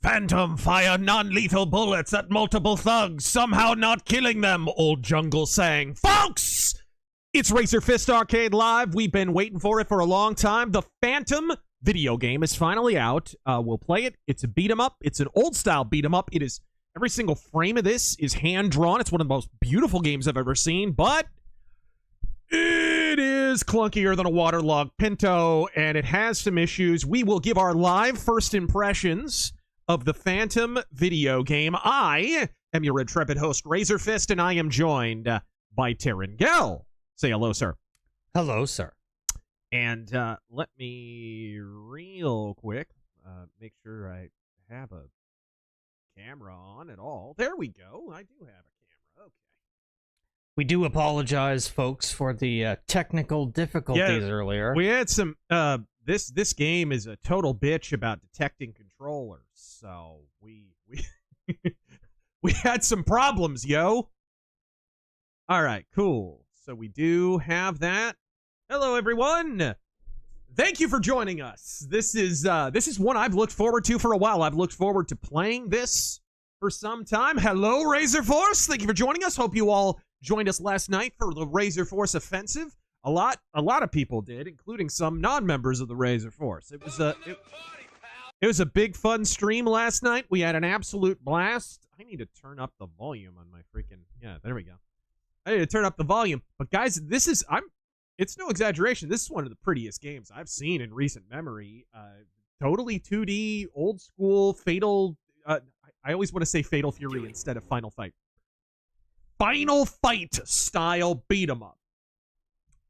Phantom fire non-lethal bullets at multiple thugs, somehow not killing them, Old Jungle sang. Folks! It's RazorFist Arcade Live. We've been waiting for it for a long time. The Phantom video game is finally out. We'll play it. It's a beat-em-up. It's an old-style beat-em-up. It is, every single frame of this is hand-drawn. It's one of the most beautiful games I've ever seen, but it is clunkier than a waterlogged Pinto, and it has some issues. We will give our live first impressions of the Phantom video game. I am your intrepid host, RazorFist, and I am joined by Terengel. Say hello, sir. Hello, sir. And let me real quick make sure I have a camera on at all. There we go. I do have a camera. Okay. We do apologize, folks, for the technical difficulties earlier. We had some. This game is a total bitch about detecting controllers, so we we had some problems, yo. All right, cool. So we do have that. Hello, everyone. Thank you for joining us. This is one I've looked forward to for a while. I've looked forward to playing this for some time. Hello, Razor Force. Thank you for joining us. Hope you all joined us last night for the Razor Force Offensive. A lot of people did, including some non-members of the Razor Force. It was a big fun stream last night. We had an absolute blast. I need to turn up the volume on my freaking, yeah, there we go. I need to turn up the volume. But guys, it's no exaggeration. This is one of the prettiest games I've seen in recent memory. Totally 2D, old school, Fatal, I always want to say Fatal Fury instead of Final Fight. Final Fight style beat 'em up.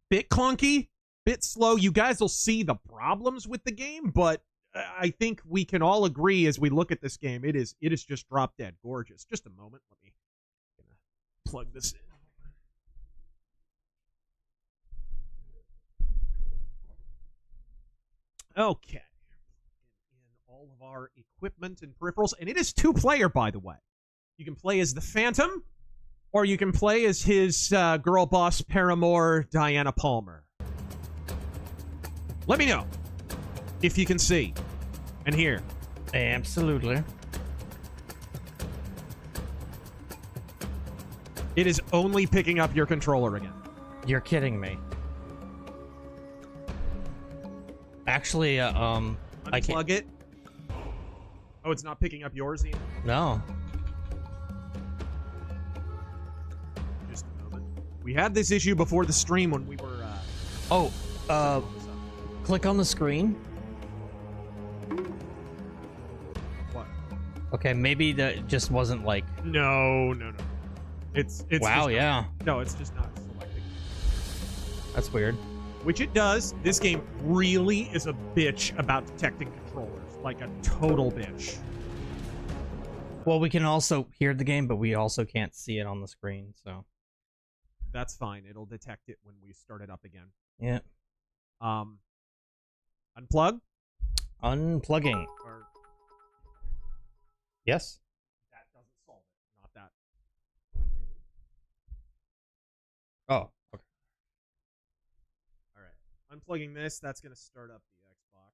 Bit clunky, bit slow. You guys will see the problems with the game, but I think we can all agree as we look at this game, it is just drop dead gorgeous. Just a moment, let me plug this in. Okay. In all of our equipment and peripherals, and it is 2-player, by the way. You can play as the Phantom, or you can play as his girl boss paramour, Diana Palmer. Let me know if you can see and hear. Absolutely. It is only picking up your controller again. You're kidding me. Actually, I can't. Unplug it. Oh, it's not picking up yours, Ian? No. Just a moment. We had this issue before the stream when we were, click on the screen. What? Okay, maybe that just wasn't like... No. It's wow, yeah. No, it's just not selecting. That's weird. Which it does. This game really is a bitch about detecting controllers. Like a total bitch. Well, we can also hear the game, but we also can't see it on the screen, so... That's fine. It'll detect it when we start it up again. Yeah. Unplug? Unplugging. Or... Yes? That doesn't solve it. Not that. Oh, okay. Alright. Unplugging this, that's going to start up the Xbox.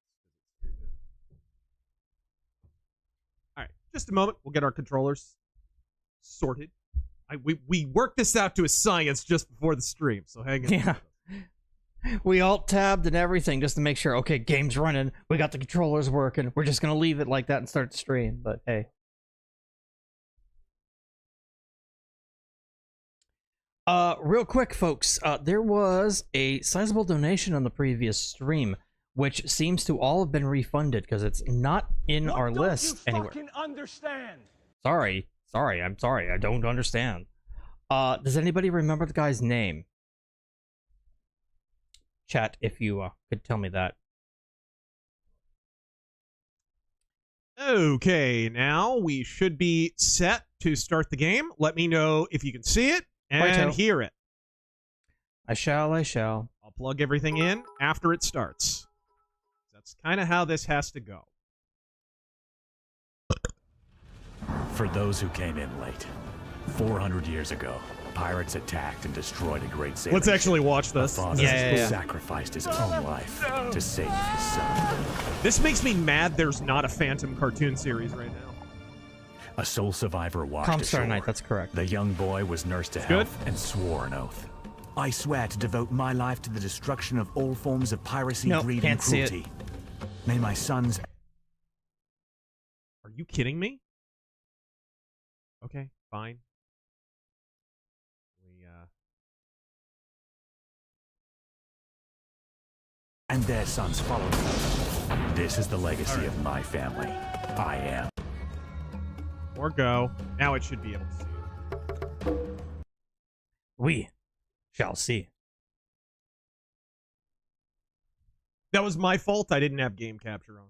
Alright, just a moment. We'll get our controllers sorted. We worked this out to a science just before the stream, so hang on. Yeah. We alt-tabbed and everything just to make sure, okay, game's running, we got the controllers working, we're just going to leave it like that and start the stream, but hey. Real quick, folks, there was a sizable donation on the previous stream, which seems to all have been refunded because it's not in our list anywhere. Fucking understand? Sorry, I'm sorry, I don't understand. Does anybody remember the guy's name? Chat, if you could tell me that. Okay, now we should be set to start the game. Let me know if you can see it and hear it. I shall. I'll plug everything in after it starts. That's kind of how this has to go. For those who came in late, 400 years ago, pirates attacked and destroyed a great sailing Let's actually ship. watch this. A father Yeah. sacrificed his own life to save his son. This makes me mad there's not a Phantom cartoon series right now. A sole survivor washed Comstar ashore. Knight, that's correct. The young boy was nursed to Good. health and swore an oath. I swear to devote my life to the destruction of all forms of piracy, Nope, greed, and can't see it. cruelty. May my sons... Are you kidding me? Okay, fine. and their sons follow them. This is the legacy of my family. I am. Or go. Now it should be able to see it. We shall see. That was my fault. I didn't have game capture on.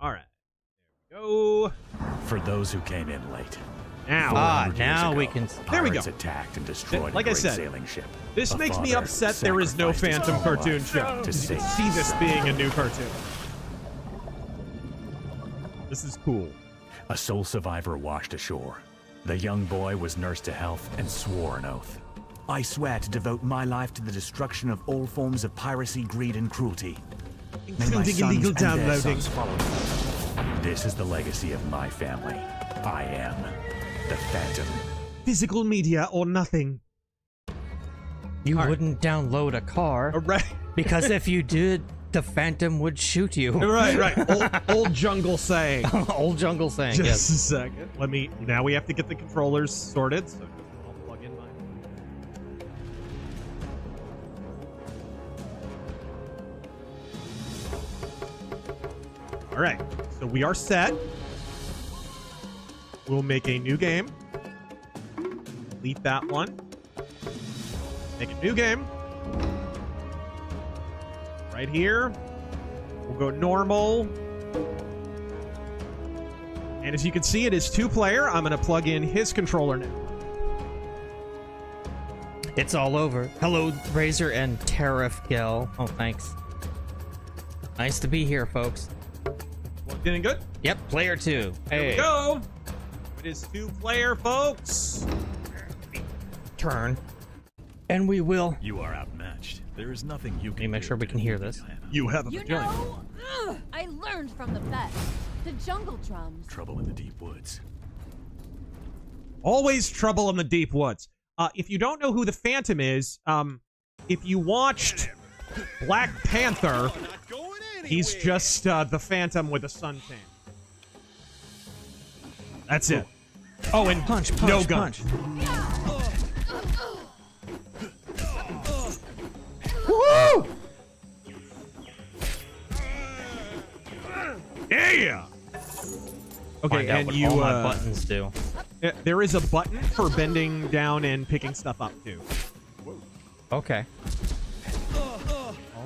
All right. There we go. For those who came in late. Now. 400 years now ago, we can... There we pirates go. attacked and destroyed Like a I great said, sailing ship. This A makes me father upset there is no sacrificed his Phantom own cartoon life show. to You can save see this his being a son. new cartoon. This is cool. A sole survivor washed ashore. The young boy was nursed to health and swore an oath. I swear to devote my life to the destruction of all forms of piracy, greed, and cruelty. May my Including sons illegal and their downloading. sons follow me. This is the legacy of my family. I am the Phantom. Physical media or nothing. You All right. wouldn't download a car, Right. because if you did, the Phantom would shoot you. Right. Old jungle saying. Old jungle saying, Just yes. a second. Now we have to get the controllers sorted. So I'll plug in mine. All right. So we are set. We'll make a new game. Delete that one. Make a new game. Right here. We'll go normal. And as you can see, it is 2-player. I'm going to plug in his controller now. It's all over. Hello, Razor and Tariff Gel. Oh, thanks. Nice to be here, folks. Plugged in and good? Yep, player 2. Here Hey, we go. It is 2-player, folks. turn. And we will. You are outmatched. There is nothing you Let me can make do sure we to can hear defeat this. Diana. You have a You vagina. know, I learned from the best. The jungle drums. Trouble in the deep woods. Always trouble in the deep woods. If you don't know who the Phantom is, if you watched Black Panther, he's just the Phantom with a suntan. That's it. Oh, and Punch, no punch, gun. punch. Woo! Yeah. Okay, Find out and what you. all my buttons do. There is a button for bending down and picking stuff up too, Okay.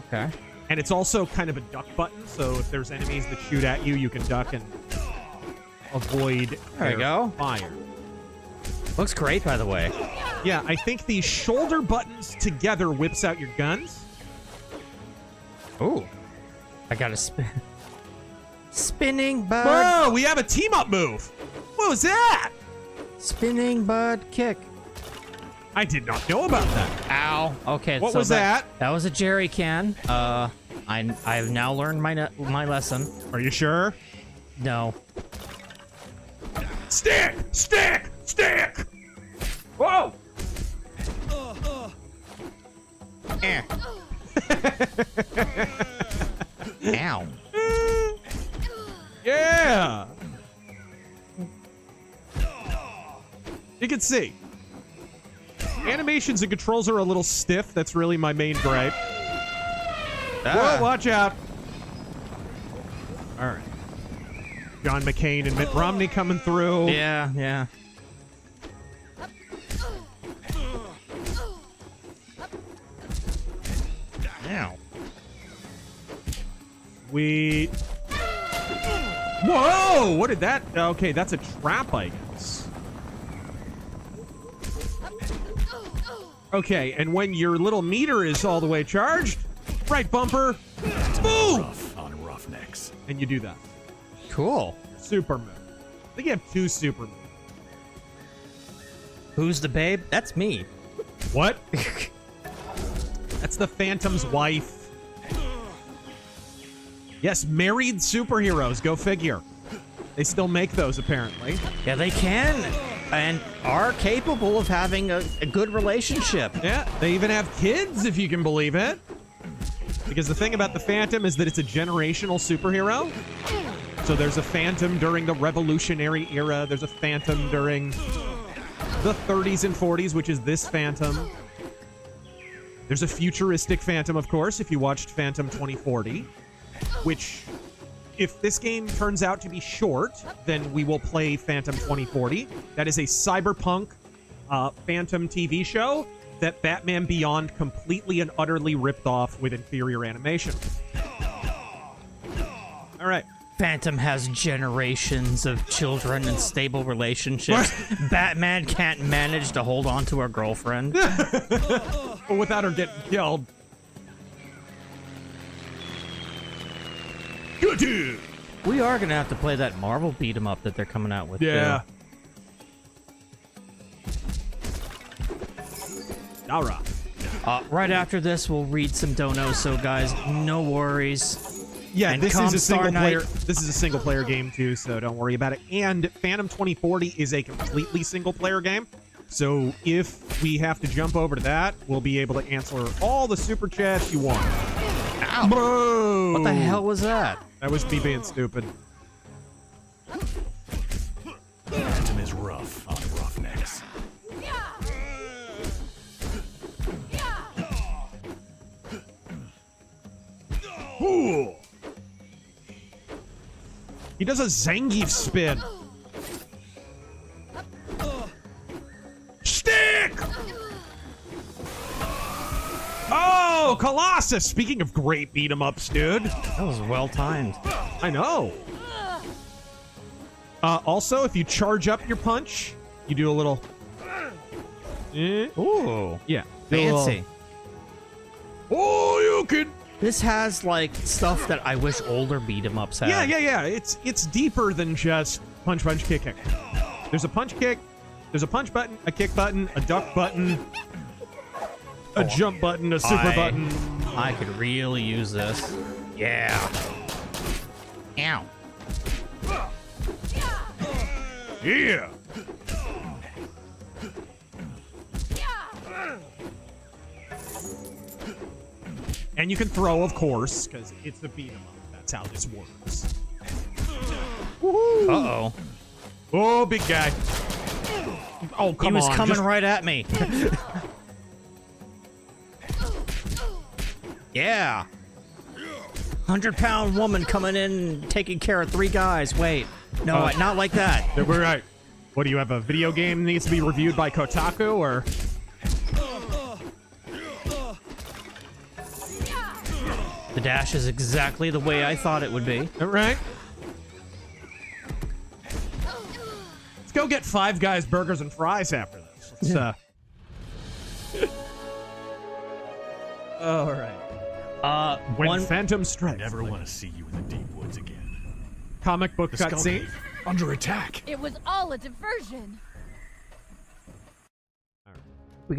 Okay. and it's also kind of a duck button. So if there's enemies that shoot at you, you can duck and avoid There we their go. fire. Looks great, by the way. Yeah, I think the shoulder buttons together whips out your guns. Ooh. I got a spin. Spinning bud. Whoa, we have a team up move. What was that? Spinning bud kick. I did not know about that. Ow. Okay. What so was that? That was a jerry can. I've now learned my lesson. Are you sure? No. Stick! Stick! Stick! Whoa! Eh. Ow. Yeah! You can see. Animations and controls are a little stiff. That's really my main gripe. Whoa, watch out. All right. John McCain and Mitt Romney coming through. Yeah, yeah. Ow. We... Whoa! What did that... Okay, that's a trap, I guess. Okay, and when your little meter is all the way charged, right bumper, boom! Rough on roughnecks. And you do that. Cool. Super move. I think you have 2 super moves. Who's the babe? That's me. What? That's the Phantom's wife. Yes, married superheroes. Go figure. They still make those, apparently. Yeah, they can, and are capable of having a good relationship. Yeah, they even have kids, if you can believe it. Because the thing about the Phantom is that it's a generational superhero. So there's a Phantom during the Revolutionary era. There's a Phantom during the 30s and 40s, which is this Phantom. There's a futuristic Phantom, of course, if you watched Phantom 2040, which, if this game turns out to be short, then we will play Phantom 2040. That is a cyberpunk Phantom TV show that Batman Beyond completely and utterly ripped off with inferior animation. All right. Phantom has generations of children and stable relationships. Batman can't manage to hold on to her girlfriend. But without her getting killed. Good. We are gonna have to play that Marvel beat 'em up that they're coming out with. Yeah. Too. All right. Right after this, we'll read some donos. So, guys, no worries. Yeah, And this is a single Comstar player. Knight- This is a single player game too, so don't worry about it. And Phantom 2040 is a completely single player game. So if we have to jump over to that, we'll be able to answer all the super chats you want. Ow. Bro! What the hell was that? That was me being stupid. Phantom is rough on roughnecks. Ooh. He does a Zangief spin. Stick! Oh, Colossus! Speaking of great beat-em-ups, dude. That was well timed. I know. Also, if you charge up your punch, you do a little... Ooh. Yeah. Fancy. Oh, you can... This has, like, stuff that I wish older beat-em-ups had. Yeah. It's deeper than just punch, punch, kick, kick. There's a punch kick, there's a punch button, a kick button, a duck button, a jump button, a super button. I could really use this. Yeah. Ow. Yeah. And you can throw, of course, because it's a beat 'em up. That's how this works. Uh-oh. Oh, big guy. Oh, come on. He was coming just- right at me. Yeah. 100-pound woman coming in, taking care of 3 guys. Wait. No, not like that. We're right. What do you have? A video game that needs to be reviewed by Kotaku, or? The dash is exactly the way I thought it would be. All right. Let's go get Five Guys burgers and fries after this. Let's, all right. When Phantom strikes. Never want to see you in the deep woods again. Comic book The skull cutscene. cave, under attack. It was all a diversion. We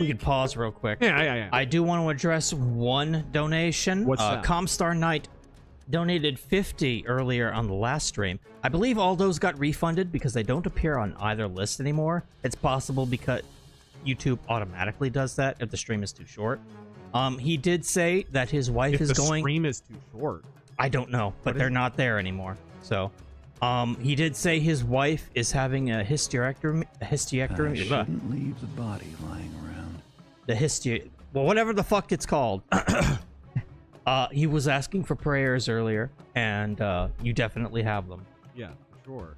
could pause real quick. Yeah. I do want to address one donation. What's that? Comstar Knight donated 50 earlier on the last stream. I believe all those got refunded because they don't appear on either list anymore. It's possible because YouTube automatically does that if the stream is too short. He did say that his wife If is the going... stream is too short. I don't know, but they're not there anymore. So, he did say his wife is having a hysterectomy. Shouldn't leave the body lying around. Well, whatever the fuck it's called. He was asking for prayers earlier, and you definitely have them. Yeah, for sure.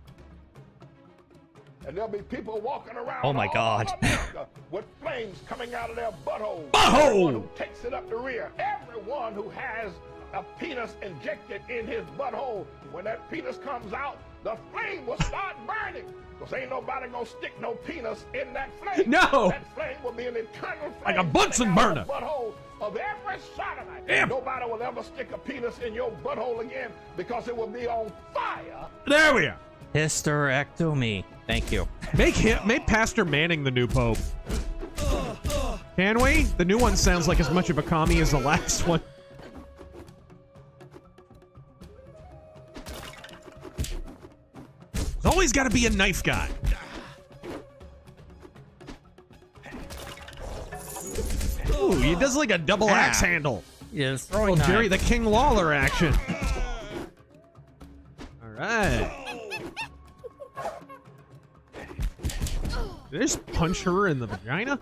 And there'll be people walking around. Oh my all God. America with flames coming out of their butthole. Butthole! Everyone who takes it up the rear. Everyone who has a penis injected in his butthole. When that penis comes out, the flame will start burning. Because ain't nobody gonna stick no penis in that flame. No! That flame will be an eternal flame. Like a Bunsen coming out burner. of the butthole of every sodomite. Damn. Nobody will ever stick a penis in your butthole again because it will be on fire. There we are. Hysterectomy. Thank you. Make Pastor Manning the new pope. Can we? The new one sounds like as much of a commie as the last one. Always got to be a knife guy. Ooh, he does like a double axe handle. Yeah, it's throwing Jerry the King Lawler action. All right. Did I just punch her in the vagina?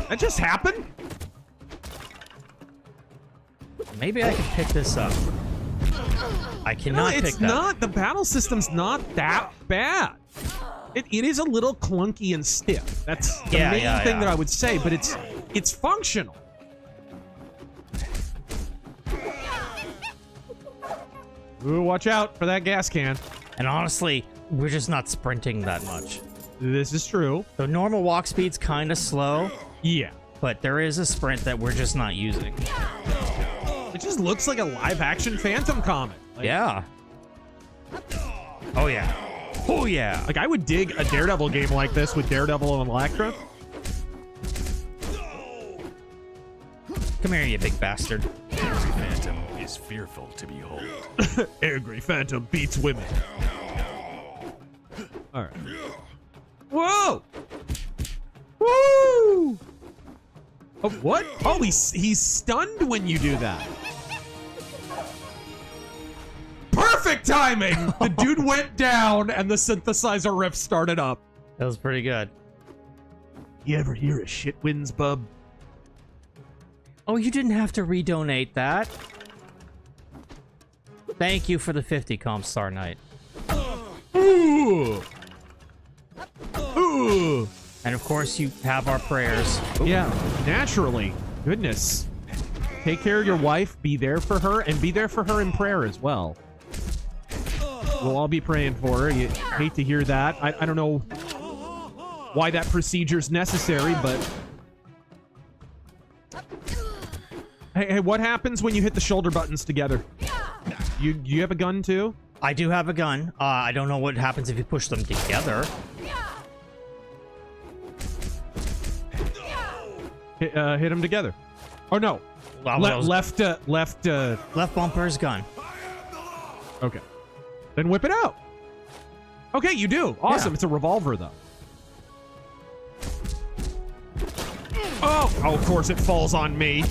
That just happened? Maybe I can pick this up. I cannot pick that. It's not. The battle system's not that bad. It is a little clunky and stiff. That's the main thing that I would say, but it's functional. Ooh, watch out for that gas can. And honestly, we're just not sprinting that much. This is true. The normal walk speed's kind of slow. Yeah. But there is a sprint that we're just not using. It just looks like a live-action Phantom comic. Like, yeah. Oh, yeah. Oh, yeah. Like, I would dig a Daredevil game like this with Daredevil and Elektra. Come here, you big bastard. Angry Phantom is fearful to behold. Angry Phantom beats women. All right. Whoa! Woo! Oh, what? Oh, he's stunned when you do that. Perfect timing! The dude went down and the synthesizer riff started up. That was pretty good. You ever hear of shit wins, bub? Oh, you didn't have to redonate that. Thank you for the 50 comp Star Knight. Ooh! Ooh! And of course, you have our prayers. Yeah, naturally. Goodness. Take care of your wife, be there for her, and be there for her in prayer as well. We'll all be praying for her. You hate to hear that. I don't know why that procedure's necessary, but... Hey, what happens when you hit the shoulder buttons together? You have a gun too? I do have a gun. I don't know what happens if you push them together. Hit them together. Oh no. Left bumper is gun. Okay. Then whip it out. Okay, you do. Awesome. Yeah. It's a revolver though. Oh, of course it falls on me.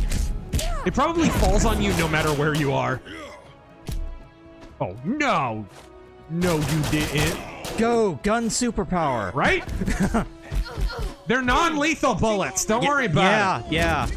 It probably falls on you no matter where you are. Oh, no. No, you didn't. Go, gun superpower. Right? They're non-lethal bullets. Don't worry about it. Yeah.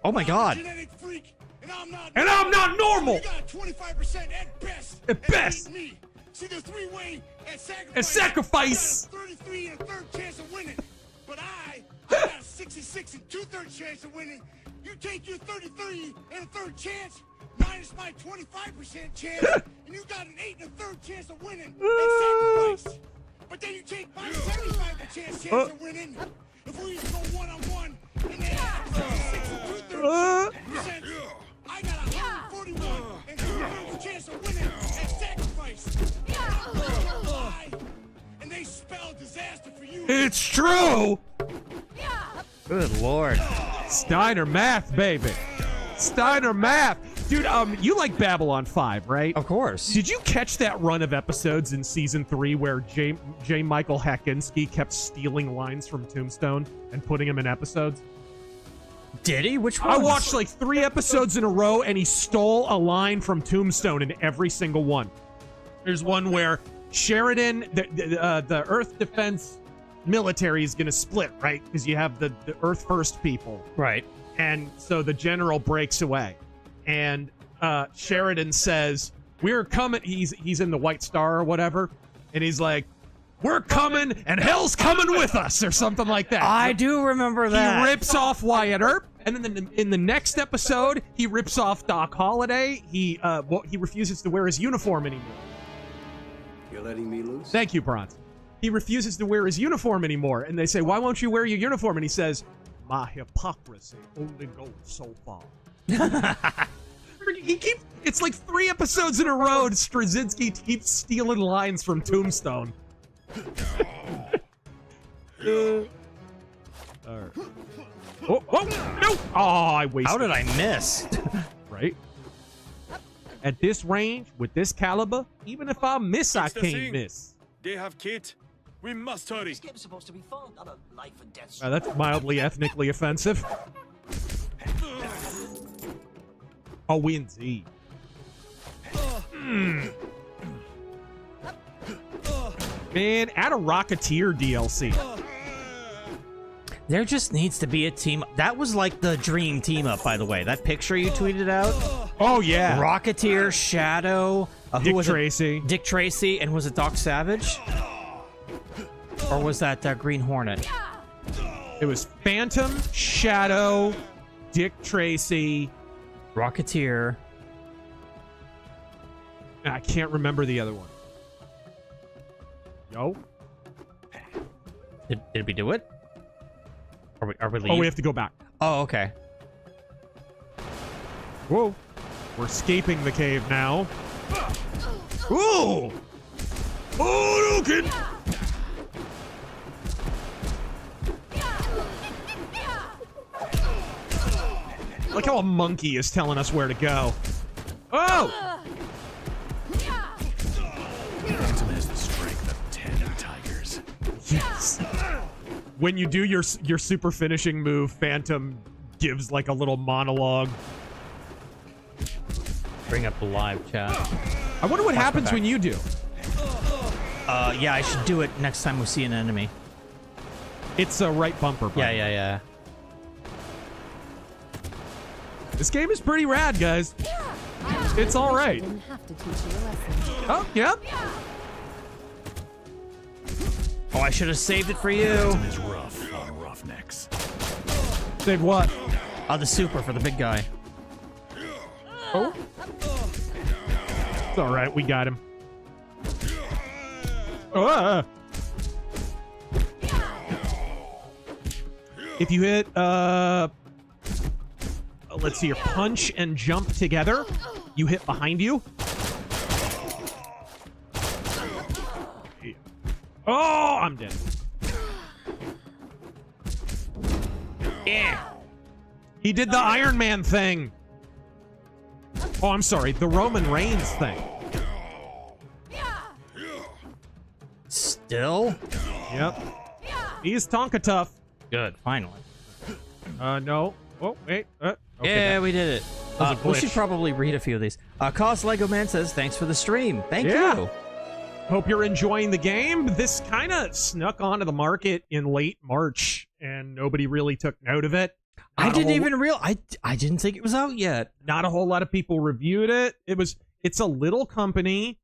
Oh my god. And I'm not normal. You got 25% at best. At best. Me. See the three-way at sacrifice. 33 and a third chance of winning. But I got a 66 and 2/3 chance of winning. You take your 33 and a third chance minus my 25% chance, and you got an 8 and a third chance of winning at sacrifice. But then you take my 75% chance of winning. If we go one-on-one, and then I got 66 and 2/3 I got a 141 and 2/3 chance of winning at sacrifice. And they spell disaster for you. It's true. Good lord. Steiner math, baby. Steiner math. Dude, you like Babylon 5, right? Of course. Did you catch that run of episodes in season 3 where J. Michael Hakinski kept stealing lines from Tombstone and putting them in episodes? Did he? Which one? I watched like 3 episodes in a row and he stole a line from Tombstone in every single one. There's one where Sheridan, the Earth Defense military is going to split, right? Because you have the Earth First people. Right. And so the general breaks away. And Sheridan says, we're coming. He's in the White Star or whatever. And he's like, we're coming and hell's coming with us or something like that. I do remember that. He rips off Wyatt Earp. And then in the next episode, he rips off Doc Holliday. He refuses to wear his uniform anymore. You're letting me loose? Thank you, Bronze. He refuses to wear his uniform anymore. And they say, why won't you wear your uniform? And he says, my hypocrisy only goes so far. It's like 3 episodes in a row. Straczynski keeps stealing lines from Tombstone. All right. Oh, no! Oh, I wasted. How did I miss? Right? At this range, with this caliber, even if I miss, I It's the can't thing. miss. They have Kate. We must hurry. This game's supposed to be fun, not a life and death. That's mildly ethnically offensive. Oh, indeed. Man, add a Rocketeer DLC. There just needs to be a team. That was like the dream team up, by the way. That picture you tweeted out. Oh, yeah. Rocketeer, Shadow, who Dick was Tracy. it? Dick Tracy, and was it Doc Savage? Or was that Green Hornet? It was Phantom, Shadow, Dick Tracy. Rocketeer. I can't remember the other one. Yo. Did we do it? Are we leaving? Oh, we have to go back. Oh, okay. Whoa. We're escaping the cave now. Ooh! Oh, look it! Like how a monkey is telling us where to go. Oh! Phantom has the strength of 10 tigers. Yes. When you do your super finishing move, Phantom gives like a little monologue. Bring up the live chat. I wonder what happens when you do. Yeah, I should do it next time we see an enemy. It's a right bumper button. Yeah. This game is pretty rad, guys. It's all right. Didn't have to teach you a lesson. Oh, yep. Oh, I should have saved it for you. Phantom is rough on roughnecks. Save what? The super for the big guy. Oh. It's all right. We got him. If you hit, let's see, your punch and jump together, you hit behind you. Oh, I'm dead. Yeah. He did the Iron Man thing. Oh, I'm sorry, the Roman Reigns thing. Still? Yep. He's Tonka tough. Good, finally. No. Oh, wait. Okay, Yeah, we did it. was a We should glitch. probably read a few of these. Cos Lego Man says, thanks for the stream. Thank Yeah. you. Hope you're enjoying the game. This kind of snuck onto the market in late March, and nobody really took note of it. I didn't even realize. I didn't think it was out yet. Not a whole lot of people reviewed it. It's a little company.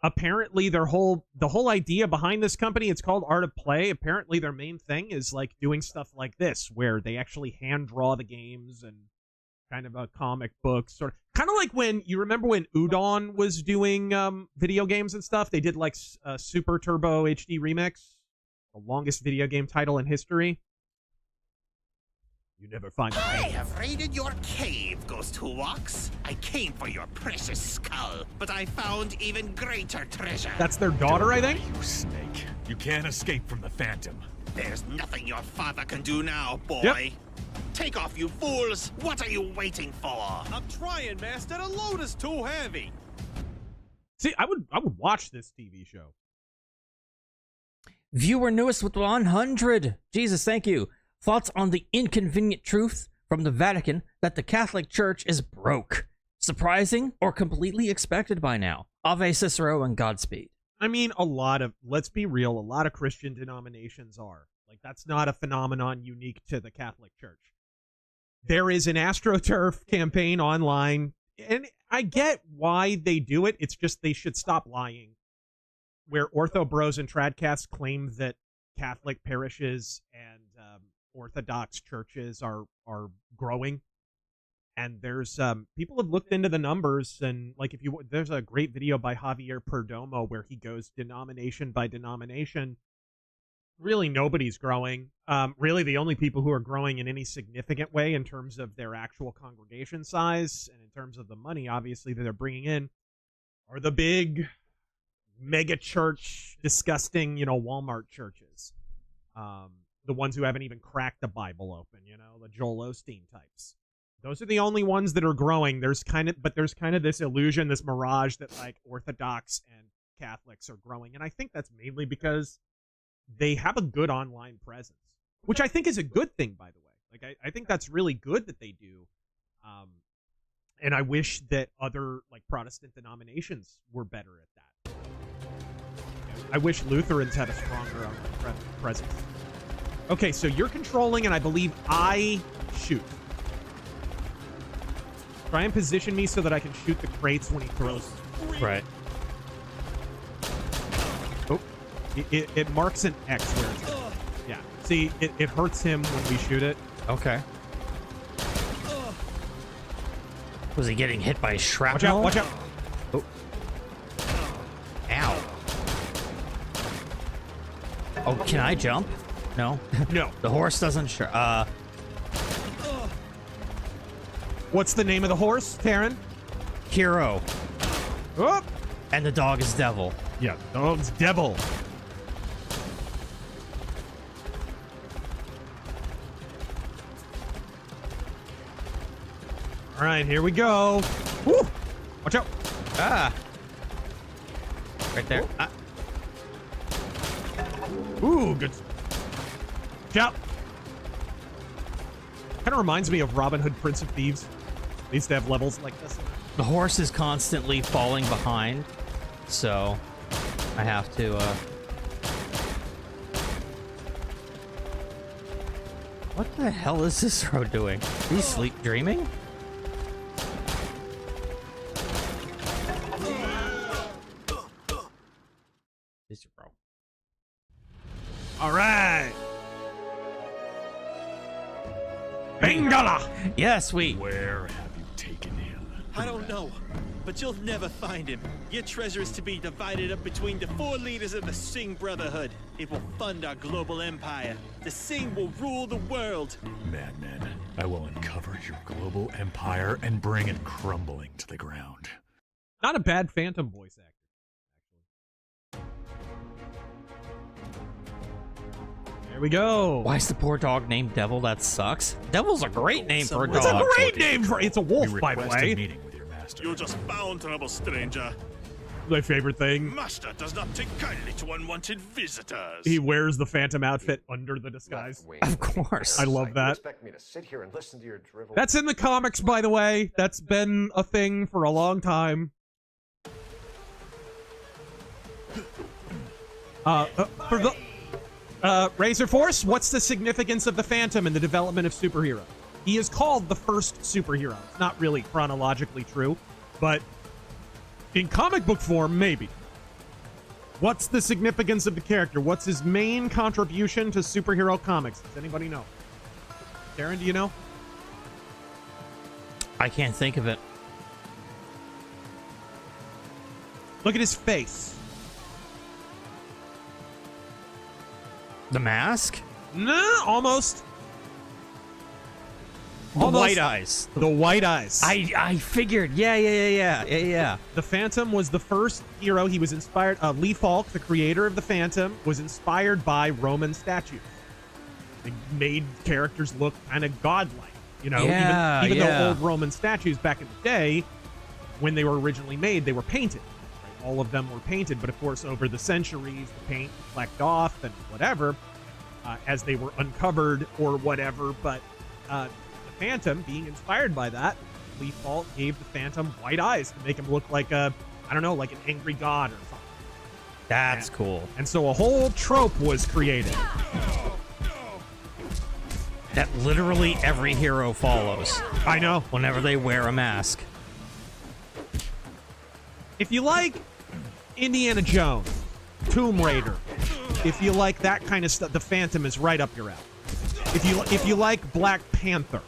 Apparently, the whole idea behind this company, it's called Art of Play. Apparently, their main thing is like doing stuff like this, where they actually hand draw the games and kind of a comic book sort of, kind of like when you remember when Udon was doing video games and stuff. They did like Super Turbo HD Remix, the longest video game title in history. You never find I have raided your cave, Ghost Who Walks. I came for your precious skull, but I found even greater treasure. That's their daughter, I think. You snake. You can't escape from the Phantom. There's nothing your father can do now, boy. Yep. Take off, you fools. What are you waiting for? I'm trying, Master. The load is too heavy. See, I would watch this TV show. Viewer newest with 100. Jesus, thank you. Thoughts on the inconvenient truth from the Vatican that the Catholic Church is broke. Surprising or completely expected by now? Ave Cicero and Godspeed. I mean, let's be real, a lot of Christian denominations are. Like, that's not a phenomenon unique to the Catholic Church. There is an AstroTurf campaign online, and I get why they do it. It's just they should stop lying. Where Ortho Bros and Tradcasts claim that Catholic parishes and Orthodox churches are growing, and there's people have looked into the numbers, and like there's a great video by Javier Perdomo where he goes denomination by denomination. Really, nobody's growing. Really, the only people who are growing in any significant way in terms of their actual congregation size and in terms of the money, obviously, that they're bringing in, are the big mega church, disgusting, Walmart churches. The ones who haven't even cracked the Bible open, the Joel Osteen types. Those are the only ones that are growing. There's kind of this illusion, this mirage that like Orthodox and Catholics are growing. And I think that's mainly because they have a good online presence, which I think is a good thing, by the way. Like, I think that's really good that they do. And I wish that other like Protestant denominations were better at that. I wish Lutherans had a stronger online presence. Okay, so you're controlling, and I believe I shoot. Try and position me so that I can shoot the crates when he throws them. Right. Oh, it marks an X where it's at. Yeah. See, it hurts him when we shoot it. Okay. Was he getting hit by shrapnel? Watch out! Oh. Ow. Oh, can I jump? No. No. The horse doesn't What's the name of the horse, Taryn? Hero. Oh! And the dog is Devil. Yeah, the dog's Devil. All right, here we go. Woo! Watch out. Ah. Right there. Ah. Ooh, good. Watch out. Kind of reminds me of Robin Hood, Prince of Thieves. They used to have levels like this. The horse is constantly falling behind, so I have to, What the hell is this road doing? Is he sleep dreaming? This bro. All right. Bengala. Yes, we. Where have you taken him? I don't know, but you'll never find him. Your treasure is to be divided up between the 4 leaders of the Singh Brotherhood. It will fund our global empire. The Singh will rule the world. Madman, I will uncover your global empire and bring it crumbling to the ground. Not a bad Phantom voice actor. There we go. Why is the poor dog named Devil? That sucks. Devil's a great name for a dog. It's a great name for. It's a wolf, by the Request a way. meeting with your master. You just found trouble, stranger. My favorite thing. Master does not take kindly to unwanted visitors. He wears the Phantom outfit under the disguise. Of course. I love that. Expect me to sit here and listen to your drivel? That's in the comics, by the way. That's been a thing for a long time. For the Razor Force, what's the significance of the Phantom in the development of superhero? He is called the first superhero. It's not really chronologically true, but in comic book form, maybe. What's the significance of the character? What's his main contribution to superhero comics? Does anybody know? Darren, do you know? I can't think of it. Look at his face. The mask? No, almost. The white eyes. The white eyes. I figured. Yeah. The Phantom was the first hero. He was inspired. Lee Falk, the creator of the Phantom, was inspired by Roman statues. They made characters look kind of godlike. You know, even though old Roman statues back in the day, when they were originally made, they were painted. Right? All of them were painted, but of course, over the centuries, the paint flecked off and whatever, as they were uncovered or whatever. But the Phantom, being inspired by that, Lee Falk gave the Phantom white eyes to make him look like a, I don't know, like an angry god or something. That's cool. And so a whole trope was created. That literally every hero follows. I know. Whenever they wear a mask. If you like Indiana Jones, Tomb Raider, if you like that kind of stuff, the Phantom is right up your alley. If you like Black Panther,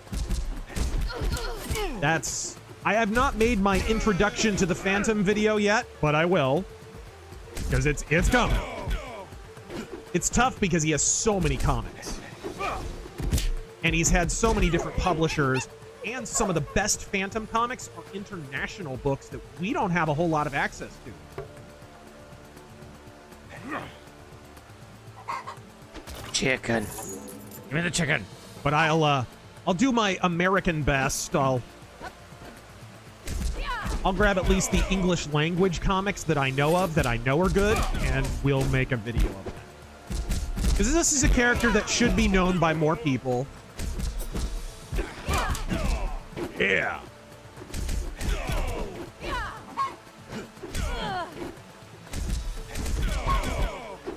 that's... I have not made my introduction to the Phantom video yet, but I will, because it's coming. It's tough because he has so many comics, and he's had so many different publishers, and some of the best Phantom comics are international books that we don't have a whole lot of access to. Chicken. Give me the chicken. But I'll I'll do my American best. I'll grab at least the English language comics that I know of, that I know are good, and we'll make a video of that. Because this is a character that should be known by more people. Yeah.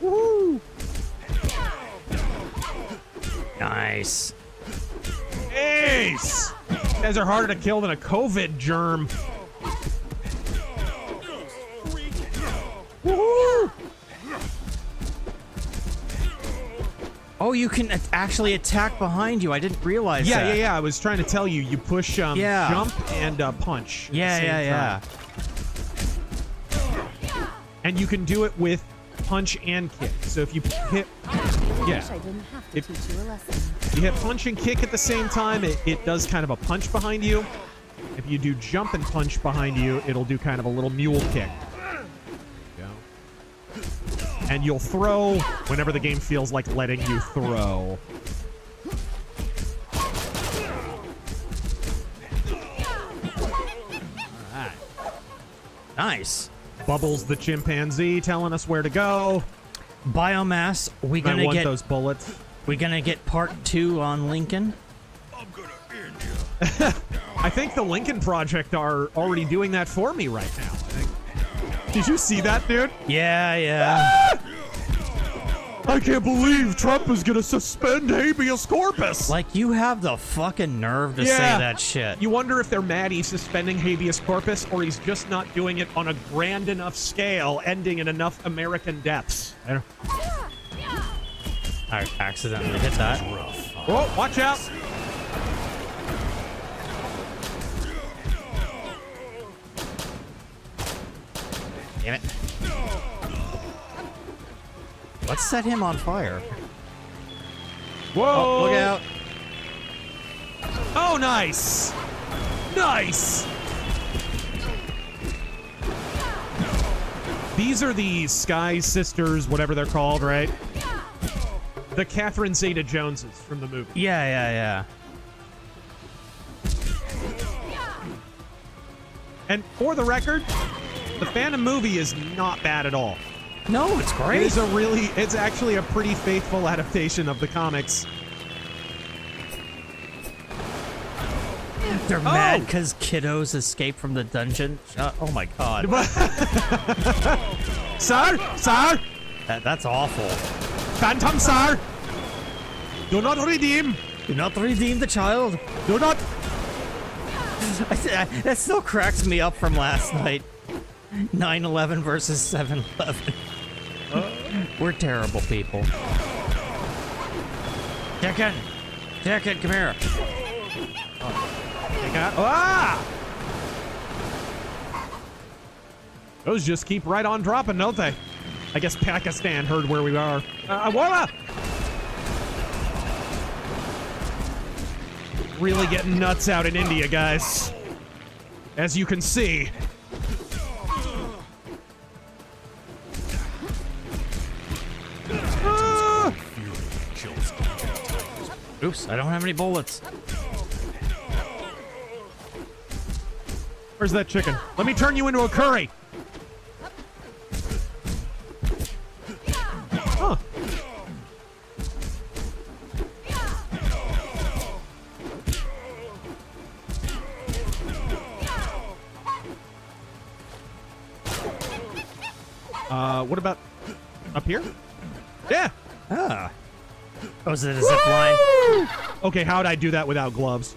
Woo! Nice. Ace! These guys are harder to kill than a COVID germ. Woohoo! Oh, you can actually attack behind you. I didn't realize that. Yeah. I was trying to tell you. You push jump and punch. Yeah. And you can do it with punch and kick. So if you hit... Yeah. If you hit punch and kick at the same time, it does kind of a punch behind you. If you do jump and punch behind you, it'll do kind of a little mule kick. And you'll throw whenever the game feels like letting you throw. Alright. Nice. Bubbles the chimpanzee telling us where to go. Biomass, we I gonna want get those bullets. We gonna get part 2 on Lincoln? I'm gonna end you. I think the Lincoln Project are already doing that for me right now. Did you see that, dude? Yeah. I can't believe Trump is gonna suspend habeas corpus. Like, you have the fucking nerve to say that shit. You wonder if they're mad he's suspending habeas corpus, or he's just not doing it on a grand enough scale, ending in enough American deaths. I accidentally hit that. Oh, watch out! Damn it. Let's set him on fire. Whoa! Oh, look out. Oh, nice! Nice! These are the Sky Sisters, whatever they're called, right? The Catherine Zeta-Joneses from the movie. Yeah. And for the record, the Phantom movie is not bad at all. No, it's great. It's actually a pretty faithful adaptation of the comics. They're mad because kiddos escape from the dungeon. Oh my god. Sir! That's awful. Phantom, sir! Do not redeem! Do not redeem the child. Do not... That still cracks me up from last night. 9/11 versus 7/11. We're terrible people. Chicken, come here. Those just keep right on dropping, don't they? I guess Pakistan heard where we are. Really getting nuts out in India, guys. As you can see. Oops, I don't have any bullets. Where's that chicken? Let me turn you into a curry. Huh. What about up here? Yeah. Ah. Oh, is it a zip line? Okay, how'd I do that without gloves?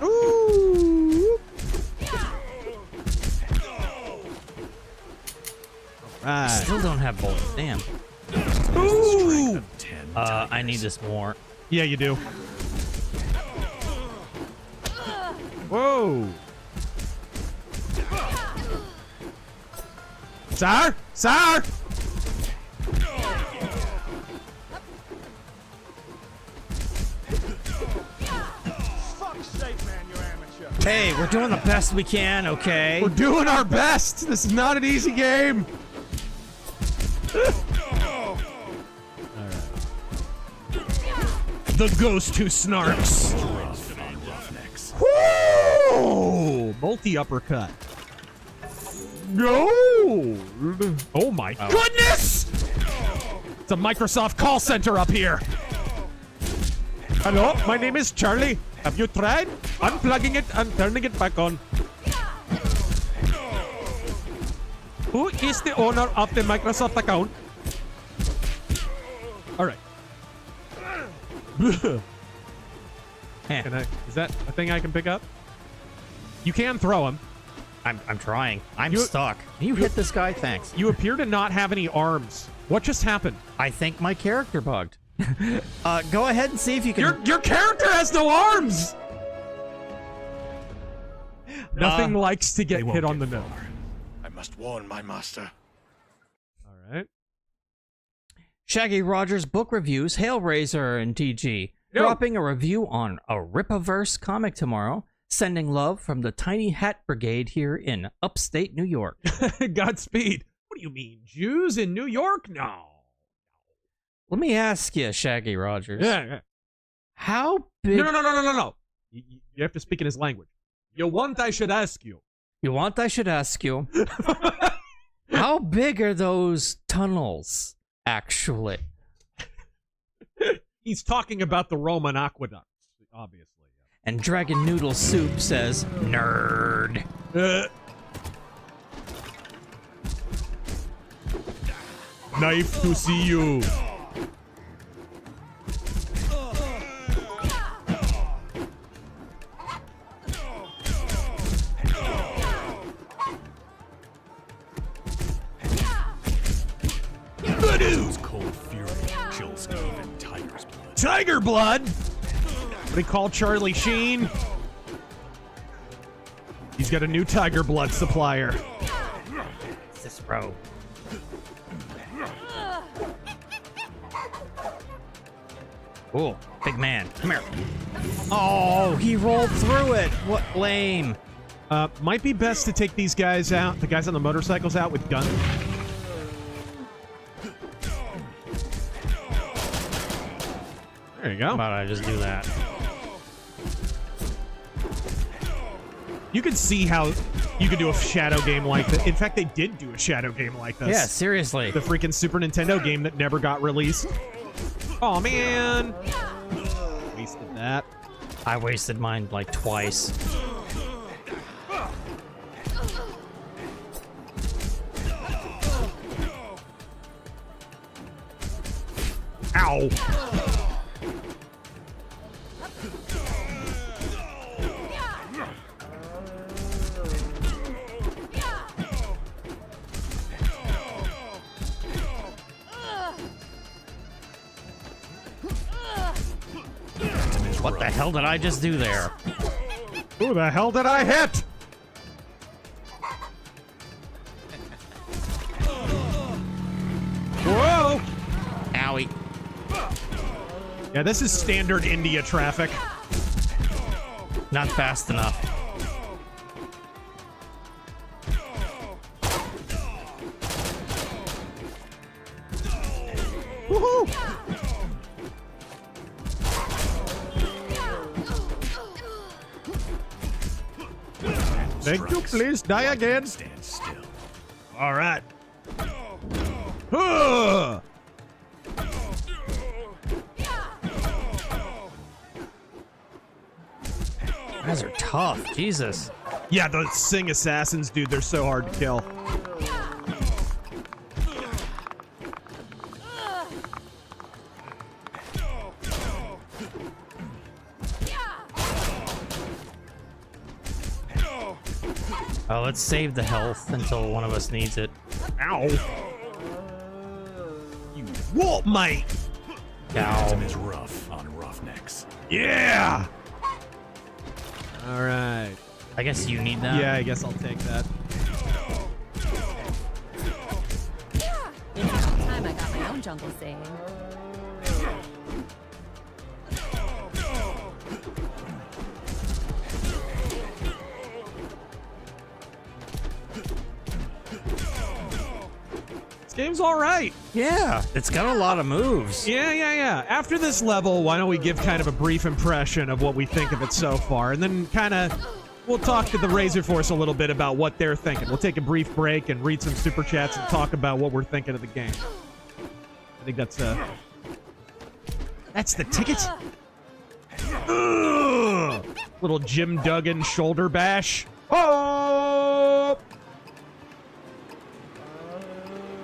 Ooh. Right. Still don't have bullets. Damn. Ooh. I need this more. Yeah, you do. Whoa. Sir? Sir? Fuck's sake, man, you're amateur. Hey, we're doing the best we can, okay? We're doing our best. This is not an easy game. The ghost who snarks. Woo! Multi-uppercut. No! Oh my goodness! It's a Microsoft call center up here. Hello, my name is Charlie. Have you tried unplugging it and turning it back on? Who is the owner of the Microsoft account? All right. Can I? Is that a thing I can pick up? You can throw him. I'm trying. I'm stuck. Can you hit this guy? Thanks. You appear to not have any arms. What just happened? I think my character bugged. Go ahead and see if you can. Your character has no arms. Nothing likes to get hit on the nose. I must warn my master. All right. Shaggy Rogers book reviews, Hellraiser and TG. Yo. Dropping a review on a Ripaverse comic tomorrow. Sending love from the Tiny Hat Brigade here in upstate New York. Godspeed. What do you mean, Jews in New York? No. Let me ask you, Shaggy Rogers. Yeah. How big... No. You have to speak in his language. You want I should ask you. You want I should ask you. How big are those tunnels, actually? He's talking about the Roman aqueducts, obviously. And Dragon Noodle Soup says, nerd. Knife to see you. Whose cold fury chills even tiger's blood. Tiger blood? What do you call Charlie Sheen? He's got a new tiger blood supplier. Cicero. Ooh, big man. Come here. Oh, he rolled through it. What lame. Might be best to take these guys out, the guys on the motorcycles out with guns. There you go. How about I just do that? You could see how you could do a shadow game like that. In fact, they did do a shadow game like this. Yeah, seriously. The freaking Super Nintendo game that never got released. Oh, man. Wasted that. I wasted mine like twice. Ow. What the hell did I just do there? Who the hell did I hit? Whoa! Owie. Yeah, this is standard India traffic. Not fast enough. Woohoo! Thank you, please die again. Stand still. All right. Huh. Guys are tough. Jesus. Yeah, those Sing assassins, dude, they're so hard to kill. Oh, let's save the health until one of us needs it. Ow. You what, mate? Phantom is rough on roughnecks. Yeah. All right. I guess you need that. Yeah, I guess I'll take that. It's about time I got my own jungle save. game's all right. Yeah, it's got a lot of moves. Yeah. After this level, why don't we give kind of a brief impression of what we think of it so far, and then kind of we'll talk to the Razor Force a little bit about what they're thinking. We'll take a brief break and read some super chats and talk about what we're thinking of the game. I think that's the ticket. Ugh. Little Jim Duggan shoulder bash. Oh!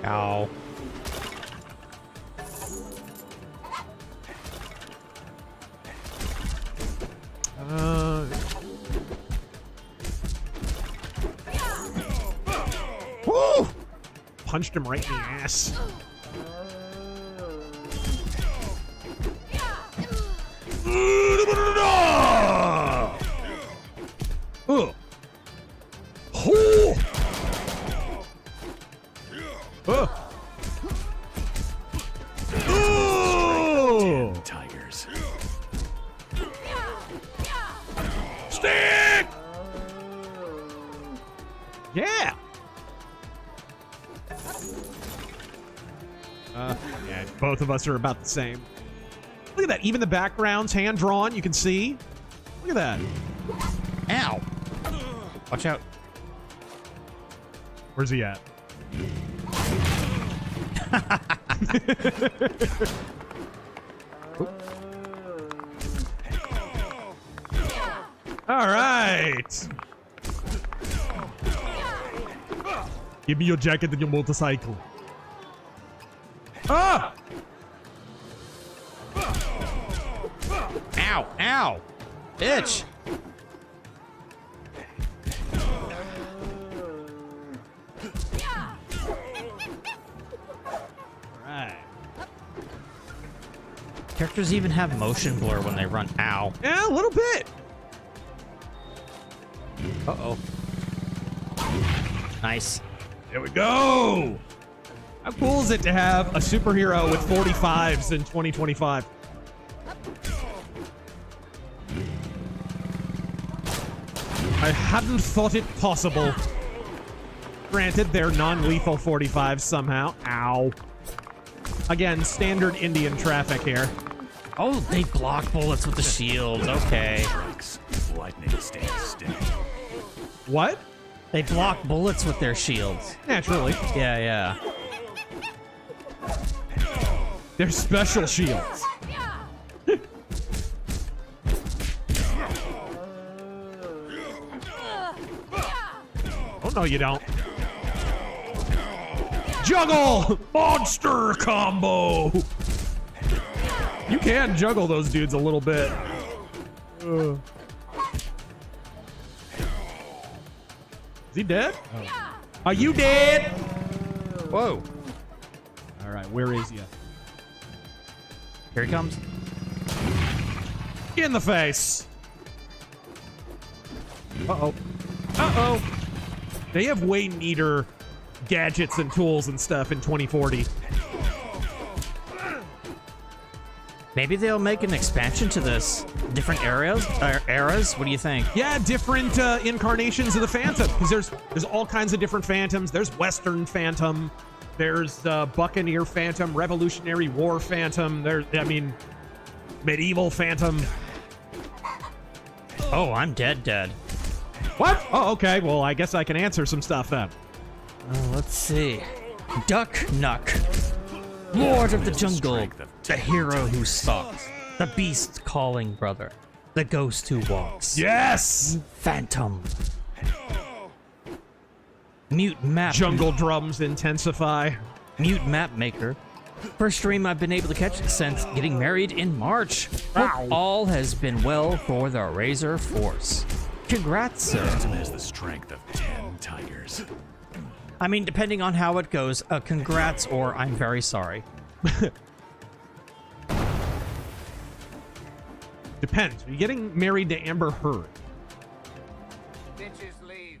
Ow. Woo! Punched him right in the ass. Oh. Tigers. Stick! Yeah. Yeah, both of us are about the same. Look at that. Even the background's hand-drawn. You can see. Look at that. Ow. Watch out. Where's he at? All right. Give me your jacket and your motorcycle. Ah! Ow. Ow. Itch. Characters even have motion blur when they run. Ow. Yeah, a little bit. Uh-oh. Nice. There we go. How cool is it to have a superhero with 45s in 2025? I hadn't thought it possible. Granted, they're non-lethal 45s somehow. Ow. Again, standard Indian traffic here. Oh, they block bullets with the shield. Okay. Lightning stands still. What? They block bullets with their shields. Naturally. Yeah. They're special shields. Oh, no, you don't. Juggle! Monster combo! You can juggle those dudes a little bit. Is he dead? Oh. Are you dead? Whoa. All right, where is he? Here he comes. In the face. Uh-oh. Uh-oh. They have way neater gadgets and tools and stuff in 2040. Maybe they'll make an expansion to this. Different eras? What do you think? Yeah, different incarnations of the Phantom. Because there's all kinds of different Phantoms. There's Western Phantom. There's Buccaneer Phantom, Revolutionary War Phantom. Medieval Phantom. Oh, I'm dead. What? Oh, okay. Well, I guess I can answer some stuff then. Let's see. Duck Nuck. Lord of the Jungle. The hero who stalks. The beast calling brother. The ghost who walks. Yes! Phantom. Mute map. Jungle drums intensify. Mute map maker. First stream I've been able to catch since getting married in March. Wow. Hope all has been well for the Razor Force. Congrats, sir. Phantom has the strength of 10 tigers. I mean, depending on how it goes, congrats or I'm very sorry. Depends. Are you getting married to Amber Heard? Bitches leave.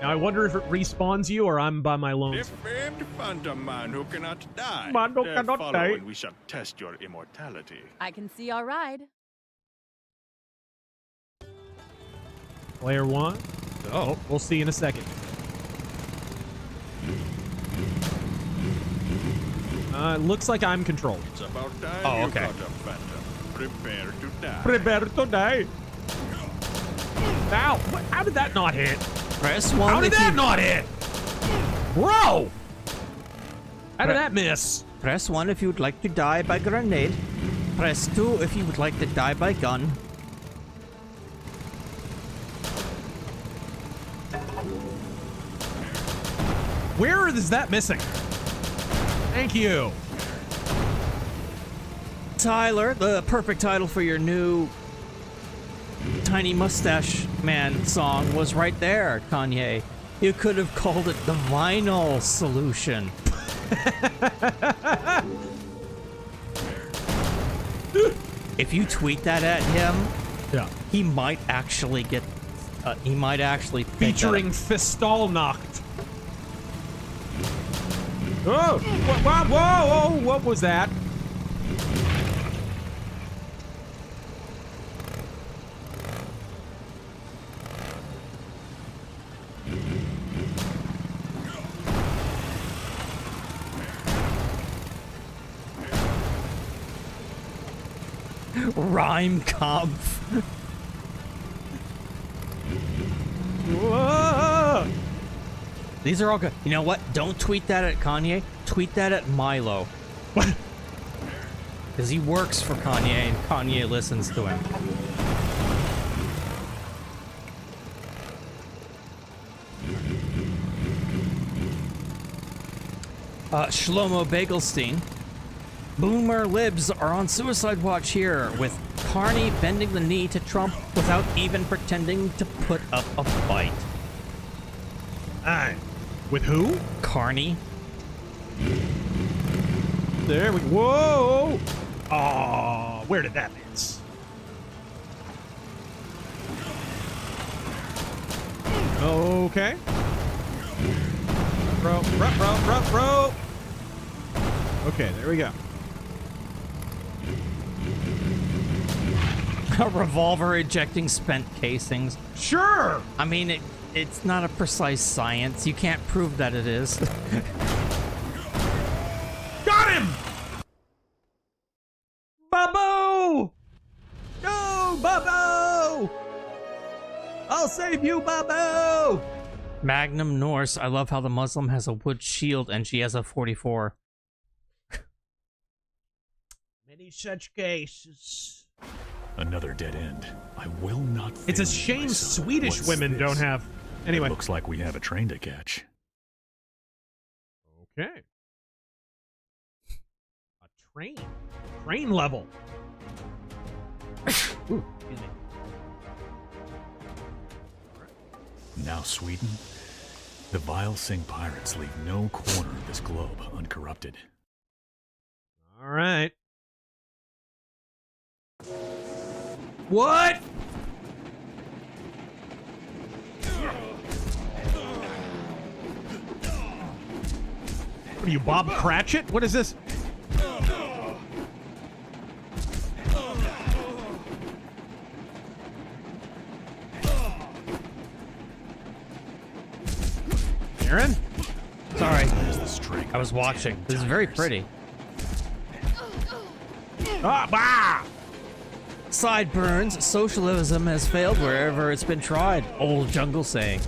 Now, I wonder if it respawns you or I'm by my lonesome. Famed phantom man who cannot die. Man who Dare cannot follow die. And we shall test your immortality. I can see our ride. Player one. Oh, we'll see in a second. Looks like I'm controlled. It's about time Oh, okay. you caught up, Phantom. Prepare to die. Prepare to die. Ow! What? How did that not hit? Press 1 How did if that you... not hit? Bro! How did that miss? Press 1 if you would like to die by grenade. Press 2 if you would like to die by gun. Where is that missing? Thank you. Tyler, the perfect title for your new Tiny Mustache Man song was right there, Kanye. You could have called it the Vinyl Solution. If you tweet that at him, Yeah. he might actually get. He might actually think Featuring Fistalnacht. Oh! Whoa! Whoa! Whoa! What was that? Rhyme Kampf. Whoa! These are all good. You know what? Don't tweet that at Kanye. Tweet that at Milo. What? Because he works for Kanye and Kanye listens to him. Shlomo Bagelstein. Boomer libs are on suicide watch here, with Carney bending the knee to Trump without even pretending to put up a fight. Aye. With who? Carney. There we go. Whoa! Oh, where did that miss? Okay. Bro. Okay, there we go. A revolver ejecting spent casings. Sure! I mean, it's not a precise science. You can't prove that it is. Got him! Bubbo! Go, Bubbo! I'll save you, Bubbo! Magnum Norse. I love how the Muslim has a wood shield and she has a 44. Many such cases. Another dead end. I will not. It's a fail you, shame my son. Swedish What's women this? don't have. Anyway. Looks like we have a train to catch. Okay. A train. Train level. Ooh, excuse me. Now, Sweden, the vile Sing pirates leave no corner of this globe uncorrupted. All right. What? What are you, Bob Cratchit? What is this? Aaron? Sorry. There's the string. I was watching. This is very pretty. Ah, bah! Sideburns. Socialism has failed wherever it's been tried. Old jungle saying.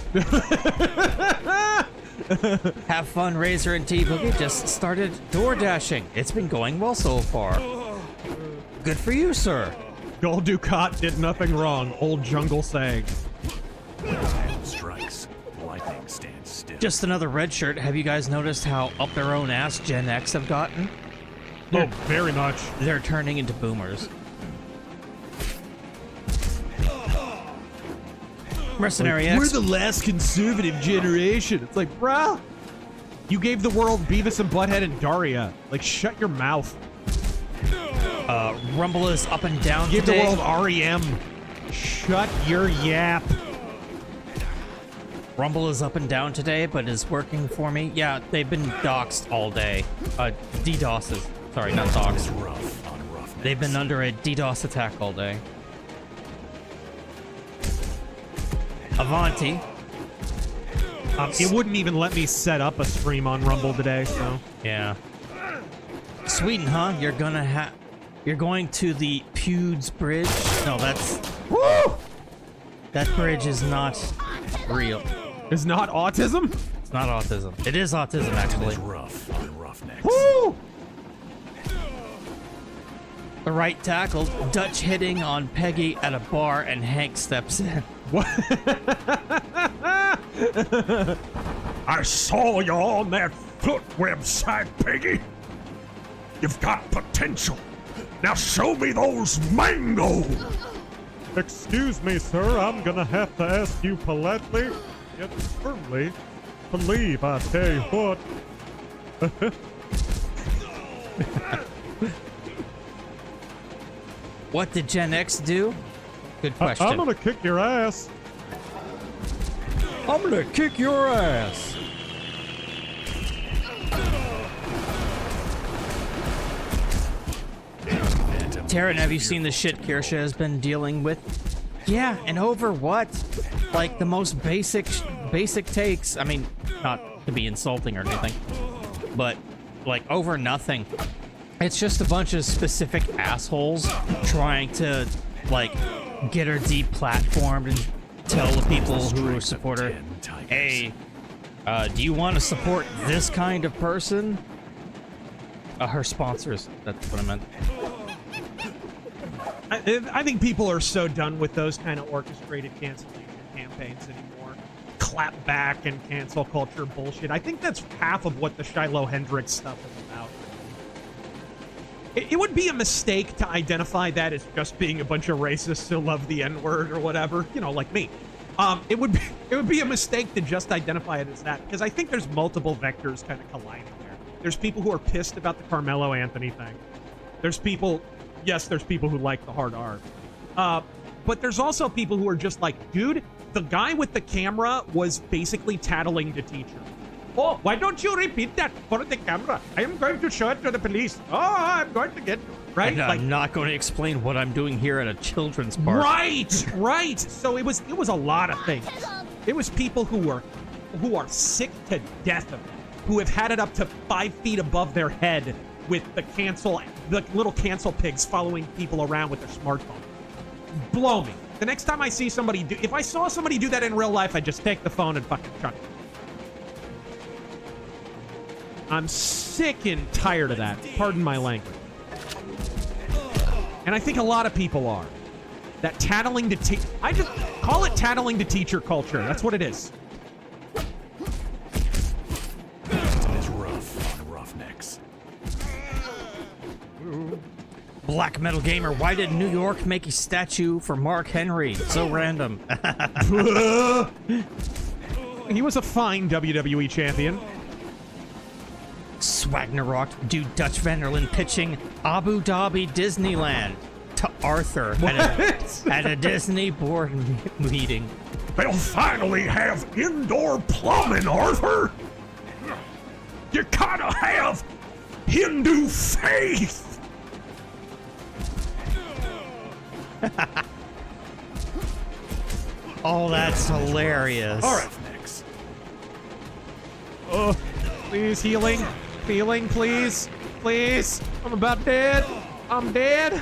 Have fun, Razor and T-Boogie just started door dashing. It's been going well so far. Good for you, sir. Gold Ducat did nothing wrong. Old jungle saying. Strikes. Lightning stands still. Just another red shirt. Have you guys noticed how up their own ass Gen X have gotten? Oh, very much. They're turning into boomers. Mercenary X. We're the last conservative generation. It's like, bruh, you gave the world Beavis and Butthead and Daria. Like, shut your mouth. Rumble is up and down Give today. the world REM. Shut your yap. Rumble is up and down today, but is working for me. Yeah, they've been doxxed all day. DDoSes. Sorry, not doxxed. Rough on roughness. They've been under a DDoS attack all day. Avanti. It wouldn't even let me set up a stream on Rumble today, so. Yeah. Sweden, huh? You're going to the Pewds Bridge? No, that's... Woo! That bridge is not real. Is not autism? It's not autism. It is autism, actually. It's rough on Roughnecks. Woo! The right tackle, Dutch hitting on Peggy at a bar, and Hank steps in. What? I saw you on that foot website, Peggy. You've got potential. Now show me those mangoes. Excuse me, sir. I'm gonna have to ask you politely, yet firmly, to leave. I tell you what. What did Gen X do? Good question. I'm gonna kick your ass. I'm gonna kick your ass. Taryn, have you seen the shit Kirsche has been dealing with? Yeah, and over what? Like the most basic takes. I mean, not to be insulting or anything, but like over nothing. It's just a bunch of specific assholes trying to like get her deplatformed and tell the people who support her, hey, do you want to support this kind of person? Her sponsors, that's what I meant. I think people are so done with those kind of orchestrated cancellation campaigns anymore. Clap back and cancel culture bullshit. I think that's half of what the Shiloh Hendrix stuff is about. It would be a mistake to identify that as just being a bunch of racists who love the N-word or whatever, you know, like me. It would be a mistake to just identify it as that, because I think there's multiple vectors kind of colliding there. There's people who are pissed about the Carmelo Anthony thing. There's people who like the hard R. But there's also people who are just like, dude, the guy with the camera was basically tattling the teacher. Oh, why don't you repeat that for the camera? I am going to show it to the police. Oh, I'm going to get... Right? And I'm not going to explain what I'm doing here at a children's park. Right. So it was a lot of things. It was people who are sick to death of it, who have had it up to 5 feet above their head with the little cancel pigs following people around with their smartphone. Blow me. The next time I see somebody if I saw somebody do that in real life, I'd just take the phone and fucking chuck it. I'm sick and tired of that. Pardon my language. And I think a lot of people are. That tattling to I just call it tattling to teacher culture. That's what it is. It's rough on Roughnecks. Black Metal Gamer, why did New York make a statue for Mark Henry? So random. He was a fine WWE champion. Swagnarok, dude, Dutch Vanderlyn pitching Abu Dhabi Disneyland to Arthur at a Disney board meeting. They'll finally have indoor plumbing, Arthur. You gotta have Hindu faith. Oh, that's hilarious. All right. Oh, please, healing, please. I'm about dead. I'm dead.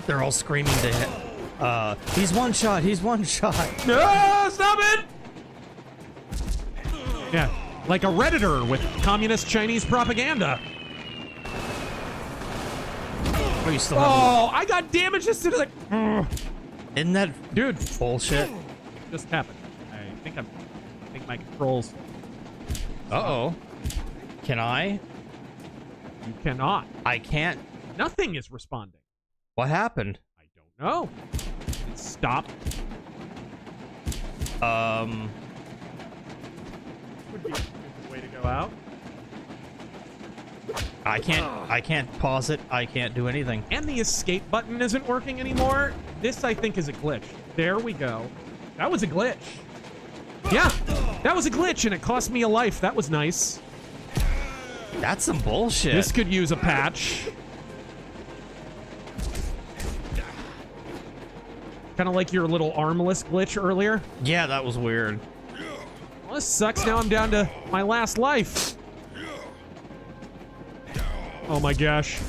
They're all screaming to him. He's one shot. No, stop it! Yeah, like a Redditor with communist Chinese propaganda. Oh, you still have I got damaged as soon as Isn't that dude bullshit? Just happened. I think my controls. Uh-oh. Can I? You cannot. I can't. Nothing is responding. What happened? I don't know. It stopped. Would be a good way to go out. I can't pause it. I can't do anything. And the escape button isn't working anymore. This, I think, is a glitch. There we go. That was a glitch. Yeah, that was a glitch, and it cost me a life. That was nice. That's some bullshit. This could use a patch. Kind of like your little armless glitch earlier. Yeah, that was weird. this sucks. Now I'm down to my last life. Oh my gosh.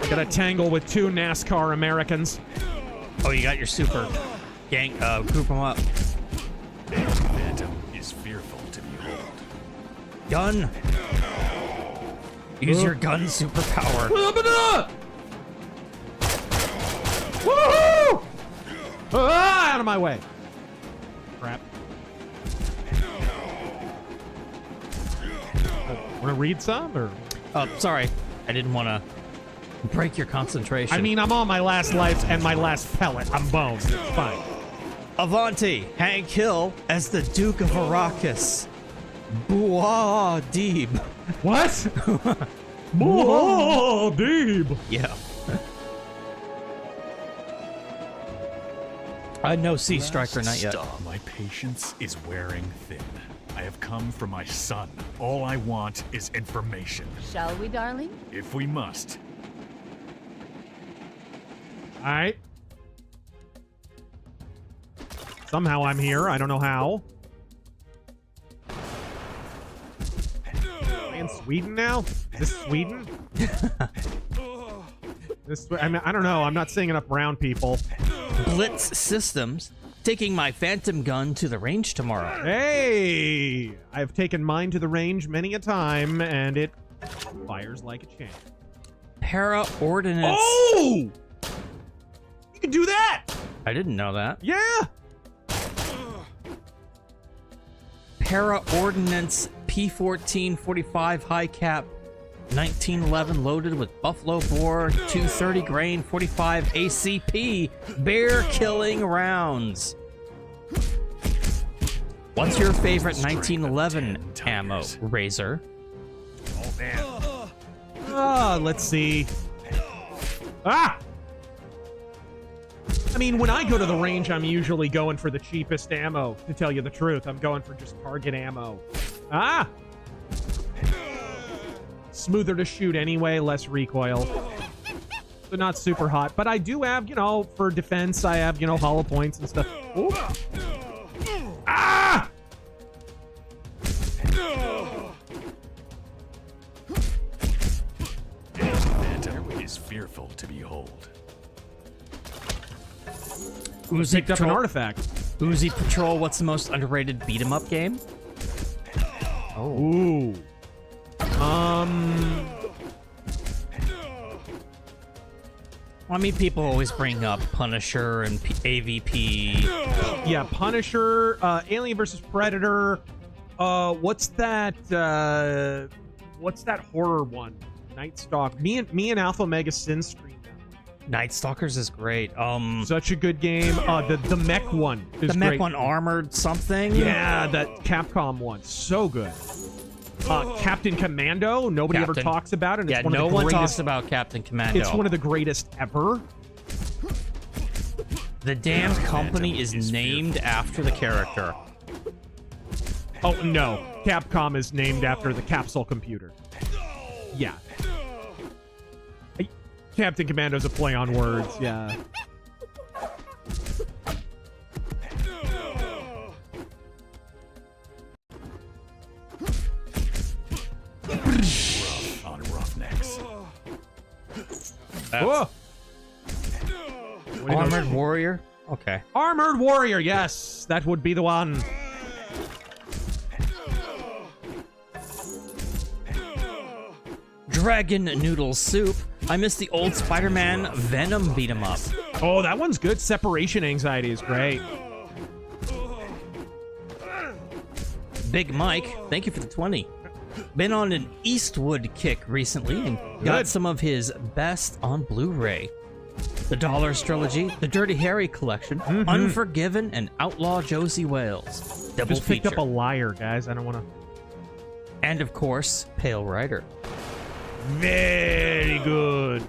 I gotta tangle with 2 NASCAR Americans. Oh, you got your super gang. Group them up. Phantom is fearful to behold. Gun. Use your gun superpower. Woohoo! Out of my way. Crap. Want to read some, or? Oh, sorry. I didn't want to break your concentration. I mean, I'm on my last life and my last pellet. I'm boned. It's fine. Avanti, Hank Hill as the Duke of Arrakis. Bois Deeb. What? Bois Deeb. Yeah. No Sea Striker, not yet. My patience is wearing thin. I have come for my son. All I want is information. Shall we, darling? If we must. All right. Somehow I'm here. I don't know how. Am I in Sweden now? Is this Sweden? I mean, I don't know. I'm not seeing enough brown people. Blitz Systems taking my Phantom gun to the range tomorrow. Hey! I've taken mine to the range many a time, and it fires like a champ. Para Ordnance. Oh! You can do that! I didn't know that. Yeah! Para Ordnance P1445 high cap 1911 loaded with buffalo bore 230 grain 45 ACP bear killing rounds. What's your favorite 1911 ammo, Razor? Oh man. Let's see. Ah! I mean, when I go to the range, I'm usually going for the cheapest ammo, to tell you the truth. I'm going for just target ammo. Ah! Smoother to shoot anyway, less recoil. So not super hot. But I do have, you know, for defense, I have, you know, hollow points and stuff. Ooh. Ah! Phantom is fearful to behold. Uzi Picked up an artifact. Uzi Patrol, what's the most underrated beat-em-up game? Oh. Ooh. I mean, people always bring up Punisher and AVP. Yeah, Punisher, Alien vs. Predator. What's that horror one? Night Stalker. Me and Alpha Omega Sin streamed that. Night Stalkers is great. Such a good game. The mech one is the mech great. one, Armored something. Yeah, that Capcom one. So good. Captain Commando. Nobody ever talks about it. It's one no of the one greatest, talks about Captain Commando. It's one of the greatest ever. The damn company is named after the character. Oh, no. Capcom is named after the capsule computer. Yeah. Captain Commando's a play on words, yeah. Rough on Roughnecks. Whoa. Armored Warrior? Okay. Armored Warrior, yes. That would be the one. Dragon Noodle Soup. I miss the old Spider-Man Venom beat 'em up. Oh, that one's good. Separation Anxiety is great. Big Mike, thank you for the 20. Been on an Eastwood kick recently and got some of his best on Blu-ray. The Dollars Trilogy, the Dirty Harry Collection, Unforgiven, and Outlaw Josie Wales. Double Just picked feature. up a liar, guys. I don't want to... And of course, Pale Rider. Very good.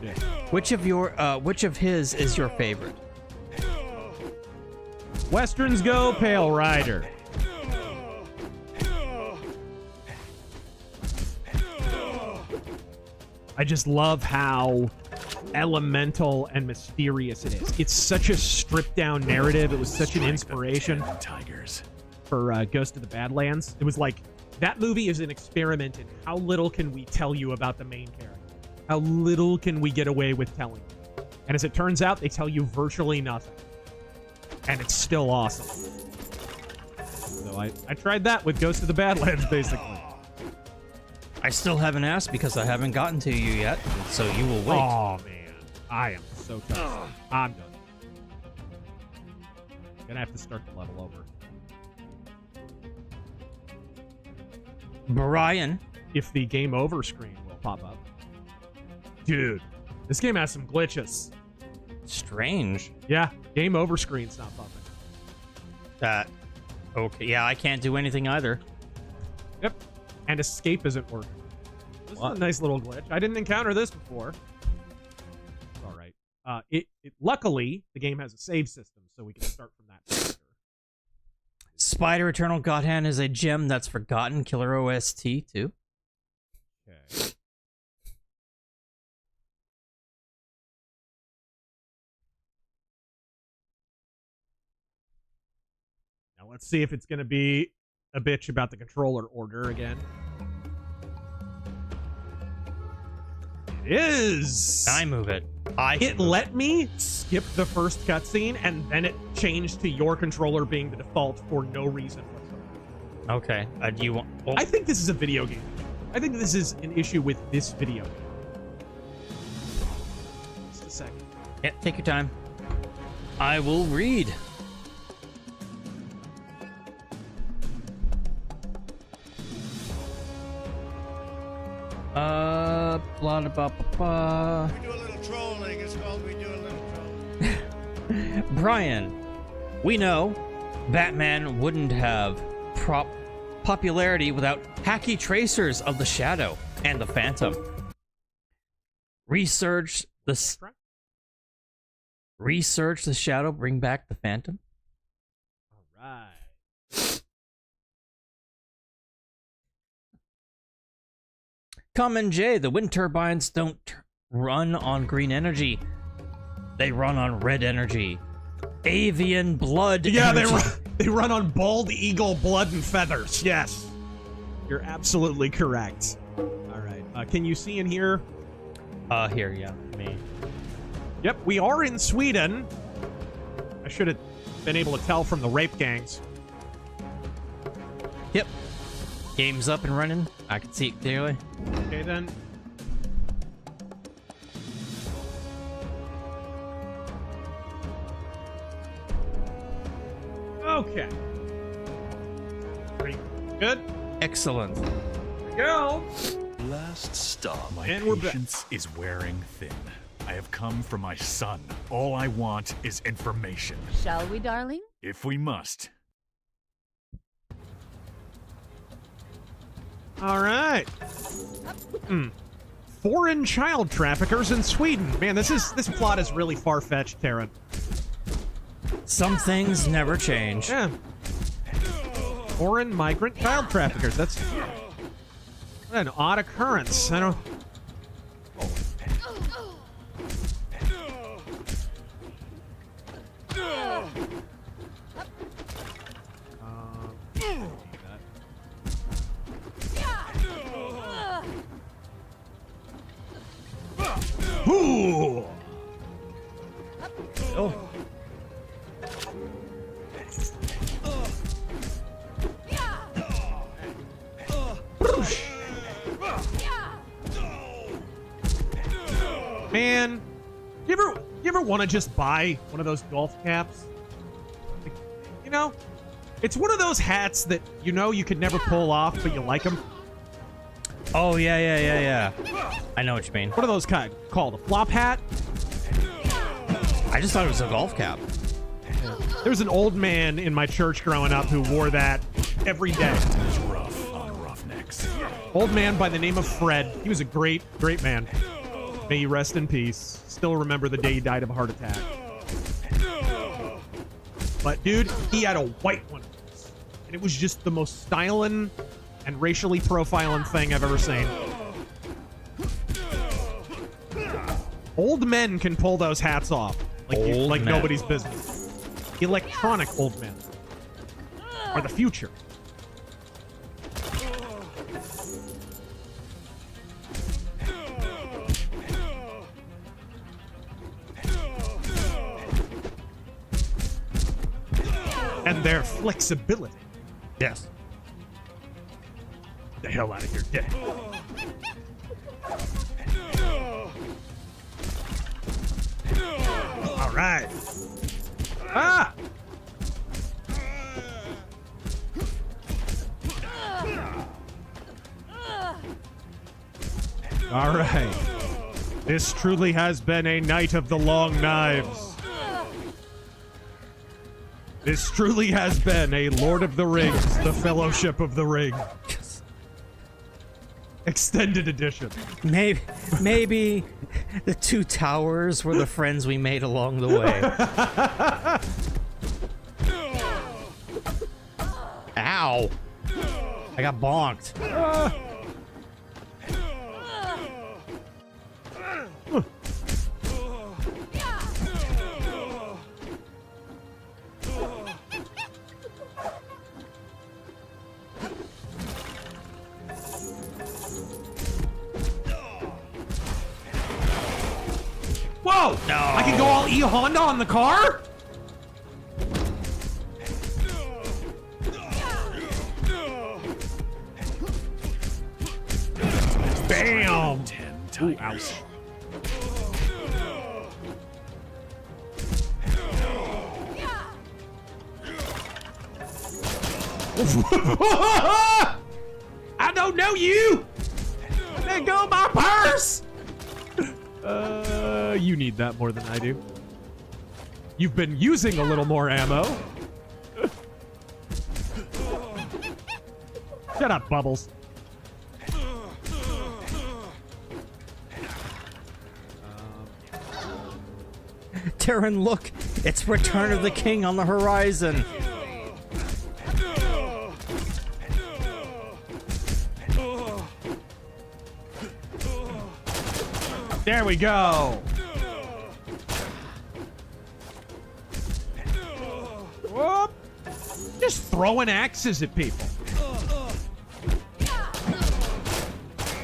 Which of his is your favorite? Westerns go, Pale Rider. I just love how elemental and mysterious it is. It's such a stripped down narrative. It was such an inspiration for Ghost of the Badlands. It was like, that movie is an experiment in how little can we tell you about the main character. How little can we get away with telling you. And as it turns out, they tell you virtually nothing. And it's still awesome. So I tried that with Ghost of the Badlands, basically. I still haven't asked because I haven't gotten to you yet, so you will wait. Oh, man. I am so toasted. I'm done. Gonna have to start the level over. Brian. If the game over screen will pop up. Dude, this game has some glitches. Strange. Yeah, game over screen's not popping. Okay, yeah, I can't do anything either. Yep. And escape isn't working. This is a nice little glitch. I didn't encounter this before. It's all right. Luckily, the game has a save system, so we can start from that faster. Spider Eternal Godhand is a gem that's forgotten. Killer OST, too. Okay. Now let's see if it's going to be a bitch about the controller order again. It is. I move it. It let me skip the first cutscene, and then it changed to your controller being the default for no reason whatsoever. Okay. Do you want? Oh. I think this is a video game. I think this is an issue with this video game. Just a second. Yeah, take your time. I will read. Blah, blah, blah, blah. We do a little trolling. It's called we do a little trolling. Brian, we know Batman wouldn't have popularity without hacky tracers of the Shadow and the Phantom. Research the Shadow, bring back the Phantom. All right. Common J, the wind turbines don't run on green energy. They run on red energy. Avian blood Yeah, energy. they run on bald eagle blood and feathers. Yes. You're absolutely correct. All right. Can you see in here? Here, yeah. Me. Yep, we are in Sweden. I should have been able to tell from the rape gangs. Yep. Game's up and running. I can see it clearly. Okay, then. Okay. Pretty good. Excellent. Here we go. Last stop. My And we're patience is wearing thin. I have come for my son. All I want is information. Shall we, darling? If we must. All right. Foreign child traffickers in Sweden. Man, this plot is really far-fetched, Taryn. Some things never change. Yeah. Foreign migrant child traffickers. That's an odd occurrence. I don't. Ooh. Oh. Man, you ever want to just buy one of those golf caps? Like, you know, it's one of those hats that you know you could never pull off, but you like them. Oh, yeah. I know what you mean. What are those kind called? A flop hat? I just thought it was a golf cap. There was an old man in my church growing up who wore that every day. It's rough on roughnecks. Old man by the name of Fred. He was a great man. May he rest in peace. Still remember the day he died of a heart attack. But dude, he had a white one. And it was just the most styling and racially profiling thing I've ever seen. Old men can pull those hats off. Like men. nobody's business. Electronic old men. Are the future. And their flexibility. Yes. Get the hell out of here, dead. All right. Ah! All right. This truly has been a night of the long knives. This truly has been a Lord of the Rings, the Fellowship of the Ring. Extended edition. Maybe the two towers were the friends we made along the way. Ow! I got bonked. Whoa! No. I can go all E-Honda on the car? Bam! Ooh, ouch. I don't know you! Let go of my purse! You need that more than I do. You've been using a little more ammo. Shut up, Bubbles. Darren, look! It's Return of the King on the horizon! There we go! Whoop! Just throwing axes at people.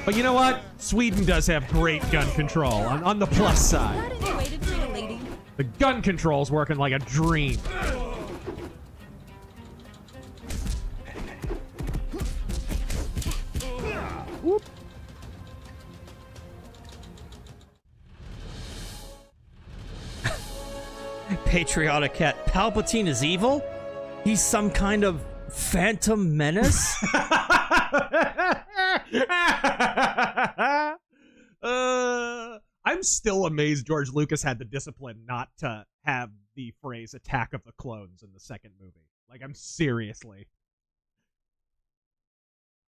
But you know what? Sweden does have great gun control on the plus side. Is that any way to treat a lady? The gun control's working like a dream. Whoop. Patriotic cat. Palpatine is evil? He's some kind of phantom menace? I'm still amazed George Lucas had the discipline not to have the phrase Attack of the Clones in the second movie. Like, I'm seriously.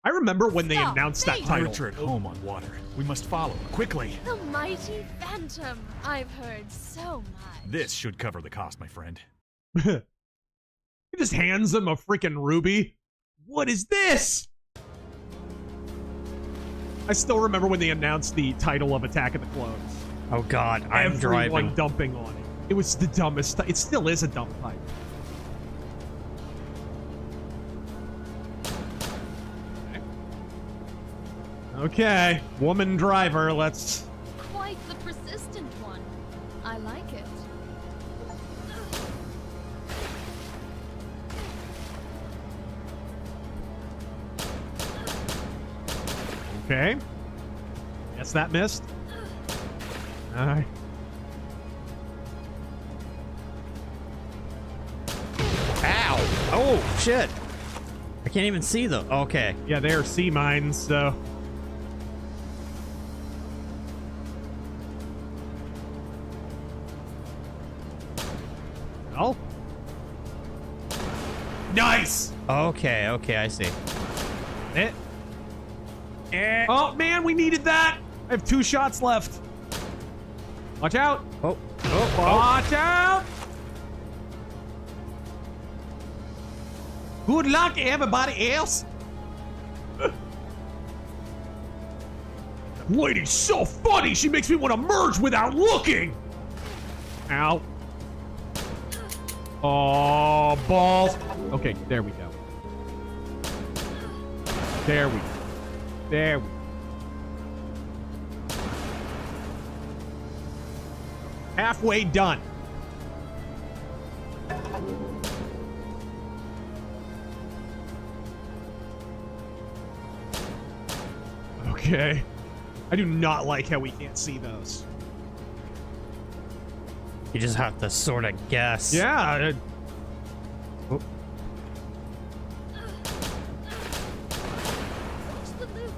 I remember when they announced that title. Pirates are at home on water. We must follow quickly. The mighty Phantom. I've heard so much. This should cover the cost, my friend. He just hands him a freaking ruby. What is this? I still remember when they announced the title of Attack of the Clones. Oh god, I'm driving. Everyone dumping on it. It was the dumbest. It still is a dumb title. Okay, woman driver, let's... Quite the persistent one. I like it. Okay. Guess that missed. Alright. Ow! Oh, shit! I can't even see them. Okay. Yeah, they are sea mines, so... Oh. Nice! Okay, I see. It. Oh, man, we needed that! I have 2 shots left. Watch out! Oh. Watch out! Good luck, everybody else! Lady's so funny, she makes me want to merge without looking! Ow. Oh, balls. Okay, there we go. There we go. There we go. Halfway done. Okay. I do not like how we can't see those. You just have to sort of guess. Yeah. Oh. Where's the loot?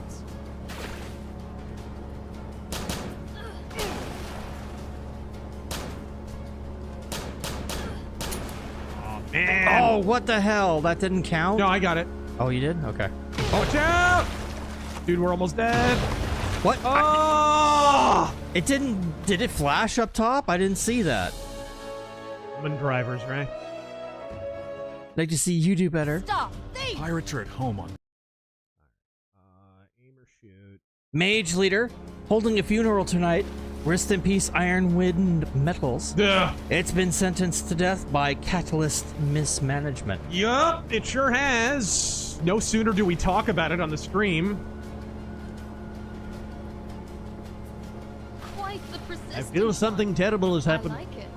Oh, man. Oh, what the hell? That didn't count? No, I got it. Oh, you did? Okay. Watch out! Dude, we're almost dead. What? Oh! It didn't... Did it flash up top? I didn't see that. Human drivers, right? Like to see you do better. Stop! Thief! Pirates are at home on... Aim or shoot. Mage leader, holding a funeral tonight. Rest in peace, Iron Wind Metals. Duh. It's been sentenced to death by catalyst mismanagement. Yup, it sure has. No sooner do we talk about it on the stream. Quite the persistent I feel something one. terrible has I happened. like it.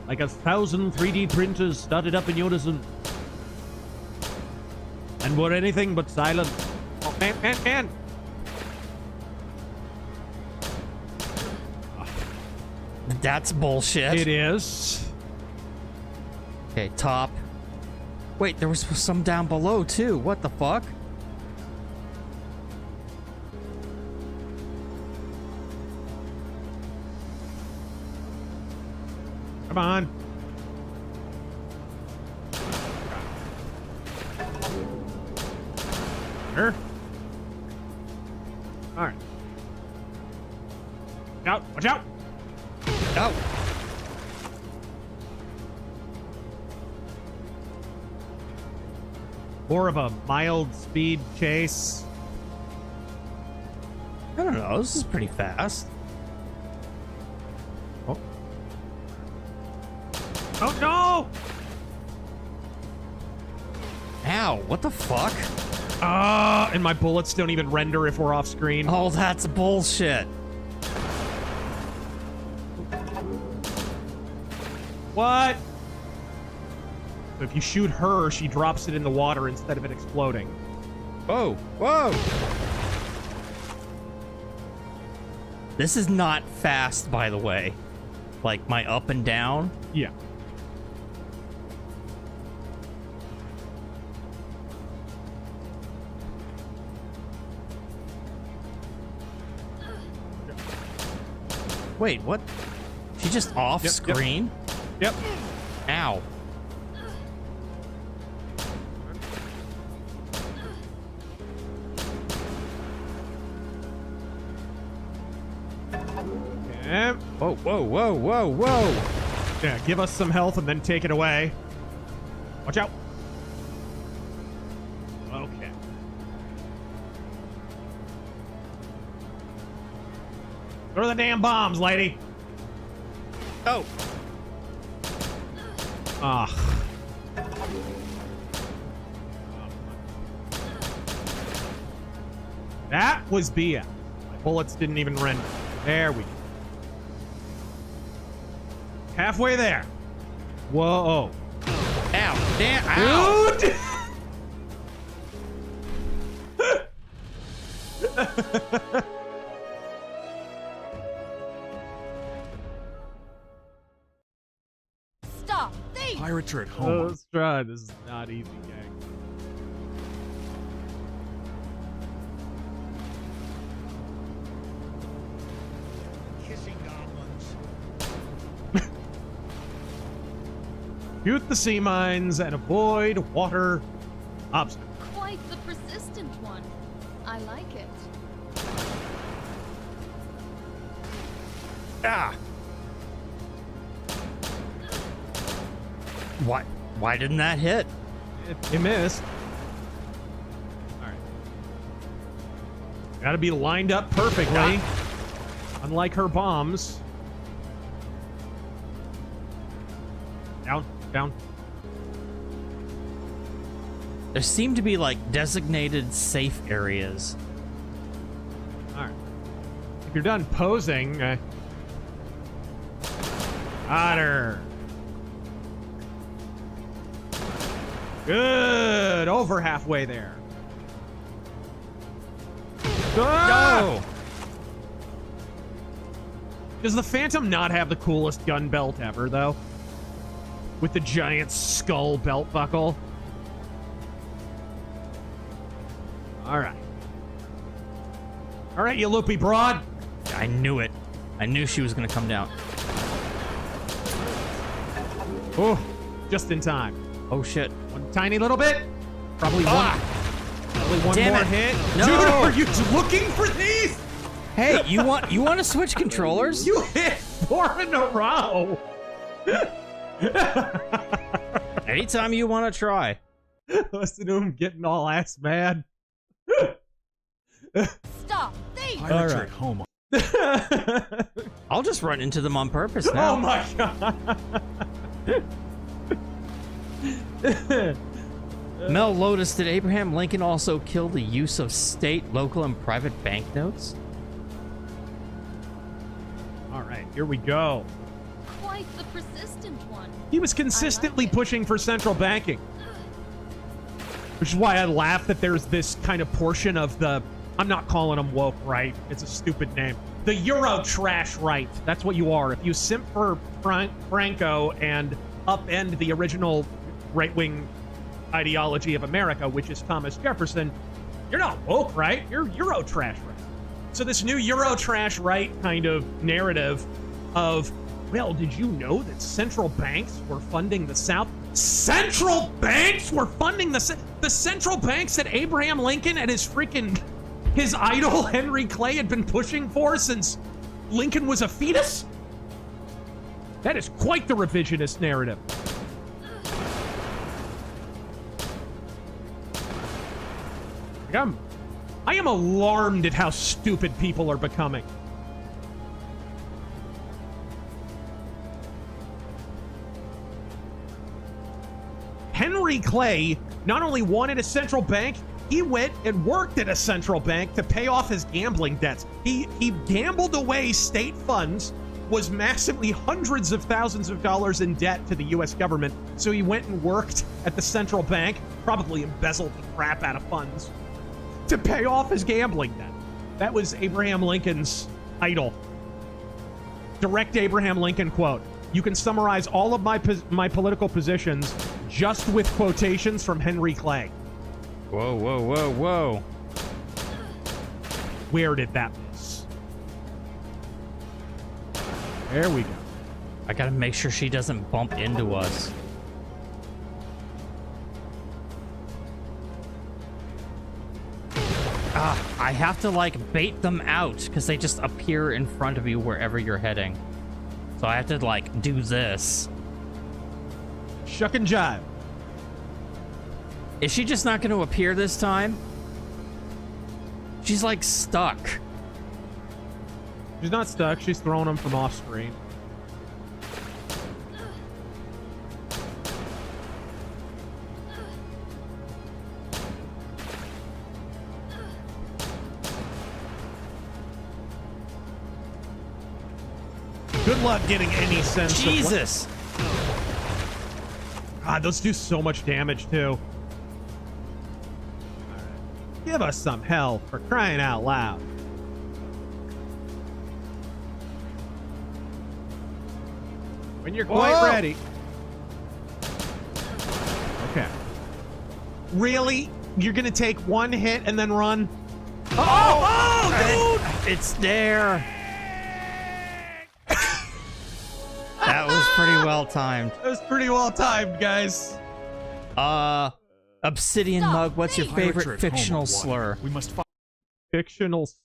Like 1,000 3D printers started up in unison. And were anything but silent. Oh, man. That's bullshit. It is. Okay, top. Wait, there was some down below too. What the fuck? Come on. Sure. All right. Out! Watch out! Oh. More of a mild speed chase. I don't know. This is pretty fast. Oh. Oh no! Ow, what the fuck? And my bullets don't even render if we're off screen. Oh, that's bullshit. What? So if you shoot her, she drops it in the water instead of it exploding. Whoa, whoa. This is not fast, by the way. Like my up and down. Yeah. Wait, what? She just off screen? Yep. Ow. Yep. Whoa, whoa, whoa, whoa, whoa. Yeah, give us some health and then take it away. Watch out. Okay. Throw the damn bombs, lady. Oh. Ah. That was BS. My bullets didn't even render. There we go. Halfway there. Whoa. Ow. Damn. Ow. Dude! Stop! Thief! Pirates are at home. Let's try. This is not easy, gang. Kissing goblins. Shoot the sea mines and avoid water obstacles. Quite the persistent one. I like it. Ah. Why didn't that hit? It missed. All right. Got to be lined up perfectly. Unlike her bombs. Down, down. There seem to be, like, designated safe areas. Alright. If you're done posing, got her. Good. Over halfway there. Go! Does the Phantom not have the coolest gun belt ever, though? With the giant skull belt buckle? Alright. Alright, you loopy broad. I knew it. I knew she was gonna come down. Oh, just in time. Oh shit. One tiny little bit. Probably one Damn more it. hit. No. Dude, are you looking for these? Hey, you want to switch controllers? You hit 4 in a row. Anytime you want to try. Listen to him getting all ass mad. Stop! Thief! Pirates All are at home. I'll just run into them on purpose now. Oh my god. Mel Lotus, did Abraham Lincoln also kill the use of state, local, and private banknotes? All right, here we go. Quite the persistent one. He was consistently pushing for central banking. Which is why I laugh that there's this kind of portion of the... I'm not calling them woke right. It's a stupid name. The Euro trash right. That's what you are. If you simp for Franco and upend the original right-wing ideology of America, which is Thomas Jefferson, you're not woke right. You're Euro trash right. So this new Euro trash right kind of narrative of, well, did you know that central banks were funding the South? Central banks were funding the central banks that Abraham Lincoln and his idol Henry Clay had been pushing for since Lincoln was a fetus? That is quite the revisionist narrative. I am alarmed at how stupid people are becoming. Henry Clay not only wanted a central bank, he went and worked at a central bank to pay off his gambling debts. He gambled away state funds, was massively hundreds of thousands of dollars in debt to the U.S. government, so he went and worked at the central bank, probably embezzled the crap out of funds, to pay off his gambling debt. That was Abraham Lincoln's idol. Direct Abraham Lincoln quote. You can summarize all of my political positions just with quotations from Henry Clay. Whoa, whoa, whoa, whoa. Where did that miss? There we go. I gotta make sure she doesn't bump into us. I have to, like, bait them out because they just appear in front of you wherever you're heading. So I have to, like, do this. Shuck and jive. Is she just not going to appear this time? She's, like, stuck. She's not stuck. She's throwing them from off screen. Good luck getting any sense Jesus! of what... God, those do so much damage, too. All right. Give us some hell, for crying out loud. When you're quite ready. Okay. Really? You're gonna take one hit and then run? Oh, dude! It's there. That was pretty well timed. That was pretty well timed, guys. Obsidian Mug, what's your favorite fictional slur? We must find fictional slur.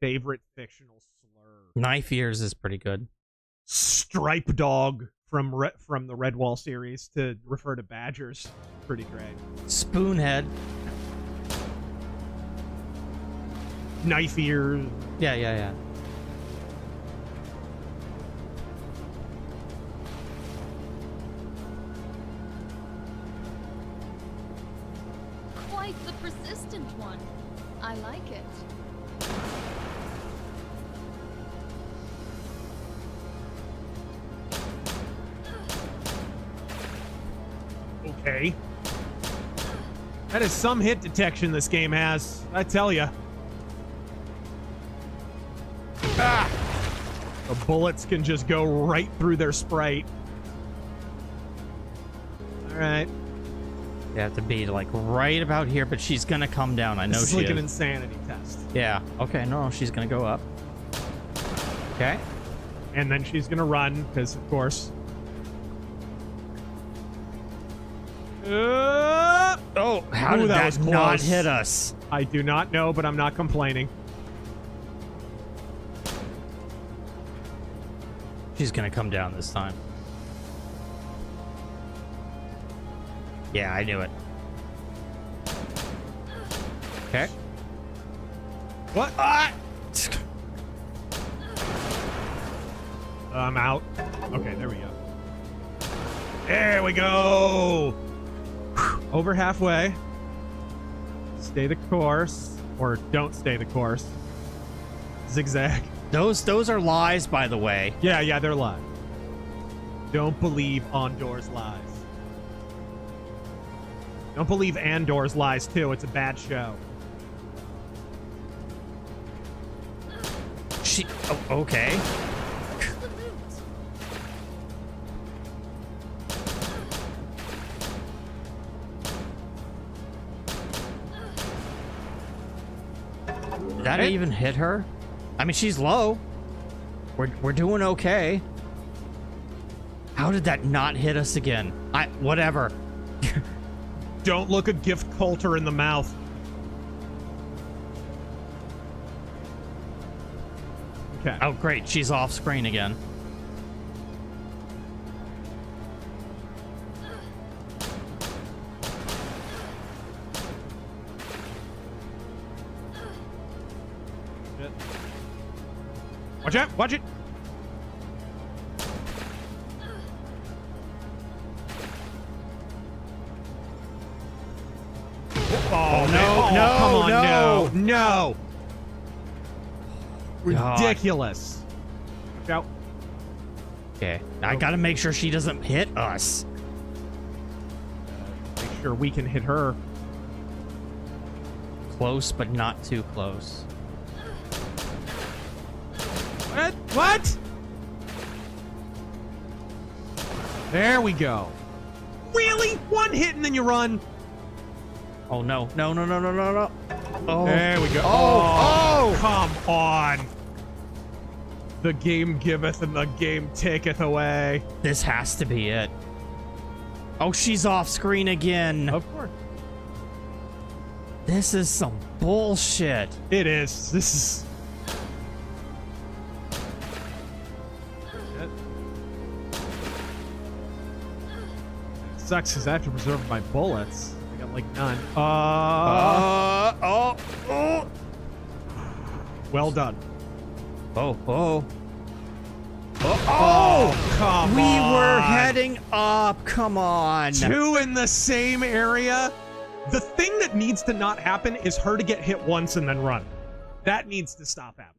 Favorite fictional slur. Knife Ears is pretty good. Stripe Dog from the Redwall series to refer to badgers. Pretty great. Spoonhead. knifey or... Yeah. Quite the persistent one. I like it. Okay. That is some hit detection this game has, I tell ya. Ah! The bullets can just go right through their sprite. Alright. You have to be like right about here, but she's gonna come down. I know This is she like is. an insanity test. Yeah. Okay. No, she's gonna go up. Okay. And then she's gonna run, because of course. Oh, how did that not hit us? I do not know, but I'm not complaining. She's gonna come down this time. Yeah, I knew it. Okay. What? Ah! I'm out. Okay, there we go. There we go! Over halfway. Stay the course. Or don't stay the course. Zigzag. Those are lies, by the way. Yeah, they're lies. Don't believe Andor's lies. Don't believe Andor's lies, too. It's a bad show. Okay. Did that even hit her? I mean, she's low. We're doing okay. How did that not hit us again? Whatever. Don't look a gift coulter in the mouth. Okay. Oh, great. She's off screen again. Watch out! Watch it! Oh, no, come on, no! Ridiculous. Watch out. Okay, I gotta make sure she doesn't hit us. Make sure we can hit her. Close, but not too close. What? There we go. Really? One hit and then you run? Oh, no. No. Oh. There we go. Oh! Come on. The game giveth and the game taketh away. This has to be it. Oh, she's off screen again. Of course. This is some bullshit. It is. This is... Sucks because I have to preserve my bullets. I got like none. Oh. Well done. Oh. Come on. We were heading up. Come on. Two in the same area. The thing that needs to not happen is her to get hit once and then run. That needs to stop happening.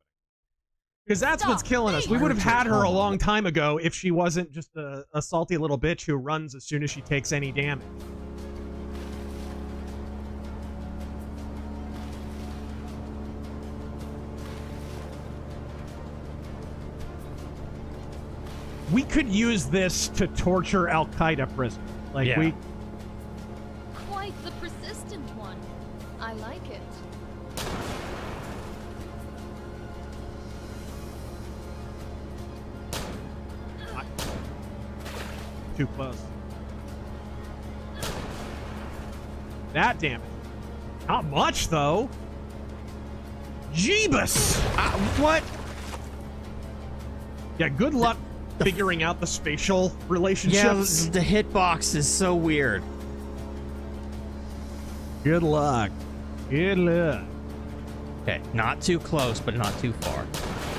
Because that's what's killing us. We would have had her a long time ago if she wasn't just a salty little bitch who runs as soon as she takes any damage. We could use this to torture Al-Qaeda prisoners. Like, yeah. we... Quite the persistent one. I like it. Too close. That damage. Not much, though. Jeebus! What? Yeah, good luck figuring out the spatial relationships. Yeah, the hitbox is so weird. Good luck. Good luck. Okay, not too close, but not too far.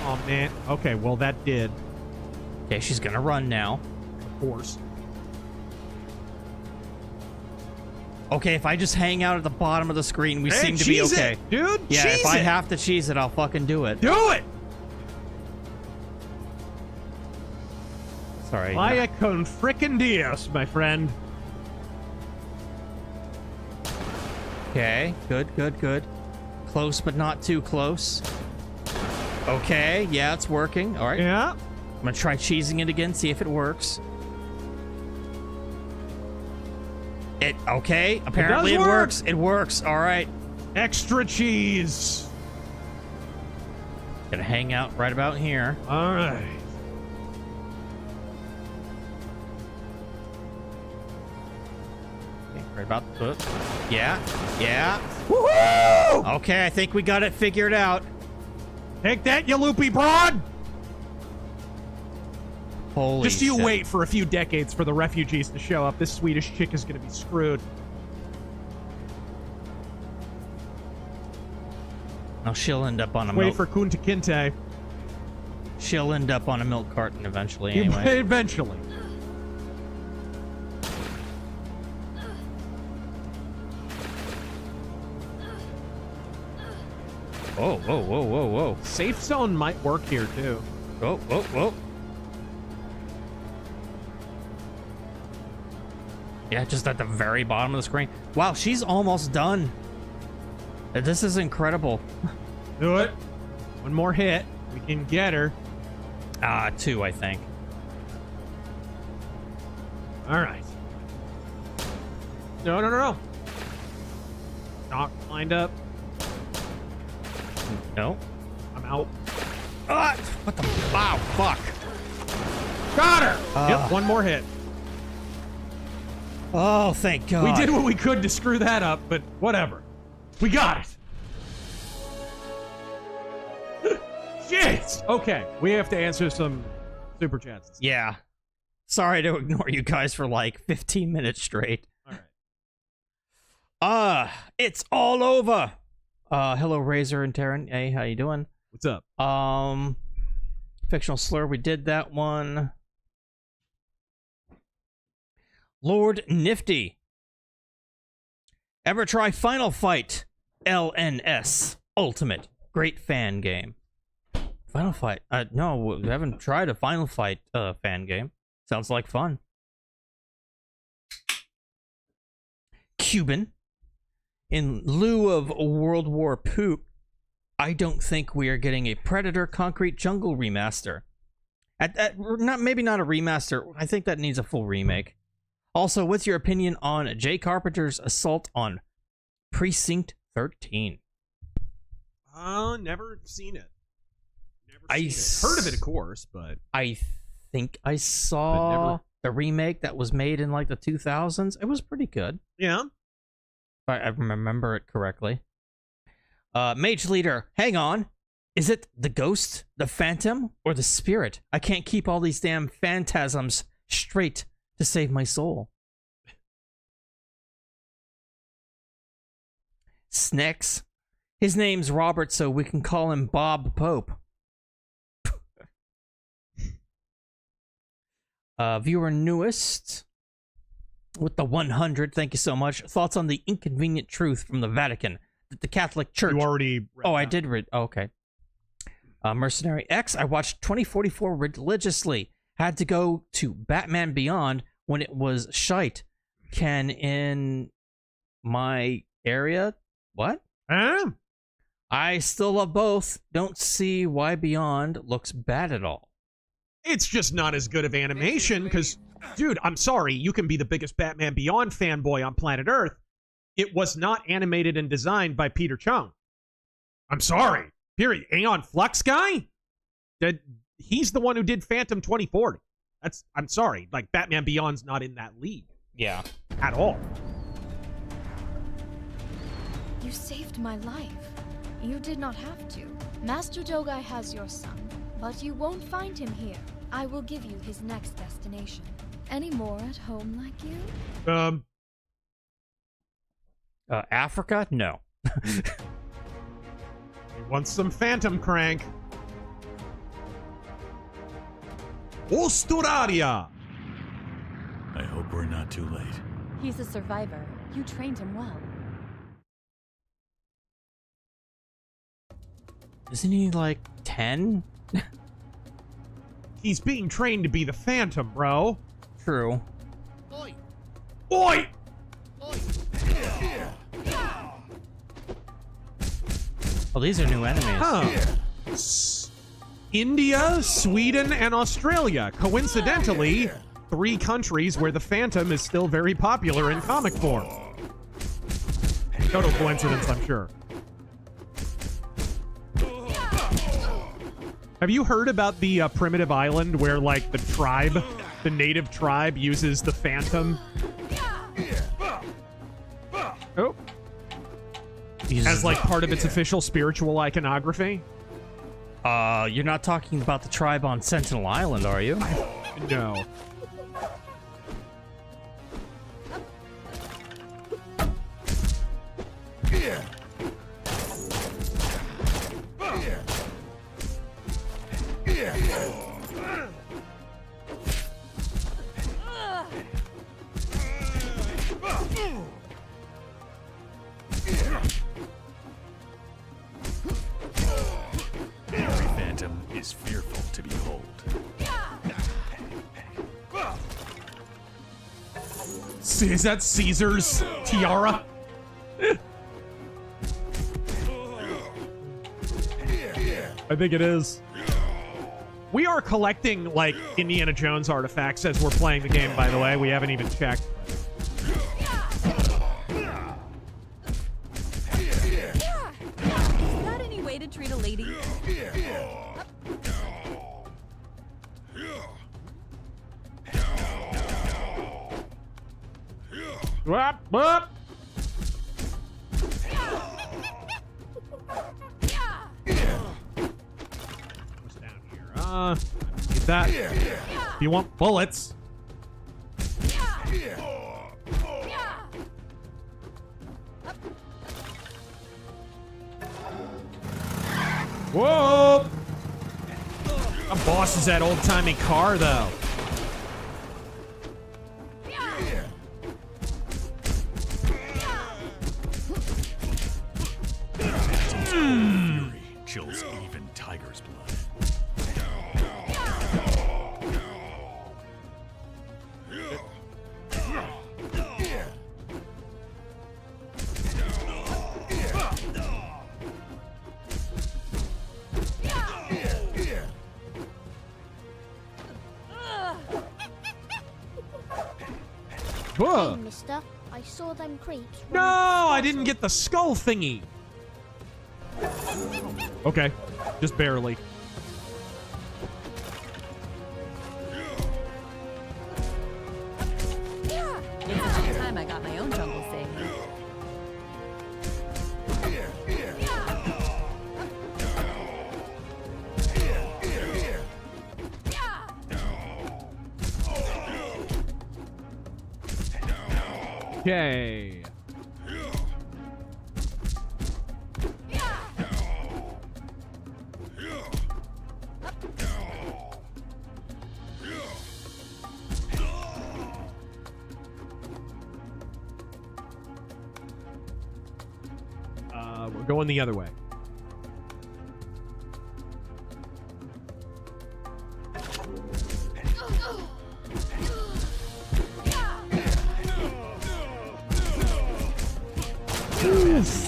Oh, man. Okay, well, that did. Okay, she's gonna run now. Of course. Okay, if I just hang out at the bottom of the screen, we seem to be cheese okay. it, dude. Yeah, cheese if I it. have to cheese it, I'll fucking do it. Do it! Sorry. Vaya con frickin' Dios, my friend. Okay, good, good, good. Close, but not too close. Okay, yeah, it's working. All right. Yeah. I'm gonna try cheesing it again, see if it works. Okay, apparently it works. It works. All right. Extra cheese. Gonna hang out right about here. All right. Okay, right about the Yeah. Yeah. Woohoo! Okay, I think we got it figured out. Take that, you loopy broad! Holy Just you shit. wait for a few decades for the refugees to show up. This Swedish chick is going to be screwed. Now she'll end up on a Wait milk. for Kunta Kinte. She'll end up on a milk carton eventually, anyway. Eventually. Whoa, whoa, whoa, whoa, whoa. Safe zone might work here, too. Whoa, whoa, whoa. Yeah, just at the very bottom of the screen. Wow, she's almost done. This is incredible. Do it. One more hit. We can get her. 2, I think. All right. No, no, no, no. Not lined up. No. I'm out. What the? Wow, fuck. Got her. Yep, one more hit. Oh, thank God. We did what we could to screw that up, but whatever. We got it. Shit. Okay, we have to answer some super chats. Yeah. Sorry to ignore you guys for like 15 minutes straight. All right. It's all over. Hello, Razor and Taryn. Hey, how you doing? What's up? Fictional slur. We did that one. Lord Nifty. Ever try Final Fight? LNS. Ultimate. Great fan game. Final Fight. No, we haven't tried a Final Fight fan game. Sounds like fun. Cuban. In lieu of World War Poop, I don't think we are getting a Predator Concrete Jungle remaster. Maybe not a remaster. I think that needs a full remake. Also, what's your opinion on Jay Carpenter's assault on Precinct 13? Never seen it. Never seen it. Heard of it, of course, but I think I saw the remake that was made in like the 2000s. It was pretty good. Yeah. If I remember it correctly. Mage Leader, hang on. Is it the ghost, the phantom, or the spirit? I can't keep all these damn phantasms straight to save my soul. SNES. His name's Robert, so we can call him Bob Pope. Viewer newest with the 100. Thank you so much. Thoughts on the inconvenient truth from the Vatican that the Catholic Church. You already read that. I did read. Oh, okay. Mercenary X. I watched 2044 religiously. Had to go to Batman Beyond when it was shite. Can in my area. What? I still love both. Don't see why Beyond looks bad at all. It's just not as good of animation because, dude, I'm sorry. You can be the biggest Batman Beyond fanboy on planet Earth. It was not animated and designed by Peter Chung. I'm sorry. Period. Aeon Flux guy? He's the one who did Phantom 2040. I'm sorry. Like, Batman Beyond's not in that league. Yeah. At all. You saved my life. You did not have to. Master Dogai has your son, but you won't find him here. I will give you his next destination. Any more at home like you? Africa? No. Wants some phantom crank. Osturaria! I hope we're not too late. He's a survivor. You trained him well. Isn't he like 10? He's being trained to be the Phantom, bro. True. Oi! Oi! Oi! Oh, these are new enemies. Huh. India, Sweden, and Australia. Coincidentally, 3 countries where the Phantom is still very popular in comic form. Total coincidence, I'm sure. Have you heard about the primitive island where, like, the native tribe uses the Phantom? Oh. As, like, part of its official spiritual iconography? You're not talking about the tribe on Sentinel Island, are you? No. Every phantom is fearful to behold. Is that Caesar's tiara? I think it is. We are collecting, like, Indiana Jones artifacts as we're playing the game, by the way. We haven't even checked. Is that any way to treat a lady? Whoop, whoop. What's down here? Get that. If you want bullets. Whoa! My boss is that old-timey car, though. Fury chills even tiger's blood. Whoa. Hey, mister, I saw them creeps. No, I didn't get the skull thingy. Okay, just barely. It's about time I got my own jungle thing. Okay. We're going the other way.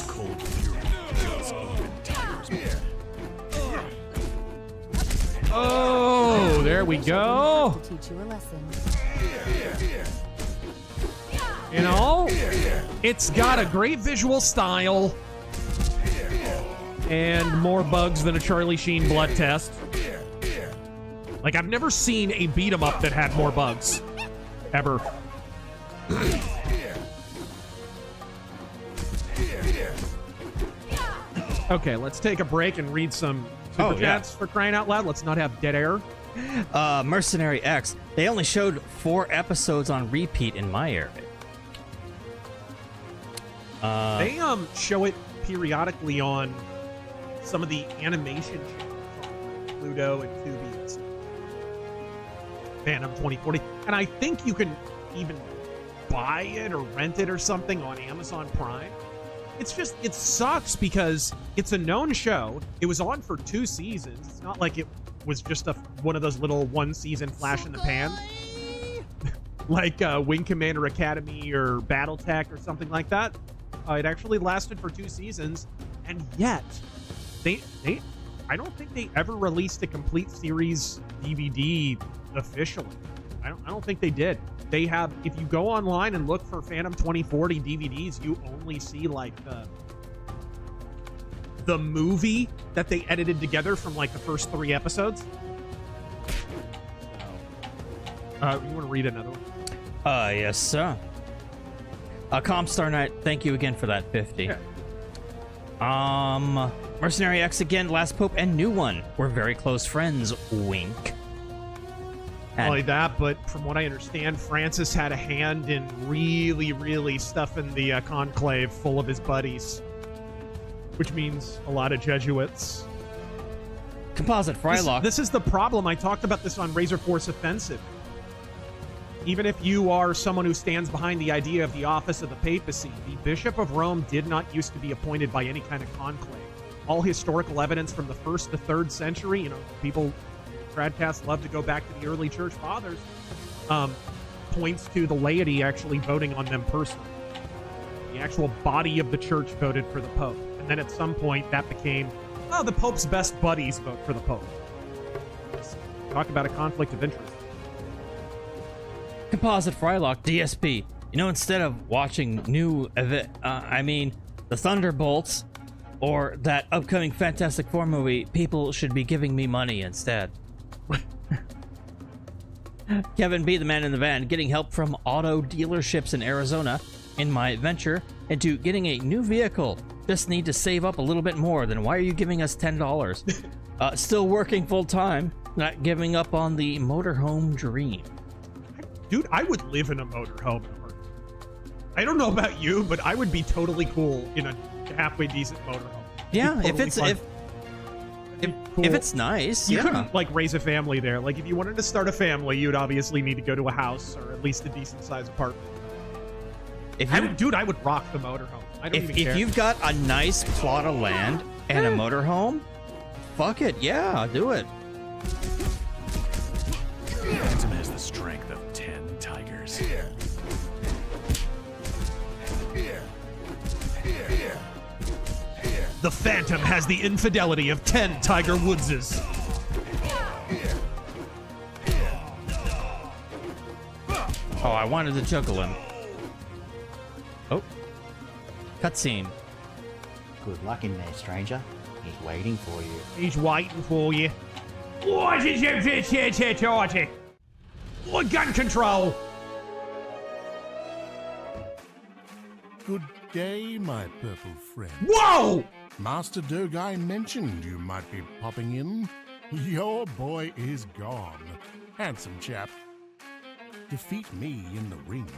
Cold fury chills even tiger's blood. Oh, there we go. To teach you a lesson. You know, it's got a great visual style and more bugs than a Charlie Sheen blood test. Like, I've never seen a beat 'em up that had more bugs. Ever. Okay, let's take a break and read some super chats for crying out loud. Let's not have dead air. Mercenary X. They only showed 4 episodes on repeat in my area. They show it periodically on some of the animation channels on Pluto and Tubi and stuff. Phantom 2040. And I think you can even buy it or rent it or something on Amazon Prime. It's just, it sucks because it's a known show. It was on for 2 seasons. It's not like it was just one of those little 1-season flash in the pan. Like Wing Commander Academy or Battletech or something like that. It actually lasted for 2 seasons, and yet I don't think they ever released a complete series DVD officially. I don't think they did. They have, if you go online and look for Phantom 2040 DVDs, you only see like the movie that they edited together from like the first 3 episodes. You want to read another one? Yes, sir. Comstar Knight, thank you again for that 50. Yeah. Mercenary X again, Last Pope, and New One. We're very close friends, wink. Not only that, but from what I understand, Francis had a hand in really stuffing the conclave full of his buddies. Which means a lot of Jesuits. Composite Frylock. This is the problem. I talked about this on Razor Force Offensive. Even if you are someone who stands behind the idea of the office of the papacy, the Bishop of Rome did not used to be appointed by any kind of conclave. All historical evidence from the 1st to 3rd century, people, Tradcast love to go back to the early church fathers, points to the laity actually voting on them personally. The actual body of the church voted for the Pope. And then at some point that became, the Pope's best buddies vote for the Pope. Talk about a conflict of interest. Composite Frylock, DSP. Instead of watching the Thunderbolts or that upcoming Fantastic Four movie, people should be giving me money instead. Kevin B, the man in the van, getting help from auto dealerships in Arizona in my venture into getting a new vehicle. Just need to save up a little bit more. Then why are you giving us $10? Still working full time, not giving up on the motorhome dream. Dude, I would live in a motorhome. I don't know about you, but I would be totally cool in a halfway decent motorhome. Yeah, totally if it's nice, you couldn't like raise a family there. Like if you wanted to start a family, you'd obviously need to go to a house or at least a decent sized apartment. Dude, I would rock the motorhome. I don't even care. If you've got a nice plot of land and a motorhome, fuck it, yeah, do it. Phantom has the strength of 10 tigers. The Phantom has the infidelity of 10 Tiger Woodses. Oh, I wanted to juggle him. Oh. Cutscene. Good luck in there, stranger. He's waiting for you. He's waiting for you. Oh, gun control! Good day, my purple friend. Whoa! Master Dogai mentioned you might be popping in. Your boy is gone. Handsome chap. Defeat me in the ring,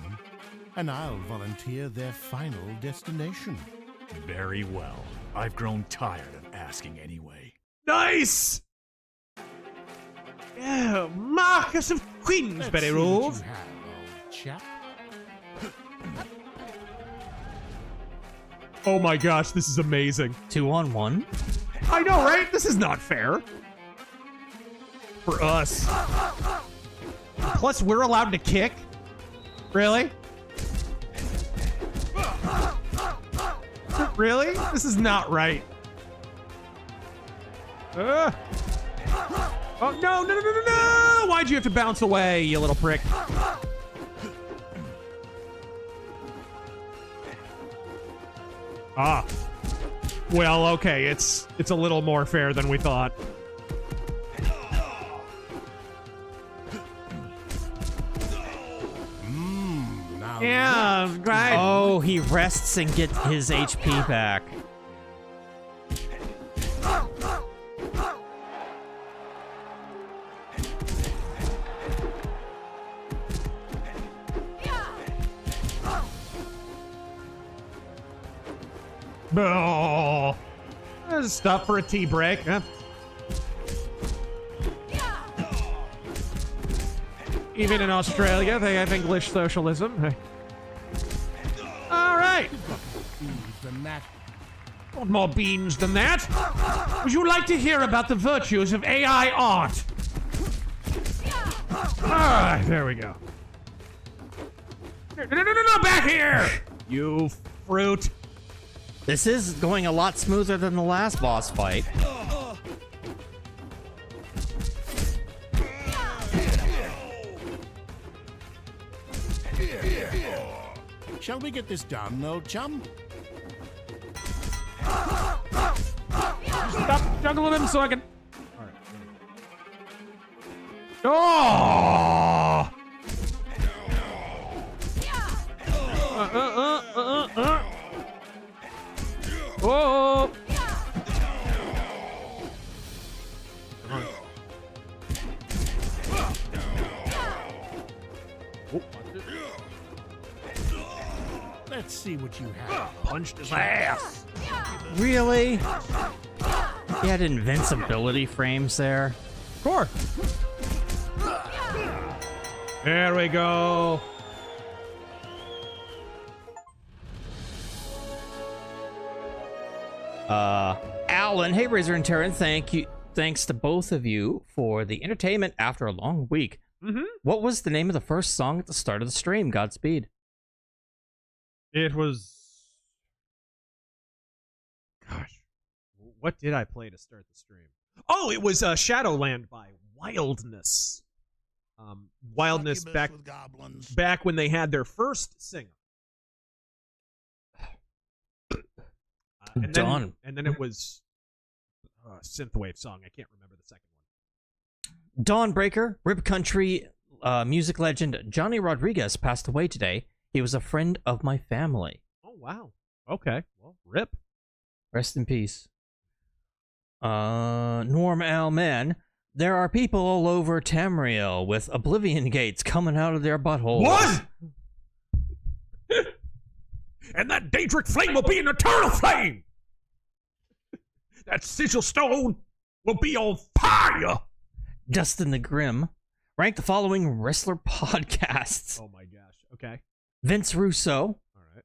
and I'll volunteer their final destination. Very well. I've grown tired of asking anyway. Nice! Yeah, Marcus of Queensberry rules. Chap. Oh my gosh, this is amazing. 2-on-1. I know, right? This is not fair. For us. Plus, we're allowed to kick? Really? Really? This is not right. Oh, no, no, no, no, no, no! Why'd you have to bounce away, you little prick? Ah. Well, okay, it's a little more fair than we thought. Yeah, right. Oh, he rests and gets his HP back. Oh. Stop for a tea break. Huh? Even in Australia, they have English socialism. All right. Want more beans than that? Would you like to hear about the virtues of AI art? All right, there we go. No, back here! You fruit. This is going a lot smoother than the last boss fight. Shall we get this done, old chum? Stop juggling him so I can... All right. Oh! Oh! Let's see what you have. Punched his ass. Really? He had invincibility frames there. Of course. There we go. Alan, hey Razor and Terran, thanks to both of you for the entertainment after a long week. What was the name of the first song at the start of the stream? Godspeed. It was... Gosh. What did I play to start the stream? Oh, it was Shadowland by Wildness. Wildness back when they had their first singer. And then it was a synthwave song. I can't remember the second one. Dawnbreaker, Rip Country music legend Johnny Rodriguez passed away today. He was a friend of my family. Oh, wow. Okay. Well, rip. Rest in peace. Norm L. Man, there are people all over Tamriel with oblivion gates coming out of their buttholes. What? And that Daedric flame will be an eternal flame! That sigil stone will be on fire! Dustin the Grim, rank the following wrestler podcasts. Oh my gosh. Okay. Vince Russo. All right.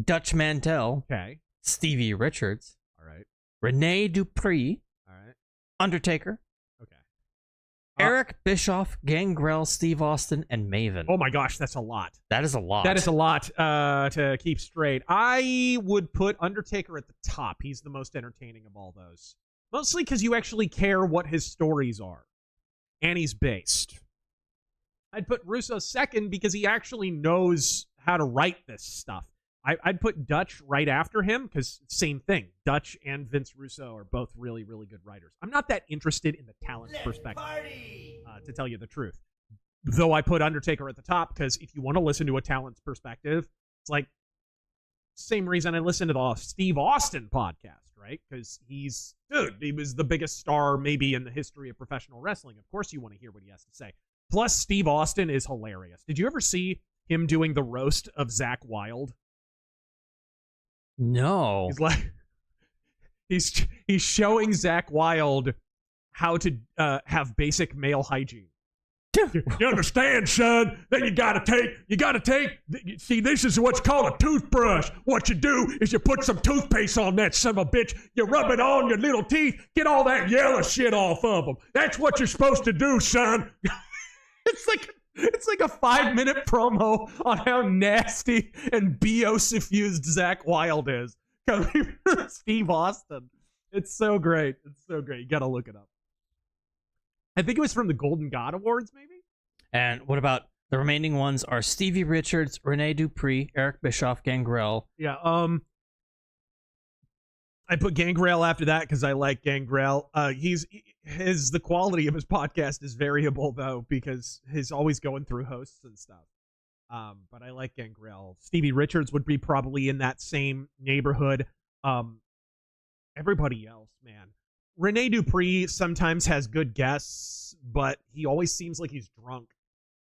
Dutch Mantel. Okay. Stevie Richards. All right. Rene Dupree. All right. Undertaker. Okay. Eric Bischoff, Gangrel, Steve Austin, and Maven. Oh my gosh, that's a lot. That is a lot. That is a lot to keep straight. I would put Undertaker at the top. He's the most entertaining of all those. Mostly because you actually care what his stories are. And he's based. I'd put Russo second because he actually knows how to write this stuff. I'd put Dutch right after him because same thing. Dutch and Vince Russo are both really, really good writers. I'm not that interested in the talent perspective, to tell you the truth. Though I put Undertaker at the top because if you want to listen to a talent's perspective, it's like same reason I listen to the Steve Austin podcast, right? Because he was the biggest star maybe in the history of professional wrestling. Of course you want to hear what he has to say. Plus, Steve Austin is hilarious. Did you ever see him doing the roast of Zach Wilde? No. He's like, he's showing Zach Wilde how to have basic male hygiene. You understand, son? Then you gotta take, see, this is what's called a toothbrush. What you do is you put some toothpaste on that son of a bitch, you rub it on your little teeth, get all that yellow shit off of them. That's what you're supposed to do, son. It's like a 5-minute promo on how nasty and BO-suffused Zach Wilde is. Coming from Steve Austin. It's so great. It's so great. You gotta look it up. I think it was from the Golden God Awards, maybe? And what about the remaining ones are Stevie Richards, Rene Dupree, Eric Bischoff, Gangrel. Yeah, I put Gangrel after that because I like Gangrel. The quality of his podcast is variable though because he's always going through hosts and stuff. But I like Gangrel. Stevie Richards would be probably in that same neighborhood. Everybody else, man. Rene Dupree sometimes has good guests, but he always seems like he's drunk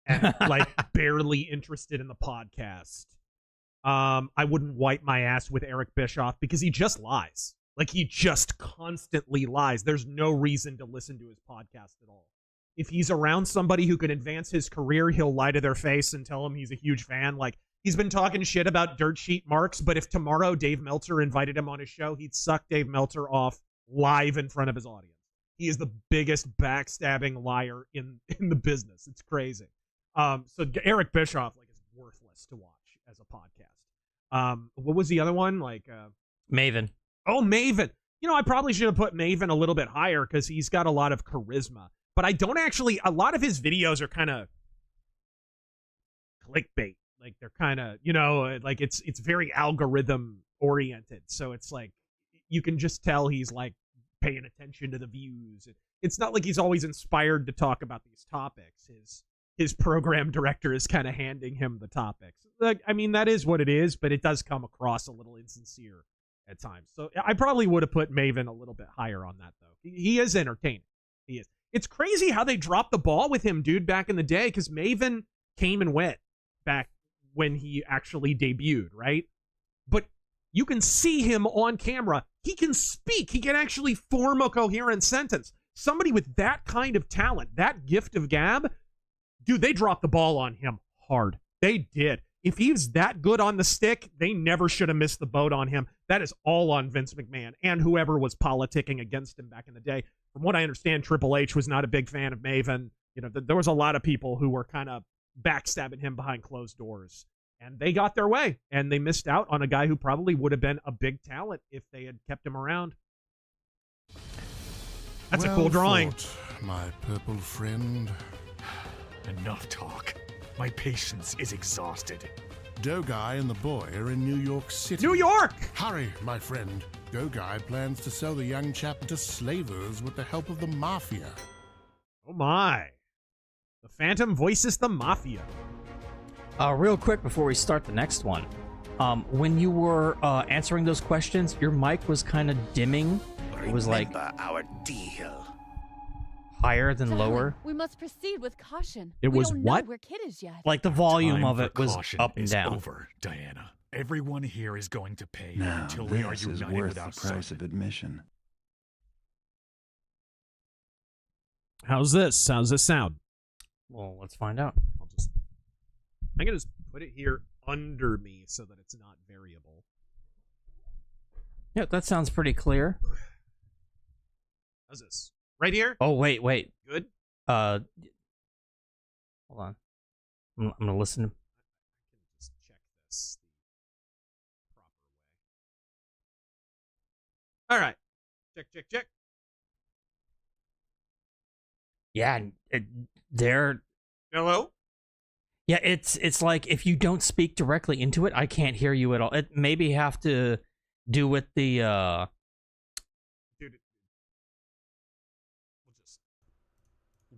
and like barely interested in the podcast. I wouldn't wipe my ass with Eric Bischoff because he just lies. Like, he just constantly lies. There's no reason to listen to his podcast at all. If he's around somebody who can advance his career, he'll lie to their face and tell them he's a huge fan. Like, he's been talking shit about Dirt Sheet Marks, but if tomorrow Dave Meltzer invited him on his show, he'd suck Dave Meltzer off live in front of his audience. He is the biggest backstabbing liar in the business. It's crazy. So Eric Bischoff, like, is worthless to watch as a podcast. What was the other one? Like, Maven. Oh, Maven. You know, I probably should have put Maven a little bit higher because he's got a lot of charisma. But I don't actually, a lot of his videos are kind of clickbait. Like, they're kind of, you know, like, it's very algorithm oriented. So it's like, you can just tell he's like paying attention to the views. It's not like he's always inspired to talk about these topics. His program director is kind of handing him the topics. Like, I mean, that is what it is, but it does come across a little insincere at times. So I probably would have put Maven a little bit higher on that, though. He is entertaining. He is. It's crazy how they dropped the ball with him, dude, back in the day, because Maven came and went back when he actually debuted, right? But you can see him on camera. He can speak. He can actually form a coherent sentence. Somebody with that kind of talent, that gift of gab, dude, they dropped the ball on him hard. They did. If he's that good on the stick, they never should have missed the boat on him. That is all on Vince McMahon and whoever was politicking against him back in the day. From what I understand, Triple H was not a big fan of Maven. You know, there was a lot of people who were kind of backstabbing him behind closed doors. And they got their way, and they missed out on a guy who probably would have been a big talent if they had kept him around. That's a cool drawing. Fought, my purple friend. Enough talk. My patience is exhausted. Dogai and the boy are in New York City. New York! Hurry, my friend. Dogai plans to sell the young chap to slavers with the help of the Mafia. Oh my. The Phantom voices the Mafia. Real quick before we start the next one. When you were answering those questions, your mic was kind of dimming. It was like our deal. Higher than lower. We must proceed with caution. It was we don't what? know where Kid is yet. Like the volume Time of for it was caution up and is down. Over, Diana. Everyone here is going to pay Now, until we are this is united worth without the price son. of admission. How's this? How's this sound? Well, let's find out. I'm going to just put it here under me so that it's not variable. Yeah, that sounds pretty clear. How's this? Right here? Oh, wait. Good? Hold on. I'm going to listen. I can just check this the proper way. All right. Check. Yeah, they're... Hello? Yeah, it's like if you don't speak directly into it, I can't hear you at all. It maybe have to do with the Dude, we'll just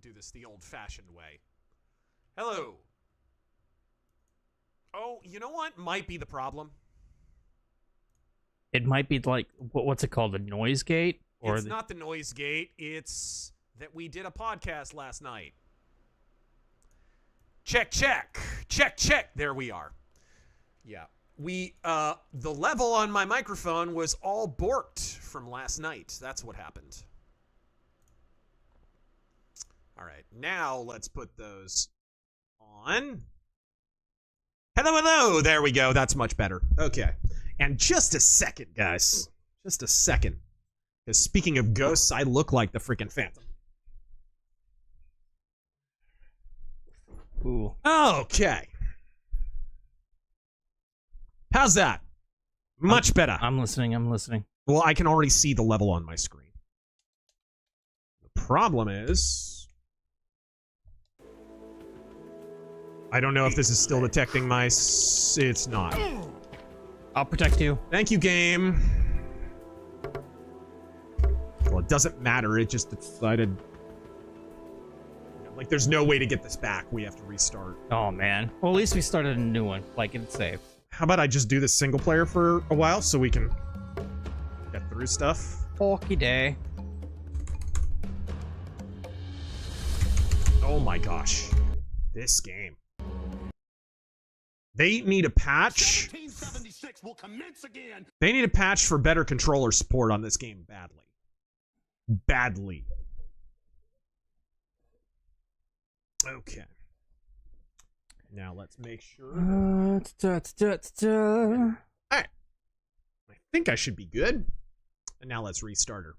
do this the old-fashioned way. Hello. Oh, you know what might be the problem? It might be like what's it called, the noise gate? Or It's not the noise gate. It's that we did a podcast last night. Check. There we are. Yeah. The level on my microphone was all borked from last night. That's what happened. All right. Now let's put those on. Hello. There we go. That's much better. Okay. And just a second, guys. Just a second. Because speaking of ghosts, I look like the freaking Phantom. Ooh. Okay. How's that? Much better. I'm listening. Well, I can already see the level on my screen. The problem is... I don't know if this is still detecting my... It's not. I'll protect you. Thank you, game. Well, it doesn't matter. It just decided... Like, there's no way to get this back. We have to restart. Oh, man. Well, at least we started a new one. Like, it's safe. How about I just do this single player for a while so we can get through stuff? Forky day. Oh my gosh. This game. They need a patch politics will commence again. They need a patch for better controller support on this game badly. Badly. Okay. Now let's make sure. Alright. I think I should be good. And now let's restart her.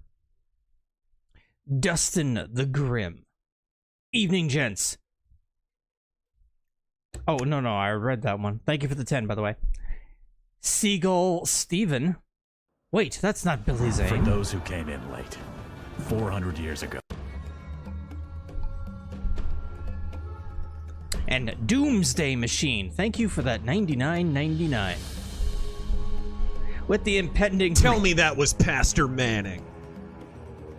Dustin the Grim. Evening, gents. Oh, no, I read that one. Thank you for the 10, by the way. Seagull Steven. Wait, that's not Billy Zane. For those who came in late, 400 years ago. And Doomsday Machine. Thank you for that $99.99. With the impending... Tell me that was Pastor Manning.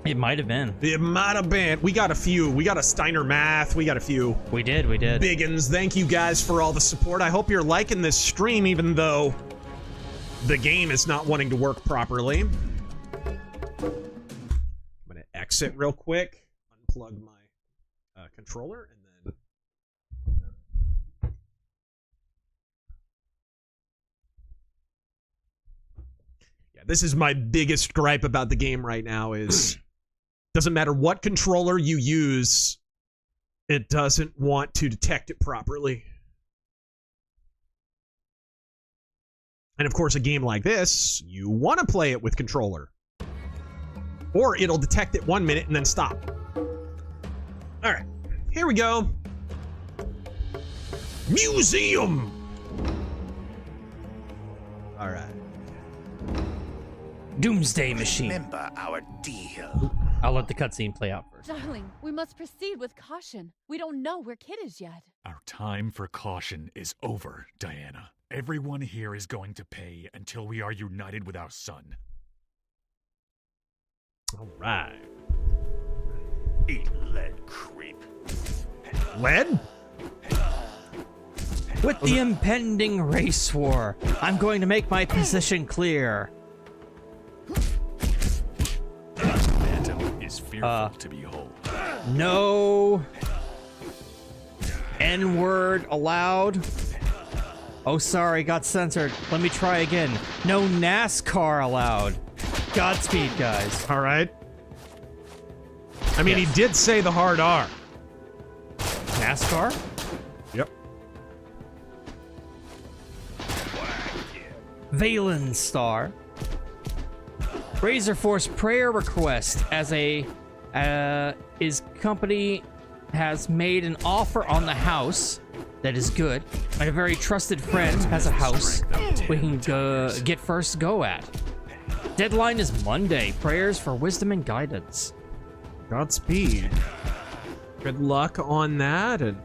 It might have been. It might have been. We got a few. We got a Steiner Math. We got a few. We did. Biggins. Thank you guys for all the support. I hope you're liking this stream, even though the game is not wanting to work properly. I'm going to exit real quick, unplug my controller, and then... Yeah, this is my biggest gripe about the game right now is... Doesn't matter what controller you use, it doesn't want to detect it properly. And of course, a game like this, you want to play it with controller. Or it'll detect it 1 minute and then stop. Alright, here we go. Museum! Alright. Doomsday Machine. Remember our deal. I'll let the cutscene play out first. Darling, we must proceed with caution. We don't know where Kid is yet. Our time for caution is over, Diana. Everyone here is going to pay until we are united with our son. All right. Eat lead, creep. Lead? With the impending race war, I'm going to make my position clear. Phantom is fearful to behold. No N-word allowed. Oh, sorry, got censored. Let me try again. No NASCAR allowed. Godspeed, guys. All right. I mean, Yes. he did say the hard R. NASCAR? Yep. Valen Star. Razor Force prayer request as a his company has made an offer on the house that is good, and a very trusted friend has a house we can get first go at. Deadline is Monday. Prayers for wisdom and guidance. Godspeed. Good luck on that, and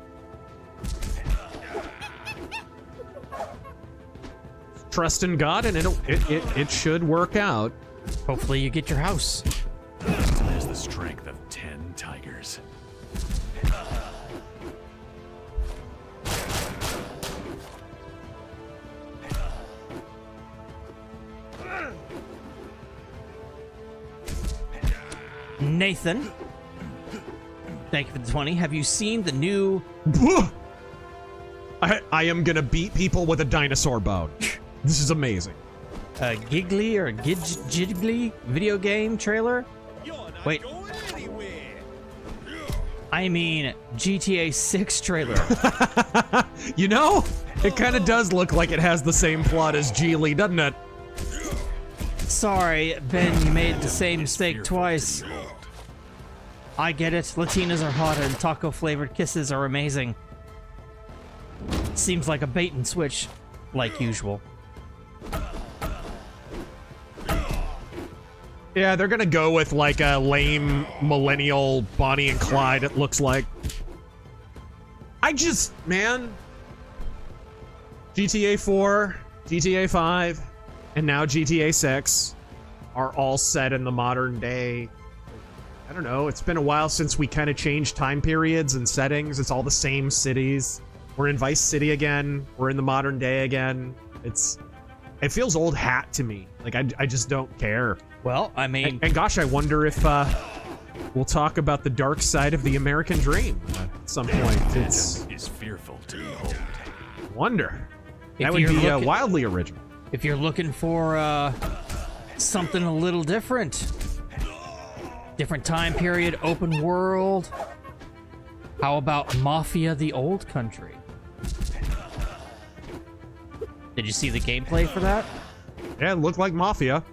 trust in God, and it should work out. Hopefully you get your house. Phantom has the strength of 10 tigers. Nathan, thank you for the 20. Have you seen the new... I am gonna beat people with a dinosaur bone. This is amazing. Giggly or Jiggly video game trailer? Wait. I mean, GTA 6 trailer. You know, it kind of does look like it has the same plot as Geely, doesn't it? Sorry, Ben, you made the same mistake twice. I get it. Latinas are hot and taco-flavored kisses are amazing. Seems like a bait and switch, like usual. Yeah, they're gonna go with like a lame millennial Bonnie and Clyde, it looks like. Man, GTA 4, GTA 5, and now GTA 6 are all set in the modern day. I don't know, it's been a while since we kind of changed time periods and settings. It's all the same cities. We're in Vice City again. We're in the modern day again. It feels old hat to me. Like, I just don't care. Well, I mean... And gosh, I wonder if we'll talk about the dark side of the American dream at some point. Phantom is fearful to behold. Wonder. If That would you're be looking- wildly original. If you're looking for something a little different, different time period, open world, how about Mafia: The Old Country? Did you see the gameplay for that? Yeah, it looked like Mafia.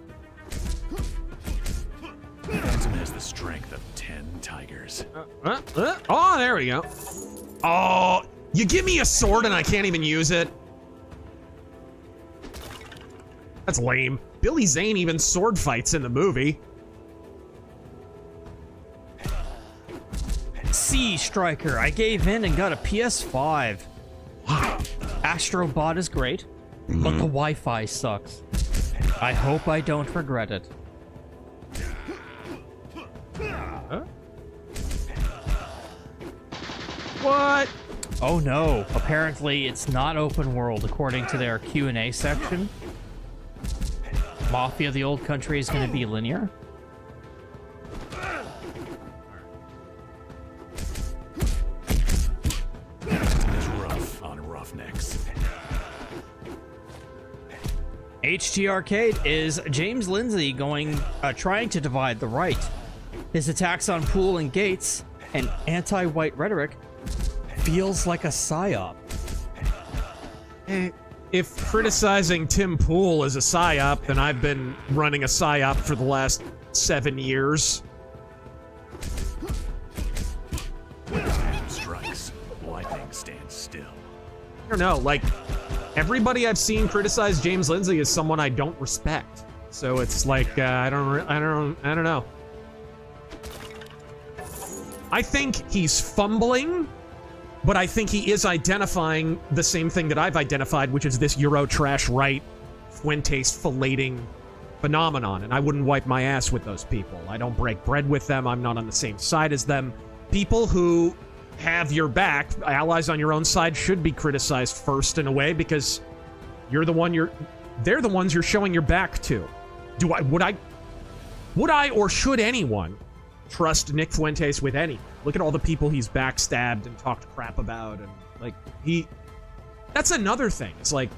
Phantom has the strength of 10 tigers. Oh, there we go. Oh, you give me a sword and I can't even use it. That's lame. Billy Zane even sword fights in the movie. Sea Striker, I gave in and got a PS5. Astrobot is great, but the Wi-Fi sucks. I hope I don't regret it. Huh? What? Oh no, apparently it's not open world according to their Q&A section. Mafia: The Old Country is going to be linear. It's rough on Roughnecks. YTArchive is James Lindsay trying to divide the right. His attacks on Poole and Gates and anti-white rhetoric feels like a psyop. If criticizing Tim Pool is a psyop, then I've been running a psyop for the last 7 years. When time strikes, lightning stands still. I don't know, like, everybody I've seen criticize James Lindsay is someone I don't respect. So it's like, I don't know. I think he's fumbling, but I think he is identifying the same thing that I've identified, which is this Euro trash right, Fuentes filleting phenomenon. And I wouldn't wipe my ass with those people. I don't break bread with them. I'm not on the same side as them. People who have your back, allies on your own side, should be criticized first in a way, because they're the ones you're showing your back to. Would I or should anyone trust Nick Fuentes with any? Look at all the people he's backstabbed and talked crap about, and like that's another thing. It's like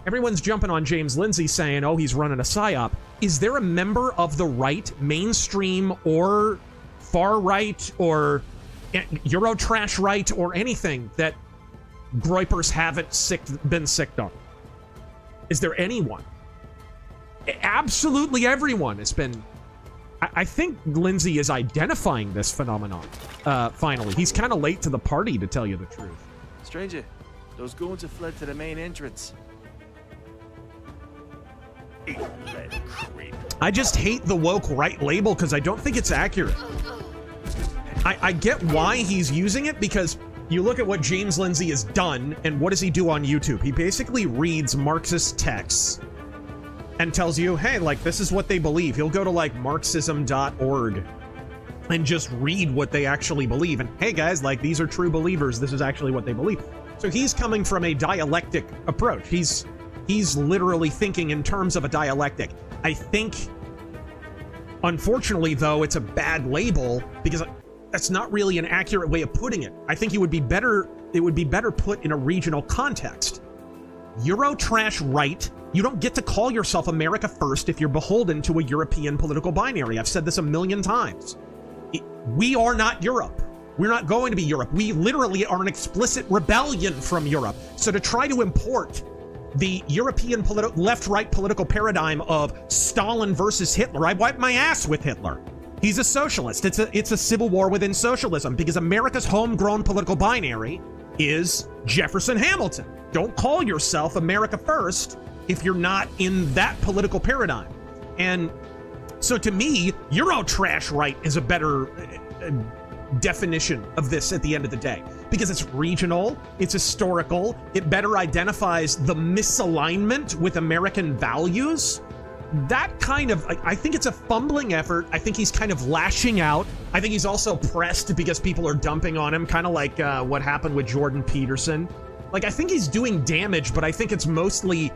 everyone's jumping on James Lindsay saying, oh, he's running a psyop. Is there a member of the right, mainstream or far right or Euro trash right or anything that Groypers haven't been sicked on? Is there anyone? Absolutely everyone has been. I think Lindsay is identifying this phenomenon. Finally, he's kind of late to the party, to tell you the truth. Stranger, those goons have fled to the main entrance. I just hate the woke right label because I don't think it's accurate. I get why he's using it, because you look at what James Lindsay has done, and what does he do on YouTube? He basically reads Marxist texts and tells you, hey, like, this is what they believe. He'll go to, like, Marxism.org and just read what they actually believe. And, hey, guys, like, these are true believers. This is actually what they believe. So he's coming from a dialectic approach. He's literally thinking in terms of a dialectic. I think, unfortunately, though, it's a bad label, because that's not really an accurate way of putting it. I think it would be better put in a regional context. Euro trash right. You don't get to call yourself America first if you're beholden to a European political binary. I've said this a million times. We are not Europe. We're not going to be Europe. We literally are an explicit rebellion from Europe. So to try to import the European left-right political paradigm of Stalin versus Hitler, I wipe my ass with Hitler. He's a socialist. It's a civil war within socialism, because America's homegrown political binary is Jefferson Hamilton. Don't call yourself America first if you're not in that political paradigm. And so to me, Euro trash right is a better definition of this at the end of the day, because it's regional, it's historical, it better identifies the misalignment with American values. That kind of, I think it's a fumbling effort. I think he's kind of lashing out. I think he's also pressed because people are dumping on him, kind of like what happened with Jordan Peterson. Like, I think he's doing damage, but I think it's mostly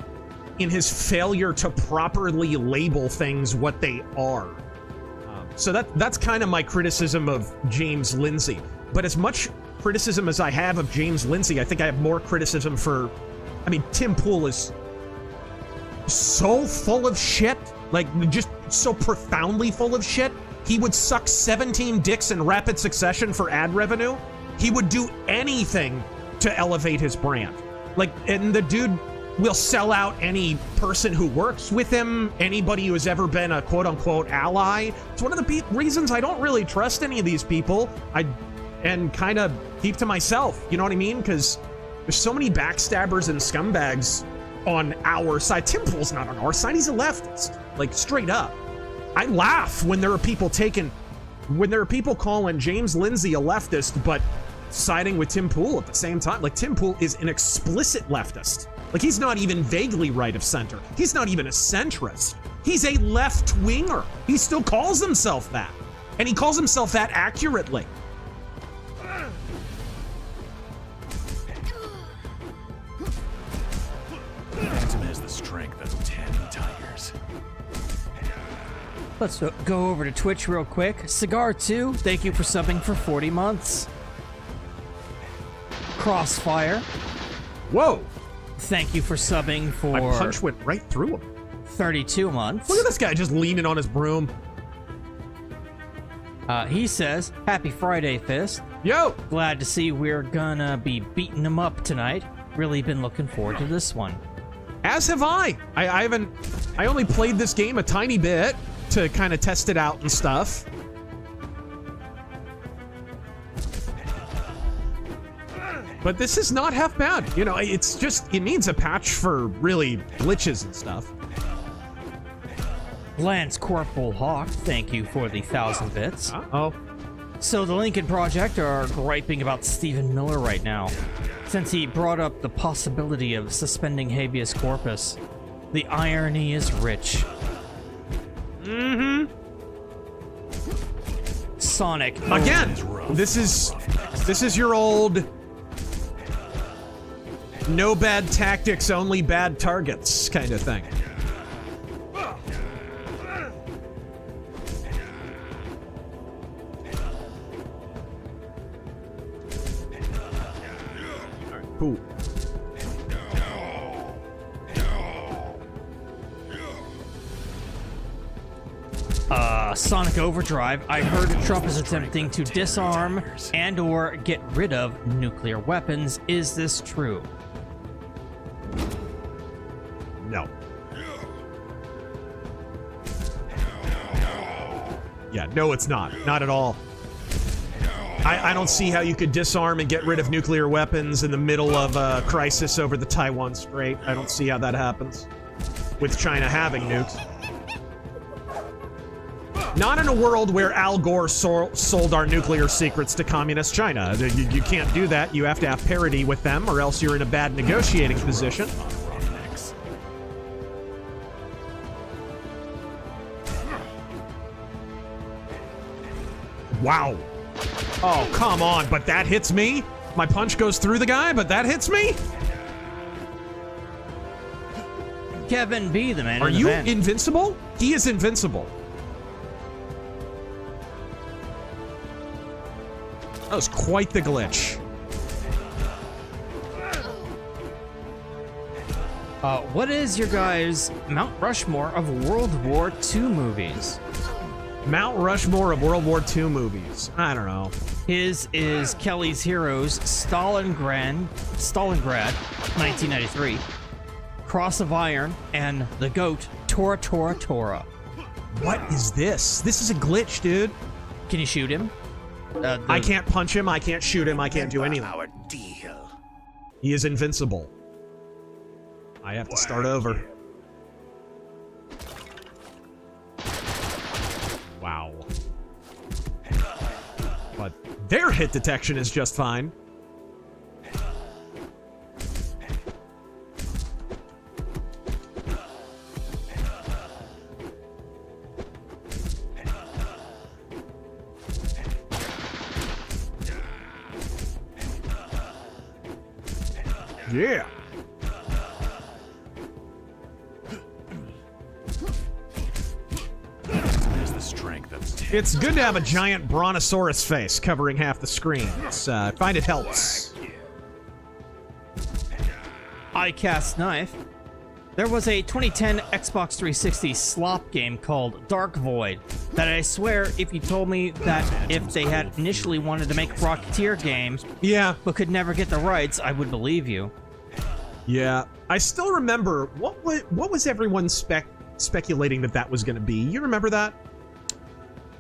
in his failure to properly label things what they are. So that's kind of my criticism of James Lindsay. But as much criticism as I have of James Lindsay, I think I have more criticism for, I mean, Tim Pool is so full of shit, like just so profoundly full of shit, he would suck 17 dicks in rapid succession for ad revenue. He would do anything to elevate his brand. Like, and the dude will sell out any person who works with him, anybody who has ever been a quote-unquote ally. It's one of the reasons I don't really trust any of these people. And kind of keep to myself, you know what I mean? Because there's so many backstabbers and scumbags on our side. Tim Pool's not on our side, he's a leftist. Like, straight up. I laugh when there are people calling James Lindsay a leftist, but siding with Tim Pool at the same time. Like, Tim Pool is an explicit leftist. Like, he's not even vaguely right of center. He's not even a centrist. He's a left-winger. He still calls himself that. And he calls himself that accurately. Phantom has the strength of 10 tigers. Let's go over to Twitch real quick. Cigar2, thank you for subbing for 40 months. Crossfire. Whoa. Thank you for subbing for... My punch went right through him. 32 months. Look at this guy just leaning on his broom. He says, Happy Friday, Fist. Yo! Glad to see we're gonna be beating him up tonight. Really been looking forward to this one. As have I. I only played this game a tiny bit to kind of test it out and stuff. But this is not half bad. You know, it's just, it needs a patch for really glitches and stuff. Lance Corporal Hawk, thank you for the 1,000 bits. Uh-oh. So the Lincoln Project are griping about Stephen Miller right now, since he brought up the possibility of suspending habeas corpus. The irony is rich. Mm-hmm. Sonic. Again, this is your old no bad tactics, only bad targets kind of thing. Cool. Sonic Overdrive. I heard Trump is attempting to disarm and/or get rid of nuclear weapons. Is this true? No. Yeah, no, it's not. Not at all. I don't see how you could disarm and get rid of nuclear weapons in the middle of a crisis over the Taiwan Strait. I don't see how that happens. With China having nukes. Not in a world where Al Gore sold our nuclear secrets to communist China. You can't do that. You have to have parity with them, or else you're in a bad negotiating position. Wow. Oh, come on, but that hits me? My punch goes through the guy, but that hits me? Kevin B, the man. Are you invincible? He is invincible. That was quite the glitch. What is your guys' Mount Rushmore of World War II movies? Mount Rushmore of World War II movies. I don't know. His is Kelly's Heroes, Stalingrad, 1993, Cross of Iron, and The Goat, Tora Tora Tora. What is this? This is a glitch, dude. Can you shoot him? I can't punch him, I can't shoot him, I can't do anything. Our deal. He is invincible. I have to start over. Wow. But their hit detection is just fine. Yeah. It's good to have a giant brontosaurus face covering half the screen. I find it helps. I cast knife. There was a 2010 Xbox 360 slop game called Dark Void that I swear if you told me that if they had initially wanted to make a Rocketeer game, yeah, but could never get the rights, I would believe you. Yeah, I still remember what was everyone speculating that was going to be. You remember that?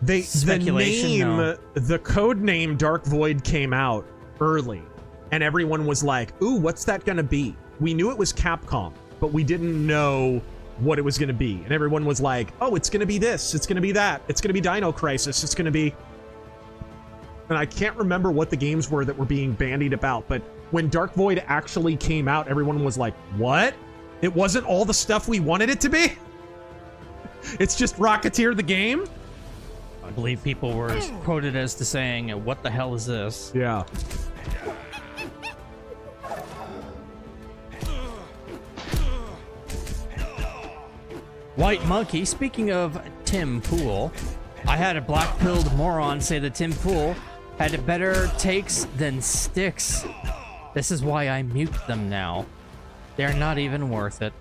The code name Dark Void came out early, and everyone was like, "Ooh, what's that going to be?" We knew it was Capcom, but we didn't know what it was going to be. And everyone was like, "Oh, it's going to be this. It's going to be that. It's going to be Dino Crisis. It's going to be..." And I can't remember what the games were that were being bandied about, but when Dark Void actually came out, everyone was like, "What? It wasn't all the stuff we wanted it to be? It's just Rocketeer the game?" I believe people were quoted as to saying, "What the hell is this?" Yeah. White Monkey, speaking of Tim Pool, I had a black-pilled moron say that Tim Pool had better takes than sticks. This is why I mute them now. They're not even worth it.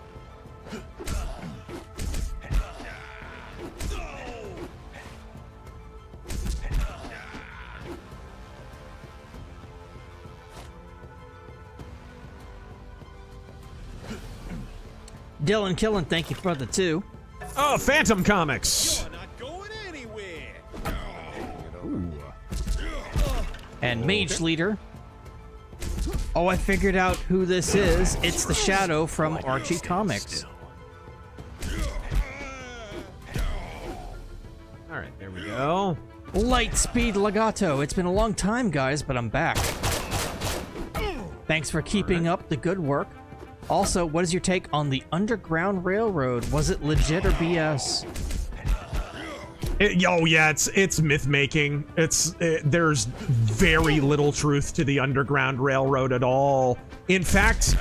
Dylan Killen, thank you for the 2. Oh, Phantom Comics. And Mage Leader. Oh, I figured out who this is. It's the Shadow from Archie Comics. Alright, there we go. Lightspeed Legato. It's been a long time, guys, but I'm back. Thanks for keeping up the good work. Also, what is your take on the Underground Railroad? Was it legit or BS? Oh yeah, it's myth making. There's very little truth to the Underground Railroad at all. In fact,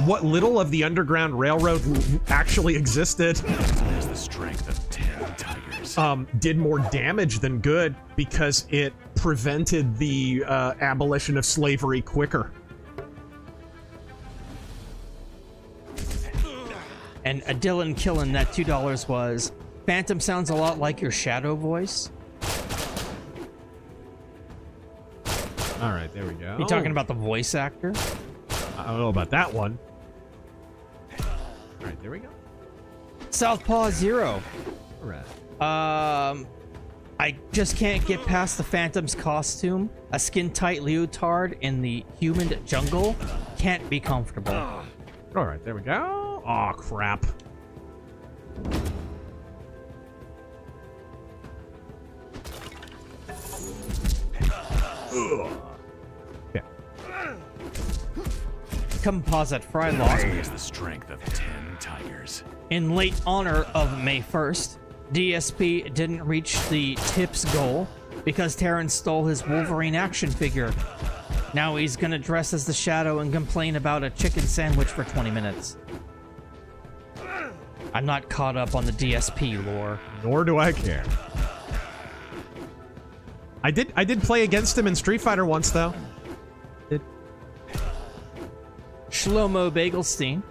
what little of the Underground Railroad actually existed, there's the strength of 10 tigers. Did more damage than good because it prevented the abolition of slavery quicker. And a Dylan Killen, that $2 was, Phantom sounds a lot like your Shadow voice. All right, there we go. You talking about the voice actor? I don't know about that one. All right, there we go. Southpaw Zero. All right. I just can't get past the Phantom's costume. A skin-tight leotard in the humid jungle can't be comfortable. All right, there we go. Oh, crap. Yeah. Composite Frylock. Is the strength of 10 tigers. In late honor of May 1st, DSP didn't reach the tips goal because Terrence stole his Wolverine action figure. Now he's gonna dress as the Shadow and complain about a chicken sandwich for 20 minutes. I'm not caught up on the DSP lore. Nor do I care. I did play against him in Street Fighter once, though. Shlomo Bagelstein.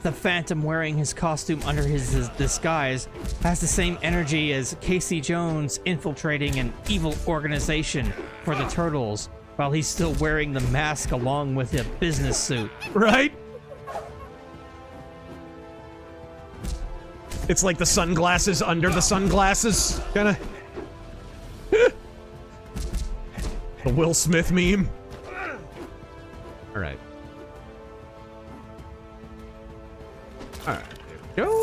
The Phantom wearing his costume under his disguise has the same energy as Casey Jones infiltrating an evil organization for the Turtles while he's still wearing the mask along with a business suit. Right? It's like the sunglasses under the sunglasses, kinda. The Will Smith meme. Alright. Alright, there we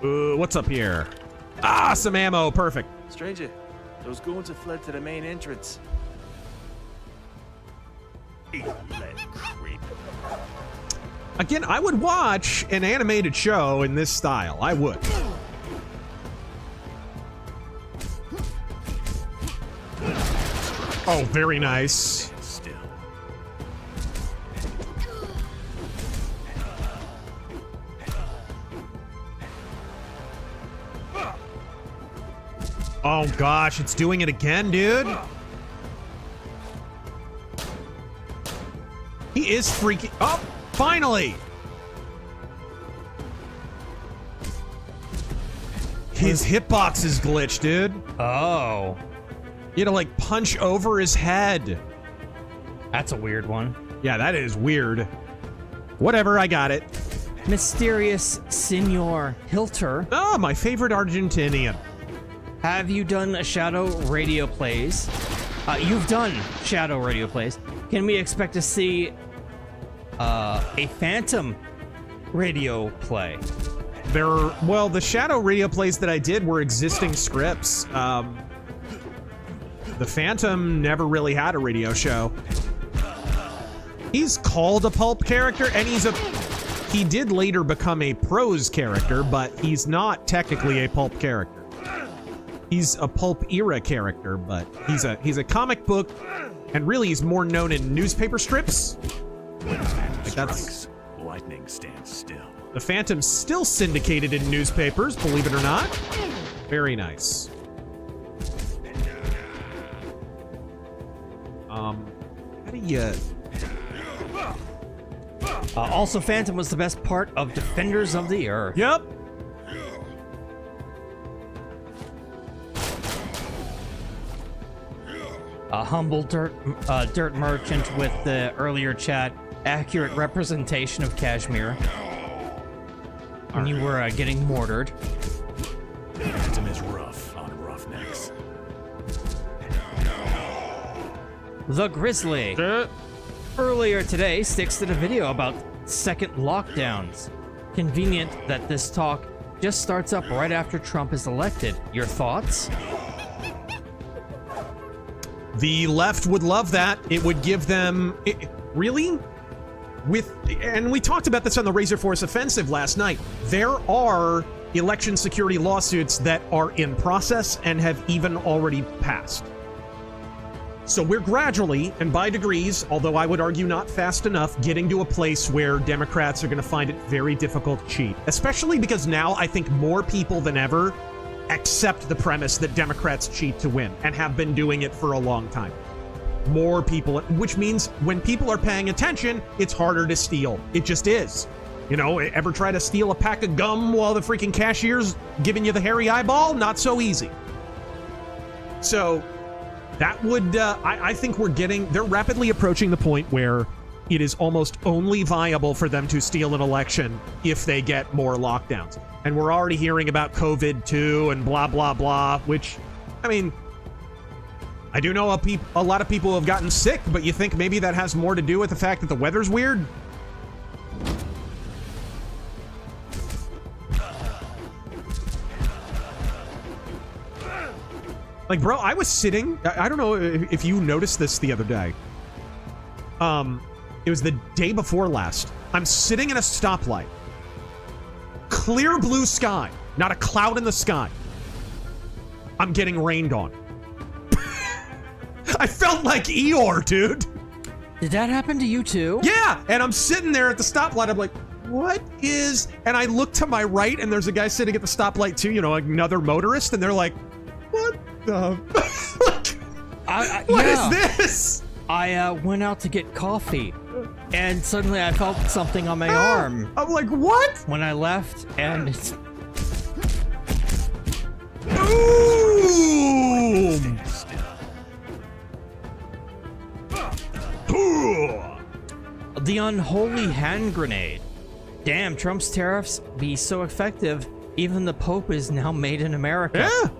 go. What's up here? Ah, some ammo, perfect. Stranger, those goons have fled to the main entrance. Creep. Again, I would watch an animated show in this style. I would. Oh, very nice. Still. Oh gosh, it's doing it again, dude. He is freaking. Oh, Finally! His hitbox is glitched, dude. Oh. You had to, like, punch over his head. That's a weird one. Yeah, that is weird. Whatever, I got it. Mysterious Senor Hilter. Oh, my favorite Argentinian. Have you done Shadow Radio Plays? You've done Shadow Radio Plays. Can we expect to see a Phantom radio play? Well, the Shadow Radio Plays that I did were existing scripts. The Phantom never really had a radio show. He's called a pulp character, and he did later become a prose character, but he's not technically a pulp character. He's a pulp era character, but he's a comic book, and really he's more known in newspaper strips. Like that's lightning stands still. The Phantom's still syndicated in newspapers, believe it or not. Very nice. How do you... Also, Phantom was the best part of Defenders of the Earth. Yep. A humble dirt merchant with the earlier chat. Accurate representation of Kashmir. When you were getting mortared. Phantom is rough on roughnecks. The Grizzly. Earlier today, Styx did a video about second lockdowns. Convenient that this talk just starts up right after Trump is elected. Your thoughts? The left would love that. It would give them... really? And we talked about this on the RazorFist Offensive last night. There are election security lawsuits that are in process and have even already passed. So we're gradually, and by degrees, although I would argue not fast enough, getting to a place where Democrats are going to find it very difficult to cheat. Especially because now I think more people than ever accept the premise that Democrats cheat to win, and have been doing it for a long time. More people, which means when people are paying attention, it's harder to steal. It just is. You know, ever try to steal a pack of gum while the freaking cashier's giving you the hairy eyeball? Not so easy. So... that would, I think they're rapidly approaching the point where it is almost only viable for them to steal an election if they get more lockdowns. And we're already hearing about COVID too and blah, blah, blah, which, I mean, I do know a lot of people have gotten sick, but you think maybe that has more to do with the fact that the weather's weird? Like, bro, I was sitting... I don't know if you noticed this the other day. It was the day before last. I'm sitting in a stoplight. Clear blue sky. Not a cloud in the sky. I'm getting rained on. I felt like Eeyore, dude. Did that happen to you too? Yeah, and I'm sitting there at the stoplight. I'm like, what is... And I look to my right, and there's a guy sitting at the stoplight too, you know, another motorist, and they're like, what? What is this? I went out to get coffee, and suddenly I felt something on my arm. I'm like, what? When I left, and it's... Boom! The unholy hand grenade. Damn, Trump's tariffs be so effective, even the Pope is now made in America. Yeah.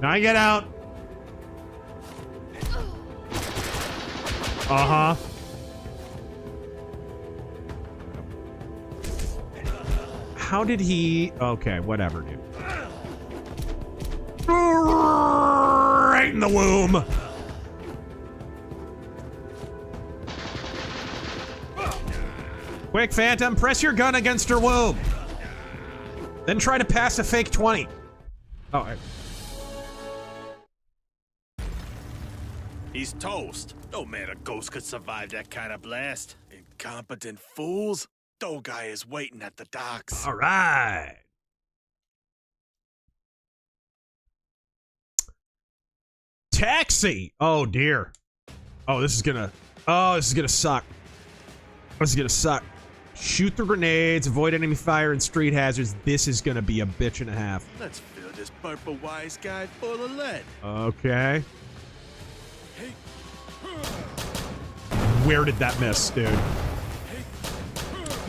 Now get out. Uh-huh. How did he... Okay, whatever, dude. Right in the womb. Quick, Phantom, press your gun against her womb. Then try to pass a fake 20. Oh, He's toast. No man or ghost could survive that kind of blast. Incompetent fools. Dogai is waiting at the docks. All right. taxi. Oh dear. Oh, this is gonna suck. This is gonna suck. Shoot the grenades, avoid enemy fire and street hazards. This is gonna be a bitch and a half. Let's fill this purple wise guy full of lead. Okay. Where did that miss, dude?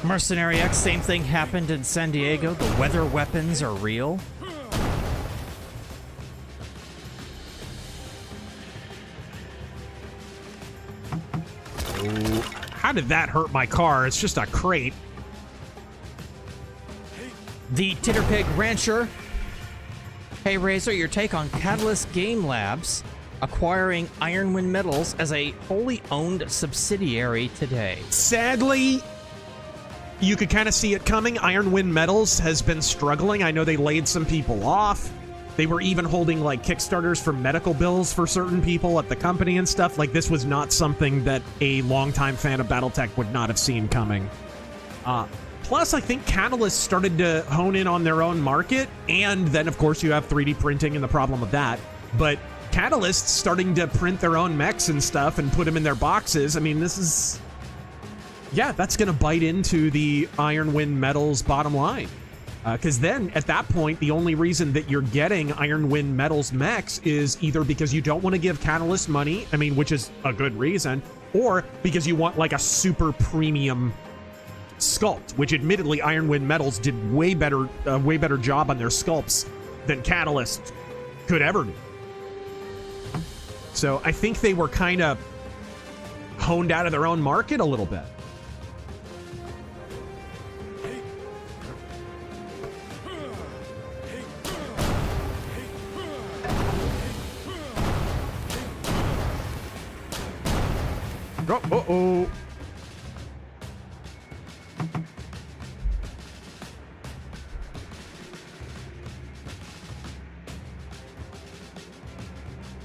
Mercenary X, same thing happened in San Diego. The weather weapons are real. How did that hurt my car? It's just a crate. The Titterpig Rancher. Hey, Razor, your take on Catalyst Game Labs acquiring Ironwind Metals as a wholly owned subsidiary today. Sadly, you could kind of see it coming. Ironwind Metals has been struggling. I know they laid some people off. They were even holding like Kickstarters for medical bills for certain people at the company and stuff. Like, this was not something that a longtime fan of BattleTech would not have seen coming. Plus, I think Catalyst started to hone in on their own market, and then, of course, you have 3D printing and the problem of that. But Catalyst starting to print their own mechs and stuff and put them in their boxes. I mean, this is... yeah, that's going to bite into the Ironwind Metals bottom line. Because then, at that point, the only reason that you're getting Ironwind Metals mechs is either because you don't want to give Catalyst money, I mean, which is a good reason, or because you want, like, a super premium sculpt, which admittedly Ironwind Metals did way better job on their sculpts than Catalyst could ever do. So I think they were kind of honed out of their own market a little bit. Uh-oh.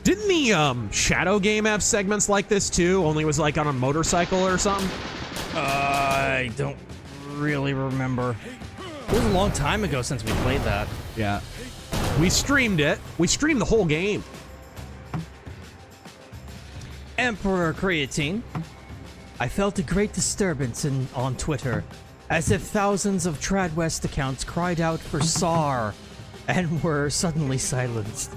Didn't the Shadow game have segments like this too? Only it was like on a motorcycle or something? I don't really remember. It was a long time ago since we played that. Yeah. We streamed it. We streamed the whole game. Emperor Creatine. I felt a great disturbance on Twitter, as if thousands of Tradwest accounts cried out for SAR and were suddenly silenced.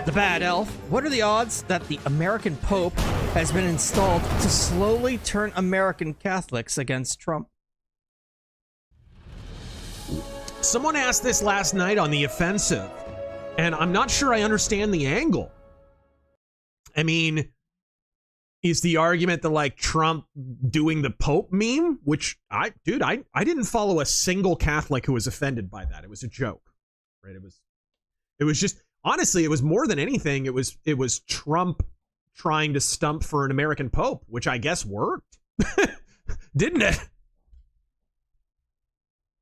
The Bad Elf. What are the odds that the American Pope has been installed to slowly turn American Catholics against Trump? Someone asked this last night on The Offensive, and I'm not sure I understand the angle. I mean, is the argument that, like, Trump doing the Pope meme? Which, I didn't follow a single Catholic who was offended by that. It was a joke, right? It was just, honestly, it was more than anything, it was Trump trying to stump for an American Pope, which I guess worked. Didn't it?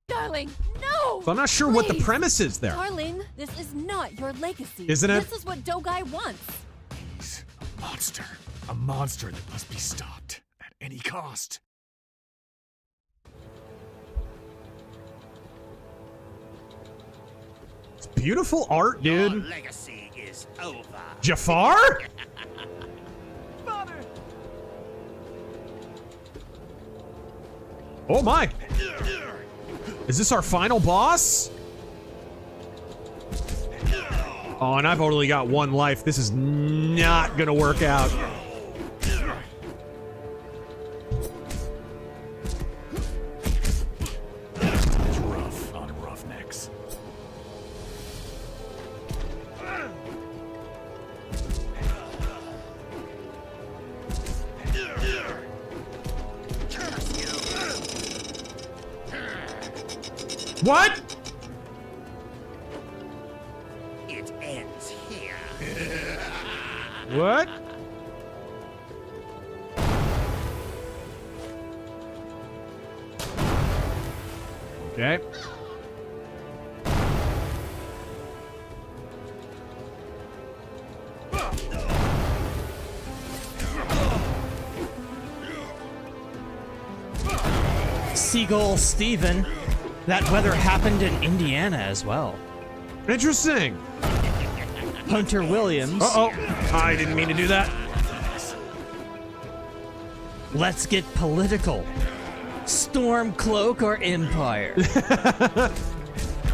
Darling, no! So I'm not sure what the premise is there. Darling, this is not your legacy. Isn't it? This is what Dogai wants. He's a monster. A monster that must be stopped at any cost. It's beautiful art, dude. Your legacy is over. Jafar? Father. Oh my. Is this our final boss? Oh, and I've only got one life. This is not gonna work out. It's rough on Roughnecks. What? It ends here. What? Okay. Seagull Steven. That weather happened in Indiana as well. Interesting. Hunter Williams. Uh-oh. I didn't mean to do that. Let's get political. Stormcloak or Empire?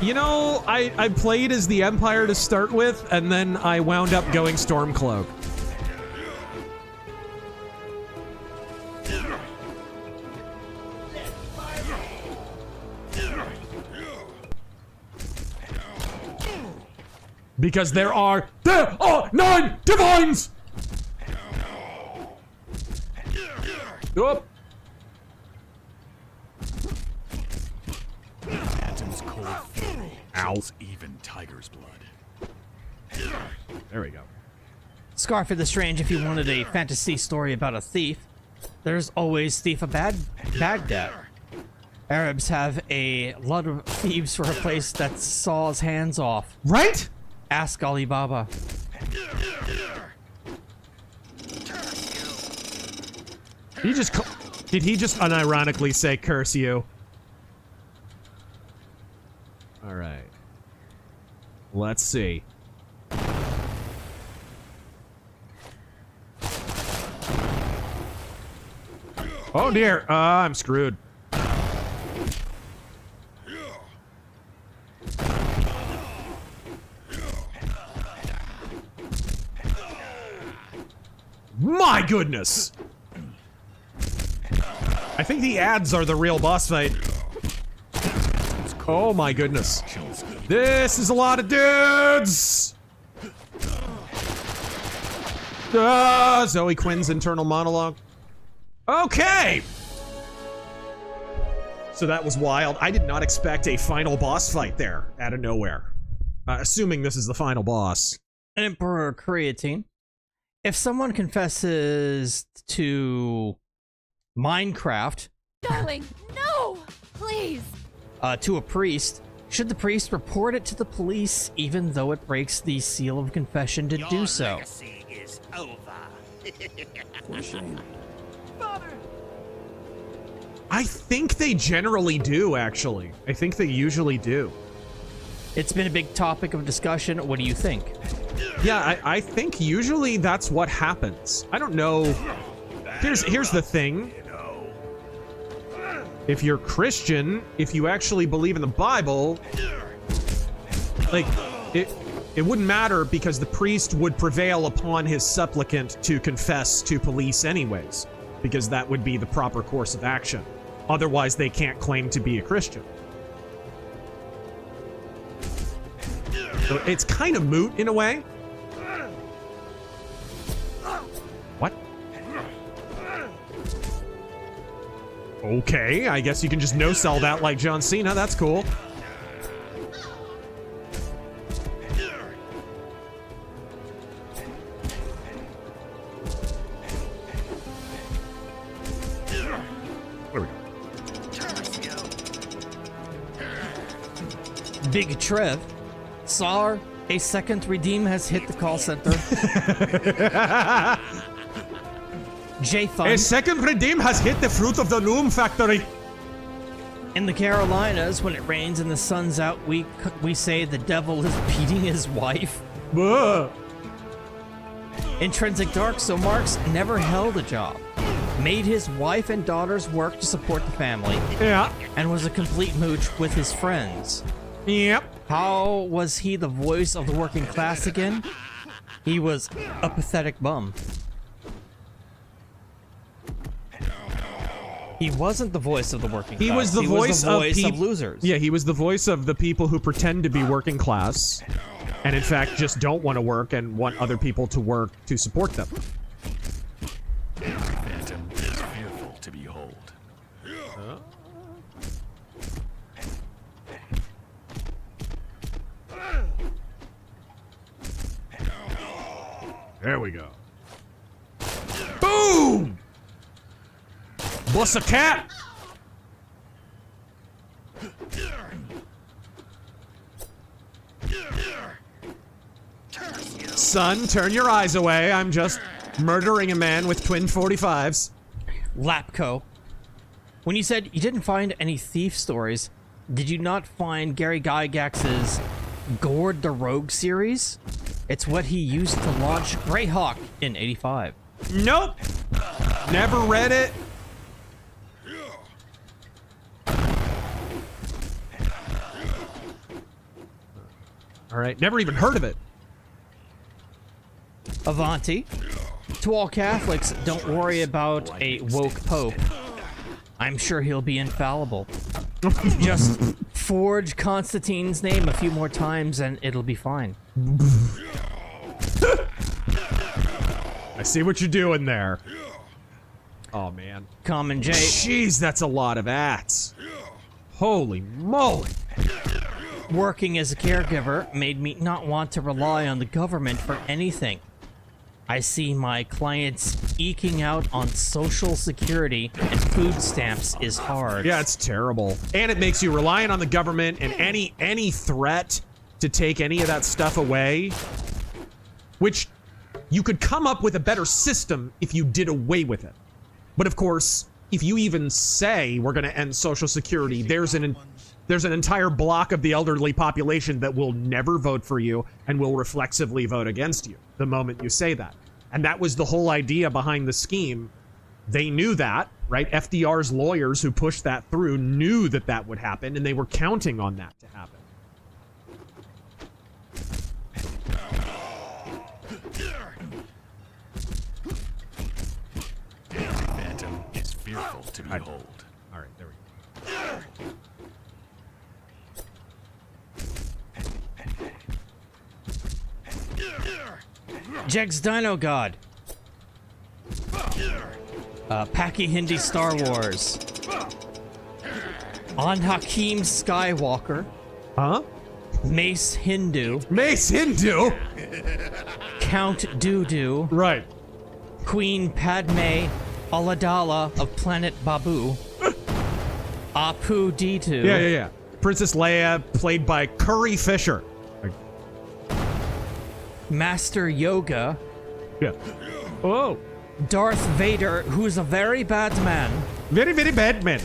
You know, I played as the Empire to start with, and then I wound up going Stormcloak. Because there are 9 divines! Oop. Phantom's cold fury chills even tiger's blood. There we go. Scarf of the Strange, if you wanted a fantasy story about a thief, there's always Thief of Baghdad. Arabs have a lot of thieves for a place that saws hands off. Right? Ask Alibaba. Did he just unironically say curse you? All right. Let's see. Oh dear, I'm screwed. My goodness! I think the ads are the real boss fight. Oh my goodness. This is a lot of dudes! Zoe Quinn's internal monologue. Okay! So that was wild. I did not expect a final boss fight there, out of nowhere. Assuming this is the final boss. Emperor Creatine. If someone confesses to Minecraft... Darling, no! Please! To a priest, should the priest report it to the police even though it breaks the seal of confession to do so? Your legacy is over. For shame. I think they generally do, actually. I think they usually do. It's been a big topic of discussion. What do you think? Yeah, I think usually that's what happens. I don't know. Here's the thing. If you're Christian, if you actually believe in the Bible, like, it wouldn't matter because the priest would prevail upon his supplicant to confess to police anyways, because that would be the proper course of action. Otherwise, they can't claim to be a Christian. So it's kind of moot in a way. What? Okay, I guess you can just no-sell that like John Cena. That's cool. There we go. Big Trev. Sar, a second redeem has hit the call center. J-Fun. A second redeem has hit the Fruit of the Loom factory. In the Carolinas, when it rains and the sun's out, we say the devil is beating his wife. Intrinsic Dark, so Marx never held a job. Made his wife and daughters work to support the family. Yeah. And was a complete mooch with his friends. Yep. How was he the voice of the working class again? He was a pathetic bum. He wasn't the voice of the working class. He was the voice of losers. Yeah, he was the voice of the people who pretend to be working class, and in fact just don't want to work and want other people to work to support them. Phantom is fearful to behold. There we go. Boom! Bust a cat! Son, turn your eyes away. I'm just murdering a man with twin 45s. Lapco. When you said you didn't find any thief stories, Did you not find Gary Gygax's Gord the Rogue series? It's what he used to launch Greyhawk in '85. Nope. Never read it. All right, never even heard of it. Avanti. To all Catholics, don't worry about a woke pope. I'm sure he'll be infallible. Just forge Constantine's name a few more times and it'll be fine. I see what you're doing there. Oh, man. Common J. Jeez, that's a lot of ads. Holy moly. Working as a caregiver made me not want to rely on the government for anything. I see my clients eking out on Social Security and food stamps is hard. Yeah, it's terrible. And it makes you reliant on the government and any threat to take any of that stuff away, which you could come up with a better system if you did away with it. But of course, if you even say we're going to end Social Security, there's an entire block of the elderly population that will never vote for you and will reflexively vote against you the moment you say that. And that was the whole idea behind the scheme. They knew that, right? FDR's lawyers who pushed that through knew that that would happen, and they were counting on that to happen. Phantom is fearful to behold. All right, there we go. Jeg's Dino God. Paki Hindi Star Wars. On Hakim Skywalker. Huh? Mace Hindu. Mace Hindu? Count Dooku. Right. Queen Padme Amidala of Planet Babu. Apu D2. Yeah. Princess Leia, played by Curry Fisher. Master Yoga. Yeah. Oh. Darth Vader, who's a very bad man. Very, very bad man.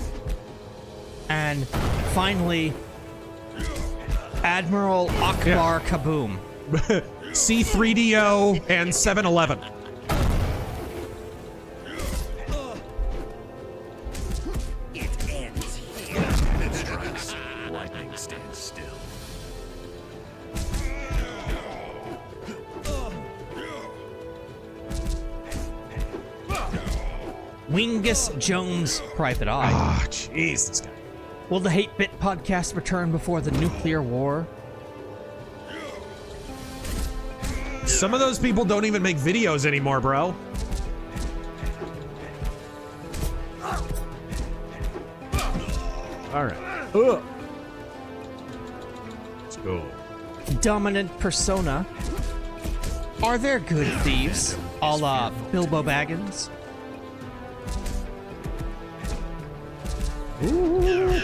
And finally, Admiral Akbar Kaboom. C3DO and 7-Eleven. It ends here. It strikes. Lightning stands still. Wingus Jones, Private Eye. Ah, jeez, this guy. Will the Hate Bit podcast return before the nuclear war? Some of those people don't even make videos anymore, bro. All right. Ugh. Let's go. Dominant Persona. Are there good thieves? A la Bilbo Baggins? Ooh.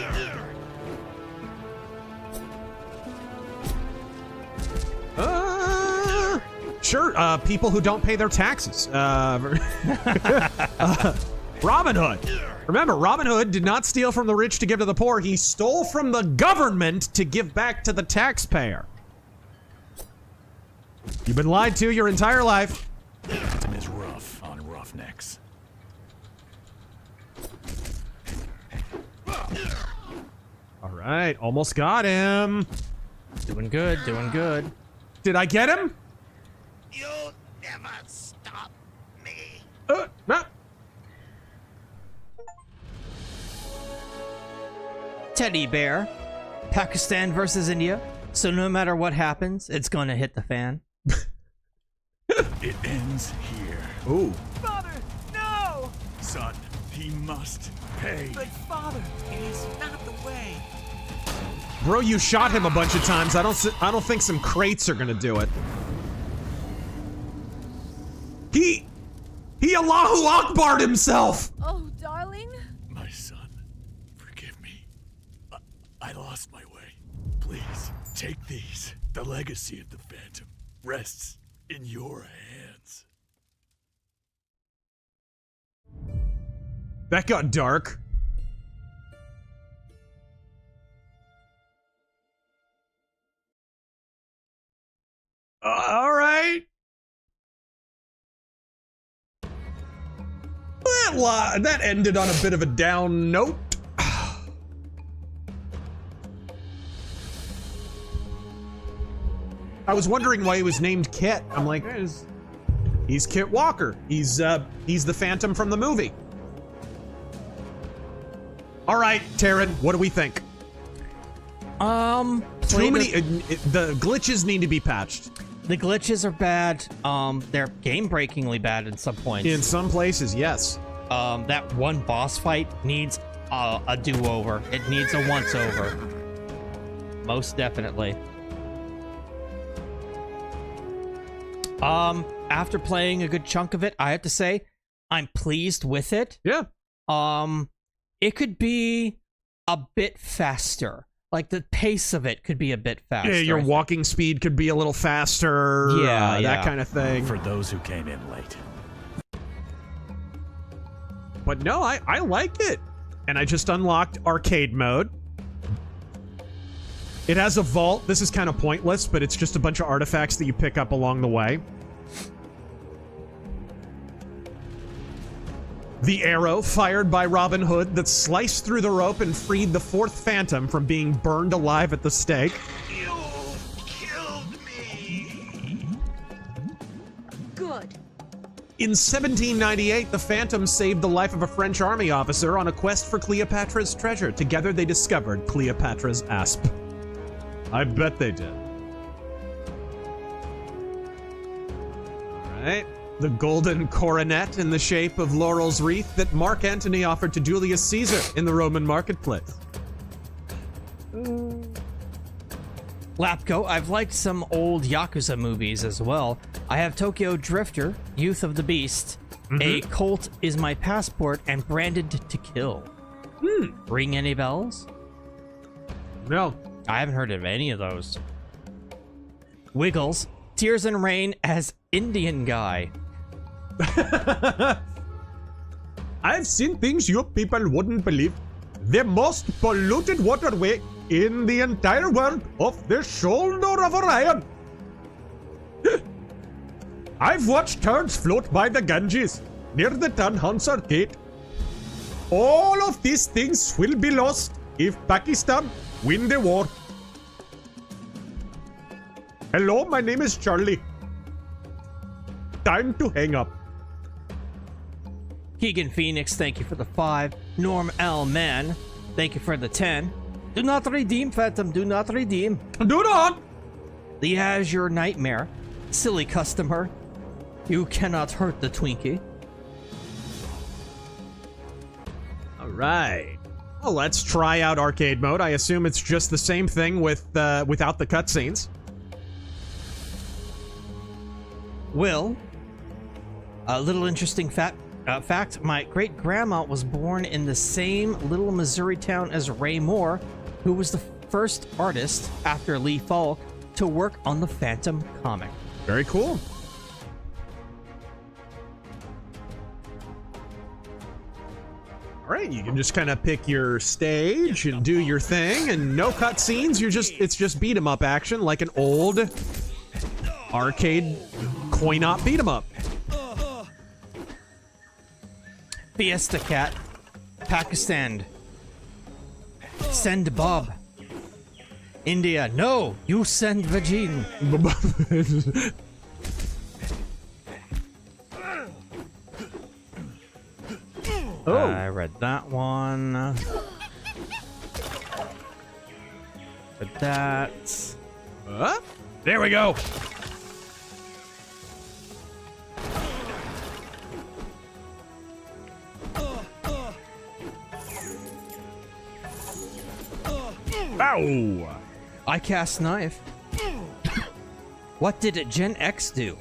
Sure, people who don't pay their taxes. Robin Hood. Remember, Robin Hood did not steal from the rich to give to the poor. He stole from the government to give back to the taxpayer. You've been lied to your entire life. Phantom is rough on roughnecks. All right, almost got him. Doing good, doing good. Did I get him? You'll never stop me. No. Teddy Bear. Pakistan versus India. So no matter what happens, it's gonna hit the fan. It ends here. Ooh. Father, no! Son, he must pay. But father, it is not the way. Bro, you shot him a bunch of times. I don't think some crates are gonna do it. He Allahu Akbar'd himself! Oh, darling. My son, forgive me. I lost my way. Please, take these. The legacy of the Phantom rests in your hands. That got dark. All right. That ended on a bit of a down note. I was wondering why he was named Kit. I'm like, he's Kit Walker. He's the Phantom from the movie. All right, Taryn, what do we think? Too many. The glitches need to be patched. The glitches are bad. They're game-breakingly bad in some points. In some places, yes. That one boss fight needs a do-over. It needs a once-over. Most definitely. After playing a good chunk of it, I have to say, I'm pleased with it. Yeah. It could be a bit faster. Like, the pace of it could be a bit faster. Yeah, your walking speed could be a little faster. Yeah, that kind of thing. For those who came in late. But no, I like it. And I just unlocked arcade mode. It has a vault. This is kind of pointless, but it's just a bunch of artifacts that you pick up along the way. The arrow fired by Robin Hood that sliced through the rope and freed the fourth Phantom from being burned alive at the stake. You killed me. Good. In 1798, the Phantom saved the life of a French army officer on a quest for Cleopatra's treasure. Together they discovered Cleopatra's asp. I bet they did. All right. The golden coronet in the shape of laurel's wreath that Mark Antony offered to Julius Caesar in the Roman marketplace. Lapko, I've liked some old Yakuza movies as well. I have Tokyo Drifter, Youth of the Beast, A Colt Is My Passport, and Branded to Kill. Ring any bells? No. I haven't heard of any of those. Wiggles, Tears and Rain as Indian guy. I've seen things you people wouldn't believe. The most polluted waterway in the entire world off the shoulder of Orion. I've watched turds float by the Ganges near the Tanhans Arcade. All of these things will be lost if Pakistan win the war. Hello, my name is Charlie. Time to hang up. Keegan Phoenix, thank you for the 5. Norm L. Man, thank you for the 10. Do not redeem, Phantom. Do not redeem. Do not! The Azure Nightmare. Silly customer. You cannot hurt the Twinkie. All right. Well, let's try out arcade mode. I assume it's just the same thing with without the cutscenes. Will, a little interesting fact, my great-grandma was born in the same little Missouri town as Ray Moore, who was the first artist, after Lee Falk, to work on the Phantom comic. Very cool. All right, you can just kind of pick your stage and do your thing, and no cutscenes. It's just beat 'em up action, like an old arcade coin-op beat 'em up. Fiesta Cat, Pakistan. Send Bob. India, no, you send Vagine. Oh. I read that one. But that. There we go. Ow! I cast knife. What did Gen X do?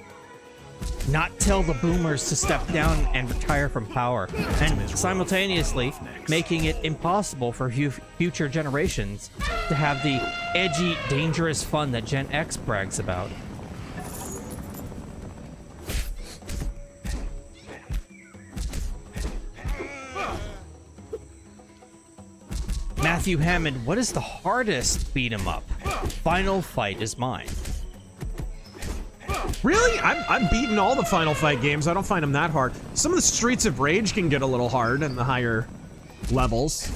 Not tell the boomers to step down and retire from power, and simultaneously making it impossible for future generations to have the edgy, dangerous fun that Gen X brags about. Matthew Hammond, what is the hardest beat 'em up? Final Fight is mine. Really? I'm beating all the Final Fight games. I don't find them that hard. Some of the Streets of Rage can get a little hard in the higher levels.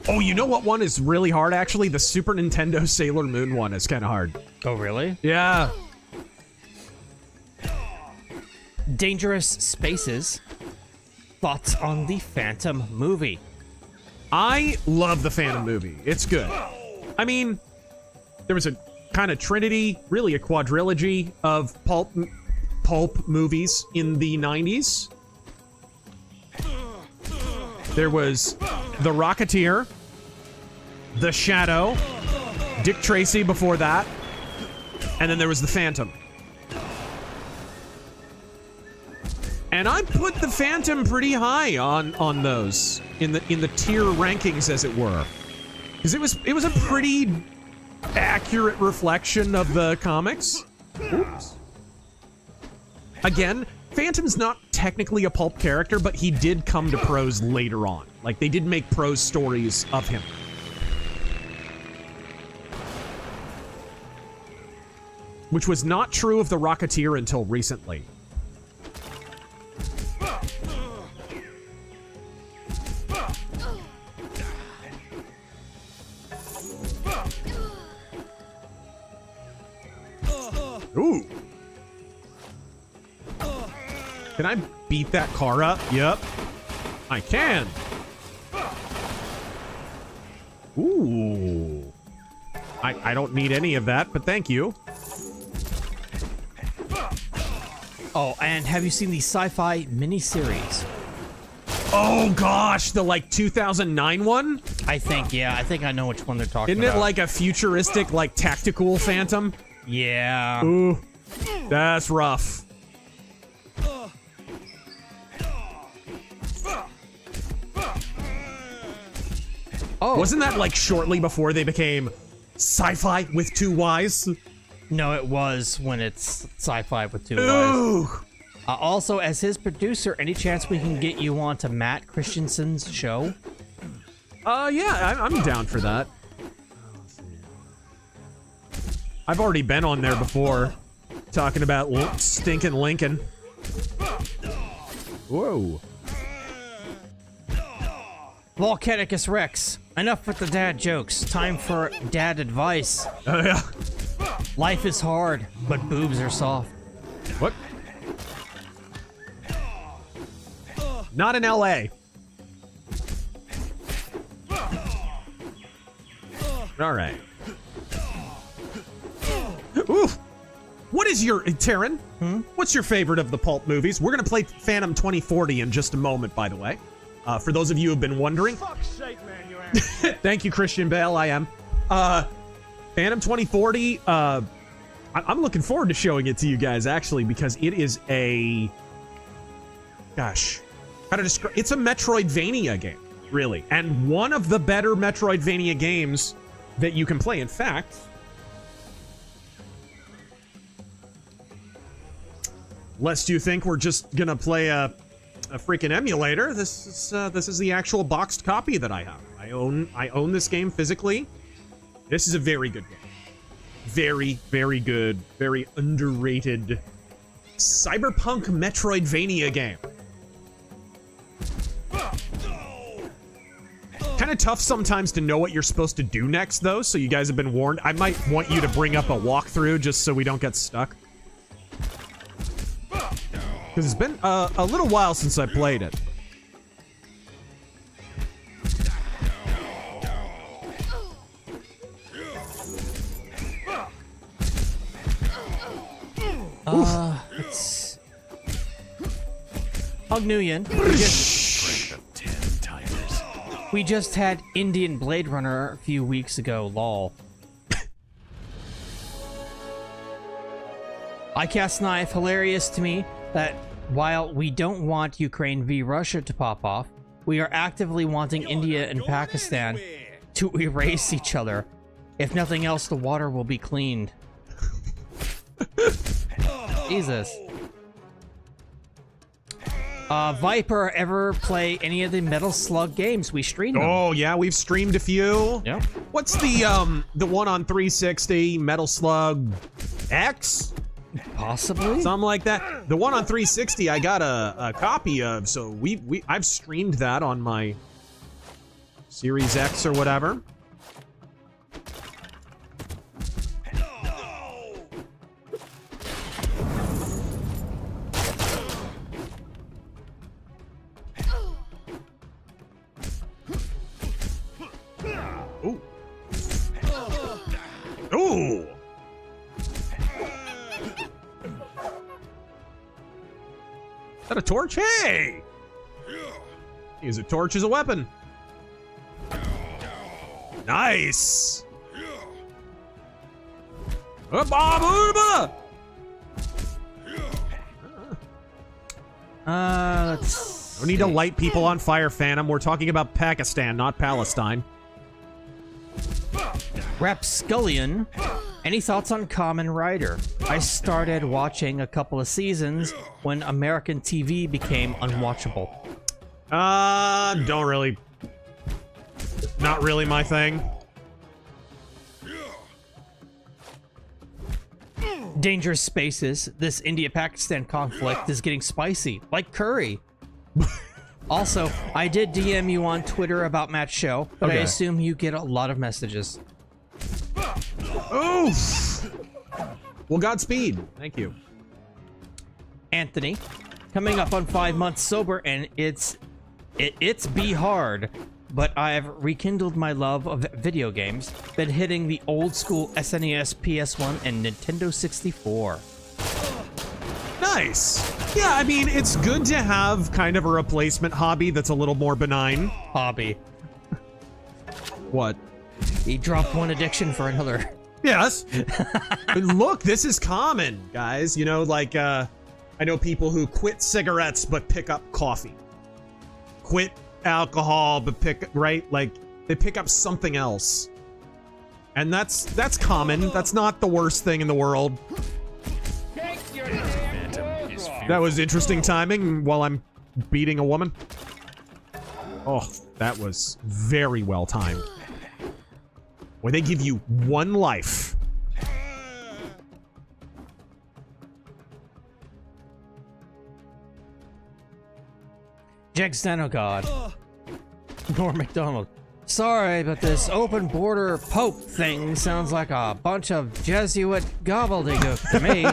Oh, you know what one is really hard, actually? The Super Nintendo Sailor Moon one is kind of hard. Oh, really? Yeah. Dangerous Spaces. Thoughts on the Phantom movie? I love the Phantom movie. It's good. I mean, there was a kind of trinity, really a quadrilogy of pulp movies in the 90s. There was The Rocketeer, The Shadow, Dick Tracy before that, and then there was The Phantom. And I put The Phantom pretty high on those in the tier rankings, as it were, because it was a pretty accurate reflection of the comics. Oops. Again, Phantom's not technically a pulp character, but he did come to prose later on. Like, they did make prose stories of him. Which was not true of the Rocketeer until recently. Ooh. Can I beat that car up? Yep. I can. Ooh. I don't need any of that, but thank you. Oh, and have you seen the sci-fi miniseries? Oh gosh, the like 2009 one? I think I know which one they're talking about. Isn't it like a futuristic, like tactical Phantom? Yeah. Ooh. That's rough. Oh. Wasn't that like shortly before they became sci-fi with 2 Ys? No, it was when it's sci-fi with 2 Ys. Ooh. Also, as his producer, any chance we can get you on to Matt Christensen's show? Yeah, I'm down for that. I've already been on there before, talking about stinking Lincoln. Whoa. Volcanicus Rex. Enough with the dad jokes. Time for dad advice. Oh, yeah. Life is hard, but boobs are soft. What? Not in LA. All right. Ooh. What is your... Taryn? What's your favorite of the pulp movies? We're going to play Phantom 2040 in just a moment, by the way. For those of you who have been wondering. Fuck's sake, man, you ass. Thank you, Christian Bale. I am. Phantom 2040, I'm looking forward to showing it to you guys, actually, because it is a... Gosh. How to describe... It's a Metroidvania game, really. And one of the better Metroidvania games that you can play. In fact... Lest you think we're just gonna play a freaking emulator, this is the actual boxed copy that I have. I own this game physically. This is a very good game. Very, very good, very underrated cyberpunk Metroidvania game. Kind of tough sometimes to know what you're supposed to do next, though, so you guys have been warned. I might want you to bring up a walkthrough just so we don't get stuck. Because it's been a little while since I played it. It's... Hug Nguyen. We just had Indian Blade Runner a few weeks ago, lol. I cast knife, hilarious to me that while we don't want Ukraine v Russia to pop off, we are actively wanting India and Pakistan to erase each other. If nothing else, the water will be cleaned. Jesus. Viper, ever play any of the Metal Slug games? We streamed them. Oh yeah, we've streamed a few. Yep. What's the one on 360, Metal Slug X? Possibly. Something like that. The one on 360 I got a copy of, so I've streamed that on my Series X or whatever. Ooh. Ooh. Is that a torch? Hey! Use a torch as a weapon. Nice. Let's We need to light people on fire, Phantom. We're talking about Pakistan, not Palestine. Rapscullion, any thoughts on Kamen Rider? I started watching a couple of seasons when American TV became unwatchable. Don't really. Not really my thing. Dangerous Spaces, this India-Pakistan conflict is getting spicy, like curry. Also, I did DM you on Twitter about Matt's show, but I assume you get a lot of messages. Oof! Well, Godspeed. Thank you. Anthony, coming up on 5 months sober, and it's be hard, but I've rekindled my love of video games, been hitting the old school SNES, PS1, and Nintendo 64. Nice. Yeah, I mean, it's good to have kind of a replacement hobby that's a little more benign. Hobby. What? He dropped one addiction for another. Yes. But look, this is common, guys. You know, like, I know people who quit cigarettes but pick up coffee. Quit alcohol but right? Like, they pick up something else. And that's common. That's not the worst thing in the world. That was interesting timing while I'm beating a woman. Oh, that was very well timed. Where they give you one life. Jack Stenogod. Norm McDonald. Sorry, but this open border Pope thing sounds like a bunch of Jesuit gobbledygook to me.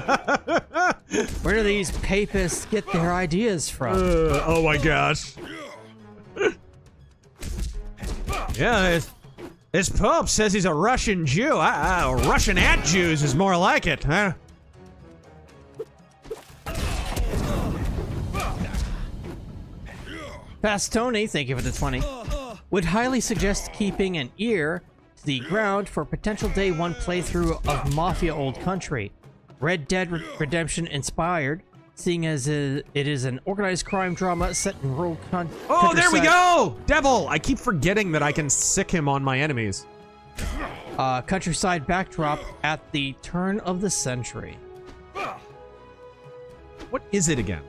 Where do these papists get their ideas from? Oh my gosh. Yeah, this Pope says he's a Russian Jew. Russian at Jews is more like it, huh? Fast Tony, thank you for the 20. Would highly suggest keeping an ear to the ground for potential day one playthrough of Mafia Old Country. Red Dead Redemption inspired, seeing as it is an organized crime drama set in rural Oh, there we go! Devil! I keep forgetting that I can sick him on my enemies. Countryside backdrop at the turn of the century. What is it again?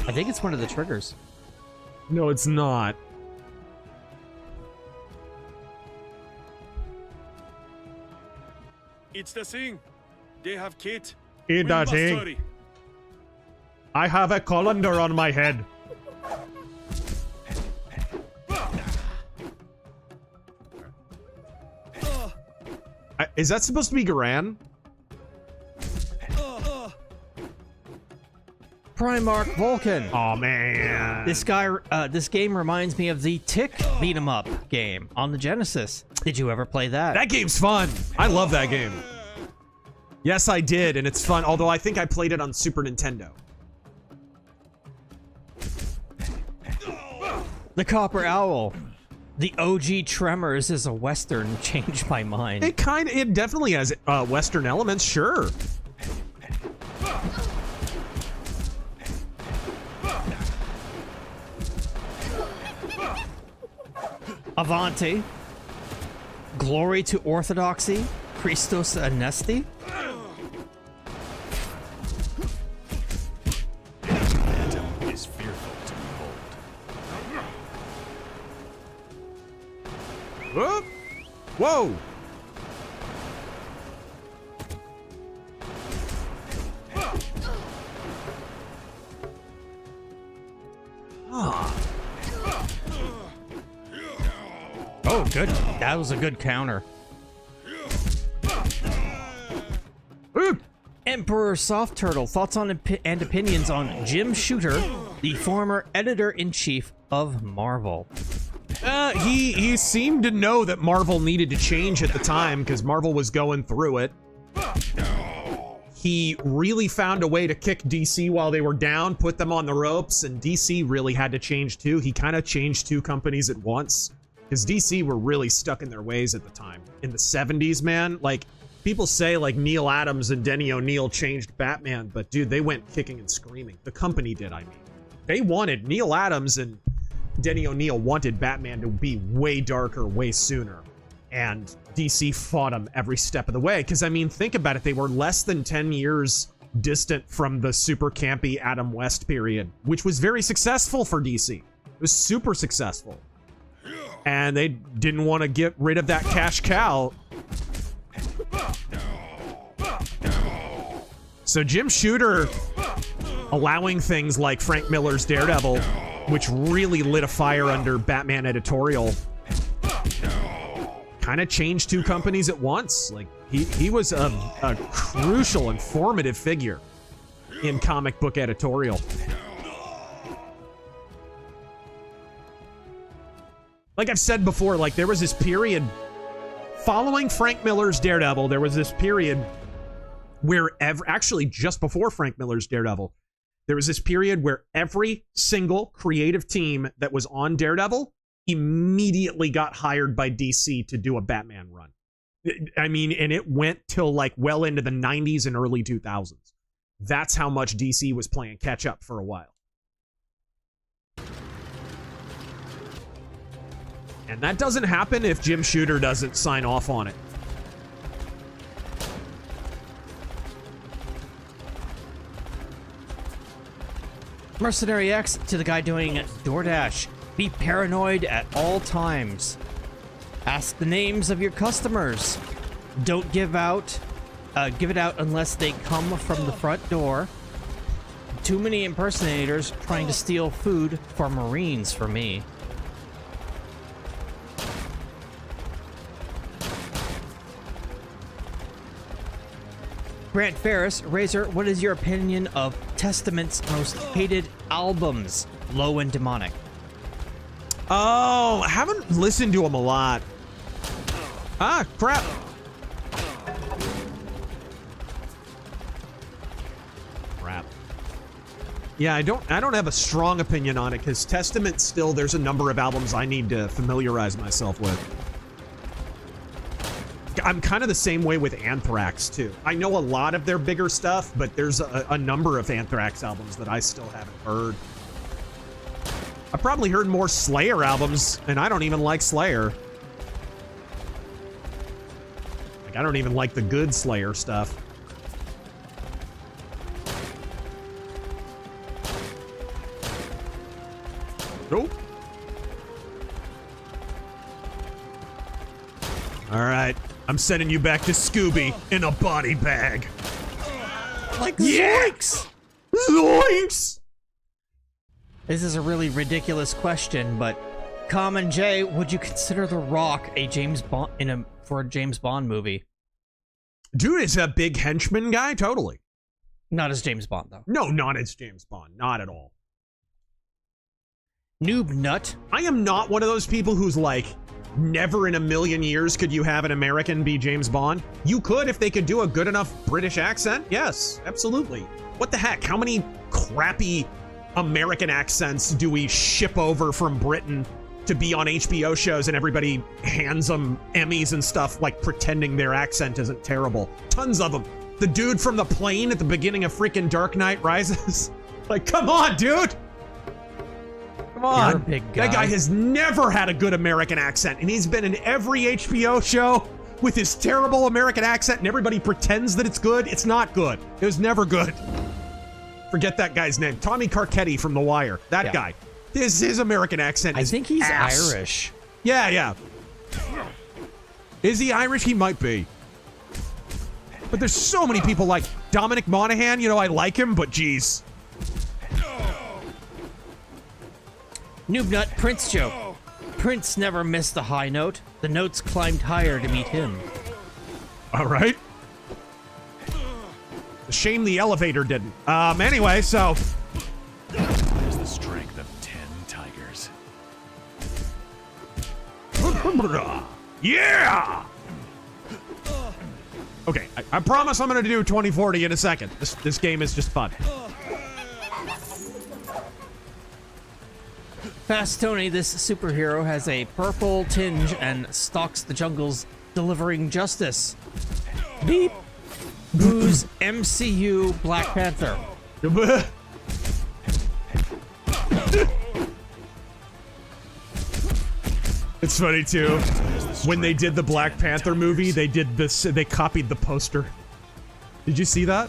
I think it's one of the triggers. No, it's not. It's the thing. They have Kate. In that thing. I have a colander on my head. Is that supposed to be Garan? Primarch Vulcan. Oh man. This game reminds me of the Tick beat 'em up game on the Genesis. Did you ever play that? That game's fun. I love that game. Yes, I did, and it's fun. Although I think I played it on Super Nintendo. The Copper Owl. The OG Tremors is a Western. Changed my mind. It definitely has Western elements, sure. Avanti. Glory to Orthodoxy. Christos Anesti. Whoa! Whoa! Oh, good. That was a good counter. Emperor Soft Turtle, thoughts on and opinions on Jim Shooter, the former editor-in-chief of Marvel. He seemed to know that Marvel needed to change at the time because Marvel was going through it. He really found a way to kick DC while they were down, put them on the ropes, and DC really had to change too. He kind of changed two companies at once because DC were really stuck in their ways at the time. In the 70s, man, like, people say like Neil Adams and Denny O'Neil changed Batman, but dude, they went kicking and screaming. The company did, I mean. They wanted, Neil Adams and Denny O'Neil wanted Batman to be way darker, way sooner. And DC fought him every step of the way. Because, I mean, think about it. They were less than 10 years distant from the super campy Adam West period, which was very successful for DC. It was super successful. And they didn't want to get rid of that cash cow. So Jim Shooter allowing things like Frank Miller's Daredevil, which really lit a fire under Batman editorial, kind of changed two companies at once. Like, he was a crucial and formative figure in comic book editorial. Like I've said before, like, there was this period following Frank Miller's Daredevil, there was this period where actually just before Frank Miller's Daredevil, there was this period where every single creative team that was on Daredevil immediately got hired by DC to do a Batman run. I mean, and it went till like well into the 90s and early 2000s. That's how much DC was playing catch up for a while. And that doesn't happen if Jim Shooter doesn't sign off on it. Mercenary X to the guy doing DoorDash. Be paranoid at all times. Ask the names of your customers. Don't give it out unless they come from the front door. Too many impersonators trying to steal food for Marines for me. Grant Ferris, Razor, what is your opinion of Testament's most hated albums, Low and Demonic? Oh, I haven't listened to them a lot. Ah, crap. Crap. Yeah, I don't have a strong opinion on it because Testament still, there's a number of albums I need to familiarize myself with. I'm kind of the same way with Anthrax, too. I know a lot of their bigger stuff, but there's a number of Anthrax albums that I still haven't heard. I've probably heard more Slayer albums, and I don't even like Slayer. Like, I don't even like the good Slayer stuff. Nope. All right. I'm sending you back to Scooby in a body bag. Like, zoinks! Zoinks! This is a really ridiculous question, but Common J, would you consider The Rock a James Bond for a James Bond movie? Dude is a big henchman guy, totally. Not as James Bond, though. No, not as James Bond. Not at all. Noob Nut. I am not one of those people who's like, never in a million years could you have an American be James Bond. You could if they could do a good enough British accent. Yes, absolutely. What the heck? How many crappy American accents do we ship over from Britain to be on HBO shows and everybody hands them Emmys and stuff like pretending their accent isn't terrible? Tons of them. The dude from the plane at the beginning of freaking Dark Knight Rises. Like, come on, dude. Come on. You're a big guy. That guy has never had a good American accent, and he's been in every HBO show with his terrible American accent, and everybody pretends that it's good. It's not good. It was never good. Forget that guy's name. Tommy Carcetti from The Wire. That guy. His American accent is I think he's ass. Irish. Yeah. Is he Irish? He might be. But there's so many people like Dominic Monaghan. You know, I like him, but geez. Noob Nut Prince joke. Prince never missed a high note. The notes climbed higher to meet him. All right. Shame the elevator didn't. Anyway, so. There's the strength of 10 tigers. Yeah! Okay, I promise I'm gonna do 2040 in a second. This game is just fun. Fast Tony, this superhero has a purple tinge and stalks the jungles delivering justice. Beep. Booze MCU Black Panther. It's funny too. When they did the Black Panther movie, they did this. They copied the poster. Did you see that?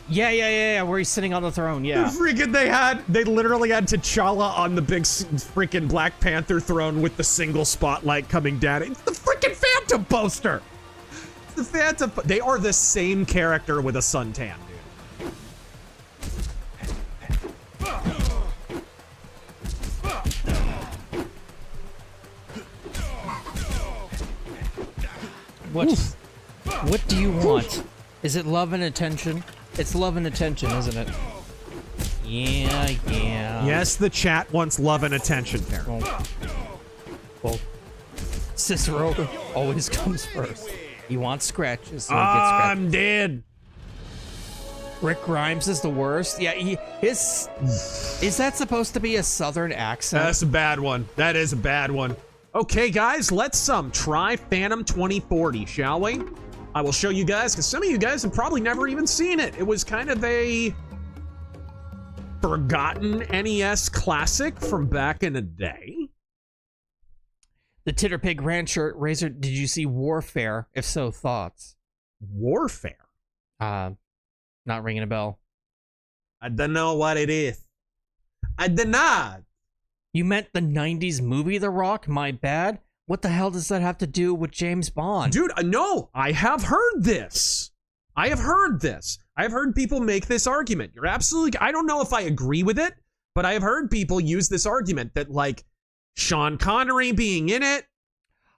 Yeah, where he's sitting on the throne, yeah. They literally had T'Challa on the big freaking Black Panther throne with the single spotlight coming down. It's the freaking Phantom poster! It's the Phantom. They are the same character with a suntan, dude. What do you want? Is it love and attention? It's love and attention, isn't it? Yeah. Yes, the chat wants love and attention, Karen. Well, Cicero always comes first. He wants scratches, so he gets scratches. I'm dead. Rick Grimes is the worst. Yeah, is that supposed to be a southern accent? That's a bad one. That is a bad one. Okay, guys, let's try Phantom 2040, shall we? I will show you guys, because some of you guys have probably never even seen it. It was kind of a forgotten NES classic from back in the day. The Titterpig Rancher, Razor, did you see Warfare? If so, thoughts? Warfare? Not ringing a bell. I don't know what it is. I did not. You meant the 90s movie The Rock? My bad. What the hell does that have to do with James Bond? Dude, no, I have heard this. I have heard people make this argument. You're absolutely, I don't know if I agree with it, but I have heard people use this argument that, like, Sean Connery being in it,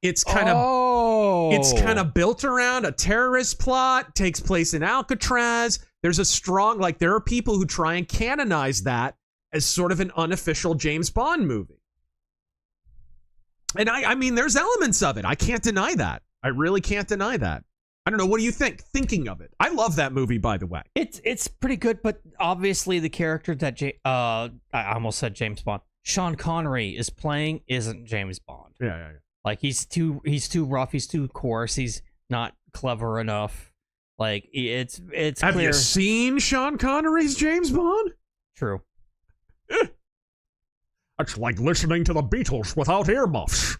it's kind of built around a terrorist plot, takes place in Alcatraz. There's a strong, like, there are people who try and canonize that as sort of an unofficial James Bond movie. And I mean, there's elements of it. I can't deny that. I really can't deny that. I don't know. What do you think? Thinking of it, I love that movie, by the way. It's pretty good, but obviously the character that I almost said James Bond, Sean Connery is playing isn't James Bond. Yeah. Like he's too rough. He's too coarse. He's not clever enough. Like it's Have clear. you seen Sean Connery's James Bond? True. It's like listening to the Beatles without earmuffs.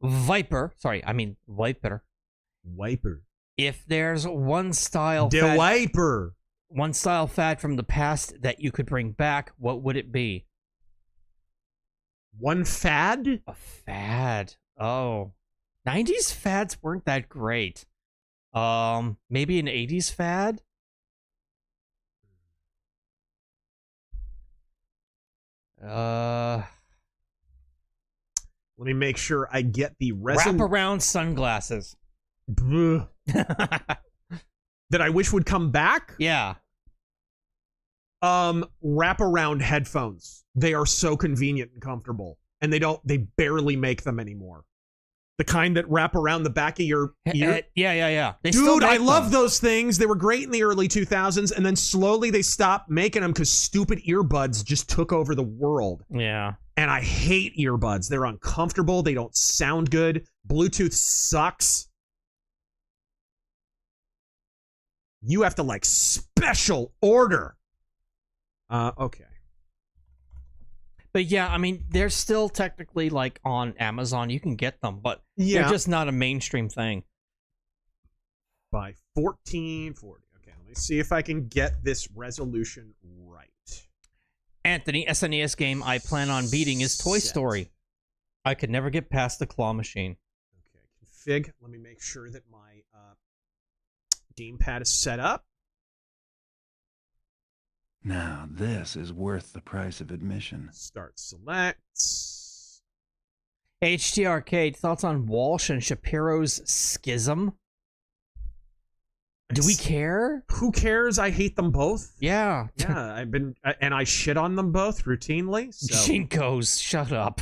Viper. If there's one style fad from the past that you could bring back, what would it be? One fad? A fad. Oh. 90s fads weren't that great. Maybe an 80s fad? Let me make sure I get the wraparound sunglasses. That I wish would come back? Yeah. Wraparound headphones. They are so convenient and comfortable. And they barely make them anymore. The kind that wrap around the back of your ear. Yeah. Dude, I love those things. They were great in the early 2000s, and then slowly they stopped making them because stupid earbuds just took over the world. Yeah. And I hate earbuds. They're uncomfortable. They don't sound good. Bluetooth sucks. You have to, like, special order. Okay. But yeah, I mean, they're still technically, like, on Amazon. You can get them, but they're just not a mainstream thing. By 1440. Okay, let me see if I can get this resolution right. Anthony, SNES game I plan on beating is Toy Story. I could never get past the claw machine. Okay, config. Let me make sure that my gamepad is set up. Now this is worth the price of admission. Start select. YTArchive, thoughts on Walsh and Shapiro's schism? Do we care? Who cares? I hate them both. Yeah. Yeah, and I shit on them both routinely. So. Jinkos, shut up.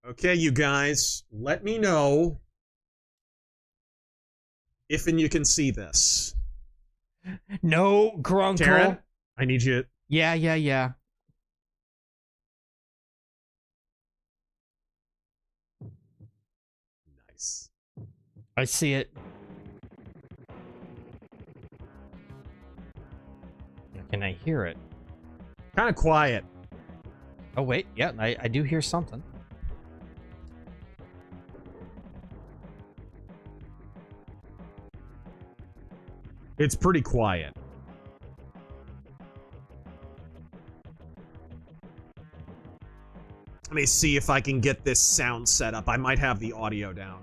Okay, you guys, let me know if and you can see this. No, Grunkle. Taryn, I need you. Yeah. Nice. I see it. Can I hear it? Kind of quiet. Oh, wait. Yeah, I do hear something. It's pretty quiet. Let me see if I can get this sound set up. I might have the audio down.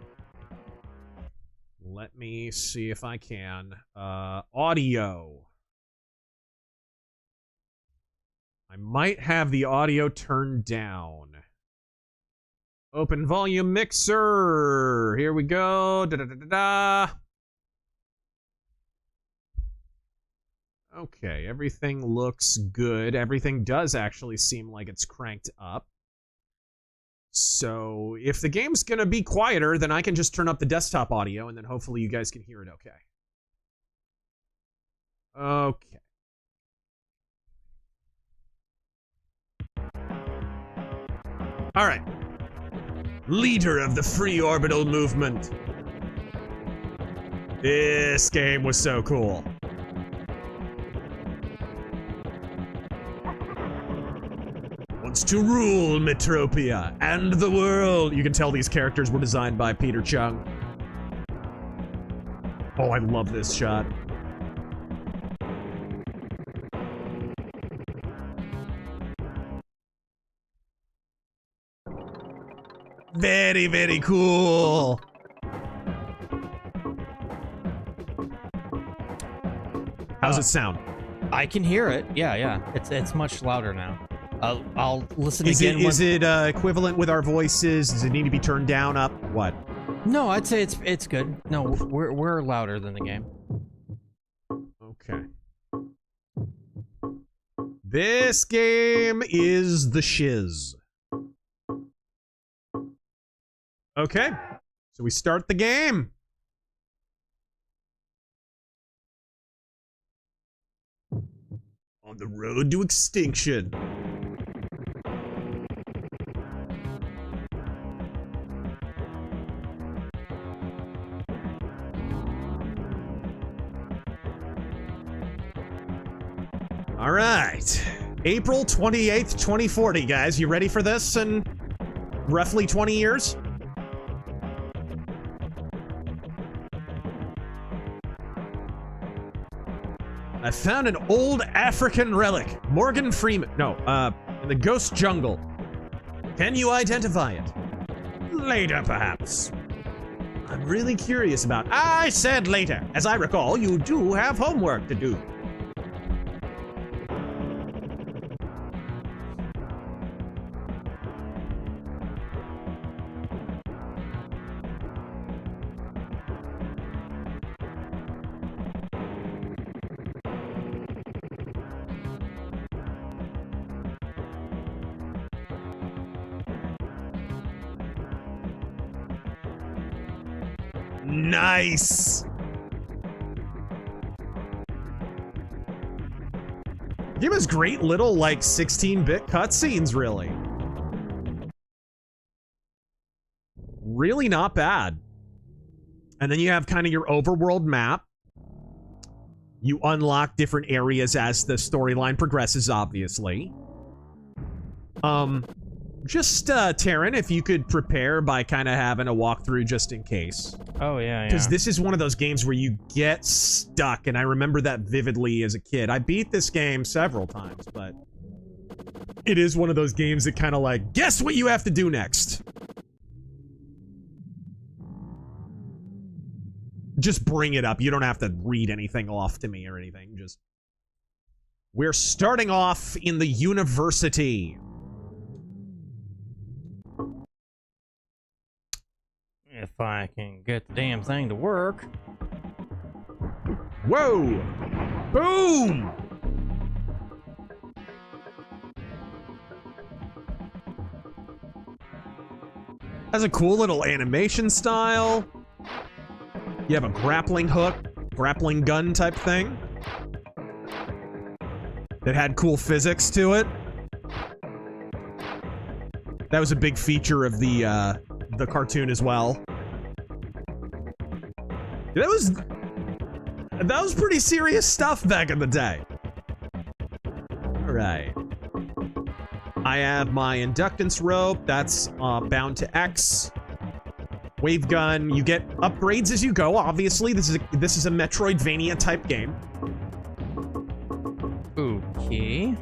Let me see if I can. Audio. I might have the audio turned down. Open volume mixer. Here we go. Da-da-da-da-da. Okay, everything looks good. Everything does actually seem like it's cranked up. So, if the game's gonna be quieter, then I can just turn up the desktop audio, and then hopefully you guys can hear it okay. Okay. Alright. Leader of the free orbital movement. This game was so cool. To rule Metropia and the world. You can tell these characters were designed by Peter Chung. Oh, I love this shot. Very, very cool. How's it sound? I can hear it. Yeah. It's much louder now. I'll listen again. Is it equivalent with our voices? Does it need to be turned down, up? What? No, I'd say it's good. No, we're louder than the game. Okay. This game is the shiz. Okay. So we start the game. On the road to extinction. All right. April 28th, 2040, guys. You ready for this in roughly 20 years? I found an old African relic. Morgan Freeman. No, in the ghost jungle. Can you identify it? Later, perhaps. I'm really curious about... I said later. As I recall, you do have homework to do. Nice. Give us great little, like, 16-bit cutscenes, really. Really not bad. And then you have kind of your overworld map. You unlock different areas as the storyline progresses, obviously. Just, Taryn, if you could prepare by kind of having a walkthrough just in case. Oh, yeah. Because this is one of those games where you get stuck, and I remember that vividly as a kid. I beat this game several times, but it is one of those games that kind of like, guess what you have to do next? Just bring it up. You don't have to read anything off to me or anything. Just... We're starting off in the university. If I can get the damn thing to work. Whoa! Boom! Has a cool little animation style. You have a grappling hook, grappling gun type thing that had cool physics to it. That was a big feature of the cartoon as well. That was pretty serious stuff back in the day. All right. I have my inductance rope. That's bound to X. Wave gun. You get upgrades as you go. Obviously, this is a Metroidvania type game. Okay.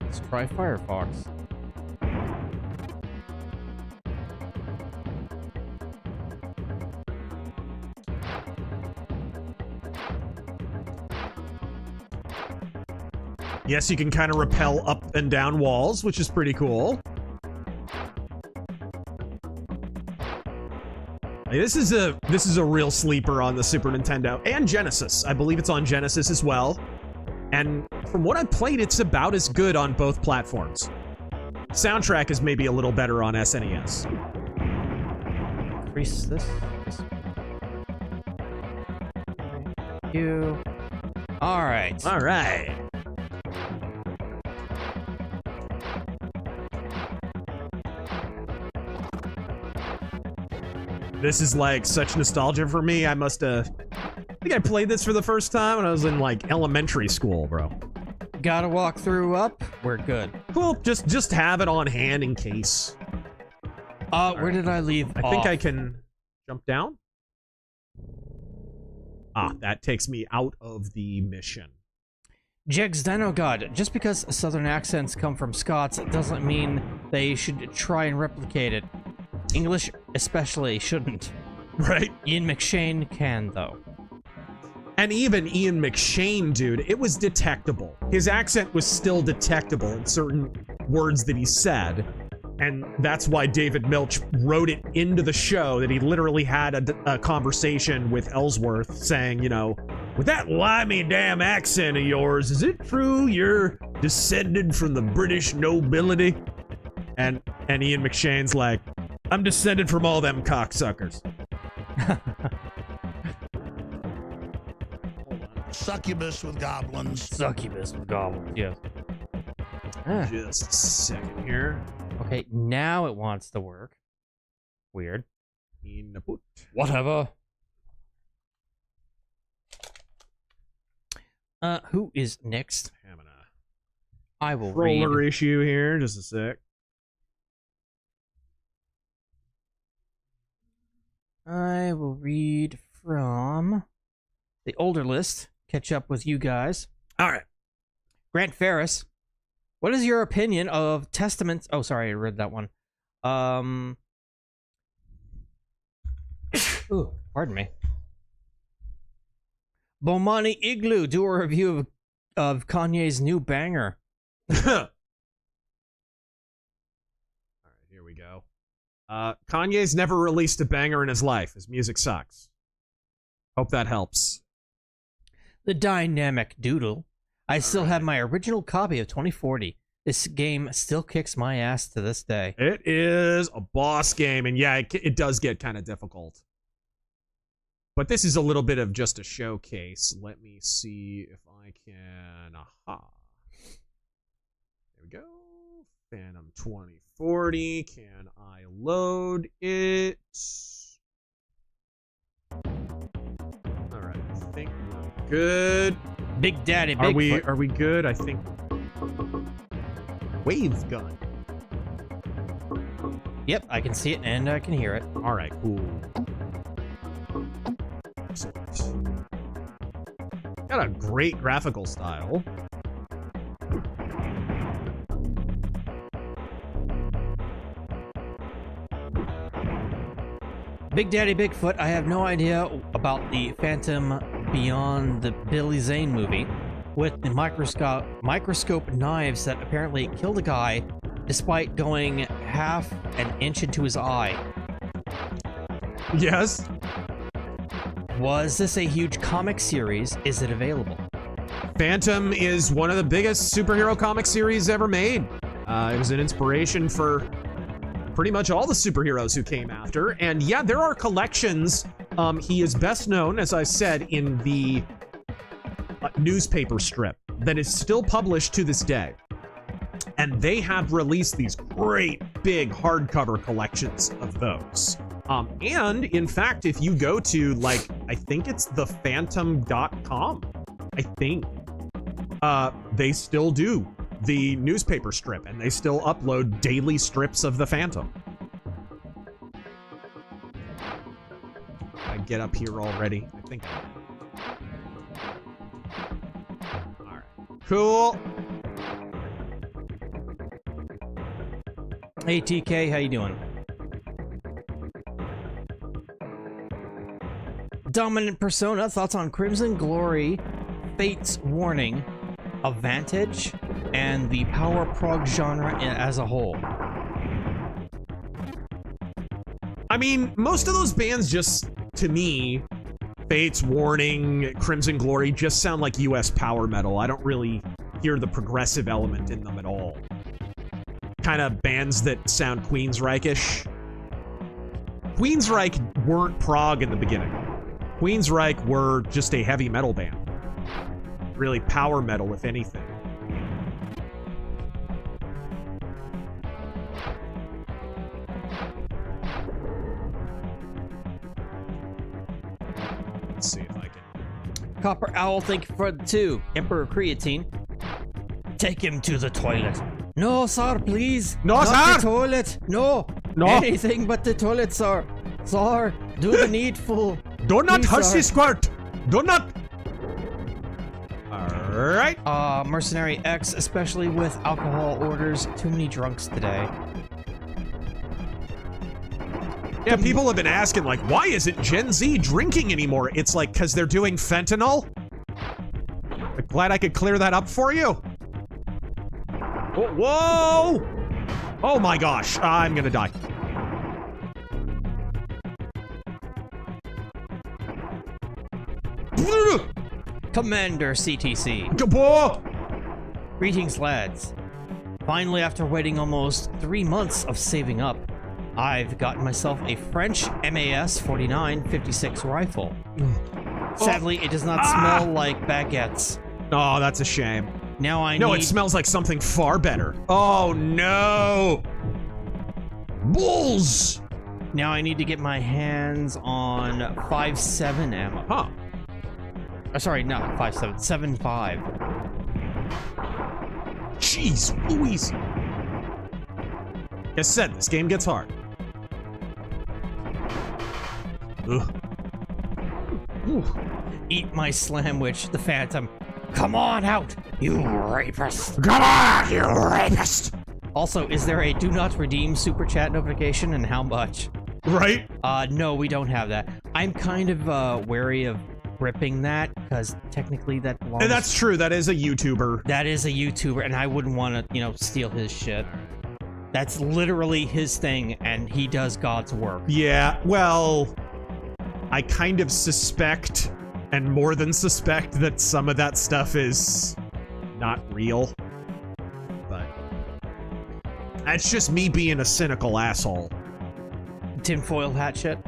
Let's try Firefox. Yes, you can kind of rappel up and down walls, which is pretty cool. This is a real sleeper on the Super Nintendo and Genesis. I believe it's on Genesis as well. And from what I played, it's about as good on both platforms. Soundtrack is maybe a little better on SNES. Increase this. You. All right. All right. This is like such nostalgia for me. I think I played this for the first time when I was in like elementary school, bro. Gotta walk through up. We're good. Cool. Just have it on hand in case. Where did I leave I think I can jump down. Ah, that takes me out of the mission. Jegs Dino God, just because southern accents come from Scots doesn't mean they should try and replicate it. English especially shouldn't. Right? Ian McShane can, though. And even Ian McShane, dude, it was detectable. His accent was still detectable in certain words that he said. And that's why David Milch wrote it into the show, that he literally had a conversation with Ellsworth saying, you know, with that limey damn accent of yours, is it true you're descended from the British nobility? And Ian McShane's like, I'm descended from all them cocksuckers. Succubus with goblins. Succubus with goblins, yes. Just a second here. Okay, now it wants to work. Weird. Input. Whatever. Who is next? Having a I will roller read. issue here. Just a sec. I will read from the older list. Catch up with you guys. All right. Grant Ferris. What is your opinion of Testaments? Oh, sorry, I read that one. Ooh, pardon me. Bomani Igloo, do a review of Kanye's new banger. All right, here we go. Kanye's never released a banger in his life. His music sucks. Hope that helps. The Dynamic Doodle. I still have my original copy of 2040. This game still kicks my ass to this day. It is a boss game, and yeah, it does get kind of difficult. But this is a little bit of just a showcase. Let me see if I can... Aha. There we go. Phantom 2040. Can I load it? Alright, I think we're good. Big Daddy Bigfoot. Are we good? I think... Wave gun. Yep, I can see it and I can hear it. Alright, cool. Excellent. Got a great graphical style. Big Daddy Bigfoot, I have no idea about the Phantom Beyond the Billy Zane movie with the microscope knives that apparently killed a guy despite going half an inch into his eye. Yes. Was this a huge comic series? Is it available? Phantom is one of the biggest superhero comic series ever made. It was an inspiration for pretty much all the superheroes who came after. And yeah, there are collections. He is best known, as I said, in the newspaper strip that is still published to this day. And they have released these great big hardcover collections of those. And in fact, if you go to, like, I think it's thephantom.com, I think, they still do the newspaper strip, and they still upload daily strips of the Phantom. I get up here already? I think I am. All right. Cool. Hey TK, how you doing? Dominant Persona, thoughts on Crimson Glory, Fate's Warning, Advantage, and the power prog genre as a whole. I mean, most of those bands just, to me, Fate's Warning, Crimson Glory, just sound like US power metal. I don't really hear the progressive element in them at all. Kind of bands that sound Queensryche-ish. Queensryche weren't prog in the beginning. Queensryche were just a heavy metal band. Really power metal, if anything. Let's see if I can. Copper Owl, thank you for the 2. Emperor Creatine. Take him to the toilet. No, sir, please. No, not sir. The toilet. No. No. Anything but the toilet, sir. Sir, do the needful. Do not Please, hush sir. the squirt. Do not. All right. Mercenary X, especially with alcohol orders. Too many drunks today. Yeah, people have been asking, like, why isn't Gen Z drinking anymore? It's like, because they're doing fentanyl. I'm glad I could clear that up for you. Whoa! Oh my gosh, I'm gonna die. Commander CTC. Greetings, lads. Finally, after waiting almost 3 months of saving up, I've gotten myself a French MAS 49-56 rifle. Sadly, it does not smell like baguettes. Oh, that's a shame. Now I No, need... it smells like something far better. Oh no! Bulls! Now I need to get my hands on 5.7 ammo. Huh. Sorry, not 5.7, 7.5. Jeez Louise. As said, this game gets hard. Ugh. Ooh. Eat my slamwich, the Phantom. Come on out, you rapist. Come on, you rapist. Also, is there a do not redeem super chat notification, and how much? Right? No, we don't have that. I'm kind of wary of ripping that, because technically that belongs... And that's true, that is a YouTuber. That is a YouTuber, and I wouldn't want to, you know, steal his shit. That's literally his thing, and he does God's work. Yeah, well, I kind of suspect, and more than suspect, that some of that stuff is not real. But that's just me being a cynical asshole. Tinfoil hat shit?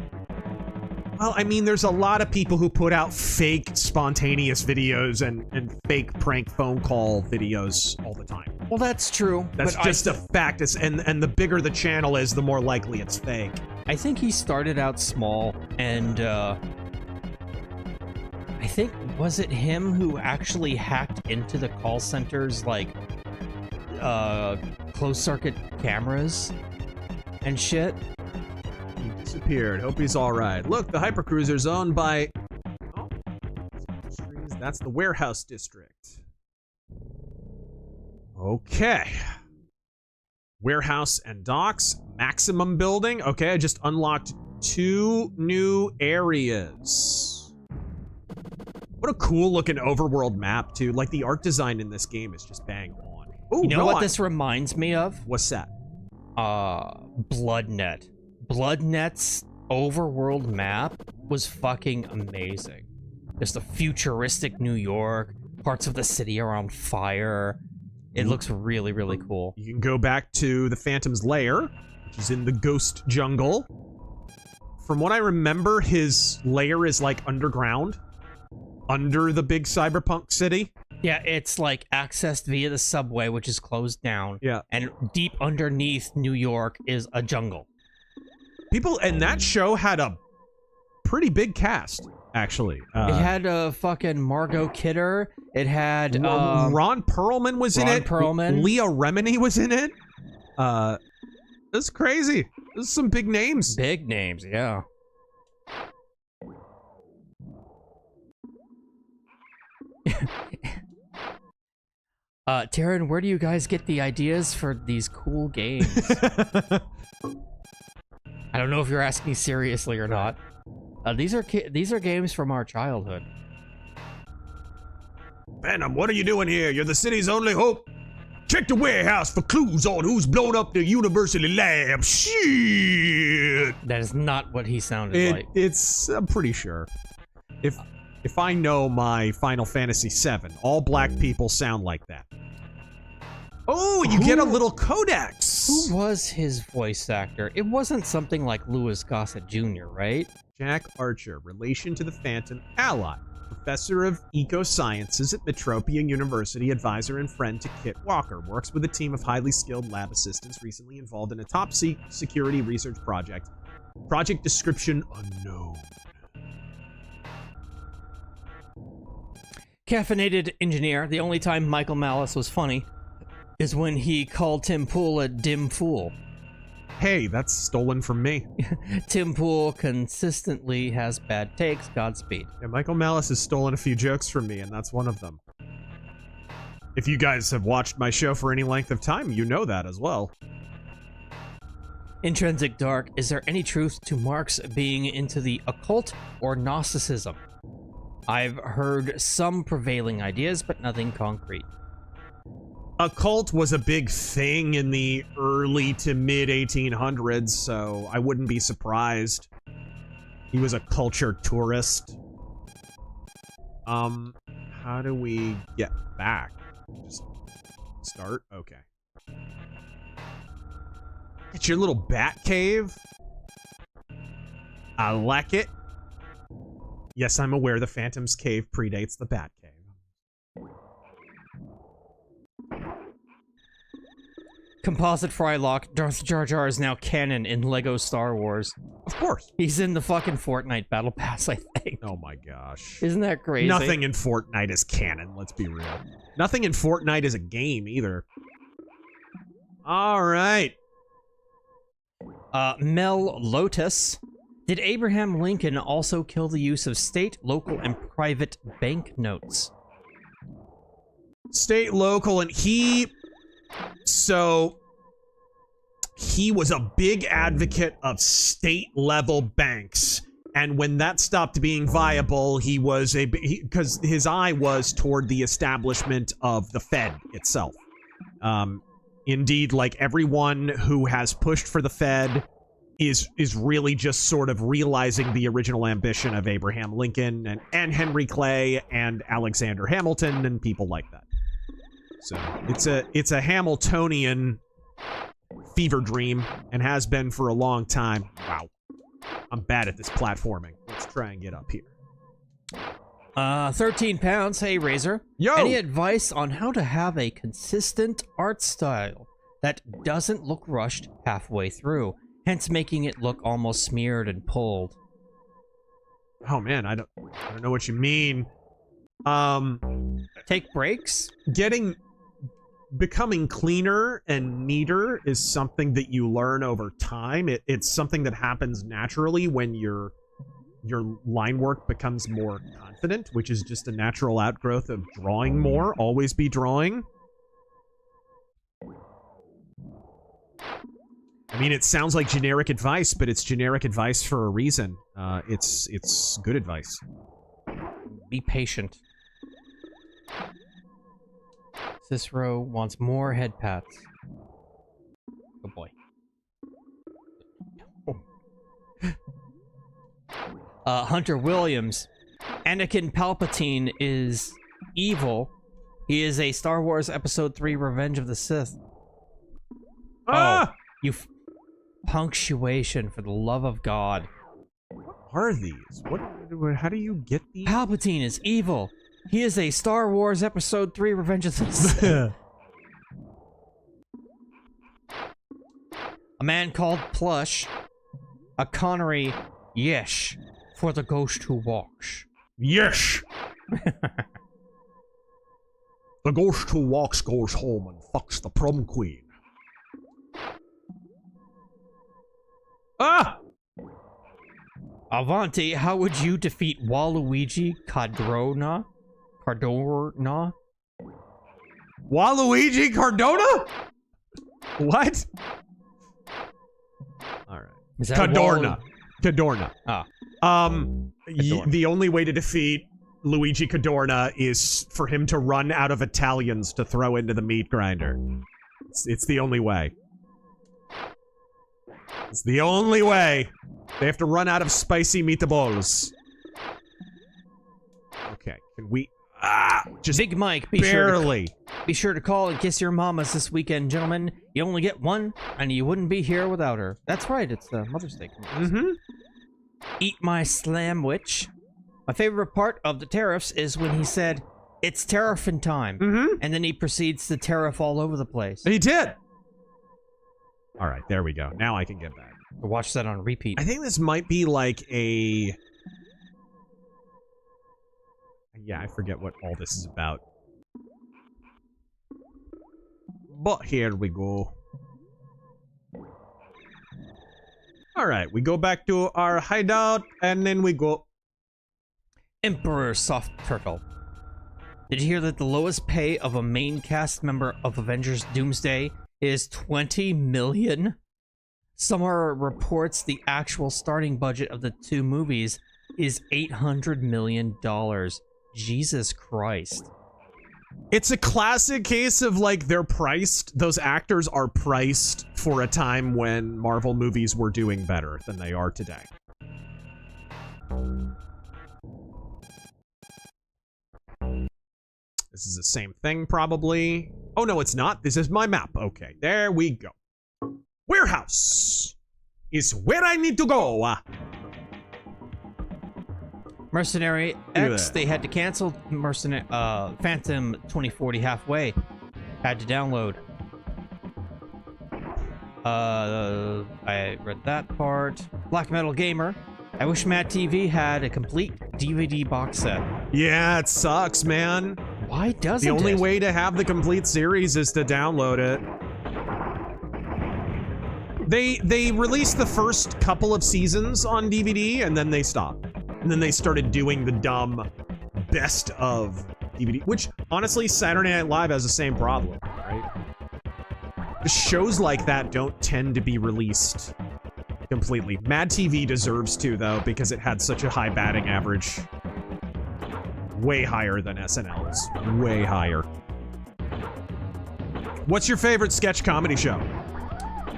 Well, I mean, there's a lot of people who put out fake spontaneous videos and fake prank phone call videos all the time. Well, that's true. That's just a fact. And the bigger the channel is, the more likely it's fake. I think he started out small, and I think, was it him who actually hacked into the call centers, like, closed circuit cameras and shit? He disappeared. Hope he's alright. Look, the hypercruiser's owned by... Oh, that's the warehouse district. Okay. Warehouse and docks. Maximum building. Okay, I just unlocked 2 new areas. What a cool looking overworld map, too. Like, the art design in this game is just bang on. Ooh, you know what this reminds me of? What's that? BloodNet. BloodNet's overworld map was fucking amazing. Just a futuristic New York, parts of the city are on fire. It looks really, really cool. You can go back to the Phantom's lair, which is in the ghost jungle. From what I remember, his lair is like underground, under the big cyberpunk city. Yeah, it's like accessed via the subway, which is closed down. Yeah. And deep underneath New York is a jungle. People, and that show had a pretty big cast, actually. It had fucking Margot Kidder. It had Ron Perlman was in it. Perlman. Leah Remini was in it. It's crazy. There's some big names. Big names, yeah. Taryn, where do you guys get the ideas for these cool games? I don't know if you're asking seriously or not. These are games from our childhood. Phantom, what are you doing here? You're the city's only hope. Check the warehouse for clues on who's blown up the university lab. Shit. That is not what he sounded like. I'm pretty sure. If I know my Final Fantasy VII, all black people sound like that. Oh, you get a little codex. Who was his voice actor? It wasn't something like Louis Gossett Jr., right? Jack Archer, relation to the Phantom, ally, professor of eco-sciences at Metropia University, advisor and friend to Kit Walker, works with a team of highly skilled lab assistants recently involved in a top-security research project. Project description unknown. Caffeinated engineer. The only time Michael Malice was funny is when he called Tim Pool a dim fool. Hey, that's stolen from me. Tim Pool consistently has bad takes. Godspeed. Yeah, Michael Malice has stolen a few jokes from me, and that's one of them. If you guys have watched my show for any length of time, you know that as well. Intrinsic Dark. Is there any truth to Marx being into the occult or Gnosticism? I've heard some prevailing ideas, but nothing concrete. Occult was a big thing in the early to mid 1800s, so I wouldn't be surprised. He was a culture tourist. How do we get back? Just start? Okay. It's your little bat cave. I like it. Yes, I'm aware the Phantom's cave predates the bat cave. Composite Frylock. Darth Jar Jar is now canon in LEGO Star Wars. Of course. He's in the fucking Fortnite Battle Pass, I think. Oh my gosh. Isn't that crazy? Nothing in Fortnite is canon, let's be real. Nothing in Fortnite is a game, either. Alright. Mel Lotus. Did Abraham Lincoln also kill the use of state, local, and private banknotes? State, local, and he was a big advocate of state-level banks. And when that stopped being viable, he was because his eye was toward the establishment of the Fed itself. Indeed, like everyone who has pushed for the Fed is really just sort of realizing the original ambition of Abraham Lincoln and Henry Clay and Alexander Hamilton and people like that. So it's a Hamiltonian fever dream and has been for a long time. Wow. I'm bad at this platforming. Let's try and get up here. 13 pounds. Hey, Razor. Yo! Any advice on how to have a consistent art style that doesn't look rushed halfway through, hence making it look almost smeared and pulled? Oh man, I don't know what you mean. Take breaks? Becoming cleaner and neater is something that you learn over time. It's something that happens naturally when your line work becomes more confident, which is just a natural outgrowth of drawing more. Always be drawing. I mean, it sounds like generic advice, but it's generic advice for a reason. It's good advice. Be patient. Cicero wants more head pats. Good boy. Hunter Williams. Anakin Palpatine is evil. He is a Star Wars Episode 3 Revenge of the Sith. Ah! Oh, you punctuation, for the love of God. What are these? How do you get these? Palpatine is evil. He is a Star Wars Episode 3 Revenge of the Sith. A man called Plush. A Connery. Yesh. For the ghost who walks. Yes! The ghost who walks goes home and fucks the prom queen. Ah! Avanti, how would you defeat Waluigi Cardona? Cardona? Waluigi Cardona? What? Alright. Cadorna. Cadorna. Ah. The only way to defeat Luigi Cadorna is for him to run out of Italians to throw into the meat grinder. It's the only way. It's the only way. They have to run out of spicy meatballs. Okay, can we... just Big Mike, barely. Be sure to call and kiss your mamas this weekend, gentlemen. You only get one, and you wouldn't be here without her. That's right, it's Mother's Day. Mm-hmm. Eat my slamwich. My favorite part of the tariffs is when he said, "It's tariffing time," and then he proceeds to tariff all over the place. He did. All right, there we go. Now I can get back. Watch that on repeat. I think this might be like a... Yeah, I forget what all this is about. But here we go. Alright, we go back to our hideout, and then we go... Emperor Soft Turtle. Did you hear that the lowest pay of a main cast member of Avengers Doomsday is $20 million? Somewhere reports the actual starting budget of the two movies is $800 million. Jesus Christ. It's a classic case of, like, they're priced, those actors are priced for a time when Marvel movies were doing better than they are today. This is the same thing, probably. Oh, no, it's not. This is my map. Okay, there we go. Warehouse is where I need to go. Mercenary X, they had to cancel Phantom 2040 halfway. Had to download. I read that part. Black Metal Gamer. I wish Mad TV had a complete DVD box set. Yeah, it sucks, man. Why doesn't it? The only it? way to have the complete series is to download it. They released the first couple of seasons on DVD, and then they stopped. And then they started doing the dumb best of DVD, which, honestly, Saturday Night Live has the same problem, right? The shows like that don't tend to be released completely. Mad TV deserves to, though, because it had such a high batting average. Way higher than SNL's. Way higher. What's your favorite sketch comedy show?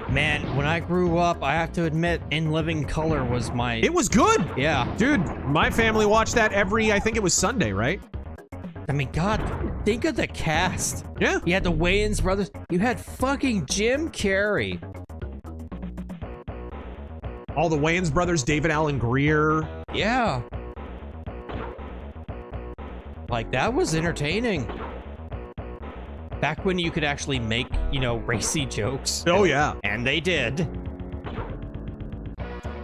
Man, when I grew up, I have to admit, In Living Color was my... It was good! Yeah. Dude, my family watched that every, I think it was Sunday, right? I mean, God, think of the cast. Yeah. You had the Wayans brothers. You had fucking Jim Carrey. All the Wayans brothers, David Alan Grier. Yeah. Like, that was entertaining. Back when you could actually make, you know, racy jokes. Oh, yeah. And they did.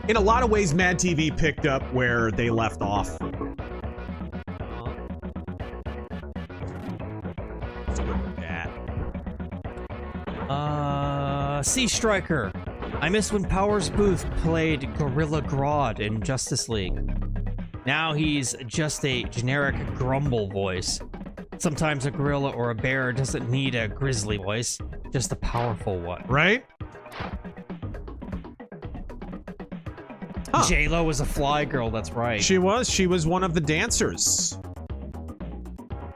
In a lot of ways, Mad TV picked up where they left off. Sea Striker. I miss when Powers Booth played Gorilla Grodd in Justice League. Now he's just a generic grumble voice. Sometimes a gorilla or a bear doesn't need a grizzly voice, just a powerful one. Right? J-Lo was a fly girl, that's right. She was one of the dancers.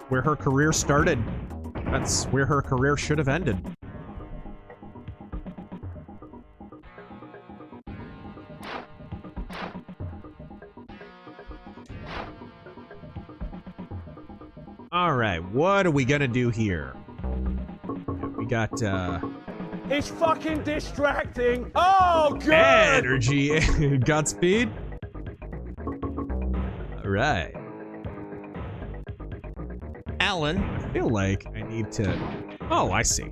Where her career started. That's where her career should have ended. All right, what are we gonna do here? We got, It's fucking distracting. Oh, good. energy. Godspeed. All right. Alan. I feel like I need to... Oh, I see.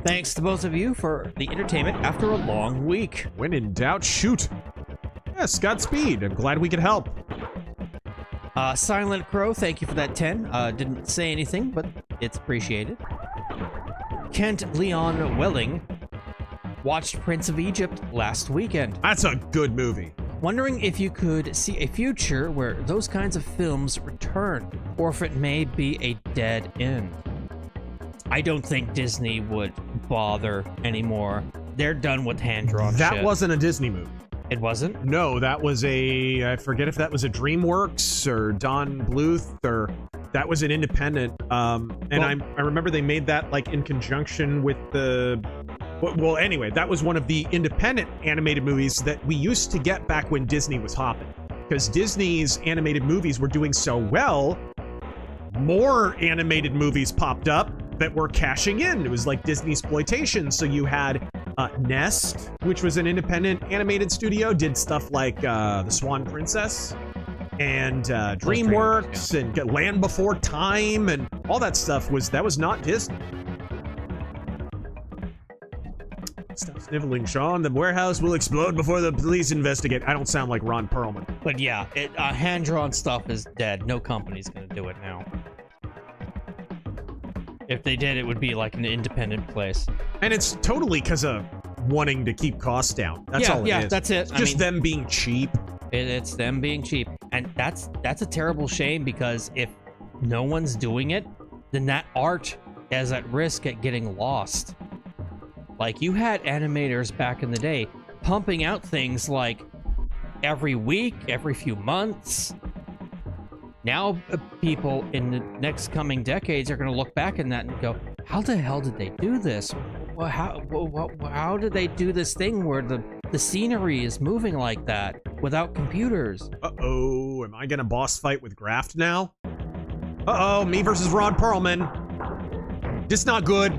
Thanks to both of you for the entertainment after a long week. When in doubt, shoot. Yes, Godspeed. I'm glad we could help. Silent Crow, thank you for that 10. Didn't say anything, but it's appreciated. Kent Leon Welling watched Prince of Egypt last weekend. That's a good movie. Wondering if you could see a future where those kinds of films return, or if it may be a dead end. I don't think Disney would bother anymore. They're done with hand-drawn shit. That wasn't a Disney movie. It wasn't? No, that was I forget if that was a DreamWorks or Don Bluth, or that was an independent. I remember they made that like in conjunction with the... Well, anyway, that was one of the independent animated movies that we used to get back when Disney was hopping. Because Disney's animated movies were doing so well, more animated movies popped up that were cashing in. It was like Disney exploitation. So you had Nest, which was an independent animated studio, did stuff like The Swan Princess, and DreamWorks, yeah. and Land Before Time, and all that stuff that was not Disney. Stop sniveling, Sean. The warehouse will explode before the police investigate. I don't sound like Ron Perlman. But yeah, hand-drawn stuff is dead. No company's gonna do it now. If they did, it would be like an independent place. And it's totally because of wanting to keep costs down. That's all it is. Yeah, that's it. It's just them being cheap. It's them being cheap. And that's a terrible shame, because if no one's doing it, then that art is at risk at getting lost. Like, you had animators back in the day pumping out things like every week, every few months. Now, people in the next coming decades are going to look back in that and go, how the hell did they do this? How did they do this thing where the scenery is moving like that without computers? Uh-oh, am I going to boss fight with Graft now? Uh-oh, me versus Ron Perlman. Just not good.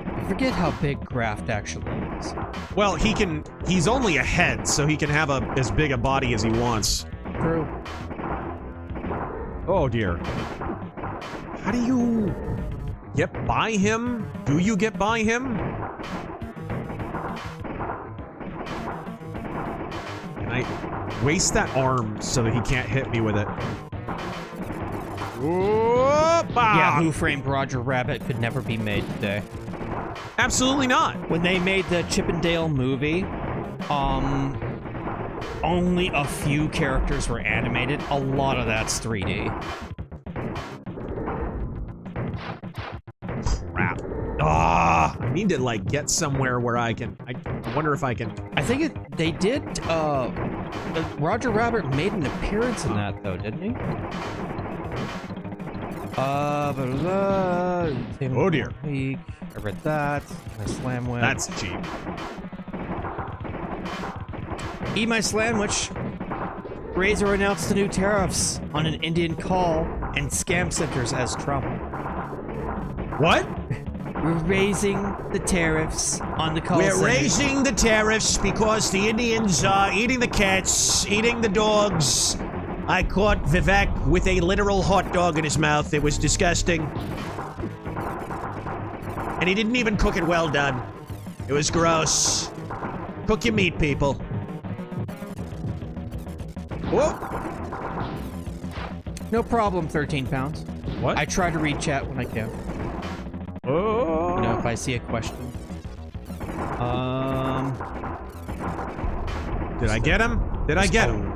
I forget how big Graft actually is. Well, he's only a head, so he can have as big a body as he wants. True. Oh dear. How do you get by him? Do you get by him? Can I waste that arm so that he can't hit me with it? Whoop! Yeah, Who Framed Roger Rabbit could never be made today. Absolutely not. When they made the Chip and Dale movie, only a few characters were animated. A lot of that's 3D. Crap. I need to like get somewhere where I wonder if I can. I think they did. Roger Rabbit made an appearance in that though, didn't he? Oh dear. I read that. My slam whip. That's cheap. Eat my sandwich. Razor announced the new tariffs on an Indian call and scam centers as Trump. What? We're raising the tariffs on the call centers. We're raising the tariffs because the Indians are eating the cats, eating the dogs. I caught Vivek with a literal hot dog in his mouth. It was disgusting. And he didn't even cook it well done. It was gross. Cook your meat, people. Whoa. No problem, 13 pounds. What? I try to read chat when I can. Oh. You know, if I see a question. Did I get him? Did I get him?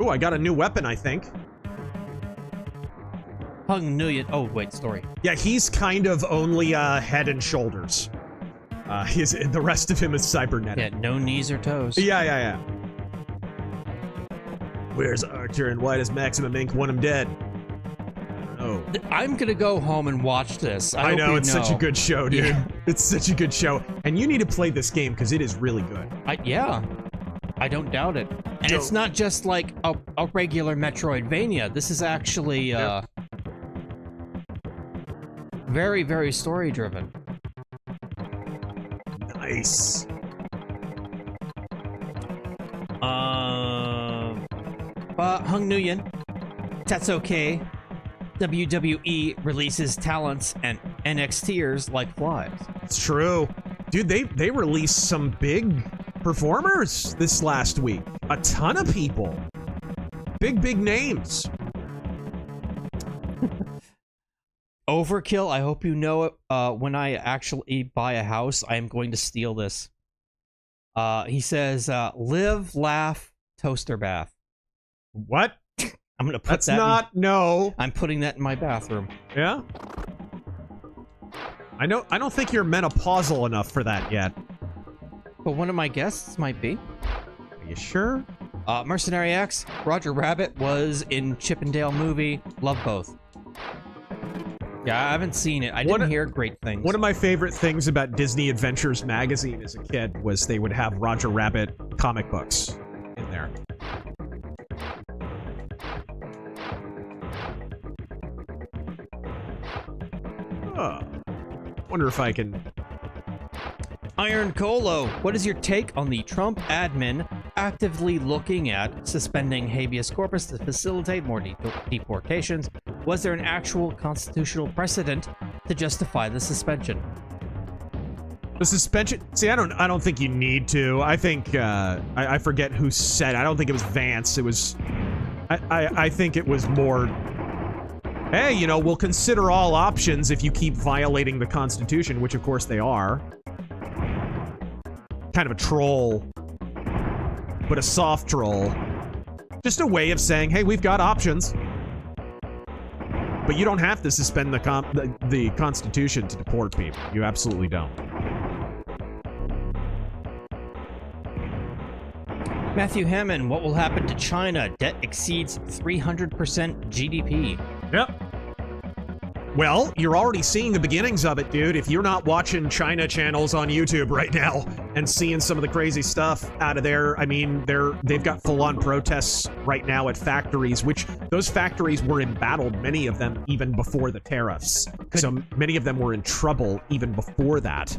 Ooh, I got a new weapon, I think. Hung Nguyen. Oh, wait, story. Yeah, he's kind of only head and shoulders. The rest of him is cybernetic. Yeah, no knees or toes. Yeah. Where's Archer and why does Maximum Inc. want him dead? Oh. I'm gonna go home and watch this. I know, it's such a good show, dude. Yeah. It's such a good show. And you need to play this game because it is really good. Yeah. I don't doubt it. And it's not just like a regular Metroidvania. This is actually very, very story-driven. Nice. Hung Nguyen. That's okay. WWE releases talents and NXTers like flies. It's true. Dude, they released some big performers this last week. A ton of people. Big names. Overkill, I hope you know it. When I actually buy a house, I am going to steal this. He says, live, laugh, toaster bath. What? I'm gonna put That's that not, no. I'm putting that in my bathroom. Yeah? I don't think you're menopausal enough for that yet. But one of my guests might be. Are you sure? Mercenary X, Roger Rabbit was in Chippendale movie. Love both. Yeah, I haven't seen it. I didn't hear great things. One of my favorite things about Disney Adventures magazine as a kid was they would have Roger Rabbit comic books in there. Wonder if I can... Iron Colo, what is your take on the Trump admin actively looking at suspending habeas corpus to facilitate more deportations? Was there an actual constitutional precedent to justify the suspension? The suspension? See, I don't think you need to. I think I forget who said it. I don't think it was Vance. It was I think it was more, hey, you know, we'll consider all options if you keep violating the Constitution, which of course they are. Kind of a troll, but a soft troll. Just a way of saying, hey, we've got options. But you don't have to suspend the Constitution to deport people. You absolutely don't. Matthew Hammond, what will happen to China? Debt exceeds 300% GDP. Yep. Well, you're already seeing the beginnings of it, dude. If you're not watching China channels on YouTube right now and seeing some of the crazy stuff out of there, I mean, they've got full-on protests right now at factories, which those factories were embattled, many of them even before the tariffs. So many of them were in trouble even before that.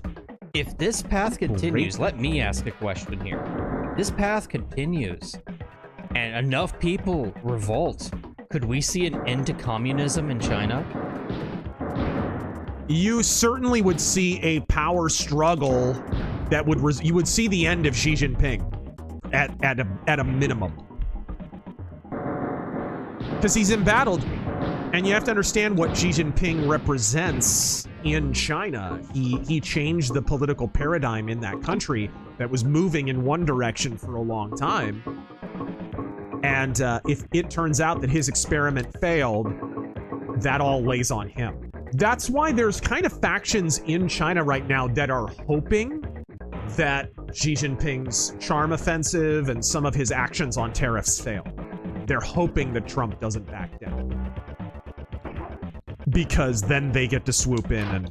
If this path continues, let me ask a question here. This path continues, and enough people revolt, could we see an end to communism in China? You certainly would see a power struggle that would you would see the end of Xi Jinping at a minimum, because he's embattled, and you have to understand what Xi Jinping represents in China. He changed the political paradigm in that country that was moving in one direction for a long time, and if it turns out that his experiment failed, that all lays on him. That's why there's kind of factions in China right now that are hoping that Xi Jinping's charm offensive and some of his actions on tariffs fail. They're hoping that Trump doesn't back down, because then they get to swoop in and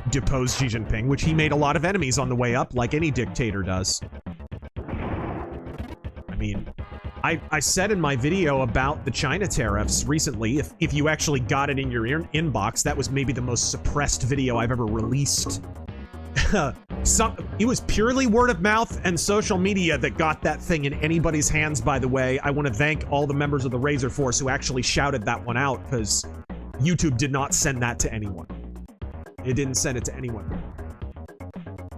depose Xi Jinping, which he made a lot of enemies on the way up, like any dictator does. I mean, I said in my video about the China tariffs recently, if you actually got it in your inbox, that was maybe the most suppressed video I've ever released. It was purely word of mouth and social media that got that thing in anybody's hands, by the way. I want to thank all the members of the Razor Force who actually shouted that one out, because YouTube did not send that to anyone. It didn't send it to anyone.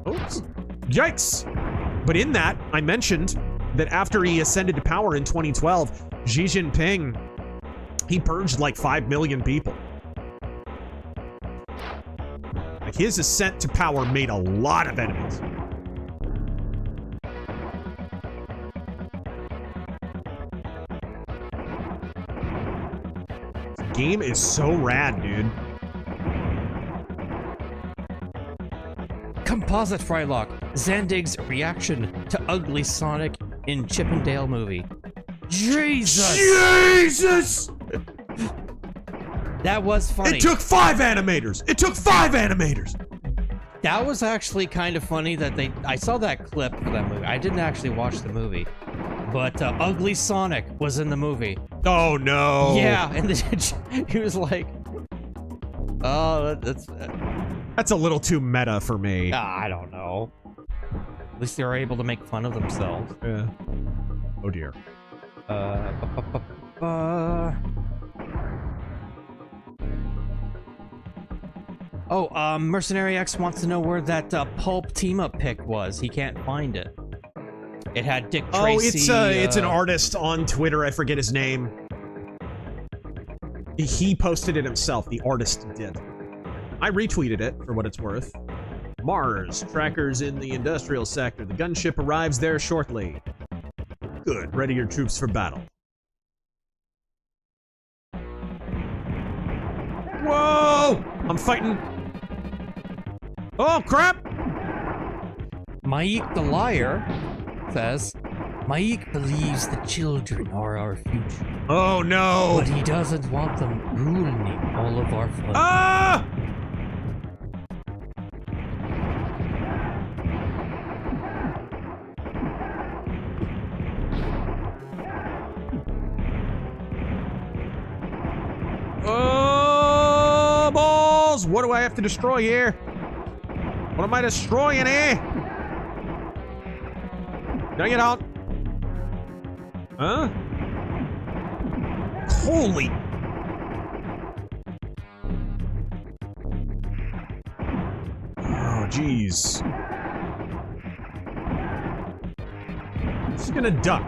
Oops. Yikes! But in that, I mentioned that after he ascended to power in 2012, Xi Jinping, he purged like 5 million people. Like, his ascent to power made a lot of enemies. This game is so rad, dude. Pause it, Frylock. Zandig's reaction to Ugly Sonic in Chip and Dale movie. Jesus! Jesus! That was funny. It took 5 animators! It took 5 animators! That was actually kind of funny that I saw that clip for that movie. I didn't actually watch the movie. But Ugly Sonic was in the movie. Oh, no. Yeah, and he was like, oh, That's a little too meta for me. I don't know. At least they were able to make fun of themselves. Yeah. Oh, dear. Oh, Mercenary X wants to know where that Pulp team-up pic was. He can't find it. It had Dick Tracy. Oh, it's an artist on Twitter. I forget his name. He posted it himself. The artist did. I retweeted it for what it's worth. Mars, trackers in the industrial sector. The gunship arrives there shortly. Good. Ready your troops for battle. Whoa! I'm fighting. Oh, crap! Maik the Liar says, Maik believes the children are our future. Oh, no! But he doesn't want them ruining all of our fun. Ah! Oh, balls! What do I have to destroy here? What am I destroying here? Dang it out. Huh? Holy. Oh, jeez. Just gonna duck.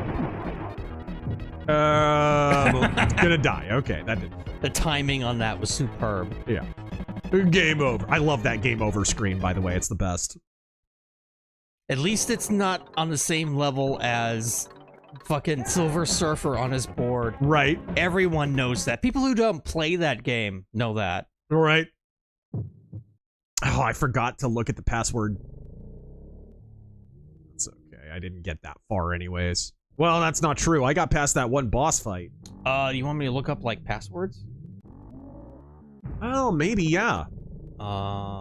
Gonna die. Okay, that did. The timing on that was superb. Yeah. Game over. I love that game over screen, by the way. It's the best. At least it's not on the same level as fucking Silver Surfer on his board. Right. Everyone knows that. People who don't play that game know that. Right. Oh, I forgot to look at the password. That's okay. I didn't get that far anyways. Well, that's not true. I got past that one boss fight. You want me to look up, like, passwords? Oh, maybe, yeah.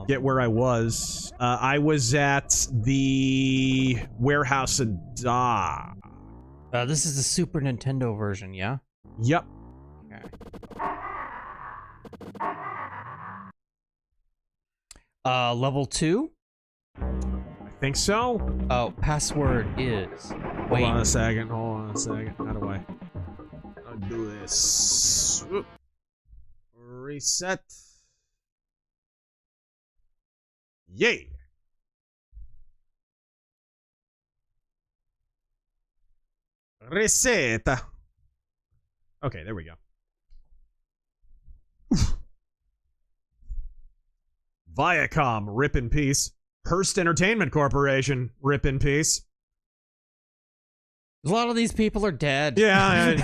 Get where I was. I was at the warehouse in Da. This is the Super Nintendo version, yeah? Yep. Okay. Level 2? I think so. Oh, password is... Hold on a second. How do I do this? Whoop. Reset. Yay! Reset. Okay, there we go. Viacom, rip in peace. Hearst Entertainment Corporation, rip in peace. A lot of these people are dead. Yeah.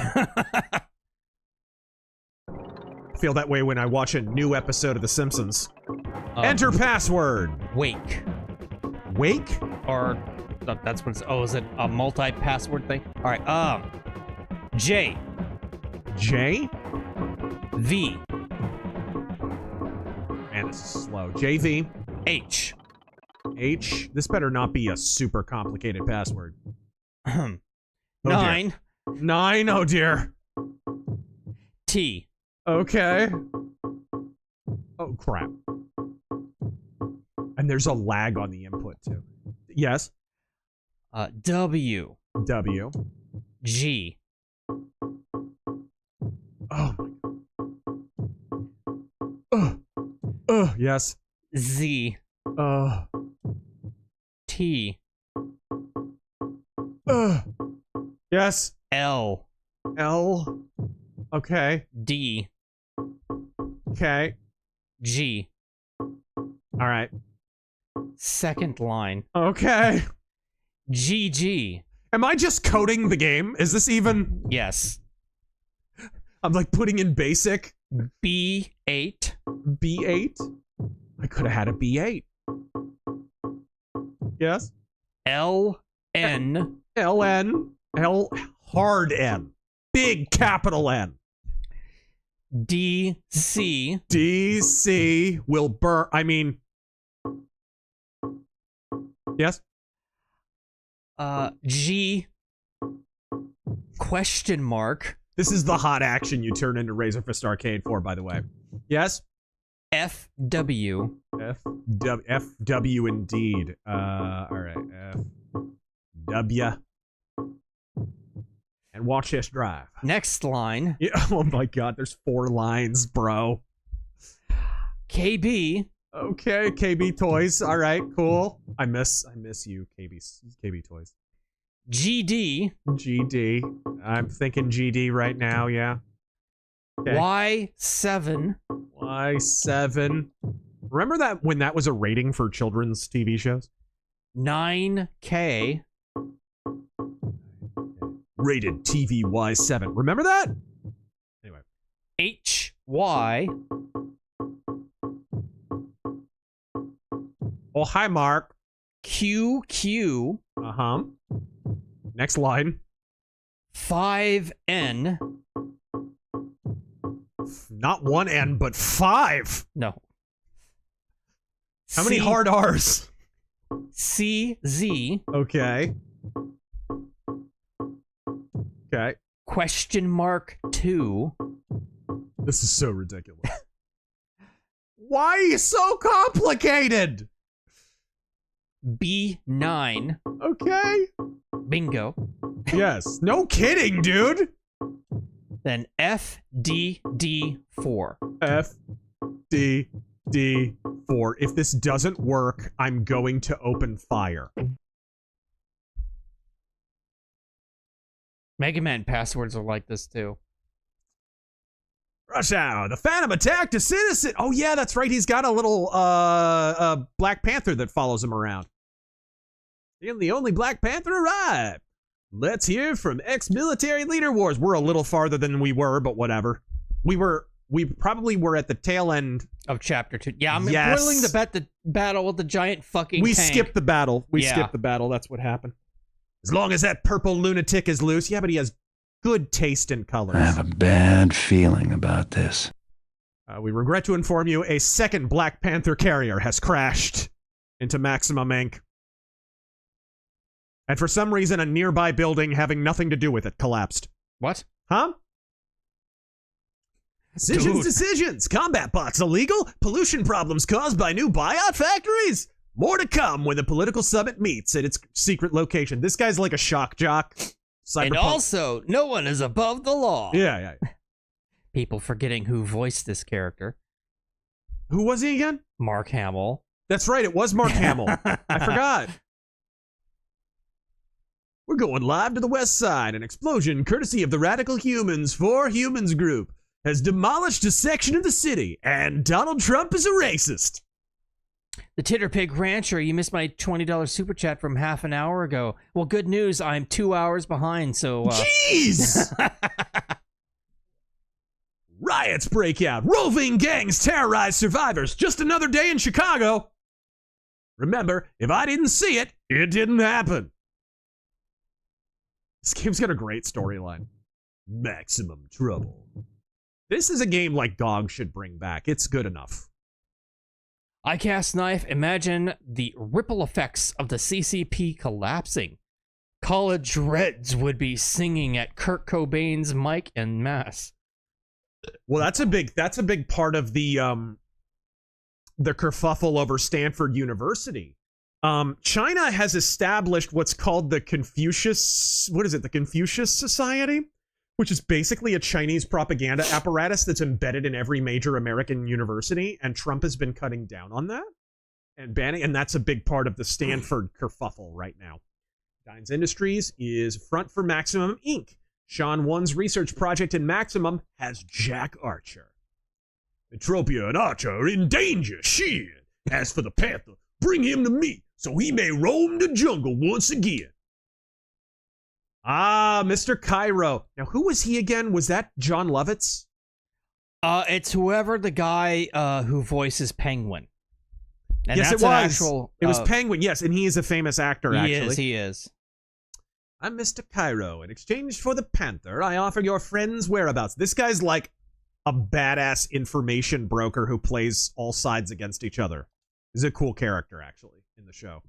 I feel that way when I watch a new episode of The Simpsons. Enter password. Wake. Wake? Or that's what it's... Oh, is it a multi-password thing? All right. J. J? V. Man, this is slow. JV. H. H. This better not be a super complicated password. 9. Dear. 9? Oh, dear. T. Okay. Oh, crap. And there's a lag on the input, too. Yes. W. W. G. Oh, my God. Yes. Z. T. Yes. L. L. Okay. D. Okay. G. All right. Second line. Okay. GG. Am I just coding the game? Is this even... Yes. I'm like putting in basic. B8. B8? I could have had a B8. Yes. LN. LN. L hard N. Big capital N. DC. DC will burn. I mean. Yes. G. Question mark. This is the hot action you turn into RazorFist Arcade for, by the way. Yes? FW. FW indeed. Alright. FW. And watch this drive. Next line. Yeah, oh my god, there's 4 lines, bro. KB. Okay, KB Toys. Alright, cool. I miss you, KB Toys. GD. GD. I'm thinking GD right now, yeah. Okay. Y7. Y7. Remember that when that was a rating for children's TV shows? 9K. Rated TV Y7. Remember that? Anyway. HY. Oh, hi, Mark. QQ. Uh-huh. Next line. 5N. Not 1 N, but 5. No. How many hard R's? CZ. Okay. Okay. Question mark 2. This is so ridiculous. Why are you so complicated? B9. Okay. Bingo. Yes. No kidding, dude. Then FDD4. FDD4. If this doesn't work, I'm going to open fire. Mega Man passwords are like this too. Rush Hour. The Phantom attacked a citizen. Oh yeah, that's right. He's got a little Black Panther that follows him around. And the only Black Panther arrived. Let's hear from ex-military leader wars. We're a little farther than we were, but whatever. We probably were at the tail end of chapter 2. Yeah, I'm yes. willing to bet the battle with the giant fucking We tank. skipped the battle. We skipped the battle. That's what happened. As long as that purple lunatic is loose. Yeah, but he has good taste in colors. I have a bad feeling about this. We regret to inform you a second Black Panther carrier has crashed into Maximum Inc. And for some reason, a nearby building having nothing to do with it collapsed. What? Huh? Decisions. Combat bots illegal. Pollution problems caused by new biot factories. More to come when the political summit meets at its secret location. This guy's like a shock jock. Cyberpunk. And also, no one is above the law. Yeah. People forgetting who voiced this character. Who was he again? Mark Hamill. That's right, it was Mark Hamill. I forgot. We're going live to the west side. An explosion, courtesy of the Radical Humans 4 Humans group, has demolished a section of the city, and Donald Trump is a racist. The Titter Pig Rancher, you missed my $20 super chat from half an hour ago. Well, good news, I'm 2 hours behind, so... Jeez! Riots break out. Roving gangs terrorize survivors. Just another day in Chicago. Remember, if I didn't see it, it didn't happen. This game's got a great storyline. Maximum Trouble. This is a game like Dog should bring back. It's good enough. I cast knife. Imagine the ripple effects of the CCP collapsing. College Reds would be singing at Kurt Cobain's mic en masse. Well, that's a big part of the kerfuffle over Stanford University. China has established what's called the Confucius Society, which is basically a Chinese propaganda apparatus that's embedded in every major American university, and Trump has been cutting down on that and banning, and that's a big part of the Stanford kerfuffle right now. Dines Industries is front for Maximum Inc. Sean One's research project in Maximum has Jack Archer. Metropia and Archer are in danger. Shit. As for the Panther, bring him to me so he may roam the jungle once again. Ah, Mr. Cairo. Now, who was he again? Was that John Lovitz? It's whoever the guy who voices Penguin. And yes, that's it an was. actual, it was Penguin. Yes, and he is a famous actor. He is. I'm Mr. Cairo. In exchange for the Panther, I offer your friend's whereabouts. This guy's like a badass information broker who plays all sides against each other. He's a cool character, actually, in the show.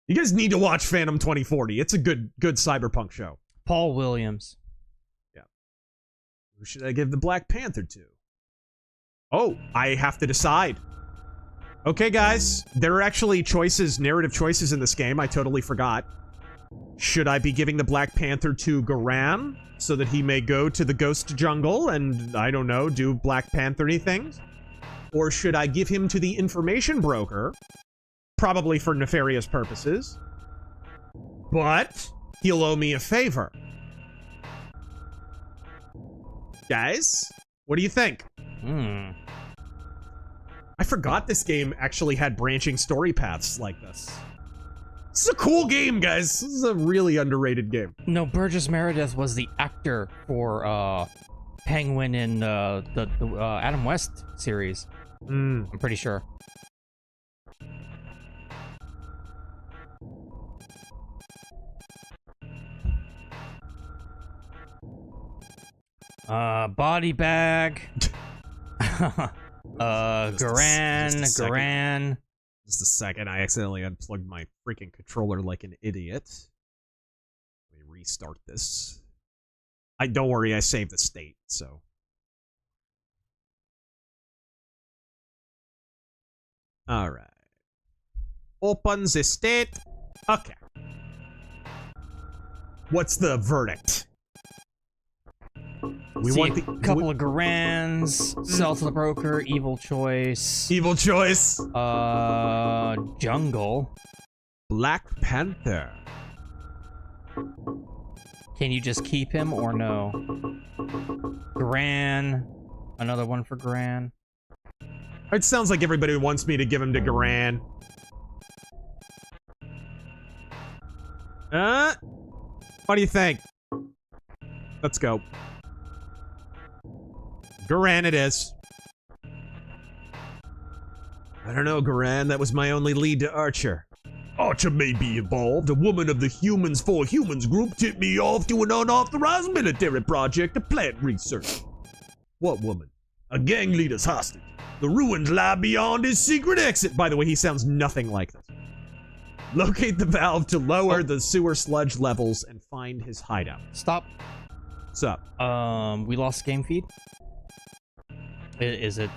You guys need to watch Phantom 2040. It's a good cyberpunk show. Paul Williams. Yeah. Who should I give the Black Panther to? Oh, I have to decide. Okay, guys. There are actually choices, narrative choices in this game. I totally forgot. Should I be giving the Black Panther to Garan so that he may go to the Ghost Jungle and, I don't know, do Black Panther-y things? Or should I give him to the Information Broker, probably for nefarious purposes, but he'll owe me a favor? Guys, what do you think? I forgot this game actually had branching story paths like this. This is a cool game, guys. This is a really underrated game. No, Burgess Meredith was the actor for Penguin in the Adam West series. I'm pretty sure. Body bag. Garan. Just a second, I accidentally unplugged my freaking controller like an idiot. Let me restart this. Don't worry, I saved the state, so. Alright. Open the state. Okay. What's the verdict? We want a couple of Garans, sell to the broker, evil choice. Evil choice. Jungle. Black Panther. Can you just keep him or no? Garan. Another one for Garan. It sounds like everybody wants me to give him to Garan. What do you think? Let's go. Garan it is. I don't know, Garan. That was my only lead to Archer. Archer may be involved. A woman of the Humans for Humans group tipped me off to an unauthorized military project of plant research. What woman? A gang leader's hostage. The ruins lie beyond his secret exit. By the way, he sounds nothing like this. Locate the valve to lower the sewer sludge levels and find his hideout. Stop. What's up? We lost game feed. Is it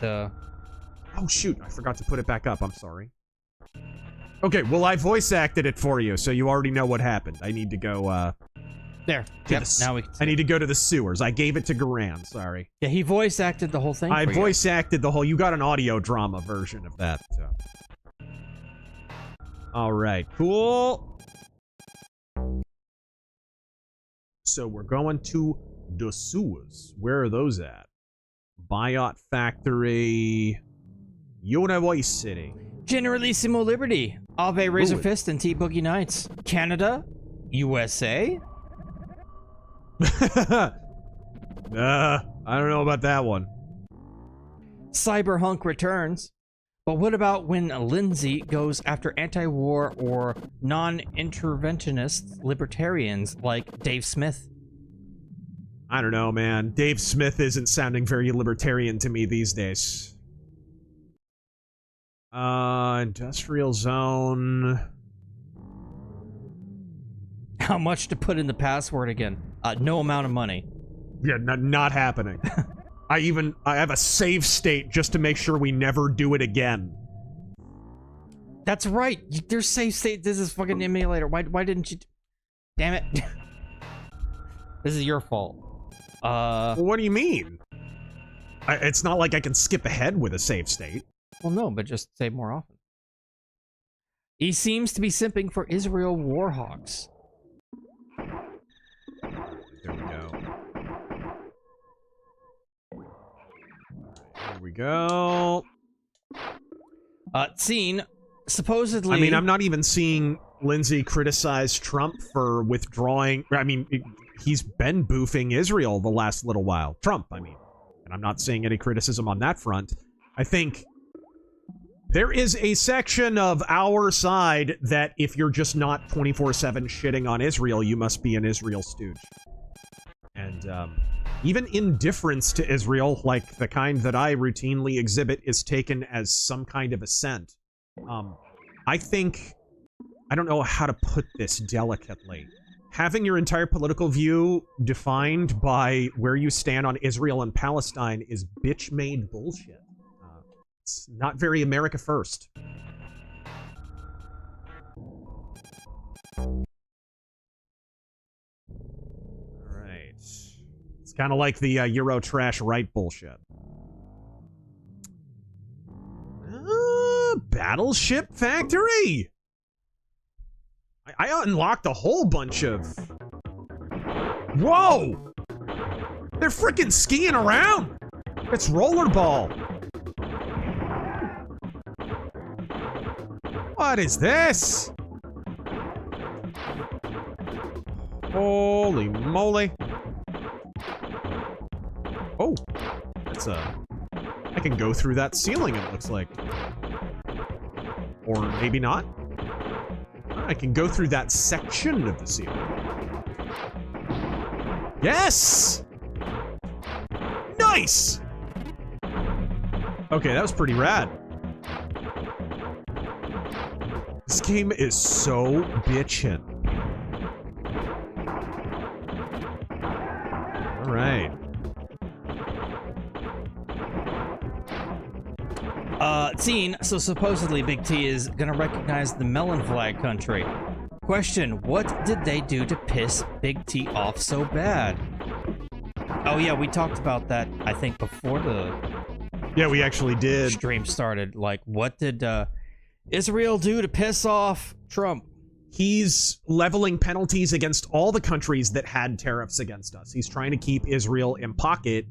Oh shoot, I forgot to put it back up. I'm sorry. Okay, well I voice acted it for you, so you already know what happened. I need to go there. Yep, now we can see. I need to go to the sewers. I gave it to Garan, sorry. Yeah, he voice acted the whole thing. I voice acted the whole. You got an audio drama version of that. So. All right, cool. So we're going to the sewers. Where are those at? Biot Factory, Yoda City. Generalissimo Liberty, Ave RazorFist and T Boogie Nights. Canada, USA. I don't know about that one. Cyberhunk returns. But what about when Lindsay goes after anti-war or non-interventionist libertarians like Dave Smith? I don't know, man. Dave Smith isn't sounding very libertarian to me these days. Industrial zone. How much to put in the password again? No amount of money. Yeah, not happening. I have a save state just to make sure we never do it again. That's right. There's save state. This is fucking emulator. Why didn't you? Damn it. This is your fault. Well, what do you mean? It's not like I can skip ahead with a save state. Well, no, but just save more often. He seems to be simping for Israel Warhawks. There we go. There we go. Scene. Supposedly... I mean, I'm not even seeing Lindsay criticize Trump for withdrawing... I mean, he's been boofing Israel the last little while. Trump, I mean. And I'm not seeing any criticism on that front. I think There is a section of our side that if you're just not 24/7 shitting on Israel, you must be an Israel stooge. And even indifference to Israel, like the kind that I routinely exhibit, is taken as some kind of assent. I think, I don't know how to put this delicately. Having your entire political view defined by where you stand on Israel and Palestine is bitch-made bullshit. It's not very America first. Alright. It's kind of like the Euro trash right bullshit. Battleship Factory! I unlocked a whole bunch of... Whoa! They're freaking skiing around! It's rollerball! What is this? Holy moly. Oh, that's a... I can go through that ceiling, it looks like. Or maybe not. I can go through that section of the ceiling. Yes! Nice! Okay, that was pretty rad. This game is so bitchin'. Alright. Scene, so supposedly Big T is gonna recognize the melon flag country. Question, what did they do to piss Big T off so bad? Oh yeah, we talked about that, I think, before the... Yeah, we actually did. Stream started. Like, what did, Israel do to piss off Trump? He's leveling penalties against all the countries that had tariffs against us. He's trying to keep Israel in pocket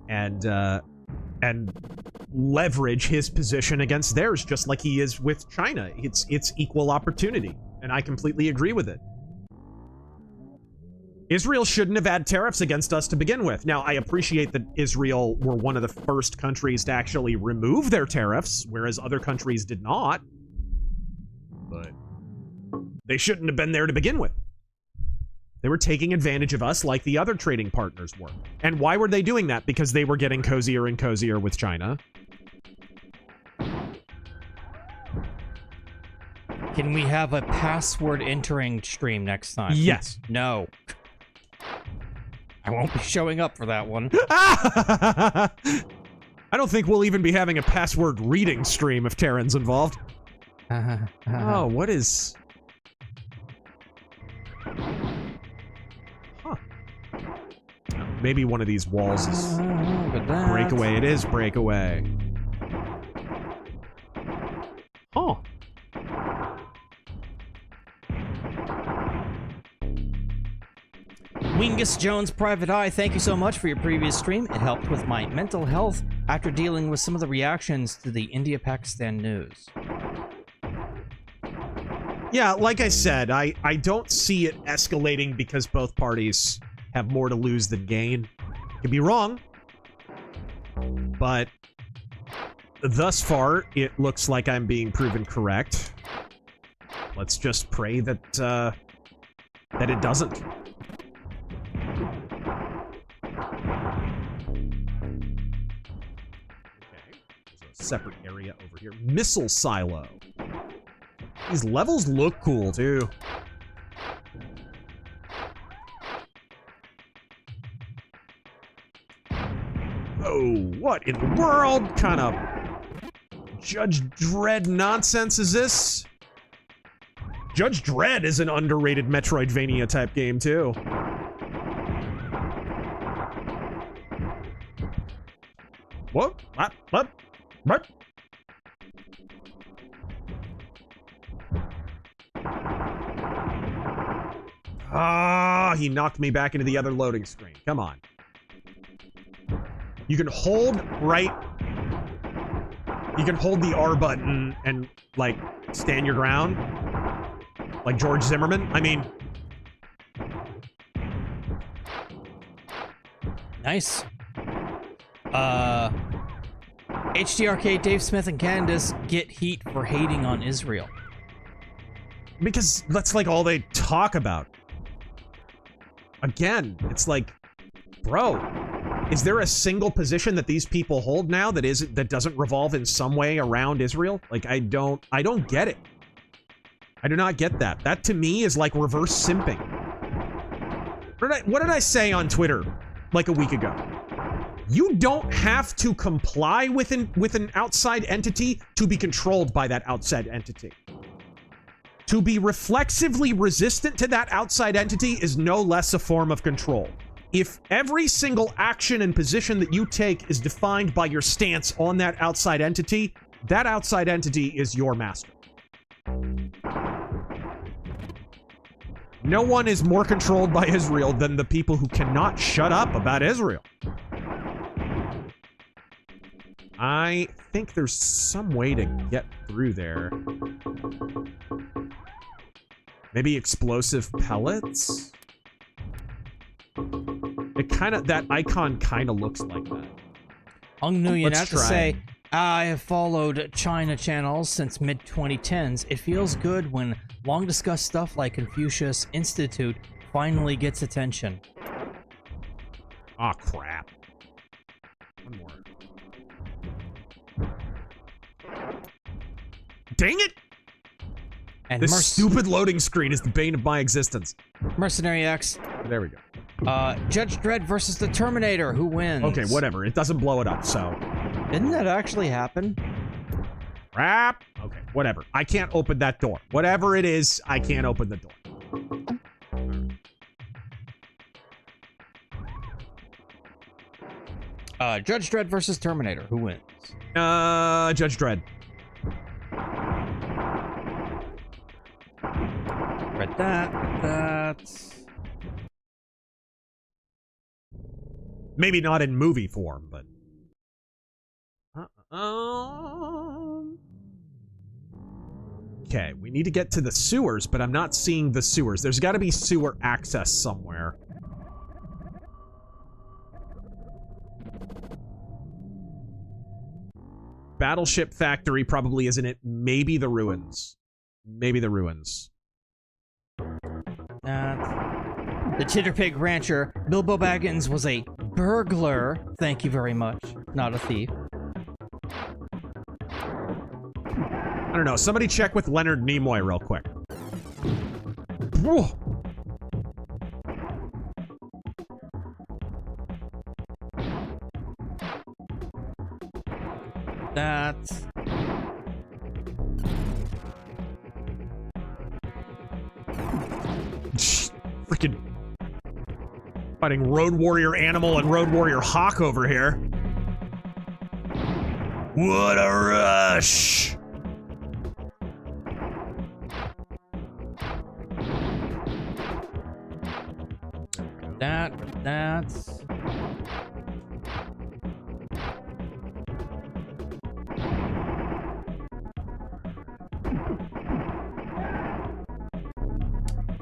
and leverage his position against theirs, just like he is with China. It's equal opportunity, and I completely agree with it. Israel shouldn't have had tariffs against us to begin with. Now, I appreciate that Israel were one of the first countries to actually remove their tariffs, whereas other countries did not. But they shouldn't have been there to begin with. They were taking advantage of us like the other trading partners were. And why were they doing that? Because they were getting cozier and cozier with China. Can we have a password entering stream next time? Yes. No. I won't be showing up for that one. I don't think we'll even be having a password reading stream if Terran's involved. Oh, what is... Huh. Maybe one of these walls is... Breakaway. It is breakaway. Huh. Wingus Jones Private Eye, thank you so much for your previous stream. It helped with my mental health after dealing with some of the reactions to the India-Pakistan news. Yeah, like I said, I don't see it escalating because both parties have more to lose than gain. Could be wrong, but thus far, it looks like I'm being proven correct. Let's just pray that, that it doesn't. Separate area over here. Missile silo. These levels look cool, too. Oh, what in the world kind of Judge Dredd nonsense is this? Judge Dredd is an underrated Metroidvania type game, too. What? What? What? Ah, he knocked me back into the other loading screen. Come on. You can hold right... You can hold the R button and, like, stand your ground. Like George Zimmerman. I mean... HDRK, Dave Smith, and Candace get heat for hating on Israel. Because that's like all they talk about. Again, it's like, bro, is there a single position that these people hold now that doesn't revolve in some way around Israel? Like, I don't get it. I do not get that. That to me is like reverse simping. What did I say on Twitter like a week ago? You don't have to comply with an outside entity to be controlled by that outside entity. To be reflexively resistant to that outside entity is no less a form of control. If every single action and position that you take is defined by your stance on that outside entity is your master. No one is more controlled by Israel than the people who cannot shut up about Israel. I think there's some way to get through there. Maybe explosive pellets? That icon kind of looks like that. Ung Nguyen, Let's I have to try. say, I have followed China channels since mid-2010s. It feels good when long-discussed stuff like Confucius Institute finally gets attention. Aw, crap. One more. Dang it! And this stupid loading screen is the bane of my existence. Mercenary X. There we go. Judge Dredd versus the Terminator. Who wins? Okay, whatever. It doesn't blow it up, so... Didn't that actually happen? Crap. Okay, whatever. I can't open that door. Whatever it is, I can't open the door. Judge Dredd versus Terminator. Who wins? Judge Dredd. Read that. Maybe not in movie form, but... Okay, we need to get to the sewers, but I'm not seeing the sewers. There's got to be sewer access somewhere. Battleship Factory probably isn't it. Maybe the ruins. Maybe the ruins. The Chitterpig Rancher. Bilbo Baggins was a burglar. Thank you very much. Not a thief. I don't know. Somebody check with Leonard Nimoy real quick. Whoa. That's... Freaking fighting Road Warrior Animal and Road Warrior Hawk over here. What a rush! That's...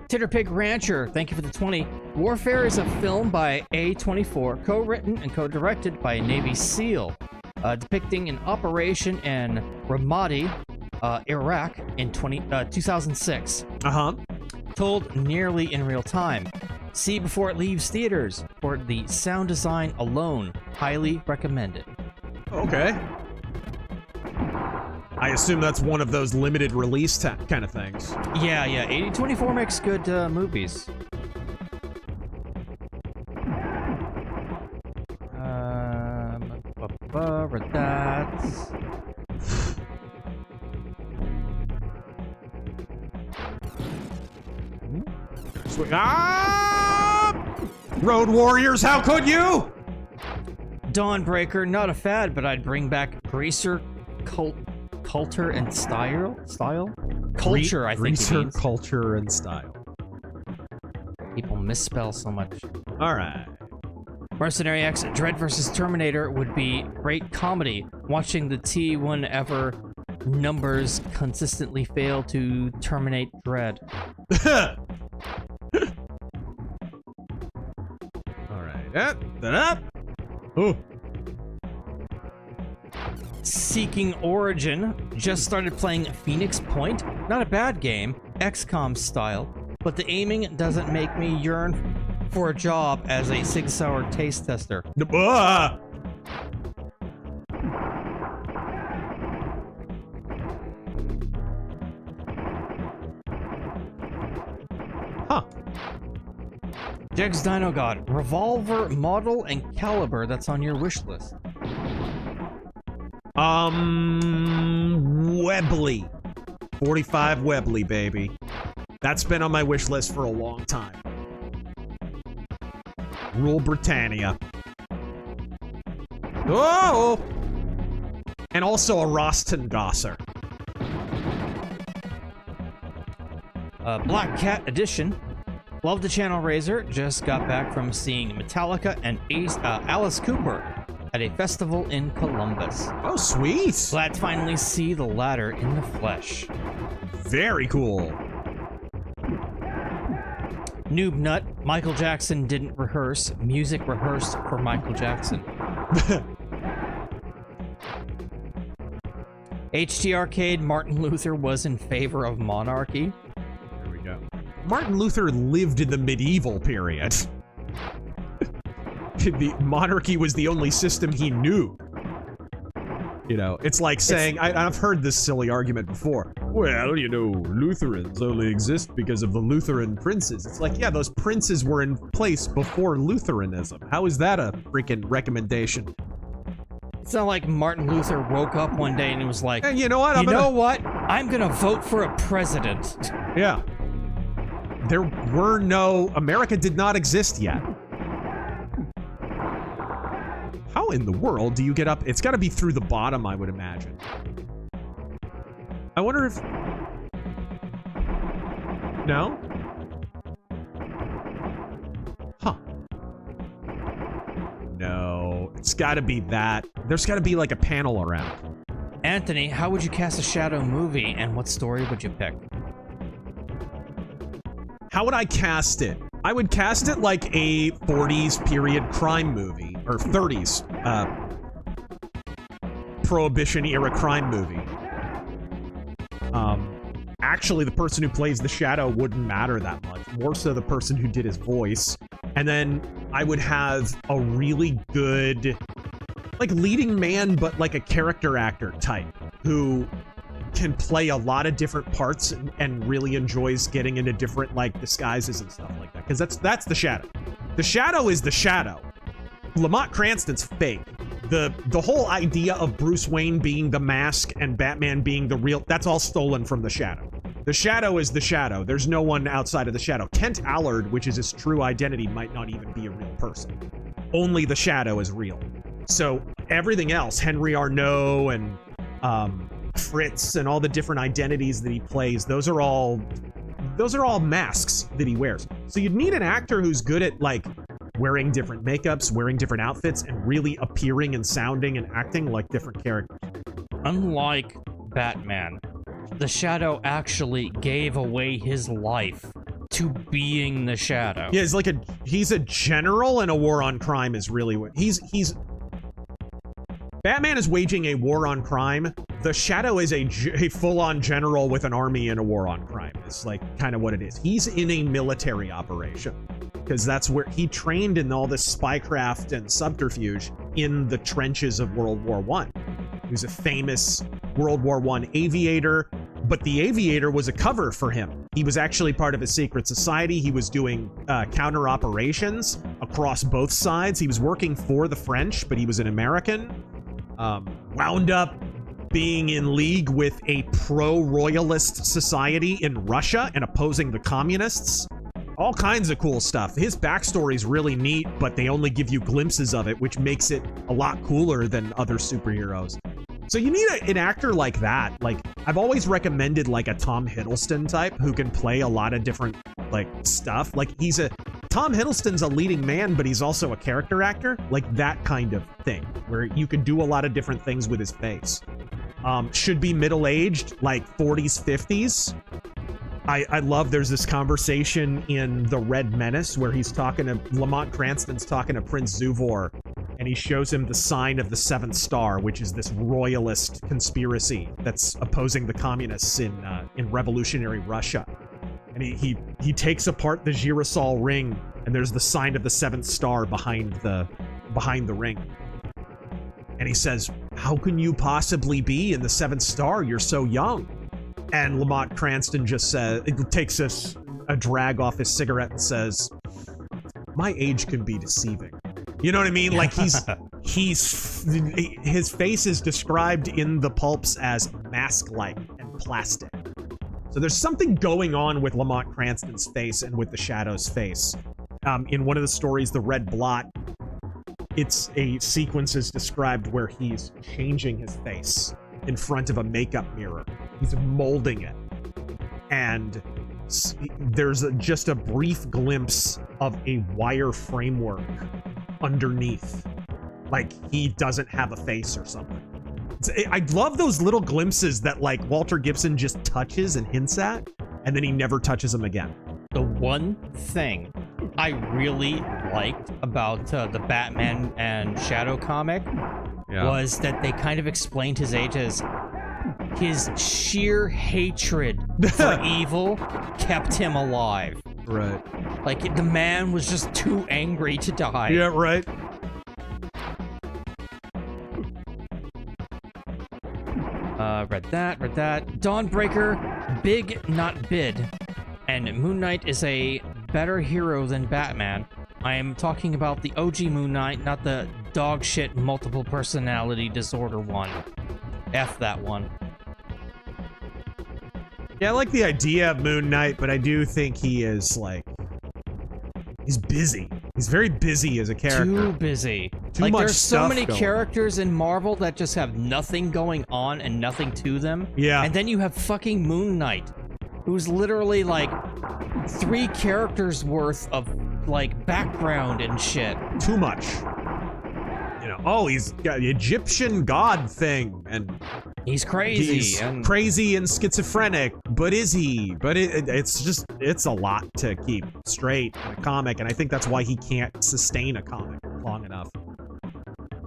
Titterpig Rancher, thank you for the 20. Warfare is a film by A24, co-written and co-directed by a Navy SEAL, depicting an operation in Ramadi, Iraq in 2006. Told nearly in real time. See before it leaves theaters. For the sound design alone, highly recommended. Okay. I assume that's one of those limited release kind of things. Yeah, A24 makes good movies. That's... Road Warriors, how could you? Dawnbreaker, not a fad, but I'd bring back Greaser Culture and Style? Culture, I think it means. Culture and Style. People misspell so much. Alright. Mercenary X, Dredd vs. Terminator would be great comedy. Watching the T whenever numbers consistently fail to terminate Dredd. Alright. Ooh. Seeking Origin. Just started playing Phoenix Point. Not a bad game, XCOM style, but the aiming doesn't make me yearn for a job as a Sig Sauer taste tester. Huh. Jegs Dino God, revolver, model, and caliber that's on your wish list. Webley. 45 Webley, baby. That's been on my wish list for a long time. Rule Britannia. Oh! And also a Rostengosser. Black Cat Edition. Love the channel, Razor. Just got back from seeing Metallica and Alice Cooper at a festival in Columbus. Oh, sweet! Glad to finally see the latter in the flesh. Very cool. Noob Nut. Michael Jackson didn't rehearse. Music rehearsed for Michael Jackson. HT Arcade. Martin Luther was in favor of monarchy. There we go. Martin Luther lived in the medieval period. The monarchy was the only system he knew. You know, it's like saying, I've heard this silly argument before. Well, you know, Lutherans only exist because of the Lutheran princes. It's like, yeah, those princes were in place before Lutheranism. How is that a freaking recommendation? It's not like Martin Luther woke up one day and he was like, hey, you know what? I'm gonna vote for a president. Yeah. There were no... America did not exist yet. How in the world do you get up? It's got to be through the bottom, I would imagine. I wonder if... No? Huh. No. It's got to be that. There's got to be like a panel around. Anthony, how would you cast a Shadow movie and what story would you pick? How would I cast it? I would cast it like a 40s period crime movie, or 30s Prohibition era crime movie. Actually, the person who plays the Shadow wouldn't matter that much. More so the person who did his voice. And then I would have a really good, like, leading man, but like a character actor type who can play a lot of different parts and really enjoys getting into different, like, disguises and stuff like that. Because that's the Shadow. The Shadow is the Shadow. Lamont Cranston's fake. The whole idea of Bruce Wayne being the mask and Batman being the real, that's all stolen from the Shadow. The Shadow is the Shadow. There's no one outside of the Shadow. Kent Allard, which is his true identity, might not even be a real person. Only the Shadow is real. So everything else, Henry Arnault and Fritz and all the different identities that he plays, those are all masks that he wears. So you'd need an actor who's good at, like, wearing different makeups, wearing different outfits, and really appearing and sounding and acting like different characters. Unlike Batman, the Shadow actually gave away his life to being the Shadow. Yeah, he's a general, and a war on crime is really what he's Batman is waging a war on crime. The Shadow is a full-on general with an army in a war on crime. It's like kind of what it is. He's in a military operation because that's where he trained in all this spycraft and subterfuge in the trenches of World War I. He was a famous World War I aviator, but the aviator was a cover for him. He was actually part of a secret society. He was doing counter operations across both sides. He was working for the French, but he was an American. Wound up being in league with a pro-royalist society in Russia and opposing the communists. All kinds of cool stuff. His backstory is really neat, but they only give you glimpses of it, which makes it a lot cooler than other superheroes. So you need an actor like that. Like, I've always recommended, like, a Tom Hiddleston type who can play a lot of different, like, stuff. Like, Tom Hiddleston's a leading man, but he's also a character actor. Like, that kind of thing, where you could do a lot of different things with his face. Should be middle-aged, like 40s, 50s. I love there's this conversation in The Red Menace where he's talking to, Lamont Cranston's talking to Prince Zuvor, and he shows him the sign of the 7th star, which is this royalist conspiracy that's opposing the communists in revolutionary Russia. And he takes apart the girasol ring, and there's the sign of the 7th star behind the ring. And he says, "How can you possibly be in the 7th star? You're so young." And Lamont Cranston just says, it takes a drag off his cigarette and says, "My age can be deceiving." You know what I mean? Like his face is described in the pulps as mask-like and plastic. So there's something going on with Lamont Cranston's face and with the Shadow's face. In one of the stories, The Red Blot, it's a sequence is described where he's changing his face in front of a makeup mirror. He's molding it. And there's just a brief glimpse of a wire framework underneath. Like he doesn't have a face or something. I love those little glimpses that like Walter Gibson just touches and hints at, and then he never touches them again. The one thing I really liked about the Batman and Shadow comic was that they kind of explained his age as his sheer hatred for evil kept him alive. Right. Like, the man was just too angry to die. Yeah, right. Read that. Dawnbreaker, big, not bid. And Moon Knight is a better hero than Batman. I am talking about the OG Moon Knight, not the dog shit multiple personality disorder one. F that one. Yeah, I like the idea of Moon Knight, but I do think he is, like... He's busy. He's very busy as a character. Too busy. Too like, much there's so stuff many going. characters in Marvel that just have nothing going on and nothing to them. Yeah. And then you have fucking Moon Knight, who's literally, like, 3 characters worth of, like, background and shit. Too much. You know, oh, he's got the Egyptian god thing, and... He's crazy. He's crazy and schizophrenic, but is he? But it's a lot to keep straight in a comic, and I think that's why he can't sustain a comic long enough.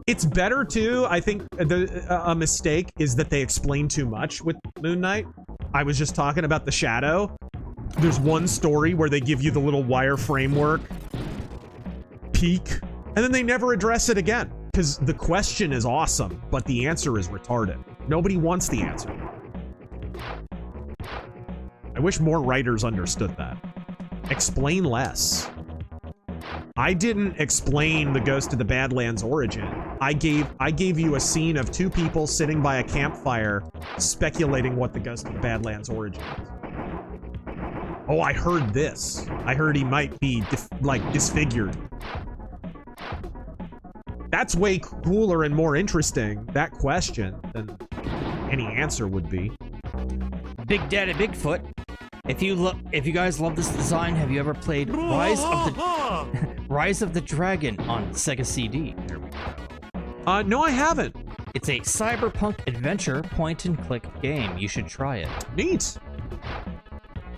It's better, too. I think a mistake is that they explain too much with Moon Knight. I was just talking about the Shadow. There's one story where they give you the little wire framework peek, and then they never address it again. Because the question is awesome, but the answer is retarded. Nobody wants the answer. I wish more writers understood that. Explain less. I didn't explain the Ghost of the Badlands origin. I gave you a scene of 2 people sitting by a campfire speculating what the Ghost of the Badlands origin is. Oh, I heard this. I heard he might be disfigured. That's way cooler and more interesting, that question, than any answer would be. Big Daddy Bigfoot. If you guys love this design, have you ever played Rise of the Dragon on Sega CD? There we go. No, I haven't. It's a cyberpunk adventure point-and-click game. You should try it. Neat.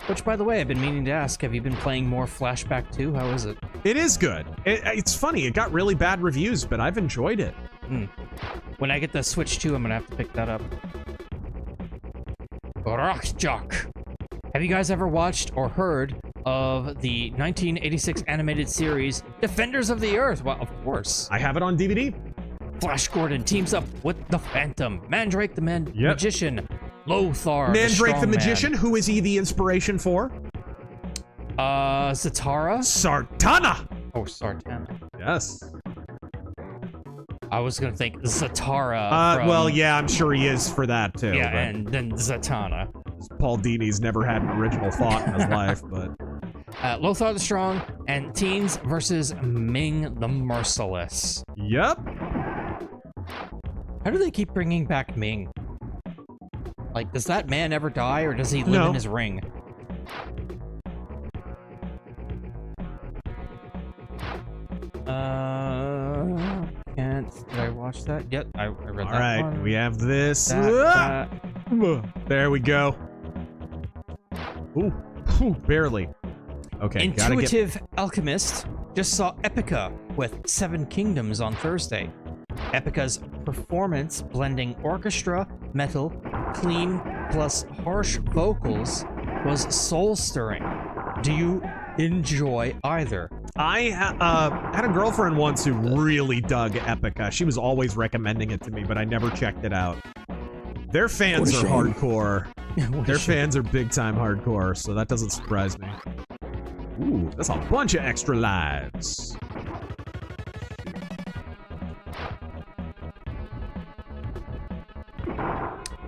Which, by the way, I've been meaning to ask, have you been playing more Flashback 2? How is it? It is good. It's funny, it got really bad reviews, but I've enjoyed it. When I get the Switch 2, I'm gonna have to pick that up. Rockjock. Have you guys ever watched or heard of the 1986 animated series Defenders of the Earth? Well, of course. I have it on DVD. Flash Gordon teams up with the Phantom, Mandrake the Magician, Lothar Mandrake the Magician, who is he the inspiration for? Zatara? Sartana! Oh, Sartana. Yes. I was gonna think Zatara. Well, yeah, I'm sure he is for that, too. Yeah, and then Zatanna. Paul Dini's never had an original thought in his life, but... Lothar the Strong and teens versus Ming the Merciless. Yep. How do they keep bringing back Ming? Like, does that man ever die, or does he live in his ring? Did I watch that? Yep, I read that one. Alright, we have this. There we go. Ooh, barely. Okay, Intuitive Alchemist Just saw Epica with 7 Kingdoms on Thursday. Epica's performance, blending orchestra, metal, clean, plus harsh vocals, was soul-stirring. Do you enjoy either? I had a girlfriend once who really dug Epica. She was always recommending it to me, but I never checked it out. Their fans are hardcore. Their fans are big-time hardcore, so that doesn't surprise me. Ooh, that's a bunch of extra lives.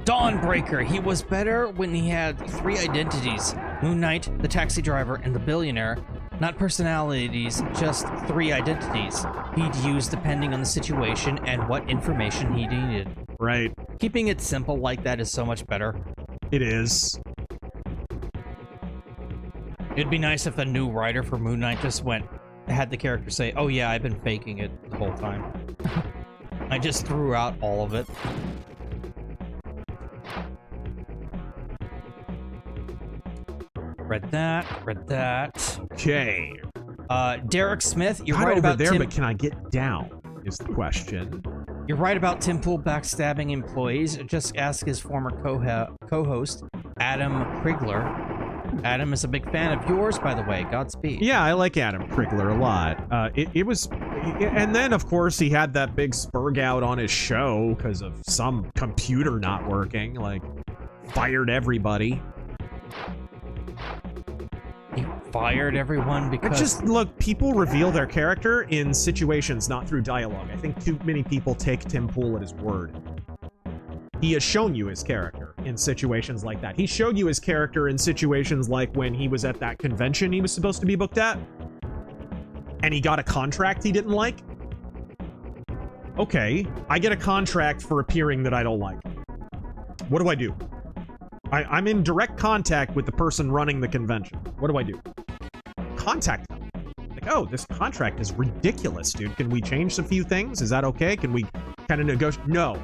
Dawnbreaker. He was better when he had 3 identities. Moon Knight, the taxi driver, and the billionaire. Not personalities, just 3 identities. He'd use depending on the situation and what information he needed. Right. Keeping it simple like that is so much better. It is. It'd be nice if the new writer for Moon Knight just had the character say, "Oh yeah, I've been faking it the whole time." I just threw out all of it. Read that. Okay. Derek Smith, you're Not right over about there, Tim. but can I get down? Is the question. You're right about Tim Pool backstabbing employees. Just ask his former co-host, Adam Krigler. Adam is a big fan of yours, by the way. Godspeed. Yeah, I like Adam Krigler a lot. It was, and then of course he had that big spurg out on his show because of some computer not working. Like, fired everybody. He fired everyone because... Just look, people reveal their character in situations, not through dialogue. I think too many people take Tim Pool at his word. He has shown you his character in situations like that. He showed you his character in situations like when he was at that convention he was supposed to be booked at, and he got a contract he didn't like. Okay, I get a contract for appearing that I don't like. What do I do? I'm in direct contact with the person running the convention. What do I do? Contact them. Like, oh, this contract is ridiculous, dude. Can we change a few things? Is that okay? Can we kind of negotiate? No.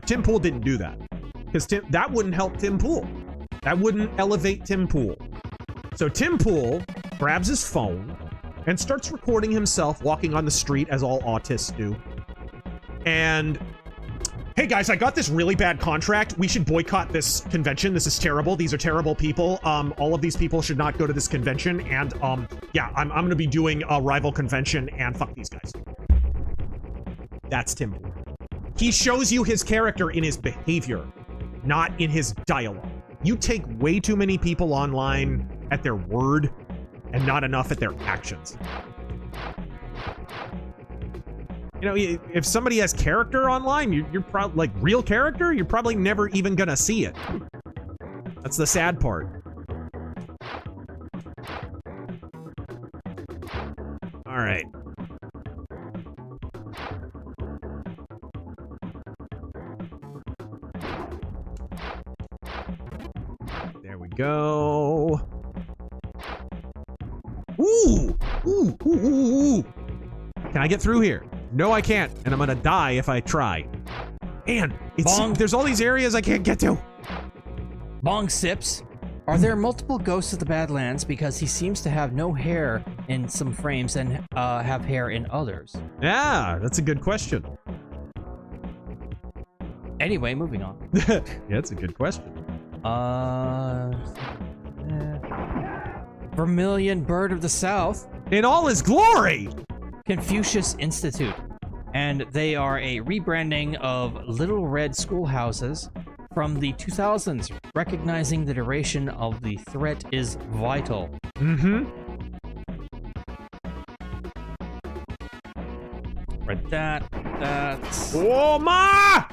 Tim Pool didn't do that. Because that wouldn't help Tim Pool. That wouldn't elevate Tim Pool. So Tim Pool grabs his phone and starts recording himself walking on the street as all autists do. And... hey guys, I got this really bad contract. We should boycott this convention. This is terrible. These are terrible people. All of these people should not go to this convention. And yeah, I'm gonna be doing a rival convention and fuck these guys. That's Tim Pool. He shows you his character in his behavior, not in his dialogue. You take way too many people online at their word and not enough at their actions. You know, if somebody has character online, you're probably, like, real character, you're probably never even gonna see it. That's the sad part. All right. There we go. Ooh! Ooh! Can I get through here? No, I can't, and I'm gonna die if I try. Man, there's all these areas I can't get to. Bong Sips. Are there multiple ghosts of the Badlands? Because he seems to have no hair in some frames and have hair in others. Yeah, that's a good question. Anyway, moving on. Yeah, that's a good question. Vermilion Bird of the South. In all his glory! Confucius Institute. And they are a rebranding of Little Red Schoolhouses from the 2000s, recognizing the duration of the threat is vital. Mm-hmm. Read that. That's... Oh, ma!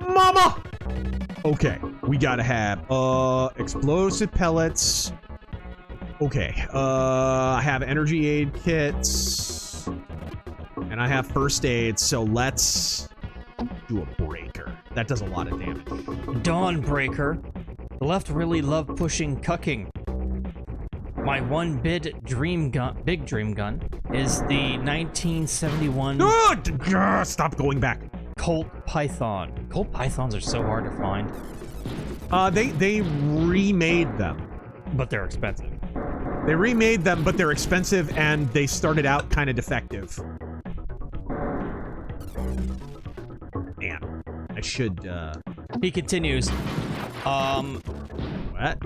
Mama! Okay, we gotta have, explosive pellets. Okay, I have energy aid kits. And I have first aid, so let's do a breaker. That does a lot of damage. Dawnbreaker. The left really love pushing cucking. My big dream gun is the 1971... Stop going back. Colt Python. Colt Pythons are so hard to find. They remade them. But they're expensive. They remade them, but they're expensive and they started out kind of defective. Man, I should, He continues. What?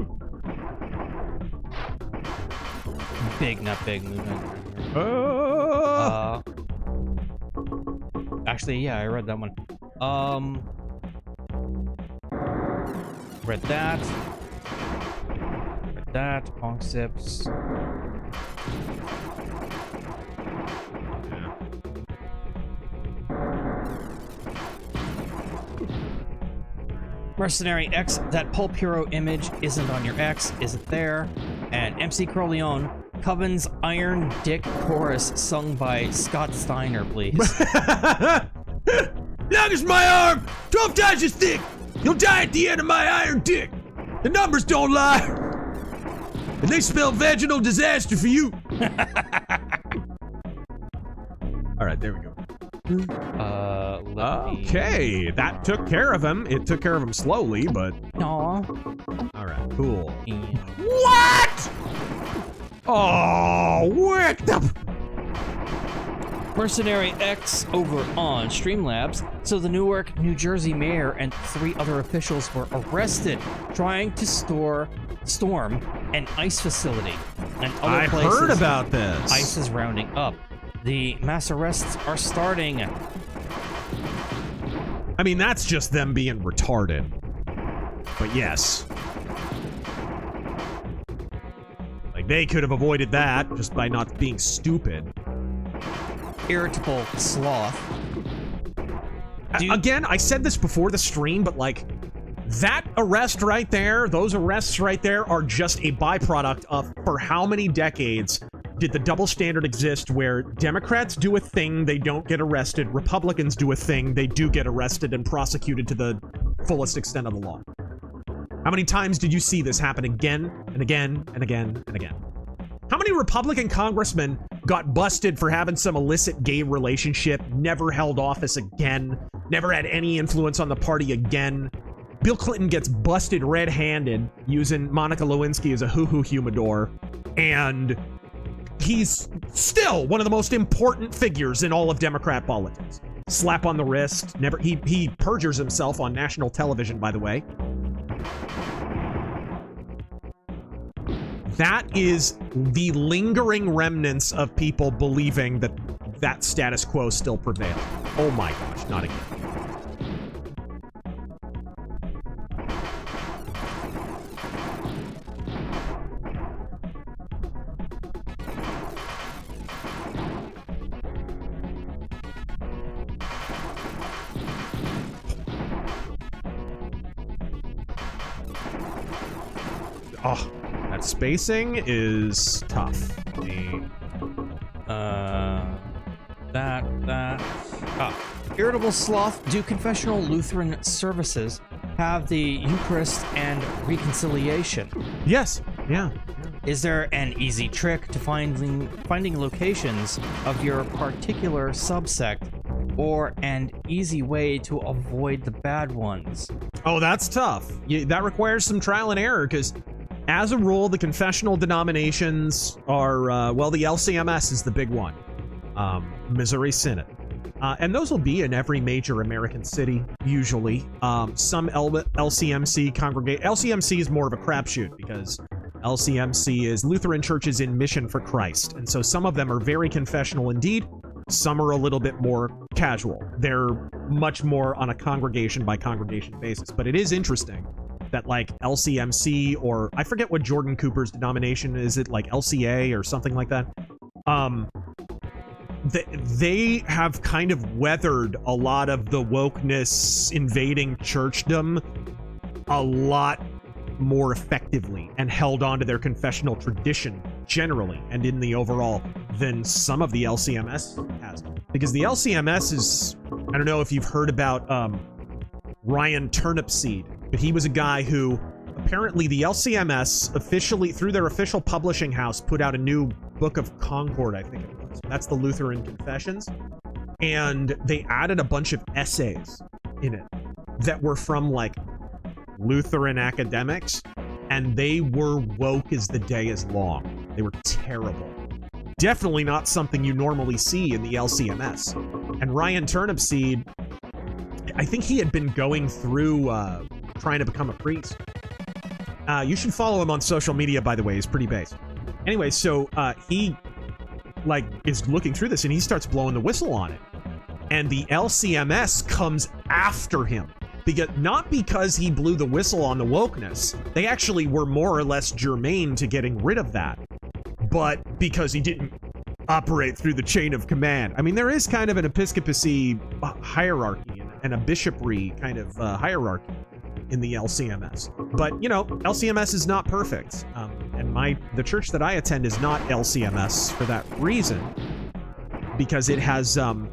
Big, not big movement. Actually, yeah, I read that one. Read that. Read that. Pong sips. Mercenary X, that Pulp Hero image isn't on your X, isn't there? And MC Corleone, Coven's Iron Dick chorus sung by Scott Steiner, please. Long as my arm 12 times as thick, you'll die at the end of my iron dick. The numbers don't lie. And they spell vaginal disaster for you. All right, there we go. Okay, that took care of him. It took care of him slowly, but... Aw. All right, cool. What? Oh, what the... Mercenary X over on Streamlabs. So the Newark, New Jersey mayor and 3 other officials were arrested trying to storm an ICE facility. And other I places, heard about this. ICE is rounding up. The mass arrests are starting. I mean, that's just them being retarded. But yes. Like, they could have avoided that just by not being stupid. Irritable sloth. Again, I said this before the stream, but like, that arrest right there, those arrests right there are just a byproduct of for how many decades did the double standard exist where Democrats do a thing, they don't get arrested, Republicans do a thing, they do get arrested and prosecuted to the fullest extent of the law. How many times did you see this happen again and again and again and again? How many Republican congressmen got busted for having some illicit gay relationship, never held office again, never had any influence on the party again? Bill Clinton gets busted red-handed using Monica Lewinsky as a hoo-hoo humidor, and he's still one of the most important figures in all of Democrat politics. Slap on the wrist. Never. He perjures himself on national television, by the way. That is the lingering remnants of people believing that that status quo still prevails. Oh my gosh, not again. Oh, that spacing is tough. Irritable Sloth, do confessional Lutheran services have the Eucharist and reconciliation? Yes. Yeah. Is there an easy trick to finding locations of your particular subsect, or an easy way to avoid the bad ones? Oh, that's tough. That requires some trial and error, because as a rule, the confessional denominations are, well, the LCMS is the big one. Missouri Synod. And those will be in every major American city, usually. Some LCMC congregate. LCMC is more of a crapshoot, because LCMC is Lutheran Churches in Mission for Christ. And so some of them are very confessional indeed. Some are a little bit more casual. They're much more on a congregation by congregation basis. But it is interesting that like LCMC, or I forget what Jordan Cooper's denomination is, it like LCA or something like that. They have kind of weathered a lot of the wokeness invading churchdom a lot more effectively and held on to their confessional tradition generally and in the overall than some of the LCMS has. Because the LCMS is, I don't know if you've heard about Ryan Turnipseed, but he was a guy who apparently the LCMS officially, through their official publishing house, put out a new Book of Concord, I think it was. That's the Lutheran Confessions. And they added a bunch of essays in it that were from like Lutheran academics, and they were woke as the day is long. They were terrible. Definitely not something you normally see in the LCMS. And Ryan Turnipseed, I think he had been going through trying to become a priest. You should follow him on social media, by the way. He's pretty base. Anyway, so he like is looking through this and he starts blowing the whistle on it. And the LCMS comes after him. Not because he blew the whistle on the wokeness. They actually were more or less germane to getting rid of that. But because he didn't operate through the chain of command. I mean, there is kind of an episcopacy hierarchy and a bishopry kind of hierarchy in the LCMS. But, you know, LCMS is not perfect. And the church that I attend is not LCMS for that reason. Because it has... the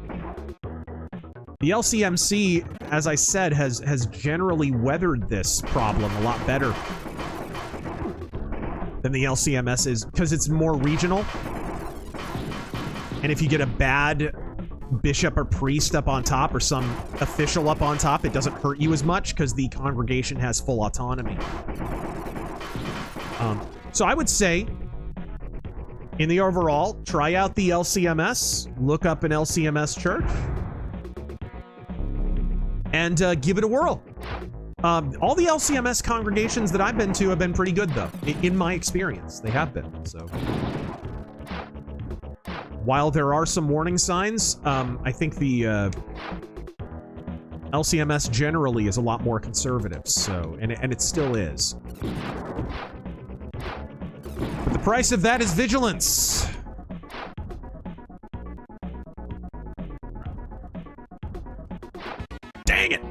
LCMC, as I said, has generally weathered this problem a lot better than the LCMS is, because it's more regional. And if you get a bad bishop or priest up on top, or some official up on top, it doesn't hurt you as much because the congregation has full autonomy. So I would say, in the overall, try out the LCMS, look up an LCMS church, and give it a whirl. All the LCMS congregations that I've been to have been pretty good, though. In my experience, they have been. So, while there are some warning signs, I think the LCMS generally is a lot more conservative. So, and it still is. But the price of that is vigilance. Dang it!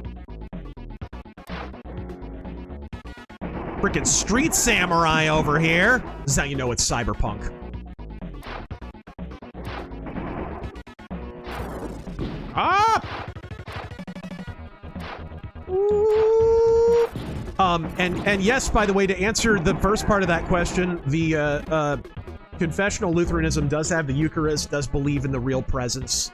Frickin' street samurai over here. This is how you know it's cyberpunk. Ah! And yes, by the way, to answer the first part of that question, the confessional Lutheranism does have the Eucharist, does believe in the real presence,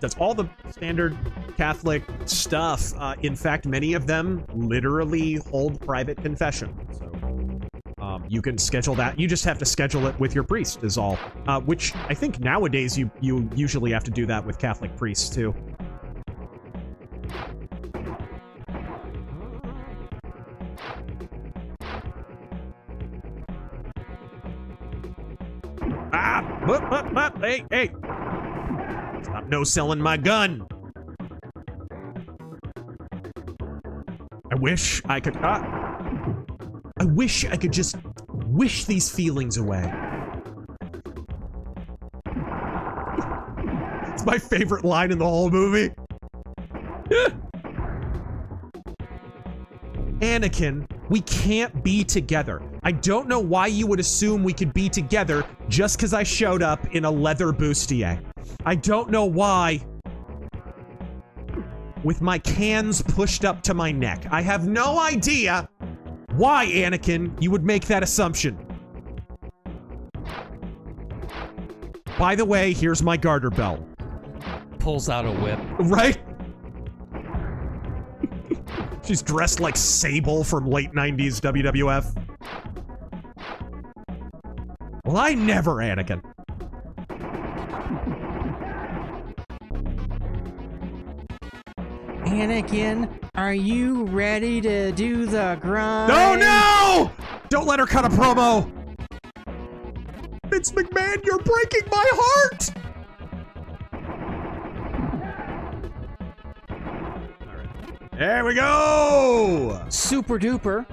does all the standard Catholic stuff. In fact, many of them literally hold private confession. So you can schedule that. You just have to schedule it with your priest is all. Which I think nowadays you usually have to do that with Catholic priests too. Hey! Stop no-selling my gun! I wish I could... I wish I could just wish these feelings away. It's my favorite line in the whole movie. Anakin, we can't be together. I don't know why you would assume we could be together just because I showed up in a leather bustier. I don't know why. With my cans pushed up to my neck. I have no idea why, Anakin, you would make that assumption. By the way, here's my garter belt. Pulls out a whip. Right? She's dressed like Sable from late 90s WWF. Well, I never, Anakin. Anakin, are you ready to do the grind? No! Don't let her cut a promo! Vince McMahon, you're breaking my heart! Alright. There we go! Super duper.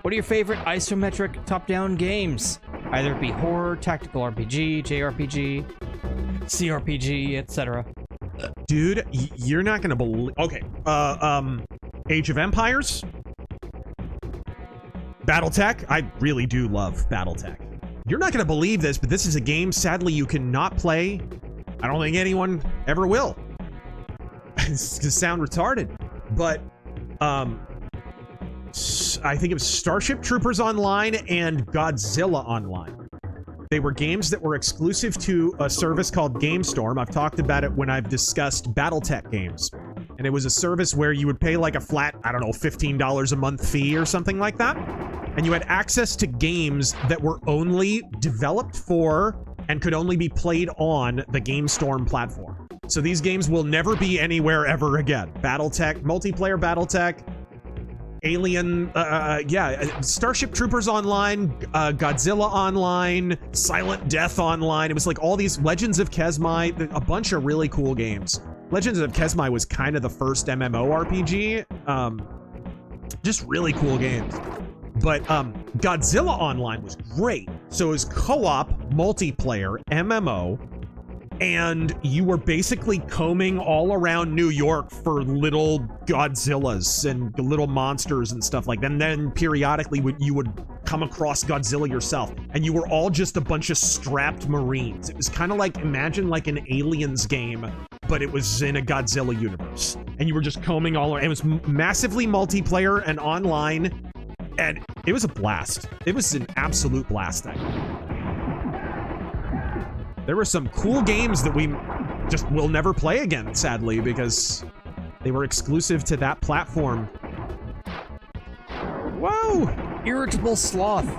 What are your favorite isometric top-down games? Either it be horror, tactical RPG, JRPG, CRPG, etc. Dude, you're not gonna believe... Okay, Age of Empires? Battletech? I really do love Battletech. You're not gonna believe this, but this is a game, sadly, you cannot play. I don't think anyone ever will. It's gonna sound retarded, but, I think it was Starship Troopers Online and Godzilla Online. They were games that were exclusive to a service called GameStorm. I've talked about it when I've discussed Battletech games. And it was a service where you would pay like a flat, I don't know, $15 a month fee or something like that. and you had access to games that were only developed for and could only be played on the GameStorm platform. So these games will never be anywhere ever again. Battletech, multiplayer Battletech, Alien, Starship Troopers Online, Godzilla Online, Silent Death Online. It was like all these Legends of Kesmai, a bunch of really cool games. Legends of Kesmai was kind of the first MMORPG. Just really cool games. But Godzilla Online was great. So it was co-op, multiplayer, MMO, and you were basically combing all around New York for little Godzillas and little monsters and stuff like that. And then periodically you would come across Godzilla yourself, and you were all just a bunch of strapped Marines. It was kind of like, imagine like an Aliens game, but it was in a Godzilla universe. And you were just combing all around. It was massively multiplayer and online, and it was a blast. It was an absolute blast. There were some cool games that we just will never play again, sadly, because they were exclusive to that platform. Whoa! Irritable sloth.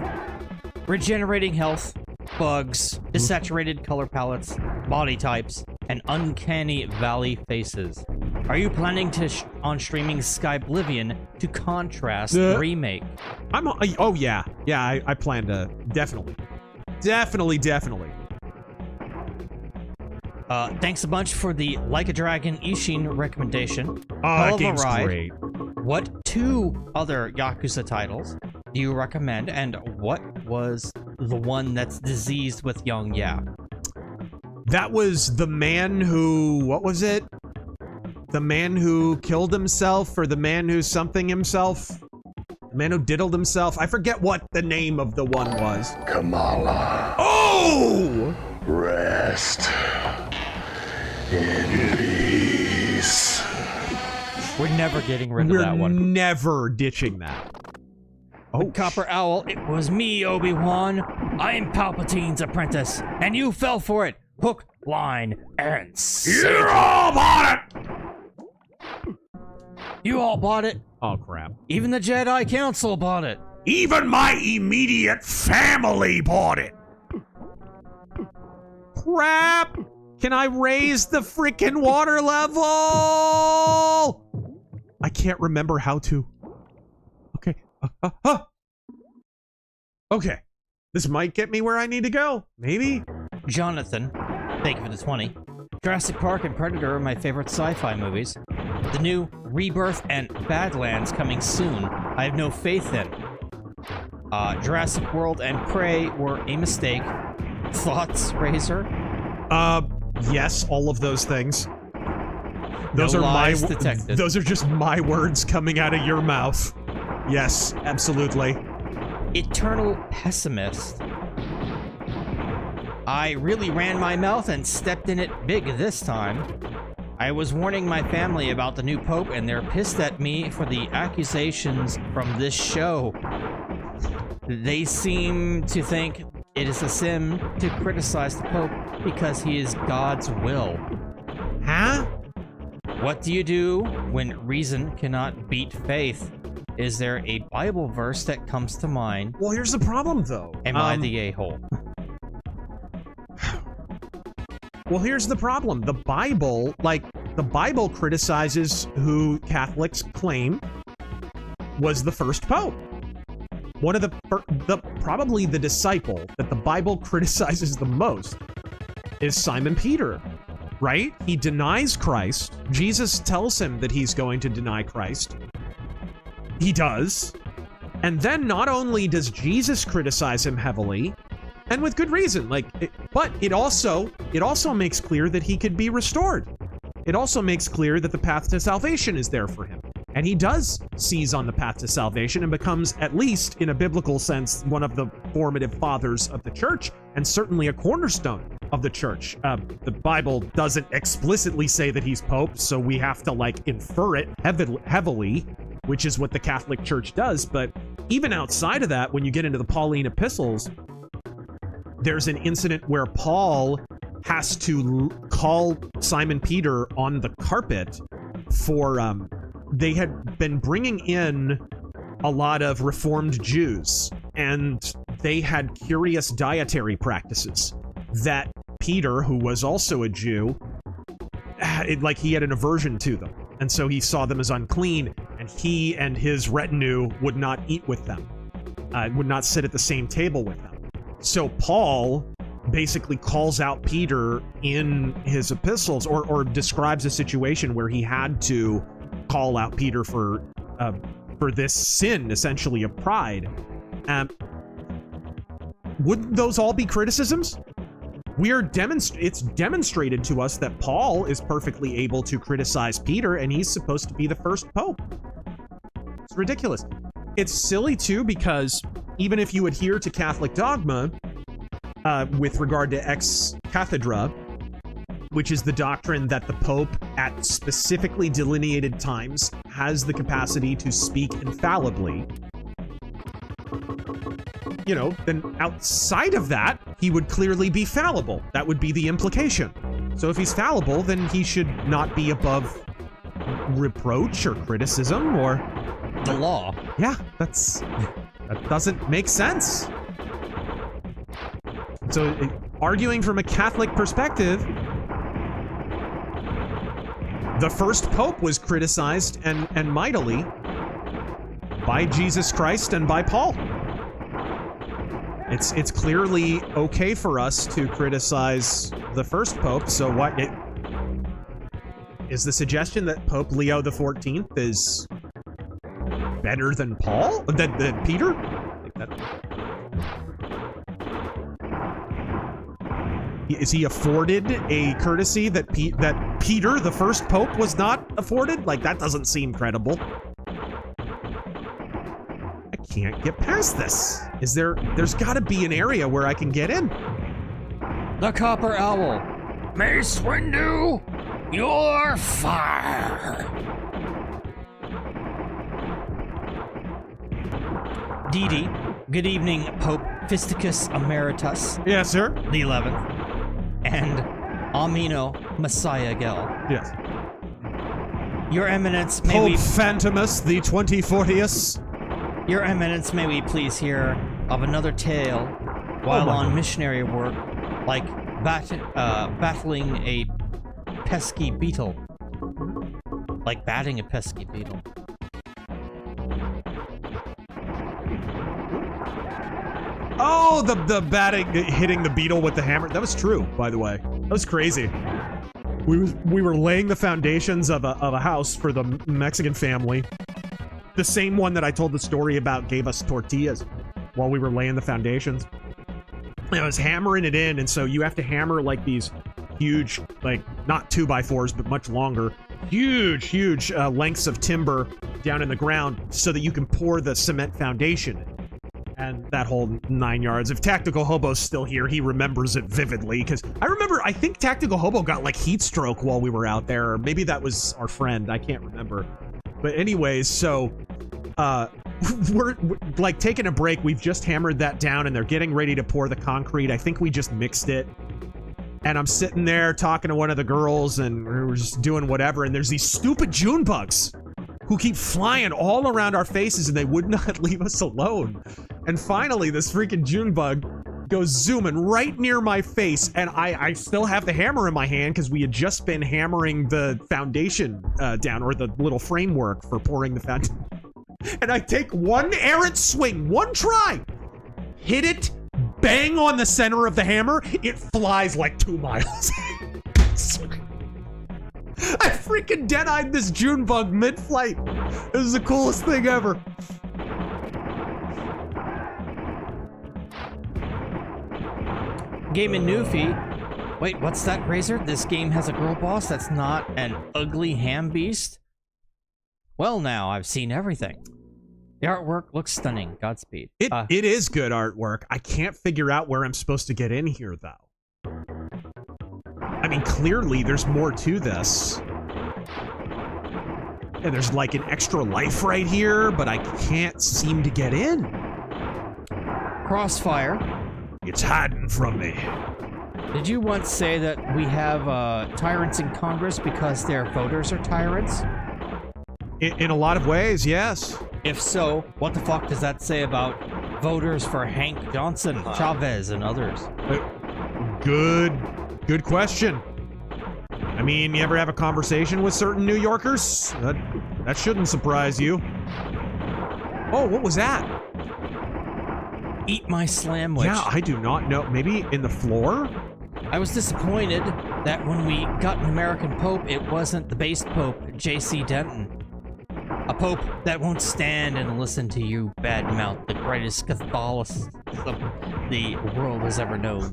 Regenerating health, bugs, desaturated color palettes, body types, and uncanny valley faces. Are you planning to on streaming Skyblivion to contrast the remake? Oh yeah. Yeah, I plan to. Definitely. Definitely. Thanks a bunch for the Like a Dragon Ishin recommendation. That game's great. What 2 other Yakuza titles do you recommend, and what was the one that's diseased with young Ya? That was the man who, what was it? The man who killed himself, or the man who something himself? The man who diddled himself? I forget what the name of the one was. Kamala. Oh! Rest in peace. We're never getting rid of that one. We're never ditching that. Oh, Copper Owl, it was me, Obi-Wan. I'm Palpatine's apprentice, and you fell for it. Hook, line, and sinker. You all bought it! You all bought it? Oh, crap. Even the Jedi Council bought it. Even my immediate family bought it. Crap! Can I raise the freaking water level? I can't remember how to. Okay. Okay. This might get me where I need to go. Maybe. Jonathan, thank you for the 20. Jurassic Park and Predator are my favorite sci-fi movies. The new Rebirth and Badlands coming soon, I have no faith in. Jurassic World and Prey were a mistake. Thoughts, Razor? Yes, all of those things. Those no are lies my detected. Those are just my words coming out of your mouth. Yes, absolutely. Eternal pessimist. I really ran my mouth and stepped in it big this time. I was warning my family about the new pope, and they're pissed at me for the accusations from this show. They seem to think it is a sin to criticize the pope because he is God's will. Huh? What do you do when reason cannot beat faith? Is there a Bible verse that comes to mind? Well, here's the problem, though. Am I the a-hole? Well, here's the problem. The Bible criticizes who Catholics claim was the first pope. One of probably the disciple that the Bible criticizes the most is Simon Peter, right? He denies Christ. Jesus tells him that he's going to deny Christ. He does. And then not only does Jesus criticize him heavily, and with good reason, but it also makes clear that he could be restored. It also makes clear that the path to salvation is there for him. And he does seize on the path to salvation and becomes, at least in a biblical sense, one of the formative fathers of the church, and certainly a cornerstone of the church. The Bible doesn't explicitly say that he's pope, so we have to infer it heavily, which is what the Catholic Church does. But even outside of that, when you get into the Pauline epistles, there's an incident where Paul has to call Simon Peter on the carpet for, they had been bringing in a lot of Reformed Jews, and they had curious dietary practices that Peter, who was also a Jew, he had an aversion to them. And so he saw them as unclean, and he and his retinue would not eat with them, would not sit at the same table with them. So Paul basically calls out Peter in his epistles, or describes a situation where he had to call out Peter for this sin, essentially, of pride. Wouldn't those all be criticisms? It's demonstrated to us that Paul is perfectly able to criticize Peter, and he's supposed to be the first pope. It's ridiculous. It's silly, too, because even if you adhere to Catholic dogma, with regard to ex cathedra, which is the doctrine that the Pope, at specifically delineated times, has the capacity to speak infallibly, you know, then outside of that, he would clearly be fallible. That would be the implication. So if he's fallible, then he should not be above reproach or criticism or the law. Yeah, that doesn't make sense. So arguing from a Catholic perspective, the first pope was criticized and mightily by Jesus Christ and by Paul. It's clearly okay for us to criticize the first pope, so what is the suggestion that Pope Leo XIV is better than Paul? Than Peter? Is he afforded a courtesy that Peter, the first pope, was not afforded? Like, that doesn't seem credible. I can't get past this. There's gotta be an area where I can get in. The Copper Owl. Mace Windu, you're fire. Dee, good evening, Pope Fisticus Emeritus. Yes, sir. The 11th. And Amino Messiah Gel. Yes. Your Eminence, may Pope we... Phantomus the 2040th. Your Eminence, may we please hear of another tale while on missionary work, like battling a pesky beetle. Like batting a pesky beetle. Oh, the batting, hitting the beetle with the hammer. That was true, by the way. That was crazy. We were laying the foundations of a house for the Mexican family. The same one that I told the story about gave us tortillas while we were laying the foundations. And I was hammering it in, and so you have to hammer like these huge, like, not 2x4s, but much longer, huge lengths of timber down in the ground so that you can pour the cement foundation in. And that whole 9 yards. If Tactical Hobo's still here, he remembers it vividly, because I think Tactical Hobo got like heat stroke while we were out there, or maybe that was our friend, I can't remember. But anyways, so we're like taking a break. We've just hammered that down and they're getting ready to pour the concrete. I think we just mixed it. And I'm sitting there talking to one of the girls and we're just doing whatever, and there's these stupid June bugs who keep flying all around our faces and they would not leave us alone. And finally, this freaking June bug goes zooming right near my face, and I still have the hammer in my hand because we had just been hammering the foundation down, or the little framework for pouring the foundation. And I take one errant swing, one try, hit it, bang on the center of the hammer, it flies like 2 miles. I freaking dead-eyed this June bug mid-flight. This is the coolest thing ever. Game in Newfie. Wait, what's that, Razor? This game has a girl boss that's not an ugly ham beast? Well, now, I've seen everything. The artwork looks stunning. Godspeed. It is good artwork. I can't figure out where I'm supposed to get in here, though. I mean, clearly, there's more to this. And there's like an extra life right here, but I can't seem to get in. Crossfire. It's hiding from me. Did you once say that we have tyrants in Congress because their voters are tyrants? In a lot of ways, yes. If so, what the fuck does that say about voters for Hank Johnson, Chavez, and others? Good question. I mean, you ever have a conversation with certain New Yorkers? That shouldn't surprise you. Oh, what was that? Eat my slamwich. Yeah, I do not know. Maybe in the floor? I was disappointed that when we got an American Pope, it wasn't the base Pope, J.C. Denton. A Pope that won't stand and listen to you badmouth the greatest Catholicism the world has ever known.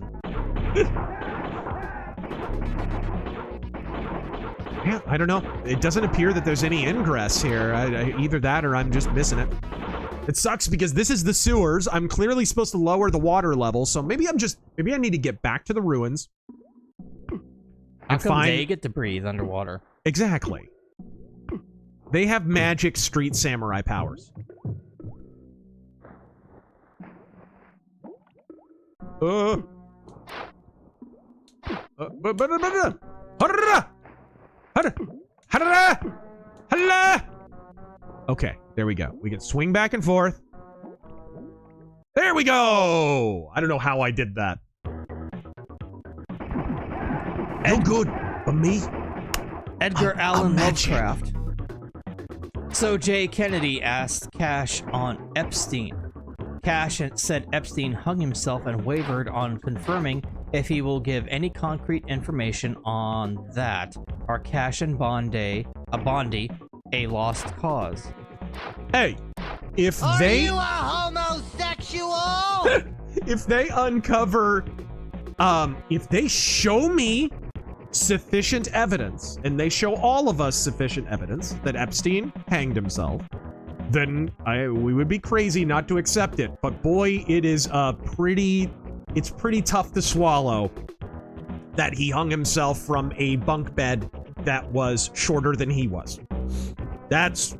Yeah, I don't know. It doesn't appear that there's any ingress here. Either that or I'm just missing it. It sucks because this is the sewers. I'm clearly supposed to lower the water level, so maybe I need to get back to the ruins. How come they get to breathe underwater? Exactly. They have magic street samurai powers. Okay, there we go. We can swing back and forth. There we go! I don't know how I did that. No good for me. Edgar Allan Lovecraft. So Jay Kennedy asked Cash on Epstein. Cash said Epstein hung himself and wavered on confirming if he will give any concrete information on that. Are Cash and Bondi a lost cause? Hey, if they... Are you a homosexual? If they uncover... if they show me sufficient evidence, and they show all of us sufficient evidence that Epstein hanged himself, then we would be crazy not to accept it. But boy, it's pretty tough to swallow that he hung himself from a bunk bed that was shorter than he was. That's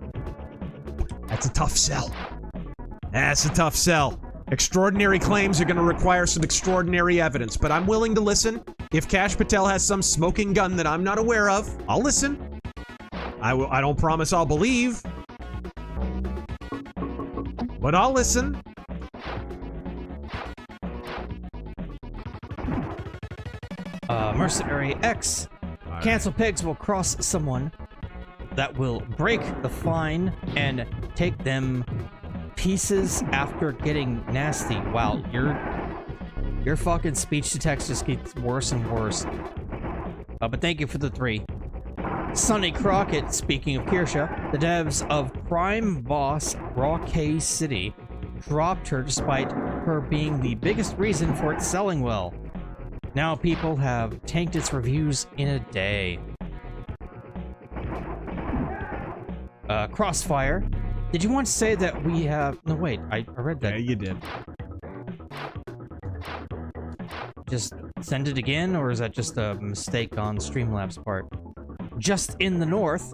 a tough sell. That's a tough sell. Extraordinary claims are going to require some extraordinary evidence, but I'm willing to listen. If Cash Patel has some smoking gun that I'm not aware of, I'll listen. I don't promise I'll believe, but I'll listen. Mercenary X. Right. Cancel Pigs will cross someone that will break the fine and take them pieces after getting nasty. Wow, your fucking speech to text just gets worse and worse. But thank you for the 3. Sonny Crockett, speaking of Kirsha, the devs of Crime Boss Raw-K City dropped her despite her being the biggest reason for it selling well. Now people have tanked its reviews in a day. Crossfire. Did you want to say that we have... No, wait. I read that. Yeah, you did. Just send it again, or is that just a mistake on Streamlabs' part? Just in the north.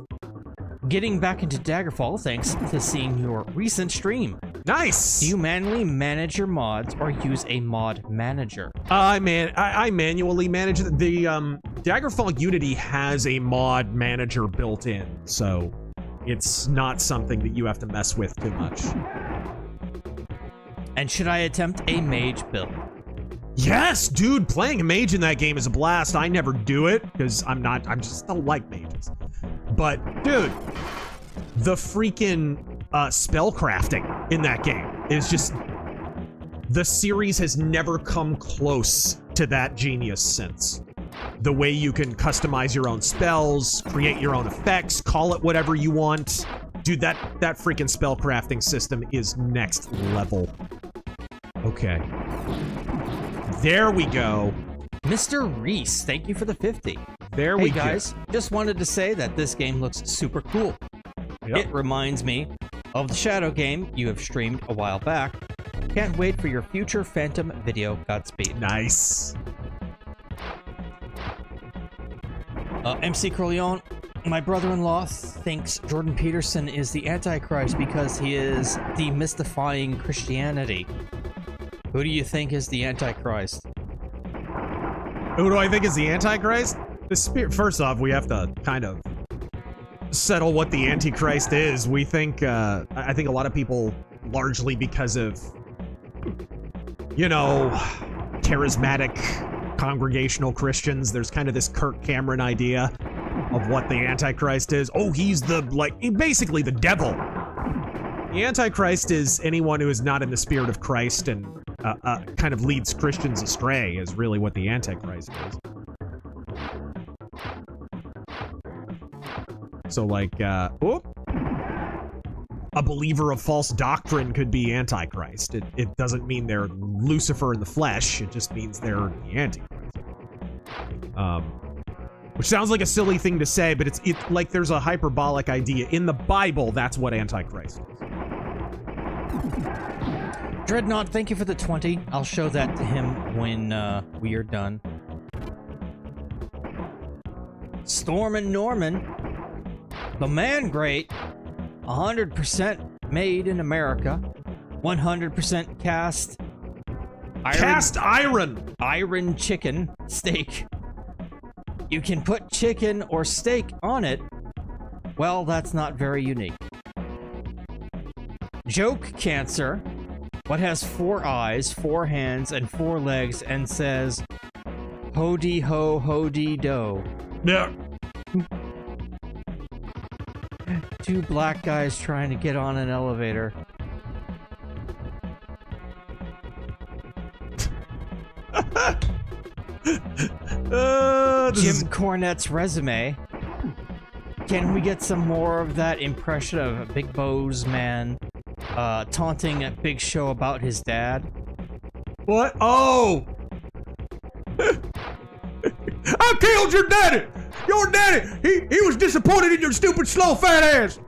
Getting back into Daggerfall thanks to seeing your recent stream. Nice! Do you manually manage your mods or use a mod manager? I manually manage the Daggerfall Unity has a mod manager built in, so it's not something that you have to mess with too much. And should I attempt a mage build? Yes, dude, playing a mage in that game is a blast. I never do it because I just don't like mages. But dude, the freaking spell crafting in that game is just... The series has never come close to that genius since. The way you can customize your own spells, create your own effects, call it whatever you want. Dude, that freaking spell crafting system is next level. Okay. There we go. Mr. Reese, thank you for the 50. There we go. Hey guys, just wanted to say that this game looks super cool. Yep. It reminds me of the Shadow game you have streamed a while back. Can't wait for your future Phantom video. Godspeed. Nice. MC Corleone, my brother-in-law thinks Jordan Peterson is the Antichrist because he is demystifying Christianity. Who do you think is the Antichrist? Who do I think is the Antichrist? The spirit. First off, we have to kind of settle what the Antichrist is. We think, I think a lot of people, largely because of, you know, charismatic congregational Christians, there's kind of this Kirk Cameron idea of what the Antichrist is. Oh, he's the, like, basically the devil. The Antichrist is anyone who is not in the spirit of Christ and kind of leads Christians astray, is really what the Antichrist is. So, like, a believer of false doctrine could be Antichrist. It doesn't mean they're Lucifer in the flesh, it just means they're the Antichrist. Which sounds like a silly thing to say, but it's like there's a hyperbolic idea. In the Bible, that's what Antichrist is. Dreadnought, thank you for the 20. I'll show that to him when we are done. Storm and Norman. The Man Great. 100% made in America. 100% cast iron chicken steak. You can put chicken or steak on it. Well, that's not very unique. Joke Cancer. What has 4 eyes, 4 hands, and 4 legs and says, ho-dee ho, ho-dee do. Yeah. 2 black guys trying to get on an elevator. Jim Cornette's resume. Can we get some more of that impression of Big Bo's man taunting at Big Show about his dad? What? Oh! I killed your daddy! Your daddy! He was disappointed in your stupid, slow, fat ass!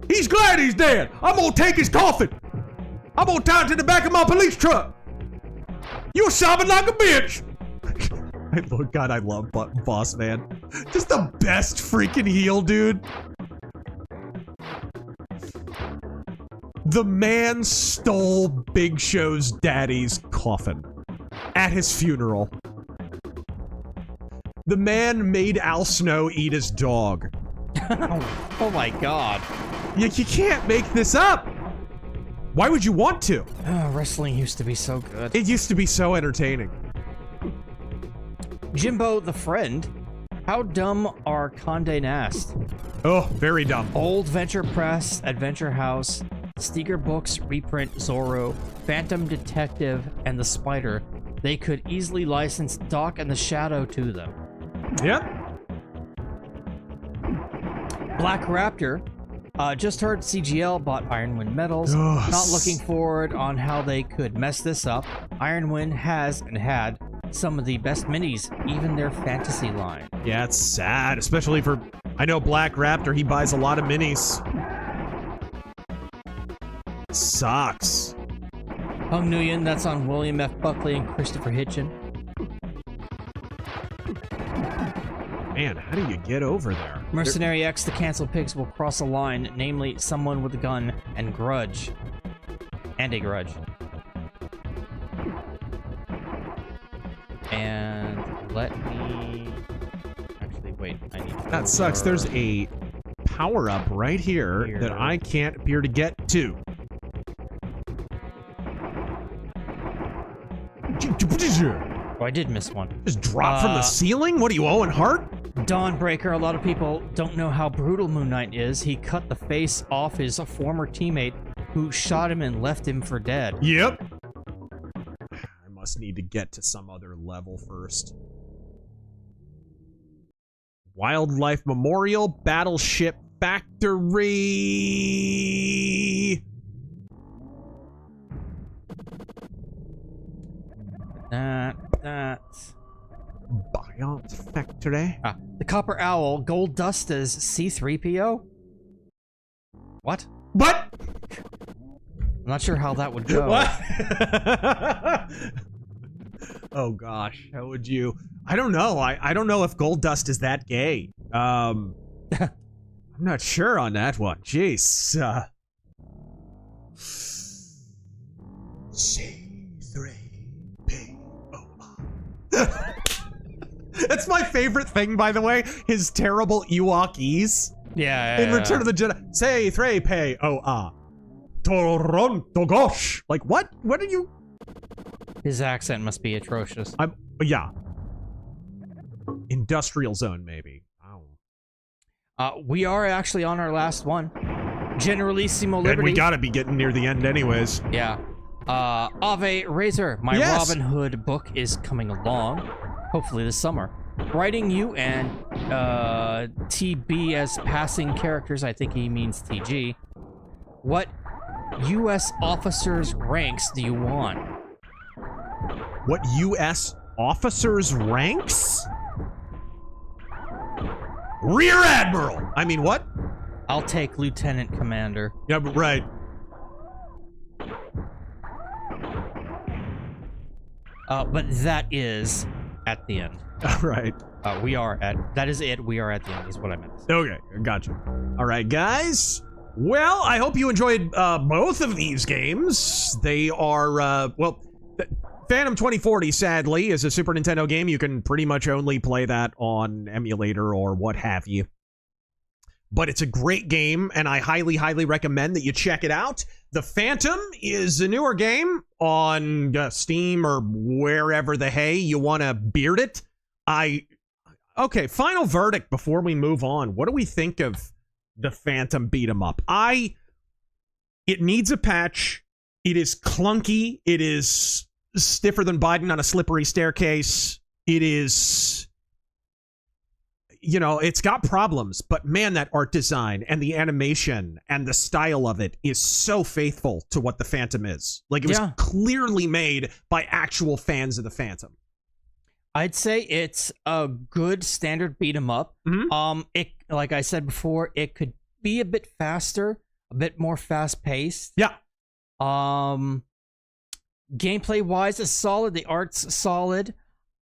He's glad he's dead! I'm gonna take his coffin! I'm gonna tie it to the back of my police truck! You're sobbing like a bitch! God, I love Boss Man. Just the best freaking heel, dude. The man stole Big Show's daddy's coffin at his funeral. The man made Al Snow eat his dog. Oh my god. You can't make this up. Why would you want to? Wrestling used to be so good. It used to be so entertaining. Jimbo the Friend. How dumb are Condé Nast? Oh, very dumb. Old Venture Press, Adventure House, Steger Books, Reprint, Zorro, Phantom Detective, and The Spider. They could easily license Doc and the Shadow to them. Yep. Black Raptor. Just heard CGL bought Ironwind medals. Ugh. Not looking forward on how they could mess this up. Ironwind has and had some of the best minis, even their fantasy line. Yeah, it's sad, especially for... I know Black Raptor, he buys a lot of minis. Sucks. Hung Nguyen, that's on William F. Buckley and Christopher Hitchin. Man, how do you get over there? Mercenary X, the cancel pigs will cross a line, namely someone with a gun and grudge. And a grudge. And let me... Actually, wait, I need to... That sucks. There's a power-up right here that I can't appear to get to. Oh, I did miss one. Just drop from the ceiling? What are you, Owen Hart? Dawnbreaker, a lot of people don't know how brutal Moon Knight is. He cut the face off his former teammate who shot him and left him for dead. Yep. I must need to get to some other level first. Wildlife Memorial Battleship Factory. That's... Biont Factory. The Copper Owl, Gold Dust as C-3PO? What? What? I'm not sure how that would go. What? Oh gosh, how would you... I don't know. I don't know if Gold Dust is that gay. I'm not sure on that one. Jeez. C-3PO. That's my favorite thing, by the way. His terrible Ewok-ese. Yeah. In Return of the Jedi. Say, Thray, pay, oh, ah. Toronto gosh. Like, what? What are you? His accent must be atrocious. Yeah. Industrial Zone, maybe. We are actually on our last one. Generalissimo Liberty. And we gotta be getting near the end anyways. Yeah. Ave Razor, my Robin Hood book is coming along. Hopefully this summer. Writing you and TB as passing characters, I think he means TG. What U.S. officers' ranks do you want? What U.S. officers' ranks? Rear Admiral! I mean, what? I'll take Lieutenant Commander. Yeah, but right. But that is at the end. Right. We are at... That is it. We are at the end, is what I meant to say. Okay, gotcha. All right, guys. Well, I hope you enjoyed both of these games. They are, well, Phantom 2040, sadly, is a Super Nintendo game. You can pretty much only play that on emulator or what have you. But it's a great game, and I highly, highly recommend that you check it out. The Phantom is a newer game on Steam or wherever the hey you want to beard it. Okay, final verdict before we move on. What do we think of the Phantom beat 'em up? It needs a patch. It is clunky. It is stiffer than Biden on a slippery staircase. It is, you know, it's got problems, but man, that art design and the animation and the style of it is so faithful to what the Phantom is. Like, it was clearly made by actual fans of the Phantom. I'd say it's a good standard beat 'em up. It, like I said before, it could be a bit faster, a bit more fast paced. Yeah. Gameplay wise is solid. The art's solid.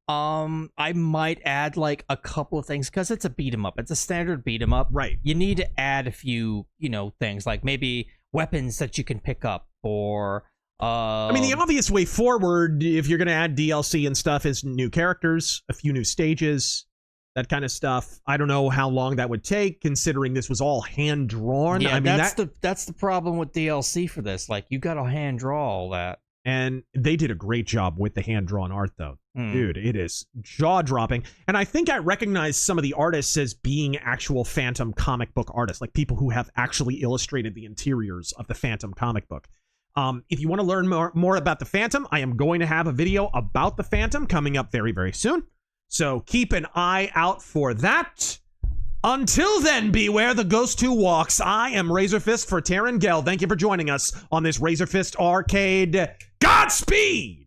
I might add like a couple of things because it's a beat 'em up. It's a standard beat 'em up. Right. You need to add a few, you know, things like maybe weapons that you can pick up or. I mean, the obvious way forward, if you're going to add DLC and stuff, is new characters, a few new stages, that kind of stuff. I don't know how long that would take, considering this was all hand drawn. Yeah, I mean, that's the problem with DLC for this. Like, you got to hand draw all that. And they did a great job with the hand-drawn art, though. Dude, it is jaw-dropping. And I think I recognize some of the artists as being actual Phantom comic book artists, like people who have actually illustrated the interiors of the Phantom comic book. If you want to learn more about the Phantom, I am going to have a video about the Phantom coming up very, very soon. So keep an eye out for that. Until then, beware the ghost who walks. I am RazorFist for Taryn Gell. Thank you for joining us on this RazorFist Arcade. Godspeed!